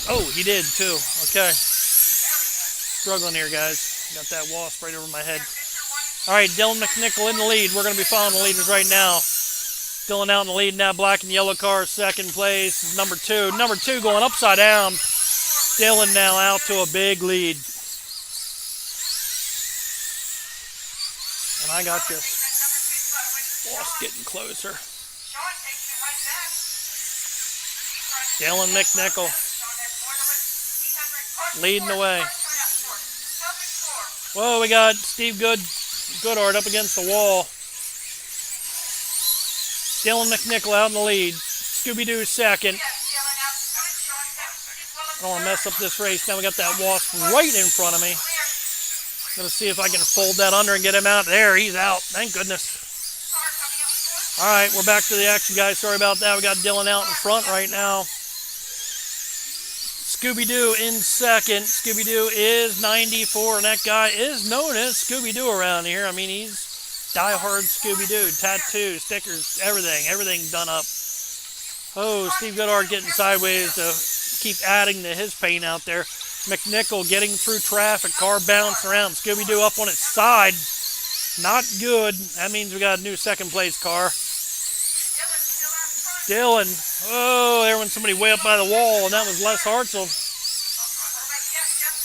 4. Oh, he did too. Okay. Struggling here, guys. Got that wasp right over my head. All right, Dylan McNichol in the lead. We're going to be following the leaders right now. Dylan out in the lead now. Black and yellow car, second place. Is number 2. Number 2 going upside down. Dylan now out to a big lead. And I got this wasp getting closer. Sean taking it right back. Dylan McNichol Sean has more to win. He has a leading the way. Celtic 4. Whoa, we got Steve Goodhart up against the wall. Dylan McNichol out in the lead. Scooby-Doo second. I don't want to mess up this race. Now we got that wasp right in front of me. Gonna see if I can fold that under and get him out. There, he's out. Thank goodness. All right, we're back to the action, guys. Sorry about that. We got Dylan out in front right now. Scooby-Doo in second. Scooby-Doo is 94, and that guy is known as Scooby-Doo around here. I mean, he's die-hard Scooby-Doo. Tattoos, stickers, everything done up. Oh, Steve Goodhart getting sideways to keep adding to his pain out there. McNichol getting through traffic. Car bouncing around. Scooby-Doo up on its side. Not good. That means we got a new second-place car. Dylan. Oh, there went somebody way up by the wall, and that was Les Hartzell.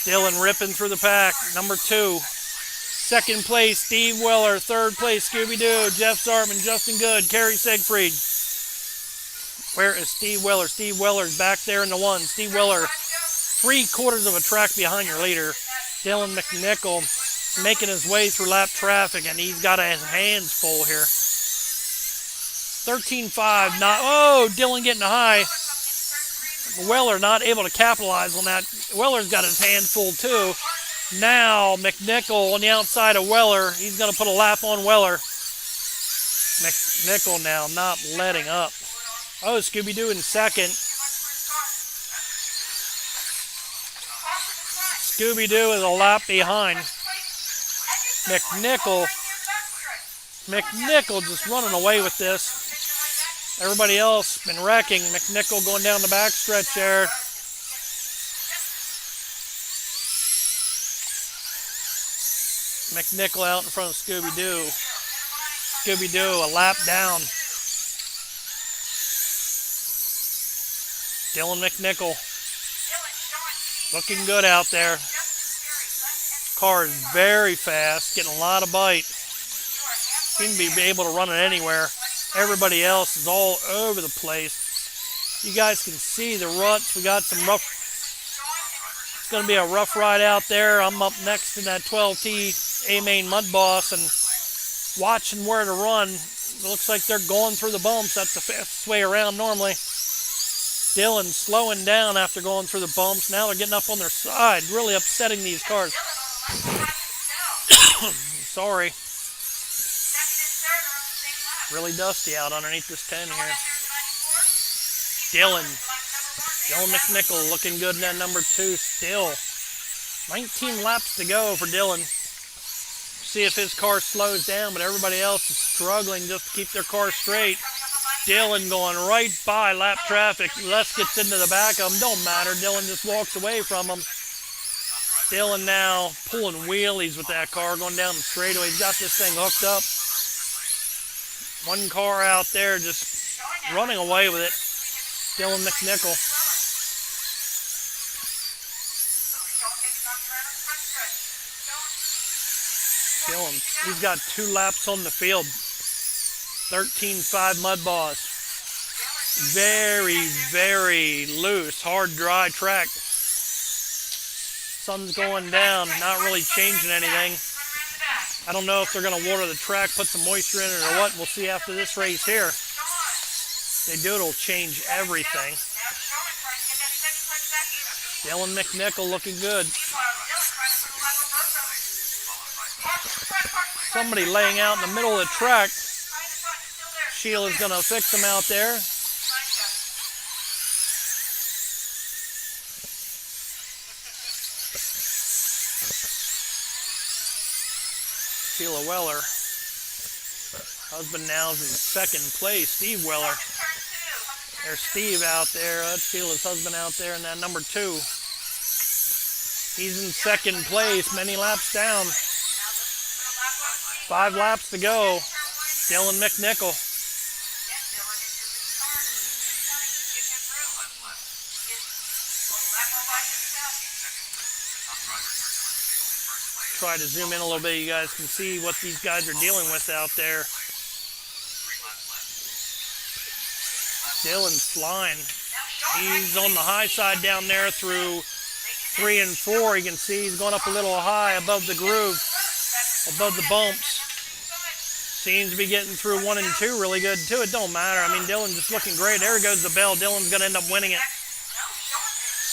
Dylan ripping through the pack. Number 2. Second place, Steve Weller. Third place, Scooby-Doo. Jeff Zartman, Justin Good, Kerry Siegfried. Where is Steve Weller? Steve Weller's back there in the 1. Steve Weller, 3/4 of a track behind your leader. Dylan McNichol making his way through lap traffic, and he's got his hands full here. 13.5, not, oh, Dylan getting high. Weller not able to capitalize on that. Weller's got his hands full too. Now McNichol on the outside of Weller. He's going to put a lap on Weller. McNichol now not letting up. Oh, Scooby-Doo in second. Scooby-Doo is a lap behind. McNichol just running away with this. Everybody else been wrecking. McNichol going down the back stretch there. McNichol out in front of Scooby-Doo. Scooby-Doo a lap down. Dylan McNichol looking good out there. Car is very fast, getting a lot of bite. Seem to be able to run it anywhere. Everybody else is all over the place. You guys can see the ruts. We got some rough. It's going to be a rough ride out there. I'm up next in that 12T A-Main Mud Boss and watching where to run. looks like they're going through the bumps. That's the fastest way around normally. Dylan slowing down after going through the bumps. Now they're getting up on their side, really upsetting these cars. Sorry. Really dusty out underneath this 10 here. Dylan McNichol looking good in that number 2 still. 19 laps to go for Dylan. See if his car slows down, but everybody else is struggling just to keep their car straight. Dylan going right by lap traffic. Les gets into the back of him. Don't matter. Dylan just walks away from him. Dylan now pulling wheelies with that car going down the straightaway. He's got this thing hooked up. One car out there just running away with it. Dylan McNichol. Dylan, he's got 2 laps on the field. 13.5 mudboss. Very, very loose, hard, dry track. Sun's going down, not really changing anything. I don't know if they're going to water the track, put some moisture in it or what. We'll see after this race here. If they do, it'll change everything. Dylan McNichol looking good. Somebody laying out in the middle of the track. Sheila's going to fix him out there. Sheila Weller. Husband now is in second place. Steve Weller. There's Steve out there. That's Sheila's husband out there in that number 2. He's in second place, many laps down. 5 laps to go. Dylan McNichol. Try to zoom in a little bit. You guys can see what these guys are dealing with out there. Dylan's flying. He's on the high side down there through 3 and 4. You can see he's going up a little high above the groove, above the bumps. Seems to be getting through 1 and 2 really good too. It don't matter. I mean, Dylan's just looking great. There goes the bell. Dylan's going to end up winning it.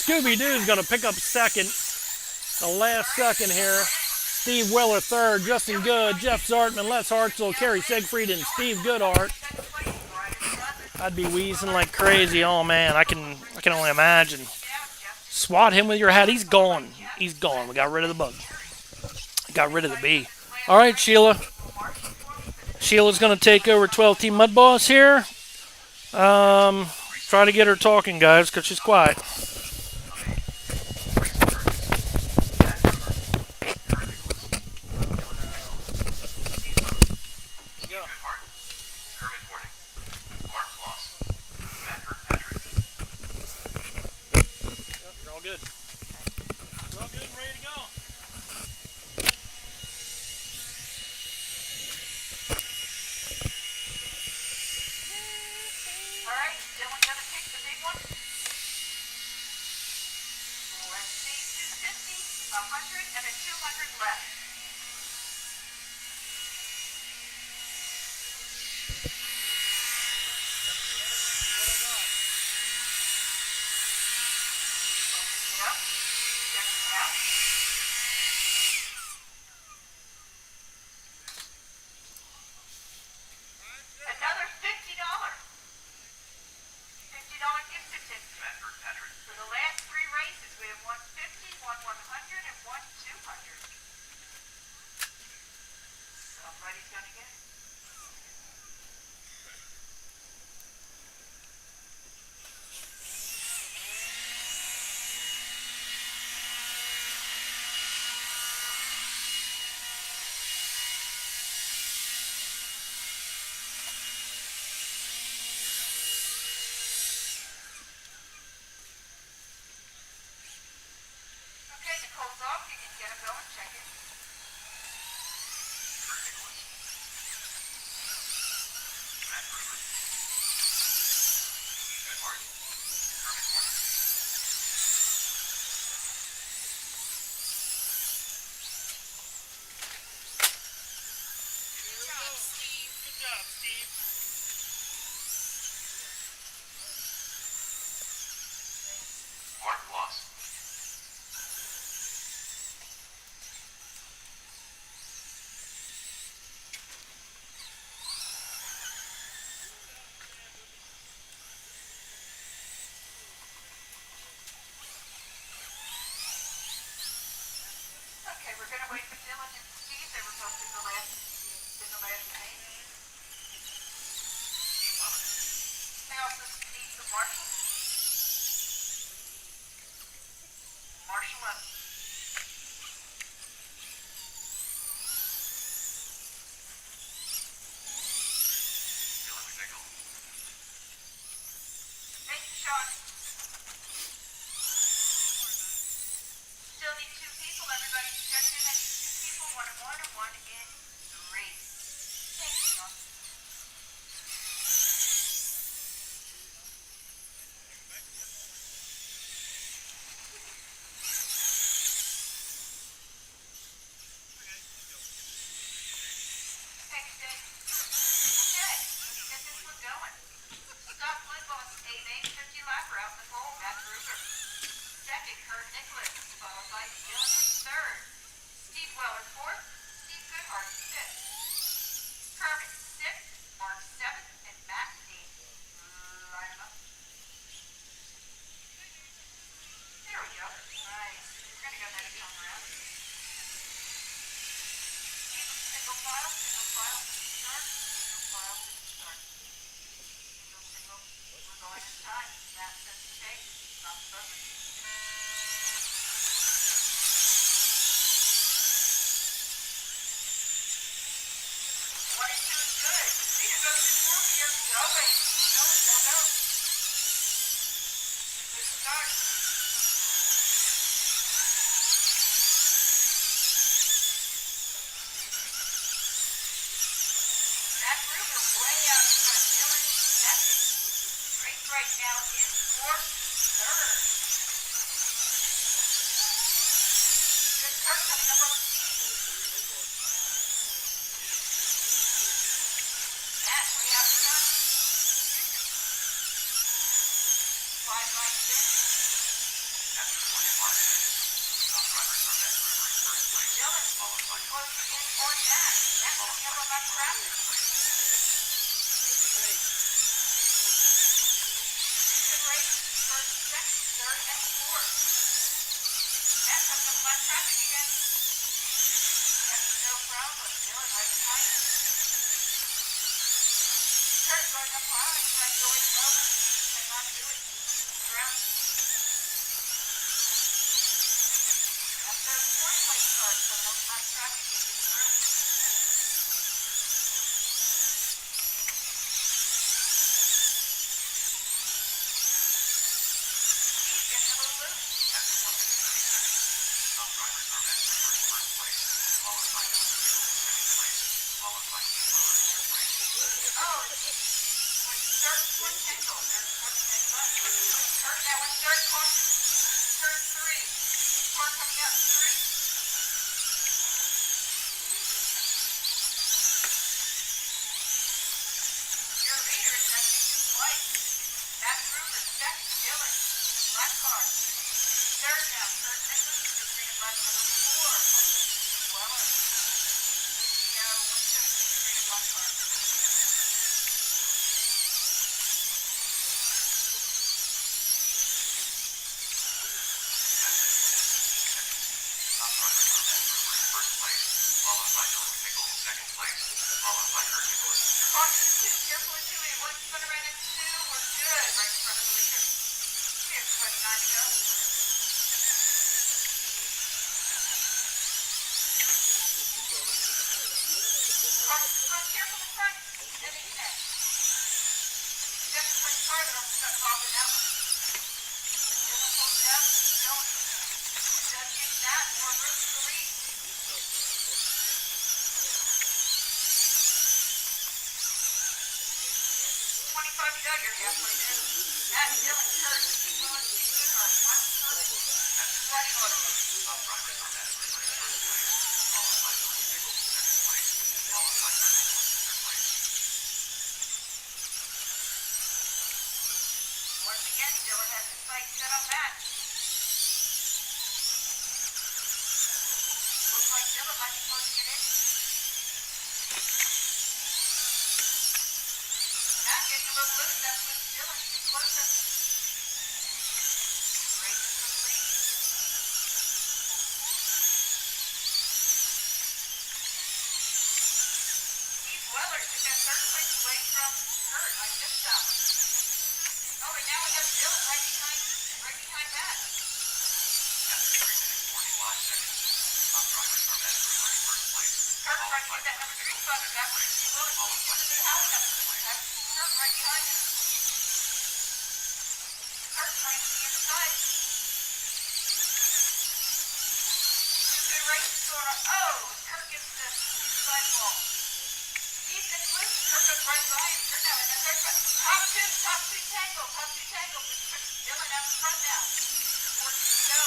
Scooby-Doo's going to pick up second. The last second here. Steve Weller third. Justin Good, Jeff Zartman, Les Hartzell, Kerry Siegfried, and Steve Goodhart. I'd be wheezing like crazy. Oh man, I can only imagine. Swat him with your hat. He's gone. He's gone. We got rid of the bug. Got rid of the bee. All right, Sheila. Sheila's going to take over 12 Team Mudboss here. Try to get her talking, guys, because she's quiet. Yep. wait for Dylan and Steve. They were supposed to go in the last game. They also need the marshal. Marshal up. Dylan McNichol. Thank you, Sean. Still need 2 people. Everybody check in. I need 2 people. 1 and 1 and 1 in 3. Thank you, Sean. Thanks, Dave. Okay, let's get this one going. Stop mudboss A main 50 lapper out in the pole, Matt Ruger. Second, Kurt Nicholas, followed by Dylan in third. Steve Weller fourth, Steve Goodhart fifth. Kermit sixth, Mark seventh, and Matt eighth. Line 'em up. There we go. Nice. We're gonna go ahead and come around. Keep them single file to the start, single file to the start. Single, we're going in time. Matt says to take, stop the button. 1 and 2 is good. Rita goes to 4 here. Going. Go. Good start. Matt Ruger way out in front. Dylan second. Race right now is for third. Good start coming up on Matt way out in front. 5 lines in. After 25 minutes, top drivers are Matt Ruger in first place, Dylan followed by closing in on Matt. Matt coming up on that traffic. Good race. First, second, third, and fourth. Matt coming up on that traffic again. That's no problem. Dylan right behind him. Kurt going up high, trying to go in low, and Steve cannot do it. Ground. That's their fourth place start, so no hot traffic gets in through. Steve getting a little loose. after 1 minute 30 seconds. Top drivers are Matt Ruger in first place, followed by Dylan McNichol in second place, followed by Steve Weller in third place. Oh, when third one tangle, there's one tangle. Turn that one, third caution. Turn 3. Car coming out in 3. Your leader is actually 2 white. Matt Ruger, second, Dylan, in the black car. Third now, Kurt Nicholas, in the green and black number 4, from the Weller. In the 117 green and black car. After 2 minutes 15 seconds, top drivers are Matt Ruger in first place, followed by Dylan McNichol in second place, followed by Kurt Nicholas in third place. Caution 2, careful in 2, and 1 spin around in 2, we're good, right in front of the leader. We have 29 to go. Caution front, careful in front, and in next. That's the first car that I'm stuck dropping out. Dylan pulls it out, keep going. Does get that, more room to the lead. 25 to go, you're halfway there. Matt, Dylan, Kurt, Steve Weller, Steve Goodhart, one perfect. Running order. Top drivers are Matt Ruger in first place, followed by Dylan McNichol in second place, followed by Kurt Nicholas in third place. Once again, Dylan has his sights set on Matt. Looks like Dylan might be close to get in. Matt getting a little loose. That's with Dylan. Too close. Racing for the lead. trying to get that number 3 spot back with Steve Willis. He's in the alley up. That's Kurt right behind him. Kurt trying to the inside. 2 good races going on. Oh, Kurt gets the inside ball. Steve gets loose. Kurt goes right by him. Kurt now in that third spot. Top two tangle. Dylan out in front now. 14 to go.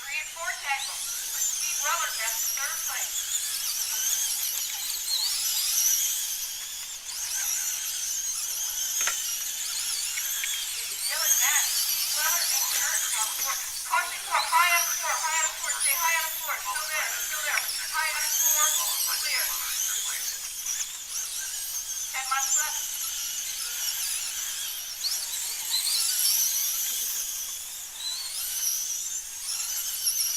3 and 4 tackle. With Steve Weller down to third place. It's Dylan, Matt, Steve Weller, and Kurt on 4. Caution 4, high out of 4, stay high out of 4. Still there. High out of 4, clear. 10 miles left.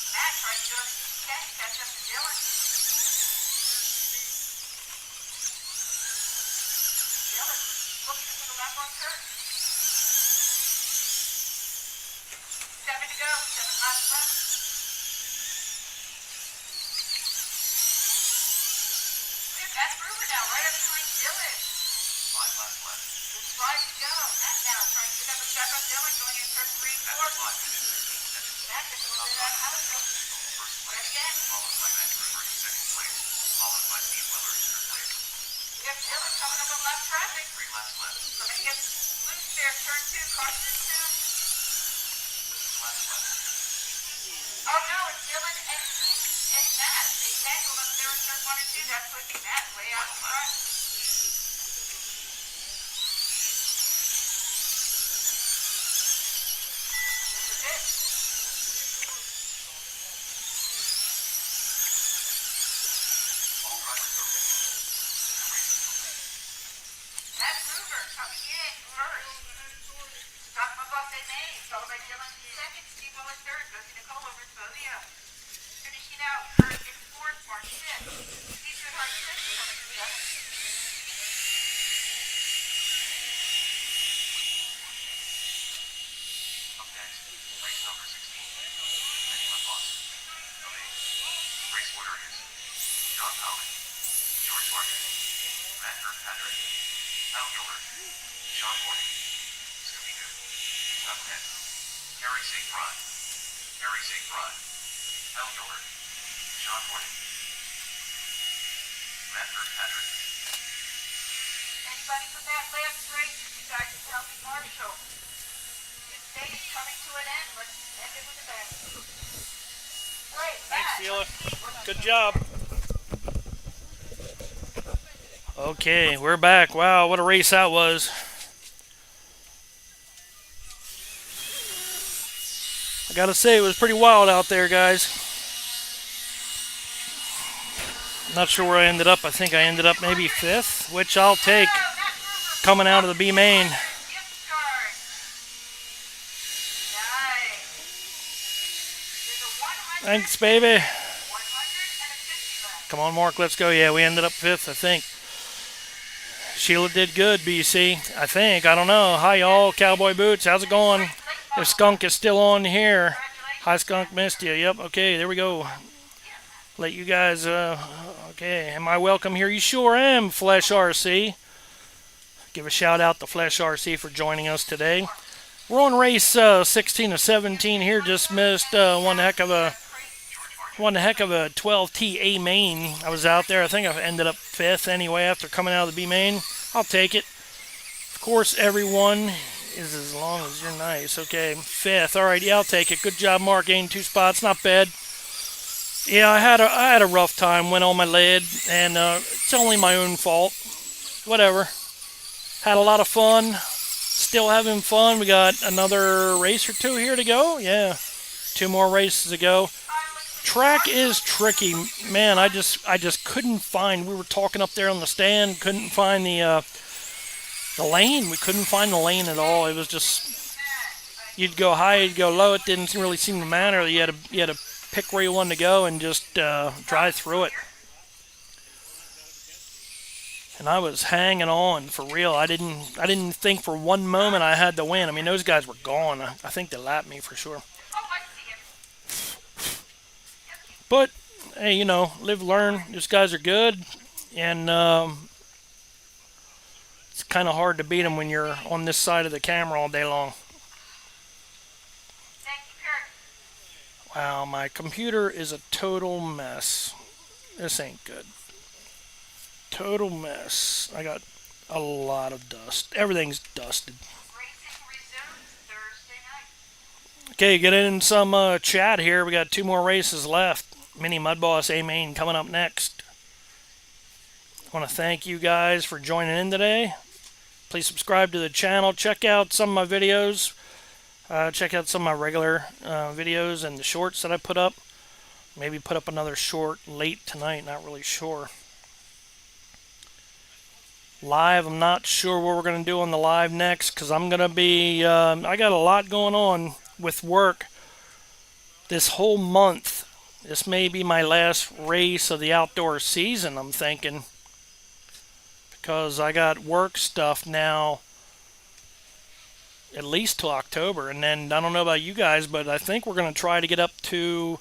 Matt trying to go to Ken, catch up to Dylan. Dylan looking for the lap on Kurt. 7 to go, 7 laps left. Look at that Brewer now, right up behind Dylan. 5 laps left. With 5 to go. Matt now trying to get up and back up Dylan, going in turn 3 and 4. Matt gets a little bit out of house. Right again. Followed by Matt Gruber in second place, followed by Steve Weller in third place. We have Dylan coming up on lap traffic. 3 laps left. Somebody gets loose there, turn 2, caution in 2. 2 laps left. Oh no, it's Dylan and Matt. They tangled up there in turn 1 and 2. That's pushing Matt way out in front. This is it. All drivers are ready. The race is complete. Matt Gruber coming in first. Scott Mudboss Maine, followed by Dylan second. Steve Weller third. Rosie Nicole over the podium. Finishing out, Kurt in fourth, Mark fifth. Steve Goodhart sixth, coming in seventh. Up next, race number 16. Many mudboss. Okay. Race order is John Powell, George Martin, Matt Kirkpatrick, Al Gilbert, Sean Gordon, Scooby-Doo, Nuthead, Harry St. Pride, Al Gilbert, Sean Gordon, Matt Kirkpatrick. Anybody from that last race, you guys can tell me Marshall. This day is coming to an end. Let's end it with a bang. Great, Thanks, Matt. Sheila. Good job. Okay, we're back. Wow, what a race that was. I gotta say, it was pretty wild out there, guys. Not sure where I ended up. I think I ended up maybe 5th, which I'll take coming out of the B main. Gift card. Nice. There's a 100, Thanks, baby. 100 and a 50 left. Come on, Mark, let's go. Yeah, we ended up 5th, I think. Sheila did good, BC. I think. I don't know. Hi, y'all. Cowboy Boots. How's it going? If Skunk is still on here. Hi, Skunk. Missed you. Yep. Okay, there we go. Let you guys, okay. Am I welcome here? You sure am, Flesh RC. Give a shout out to Flesh RC for joining us today. We're on race 16 of 17 here. Just missed one heck of a 12T A main. I was out there. I think I ended up 5th anyway after coming out of the B main. I'll take it. Of course, everyone is as long as you're nice. Okay, 5th. All right, yeah, I'll take it. Good job, Mark. Gained 2 spots. Not bad. Yeah, I had a rough time. Went on my lead, and it's only my own fault. Whatever. Had a lot of fun. Still having fun. We got another race or 2 here to go. Yeah, 2 more races to go. Track is tricky, man. I just couldn't find. We were talking up there on the stand. Couldn't find the lane. We couldn't find the lane at all. It was just you'd go high, you'd go low. It didn't really seem to matter. You had to pick where you wanted to go and just drive through it. And I was hanging on for real. I didn't think for one moment I had to win. I mean, those guys were gone. I think they lapped me for sure. But hey, you know, live, learn. These guys are good, and it's kind of hard to beat them when you're on this side of the camera all day long. Wow, my computer is a total mess. This ain't good. Total mess. I got a lot of dust. Everything's dusted. Okay, get in some chat here. We got 2 more races left. Mini Mudboss A Main coming up next. I want to thank you guys for joining in today. Please subscribe to the channel. Check out some of my videos. Check out some of my regular videos and the shorts that I put up. Maybe put up another short late tonight, not really sure. Live, I'm not sure what we're going to do on the live next, because I'm going to be, I got a lot going on with work this whole month. This may be my last race of the outdoor season, I'm thinking, because I got work stuff now at least till October, and then I don't know about you guys, but I think we're going to try to get up to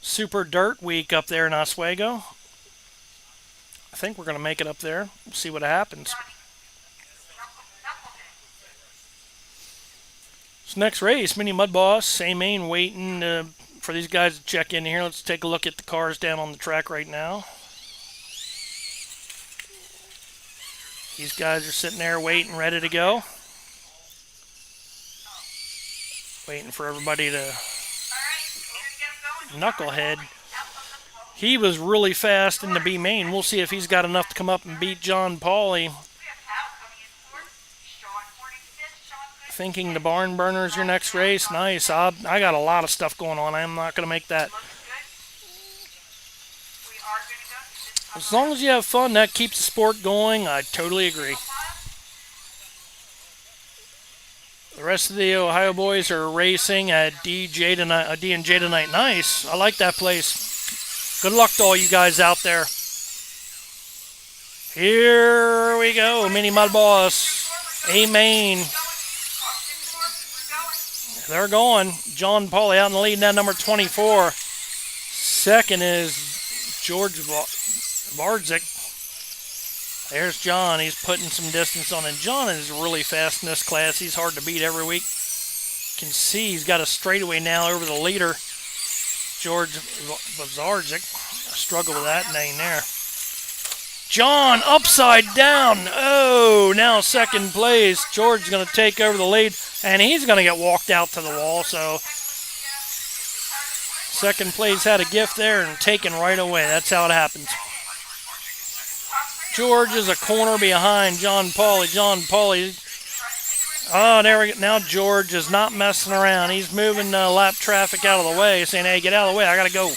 Super Dirt Week up there in Oswego. I think we're going to make it up there. We'll see what happens. This next race, Mini Mudboss, A Main, waiting for these guys to check in here. Let's take a look at the cars down on the track right now. These guys are sitting there waiting, ready to go. Waiting for everybody to knucklehead. He was really fast in the B main. We'll see if he's got enough to come up and beat John Pauly. Thinking the Barn Burner's your next race. Nice. I got a lot of stuff going on. I'm not going to make that. As long as you have fun, that keeps the sport going. I totally agree. The rest of the Ohio boys are racing at D&J tonight. Nice. I like that place. Good luck to all you guys out there. Here we go. Mini Mudboss. A Main. They're going. John Pauly out in the lead now, number 24. Second is George Varzik. There's John. He's putting some distance on, and John is really fast in this class. He's hard to beat every week. You can see he's got a straightaway now over the leader, George Varzik. I struggle with that name there. John upside down. Oh, now second place. George's going to take over the lead, and he's going to get walked out to the wall. So second place had a gift there and taken right away. That's how it happens. George is a corner behind John Pauly. John Pauly. Oh, there we go. Now George is not messing around. He's moving lap traffic out of the way, saying, hey, get out of the way. I got to go.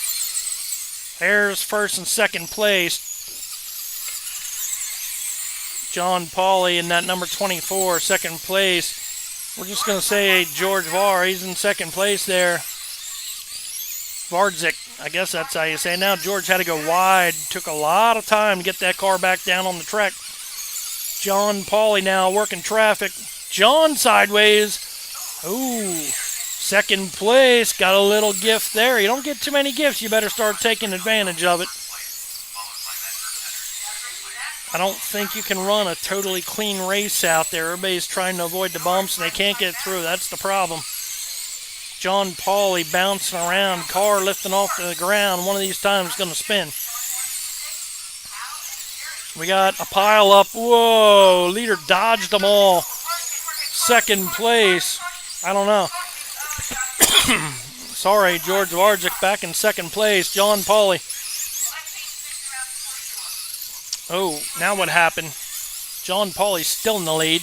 There's first and second place. John Pauly in that number 24, second place. We're just going to say George Var. He's in second place there. Varzik, I guess that's how you say it. Now George had to go wide. Took a lot of time to get that car back down on the track. John Pauly now working traffic. John sideways. Ooh, second place. Got a little gift there. You don't get too many gifts. You better start taking advantage of it. I don't think you can run a totally clean race out there. Everybody's trying to avoid the bumps and they can't get through. That's the problem. John Pauly bouncing around, car lifting off the ground. One of these times going to spin. We got a pile up. Whoa, leader dodged them all. Second place. I don't know. Sorry, George Varzik back in second place. John Pauly. Oh, now what happened? John Pauly's still in the lead.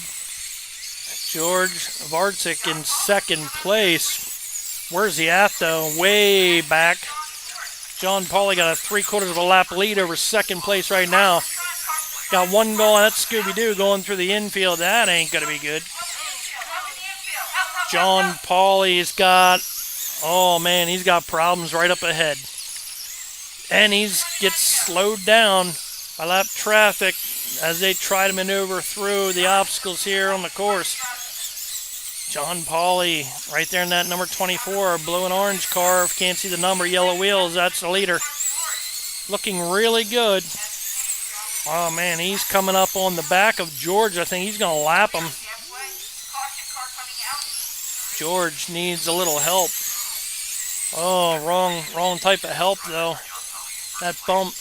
George Varzik in second place. Where's he at, though? Way back. John Pauly got a 3/4 of a lap lead over second place right now. Got one going. That's Scooby-Doo going through the infield. That ain't going to be good. John Pauly's got, oh man, he's got problems right up ahead. And he gets slowed down by lap traffic as they try to maneuver through the obstacles here on the course. John Pauly right there in that number 24 blue and orange car. Can't see the number, yellow wheels. That's the leader. looking really good. Oh man, he's coming up on the back of George. I think he's going to lap him. George needs a little help. Oh, wrong type of help though. That bump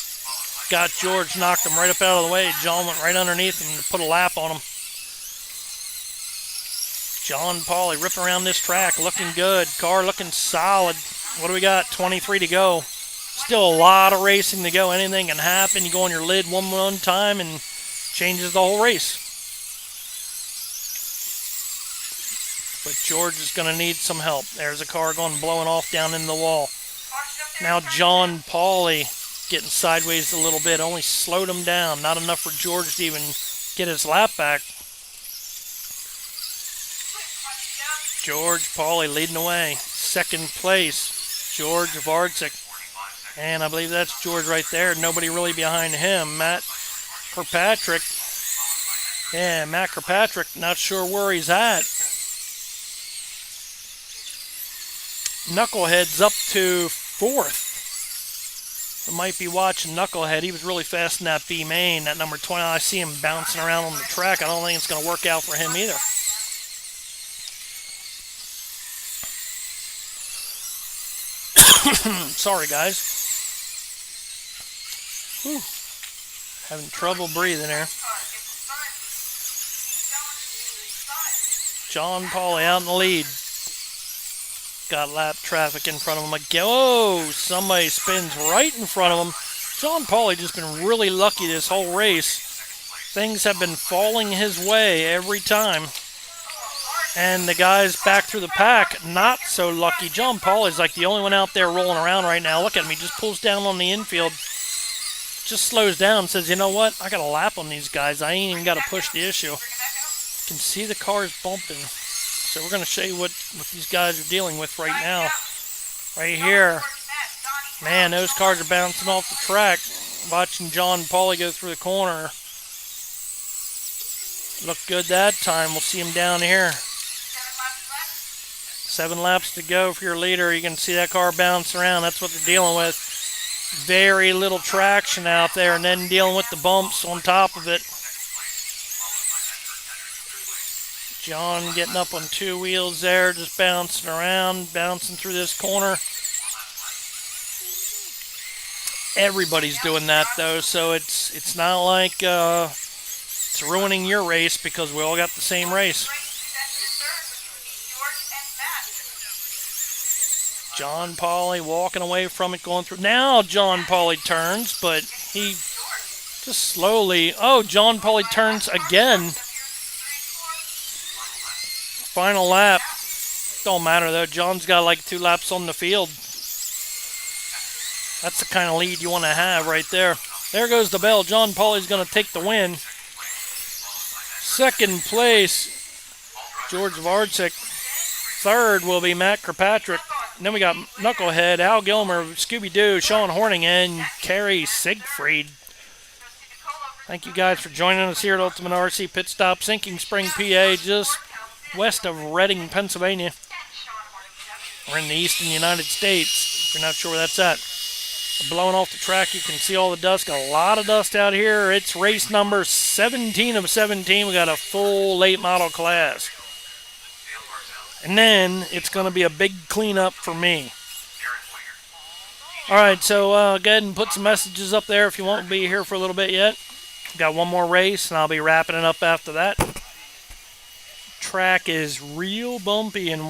got George, knocked him right up out of the way. John went right underneath him to put a lap on him. John Pauley ripping around this track, looking good. Car looking solid. What do we got? 23 to go. Still a lot of racing to go. Anything can happen. You go on your lid one time and changes the whole race. But George is going to need some help. There's a car going blowing off down in the wall. Now John Pauley getting sideways a little bit. Only slowed him down. Not enough for George to even get his lap back. George Pauley leading the way. Second place, George Varzik. And I believe that's George right there. Nobody really behind him. Matt Kirkpatrick. Yeah, Matt Kirkpatrick, not sure where he's at. Knucklehead's up to fourth. I might be watching Knucklehead. He was really fast in that B main. That number 20, I see him bouncing around on the track. I don't think it's going to work out for him either. Sorry, guys. Whew. Having trouble breathing there. John Pauley out in the lead. Got lap traffic in front of him again. Oh, somebody spins right in front of him. John Pauley just been really lucky this whole race. Things have been falling his way every time. And the guys back through the pack, not so lucky. John Pauley's like the only one out there rolling around right now. Look at him. He just pulls down on the infield. Just slows down and says, you know what? I got a lap on these guys. I ain't even got to push the issue. You can see the cars bumping. So we're going to show you what these guys are dealing with right now. Right here. Man, those cars are bouncing off the track. Watching John Pauley go through the corner. Looked good that time. We'll see him down here. 7 laps to go for your leader. You can see that car bounce around. That's what they're dealing with. Very little traction out there, and then dealing with the bumps on top of it. John getting up on 2 wheels there, just bouncing around, bouncing through this corner. Everybody's doing that though, so it's not like it's ruining your race because we all got the same race. John Pauley walking away from it, going through. Now John Pauley turns, but he just slowly. Oh, John Pauley turns again. Final lap. Don't matter though. John's got like 2 laps on the field. That's the kind of lead you want to have right there. There goes the bell. John Pauley's going to take the win. Second place, George Varzik. Third will be Matt Kirkpatrick. And then we got Knucklehead, Al Gilmer, Scooby-Doo, Sean Horning, and Carrie Siegfried. Thank you guys for joining us here at Ultimate RC Pitstop, Sinking Spring, PA, just west of Reading, Pennsylvania. We're in the eastern United States, if you're not sure where that's at. We're blowing off the track, you can see all the dust. Got a lot of dust out here. It's race number 17 of 17. We got a full late model class. And then it's going to be a big cleanup for me. Alright, so go ahead and put some messages up there if you won't be here for a little bit yet. Got one more race, and I'll be wrapping it up after that. Track is real bumpy and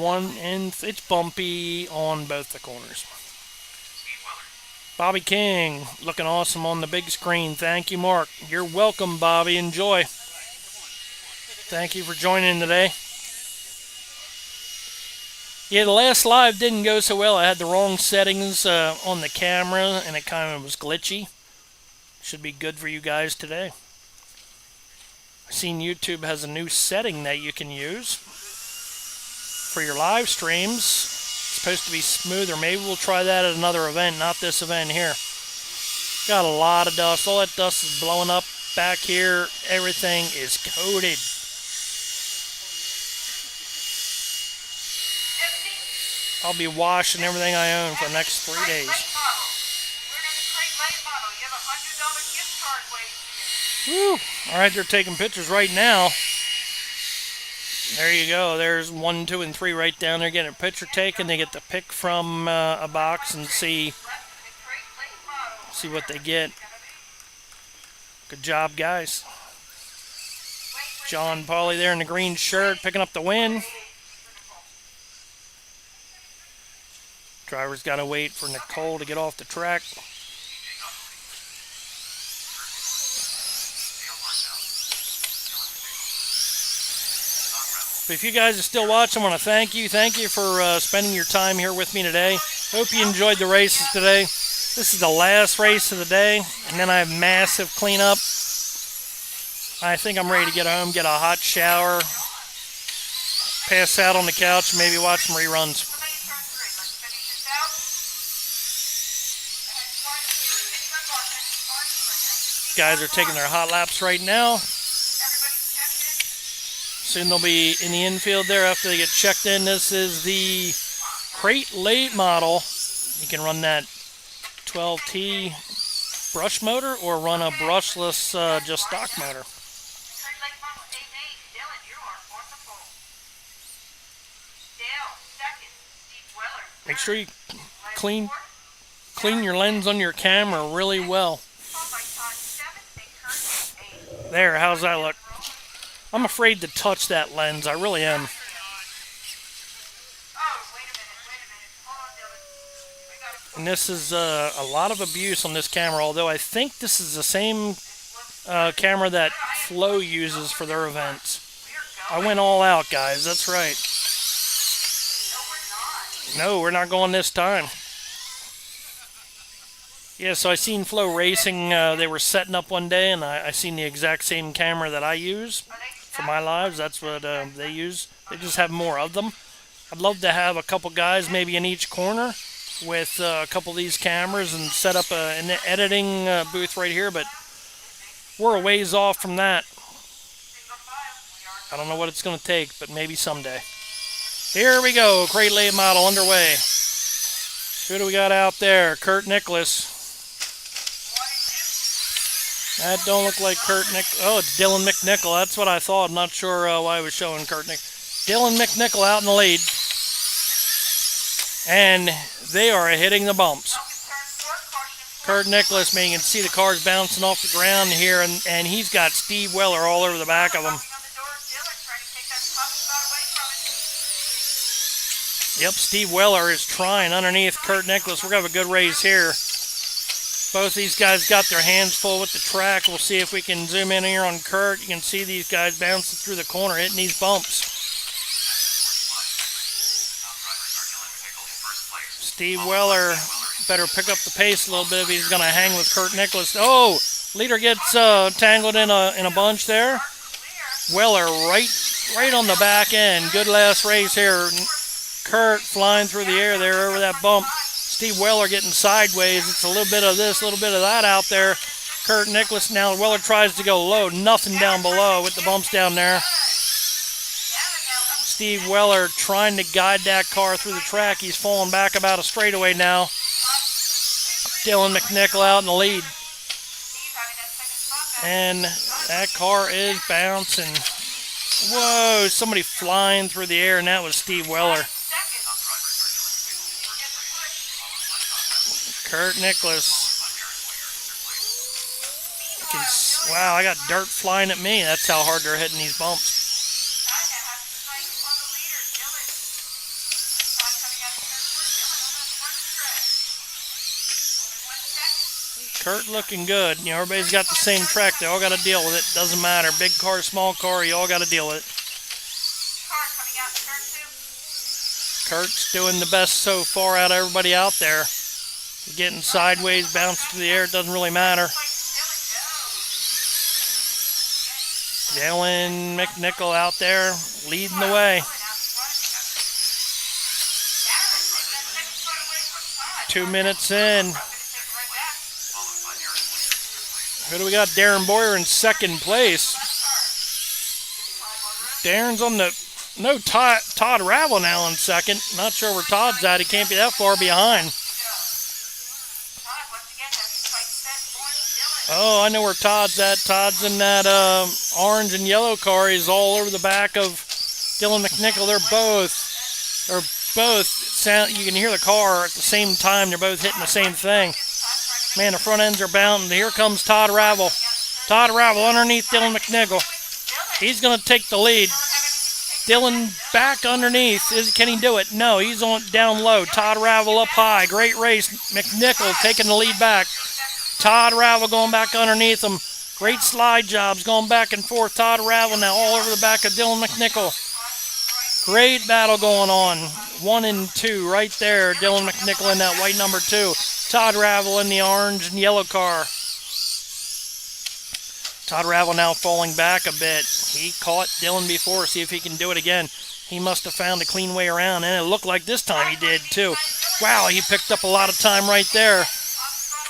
it's bumpy on both the corners. Bobby King, looking awesome on the big screen. Thank you, Mark. You're welcome, Bobby. Enjoy. Thank you for joining today. Yeah, the last live didn't go so well. I had the wrong settings on the camera, and it kind of was glitchy. Should be good for you guys today. I've seen YouTube has a new setting that you can use for your live streams. It's supposed to be smoother. Maybe we'll try that at another event, not this event here. Got a lot of dust. All that dust is blowing up back here. Everything is coated. I'll be washing everything I own for the next 3 days. Whew. All right, they're taking pictures right now. There you go. There's 1, 2, and 3 right down there getting a picture taken. They get to pick from a box and see what they get. Good job, guys. John Pauly there in the green shirt picking up the win. Driver's got to wait for Nicole to get off the track. But if you guys are still watching, I want to thank you. Thank you for spending your time here with me today. Hope you enjoyed the races today. This is the last race of the day, and then I have massive cleanup. I think I'm ready to get home, get a hot shower, pass out on the couch, maybe watch some reruns. Guys are taking their hot laps right now. Soon they'll be in the infield there after they get checked in. This is the crate late model. You can run that 12T brush motor or run a brushless just stock motor. Make sure you clean your lens on your camera really well. There, how's that look? I'm afraid to touch that lens. I really am. And this is a lot of abuse on this camera, although I think this is the same camera that Flow uses for their events. I went all out, guys. That's right. No, we're not going this time. Yeah, so I seen Flow Racing. They were setting up one day, and I seen the exact same camera that I use for my lives. That's what they use. They just have more of them. I'd love to have a couple guys maybe in each corner with a couple of these cameras and set up an editing booth right here, but we're a ways off from that. I don't know what it's going to take, but maybe someday. Here we go, crate late model underway. Who do we got out there? Kurt Nicholas. That don't look like Kurt Nicholas. Oh, it's Dylan McNichol. That's what I thought. I'm not sure why I was showing Kurt Nicholas. Dylan McNichol out in the lead. And they are hitting the bumps. Kurt Nicholas, man, you can see the cars bouncing off the ground here, and he's got Steve Weller all over the back of him. Yep, Steve Weller is trying underneath Kurt Nicholas. We're going to have a good race here. Both these guys got their hands full with the track. We'll see if we can zoom in here on Kurt. You can see these guys bouncing through the corner, hitting these bumps. Steve Weller better pick up the pace a little bit if he's going to hang with Kurt Nicholas. Oh, leader gets tangled in a bunch there. Weller right on the back end. Good last race here. Kurt flying through the air there over that bump. Steve Weller getting sideways. It's a little bit of this, a little bit of that out there. Kurt Nicholas now. Weller tries to go low. Nothing down below with the bumps down there. Steve Weller trying to guide that car through the track. He's falling back about a straightaway now. Dylan McNichol out in the lead. And that car is bouncing. Whoa, somebody flying through the air, and that was Steve Weller. Kurt Nicholas. Wow, I got dirt flying at me. That's how hard they're hitting these bumps. Kurt looking good. You know, everybody's got the same track. They all got to deal with it. Doesn't matter. Big car, small car, you all got to deal with it. Kurt's doing the best so far out of everybody out there. Getting sideways, bouncing through the air, it doesn't really matter. Dylan McNichol out there leading the way. 2 minutes in. Who do we got? Darren Boyer in second place. Darren's on the... No, Todd Ravel now in second. Not sure where Todd's at. He can't be that far behind. Oh, I know where Todd's at. Todd's in that orange and yellow car. He's all over the back of Dylan McNichol. They're both sound. You can hear the car at the same time. They're both hitting the same thing. Man, the front ends are bounding. Here comes Todd Ravel. Todd Ravel underneath Dylan McNichol. He's going to take the lead. Dylan back underneath. Can he do it? No, he's on down low. Todd Ravel up high. Great race. McNichol taking the lead back. Todd Ravel going back underneath him. Great slide jobs going back and forth. Todd Ravel now all over the back of Dylan McNichol. Great battle going on. 1 and 2 right there. Dylan McNichol in that white number 2. Todd Ravel in the orange and yellow car. Todd Ravel now falling back a bit. He caught Dylan before. See if he can do it again. He must have found a clean way around, and it looked like this time he did too. Wow, he picked up a lot of time right there.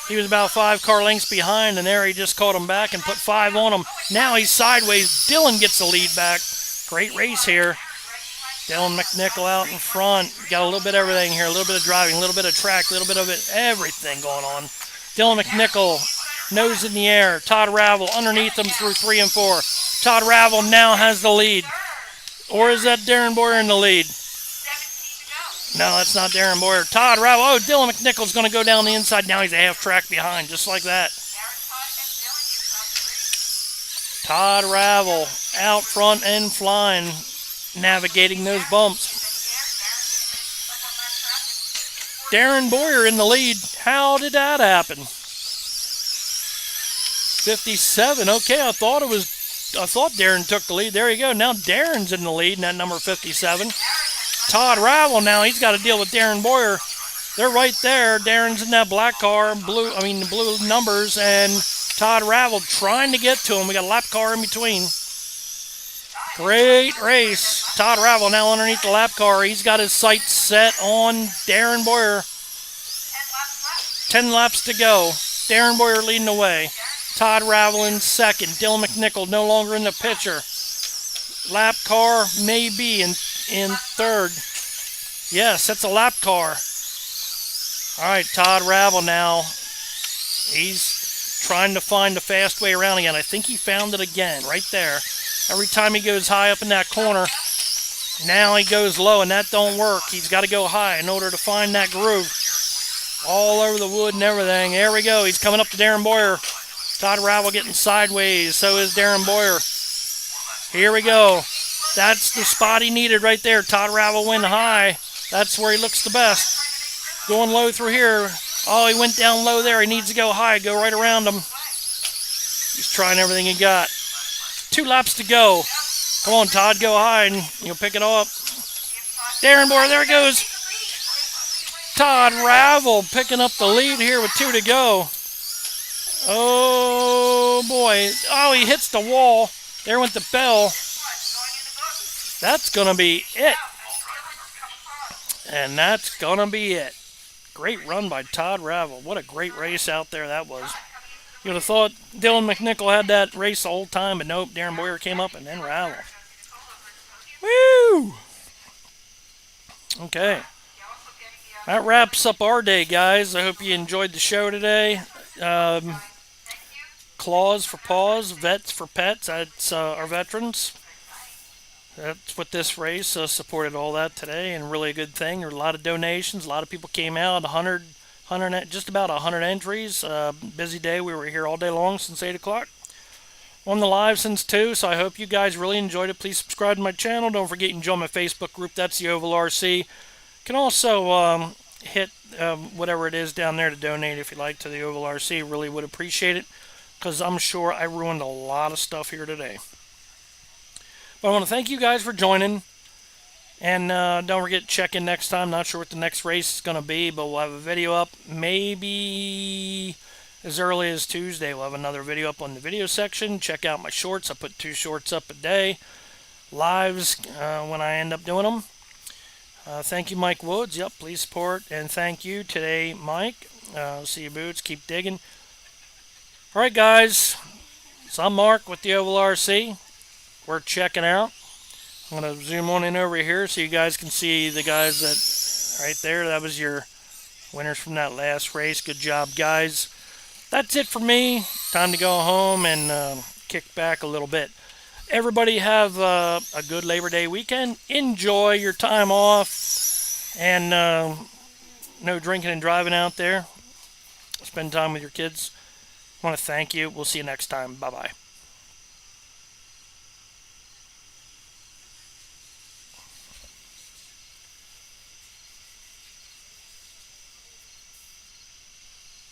He was about 5 car lengths behind, and there he just caught him back and put 5 on him. Now he's sideways. Dylan gets the lead back. Great race here. Dylan McNichol out in front. Got a little bit of everything here. A little bit of driving, a little bit of track, a little bit of everything going on. Dylan McNichol, nose in the air. Todd Ravel underneath him through 3 and 4. Todd Ravel now has the lead. Or is that Darren Boyer in the lead? No, that's not Darren Boyer. Todd Ravel. Oh, Dylan McNichol's going to go down the inside. Now he's a half track behind, just like that. Todd Ravel out front and flying, navigating those bumps. Darren Boyer in the lead. How did that happen? 57. Okay, I thought Darren took the lead. There you go. Now Darren's in the lead in that number 57. Todd Ravel now, he's got to deal with Darren Boyer. They're right there. Darren's in that black car, the blue numbers, and Todd Ravel trying to get to him. We got a lap car in between. Great race. Todd Ravel now underneath the lap car. He's got his sights set on Darren Boyer. 10 laps to go. Darren Boyer leading the way. Todd Ravel in second. Dylan McNichol no longer in the picture. Lap car maybe in third. Yes, that's a lap car. All right, Todd Ravel now. He's trying to find the fast way around again. I think he found it again right there. Every time he goes high up in that corner, now he goes low, and that don't work. He's got to go high in order to find that groove. All over the wood and everything. There we go. He's coming up to Darren Boyer. Todd Ravel getting sideways. So is Darren Boyer. Here we go. That's the spot he needed right there. Todd Ravel went high. That's where he looks the best. Going low through here. Oh, he went down low there. He needs to go high. Go right around him. He's trying everything he got. 2 laps to go. Come on, Todd. Go high and you'll pick it up. Darren Boyer. There it goes. Todd Ravel picking up the lead here with 2 to go. Oh, boy. Oh, he hits the wall. There went the bell. That's going to be it. And that's going to be it. Great run by Todd Ravel. What a great race out there that was. You would have thought Dylan McNichol had that race the whole time, but nope, Darren Boyer came up and then Ravel. Woo! Okay. That wraps up our day, guys. I hope you enjoyed the show today. Claws for Paws, Vets for Pets. That's our veterans. That's what this race supported all that today, and really a good thing. There were a lot of donations. A lot of people came out. Just about 100 entries. Busy day. We were here all day long since 8 o'clock. On the live since 2, so I hope you guys really enjoyed it. Please subscribe to my channel. Don't forget you can join my Facebook group. That's the Ovalrc. You can also hit whatever it is down there to donate if you like to the Ovalrc. Really would appreciate it, because I'm sure I ruined a lot of stuff here today. But I want to thank you guys for joining. And don't forget to check in next time. Not sure what the next race is going to be, but we'll have a video up maybe as early as Tuesday. We'll have another video up on the video section. Check out my shorts. I put 2 shorts up a day. Lives when I end up doing them. Thank you, Mike Woods. Yep, please support. And thank you today, Mike. See you, Boots. Keep digging. All right, guys. So I'm Mark with the Ovalrc. We're checking out. I'm going to zoom on in over here so you guys can see the guys that right there. That was your winners from that last race. Good job, guys. That's it for me. time to go home and kick back a little bit. Everybody have a good Labor Day weekend. Enjoy your time off, and no drinking and driving out there. Spend time with your kids. I want to thank you. We'll see you next time. Bye-bye.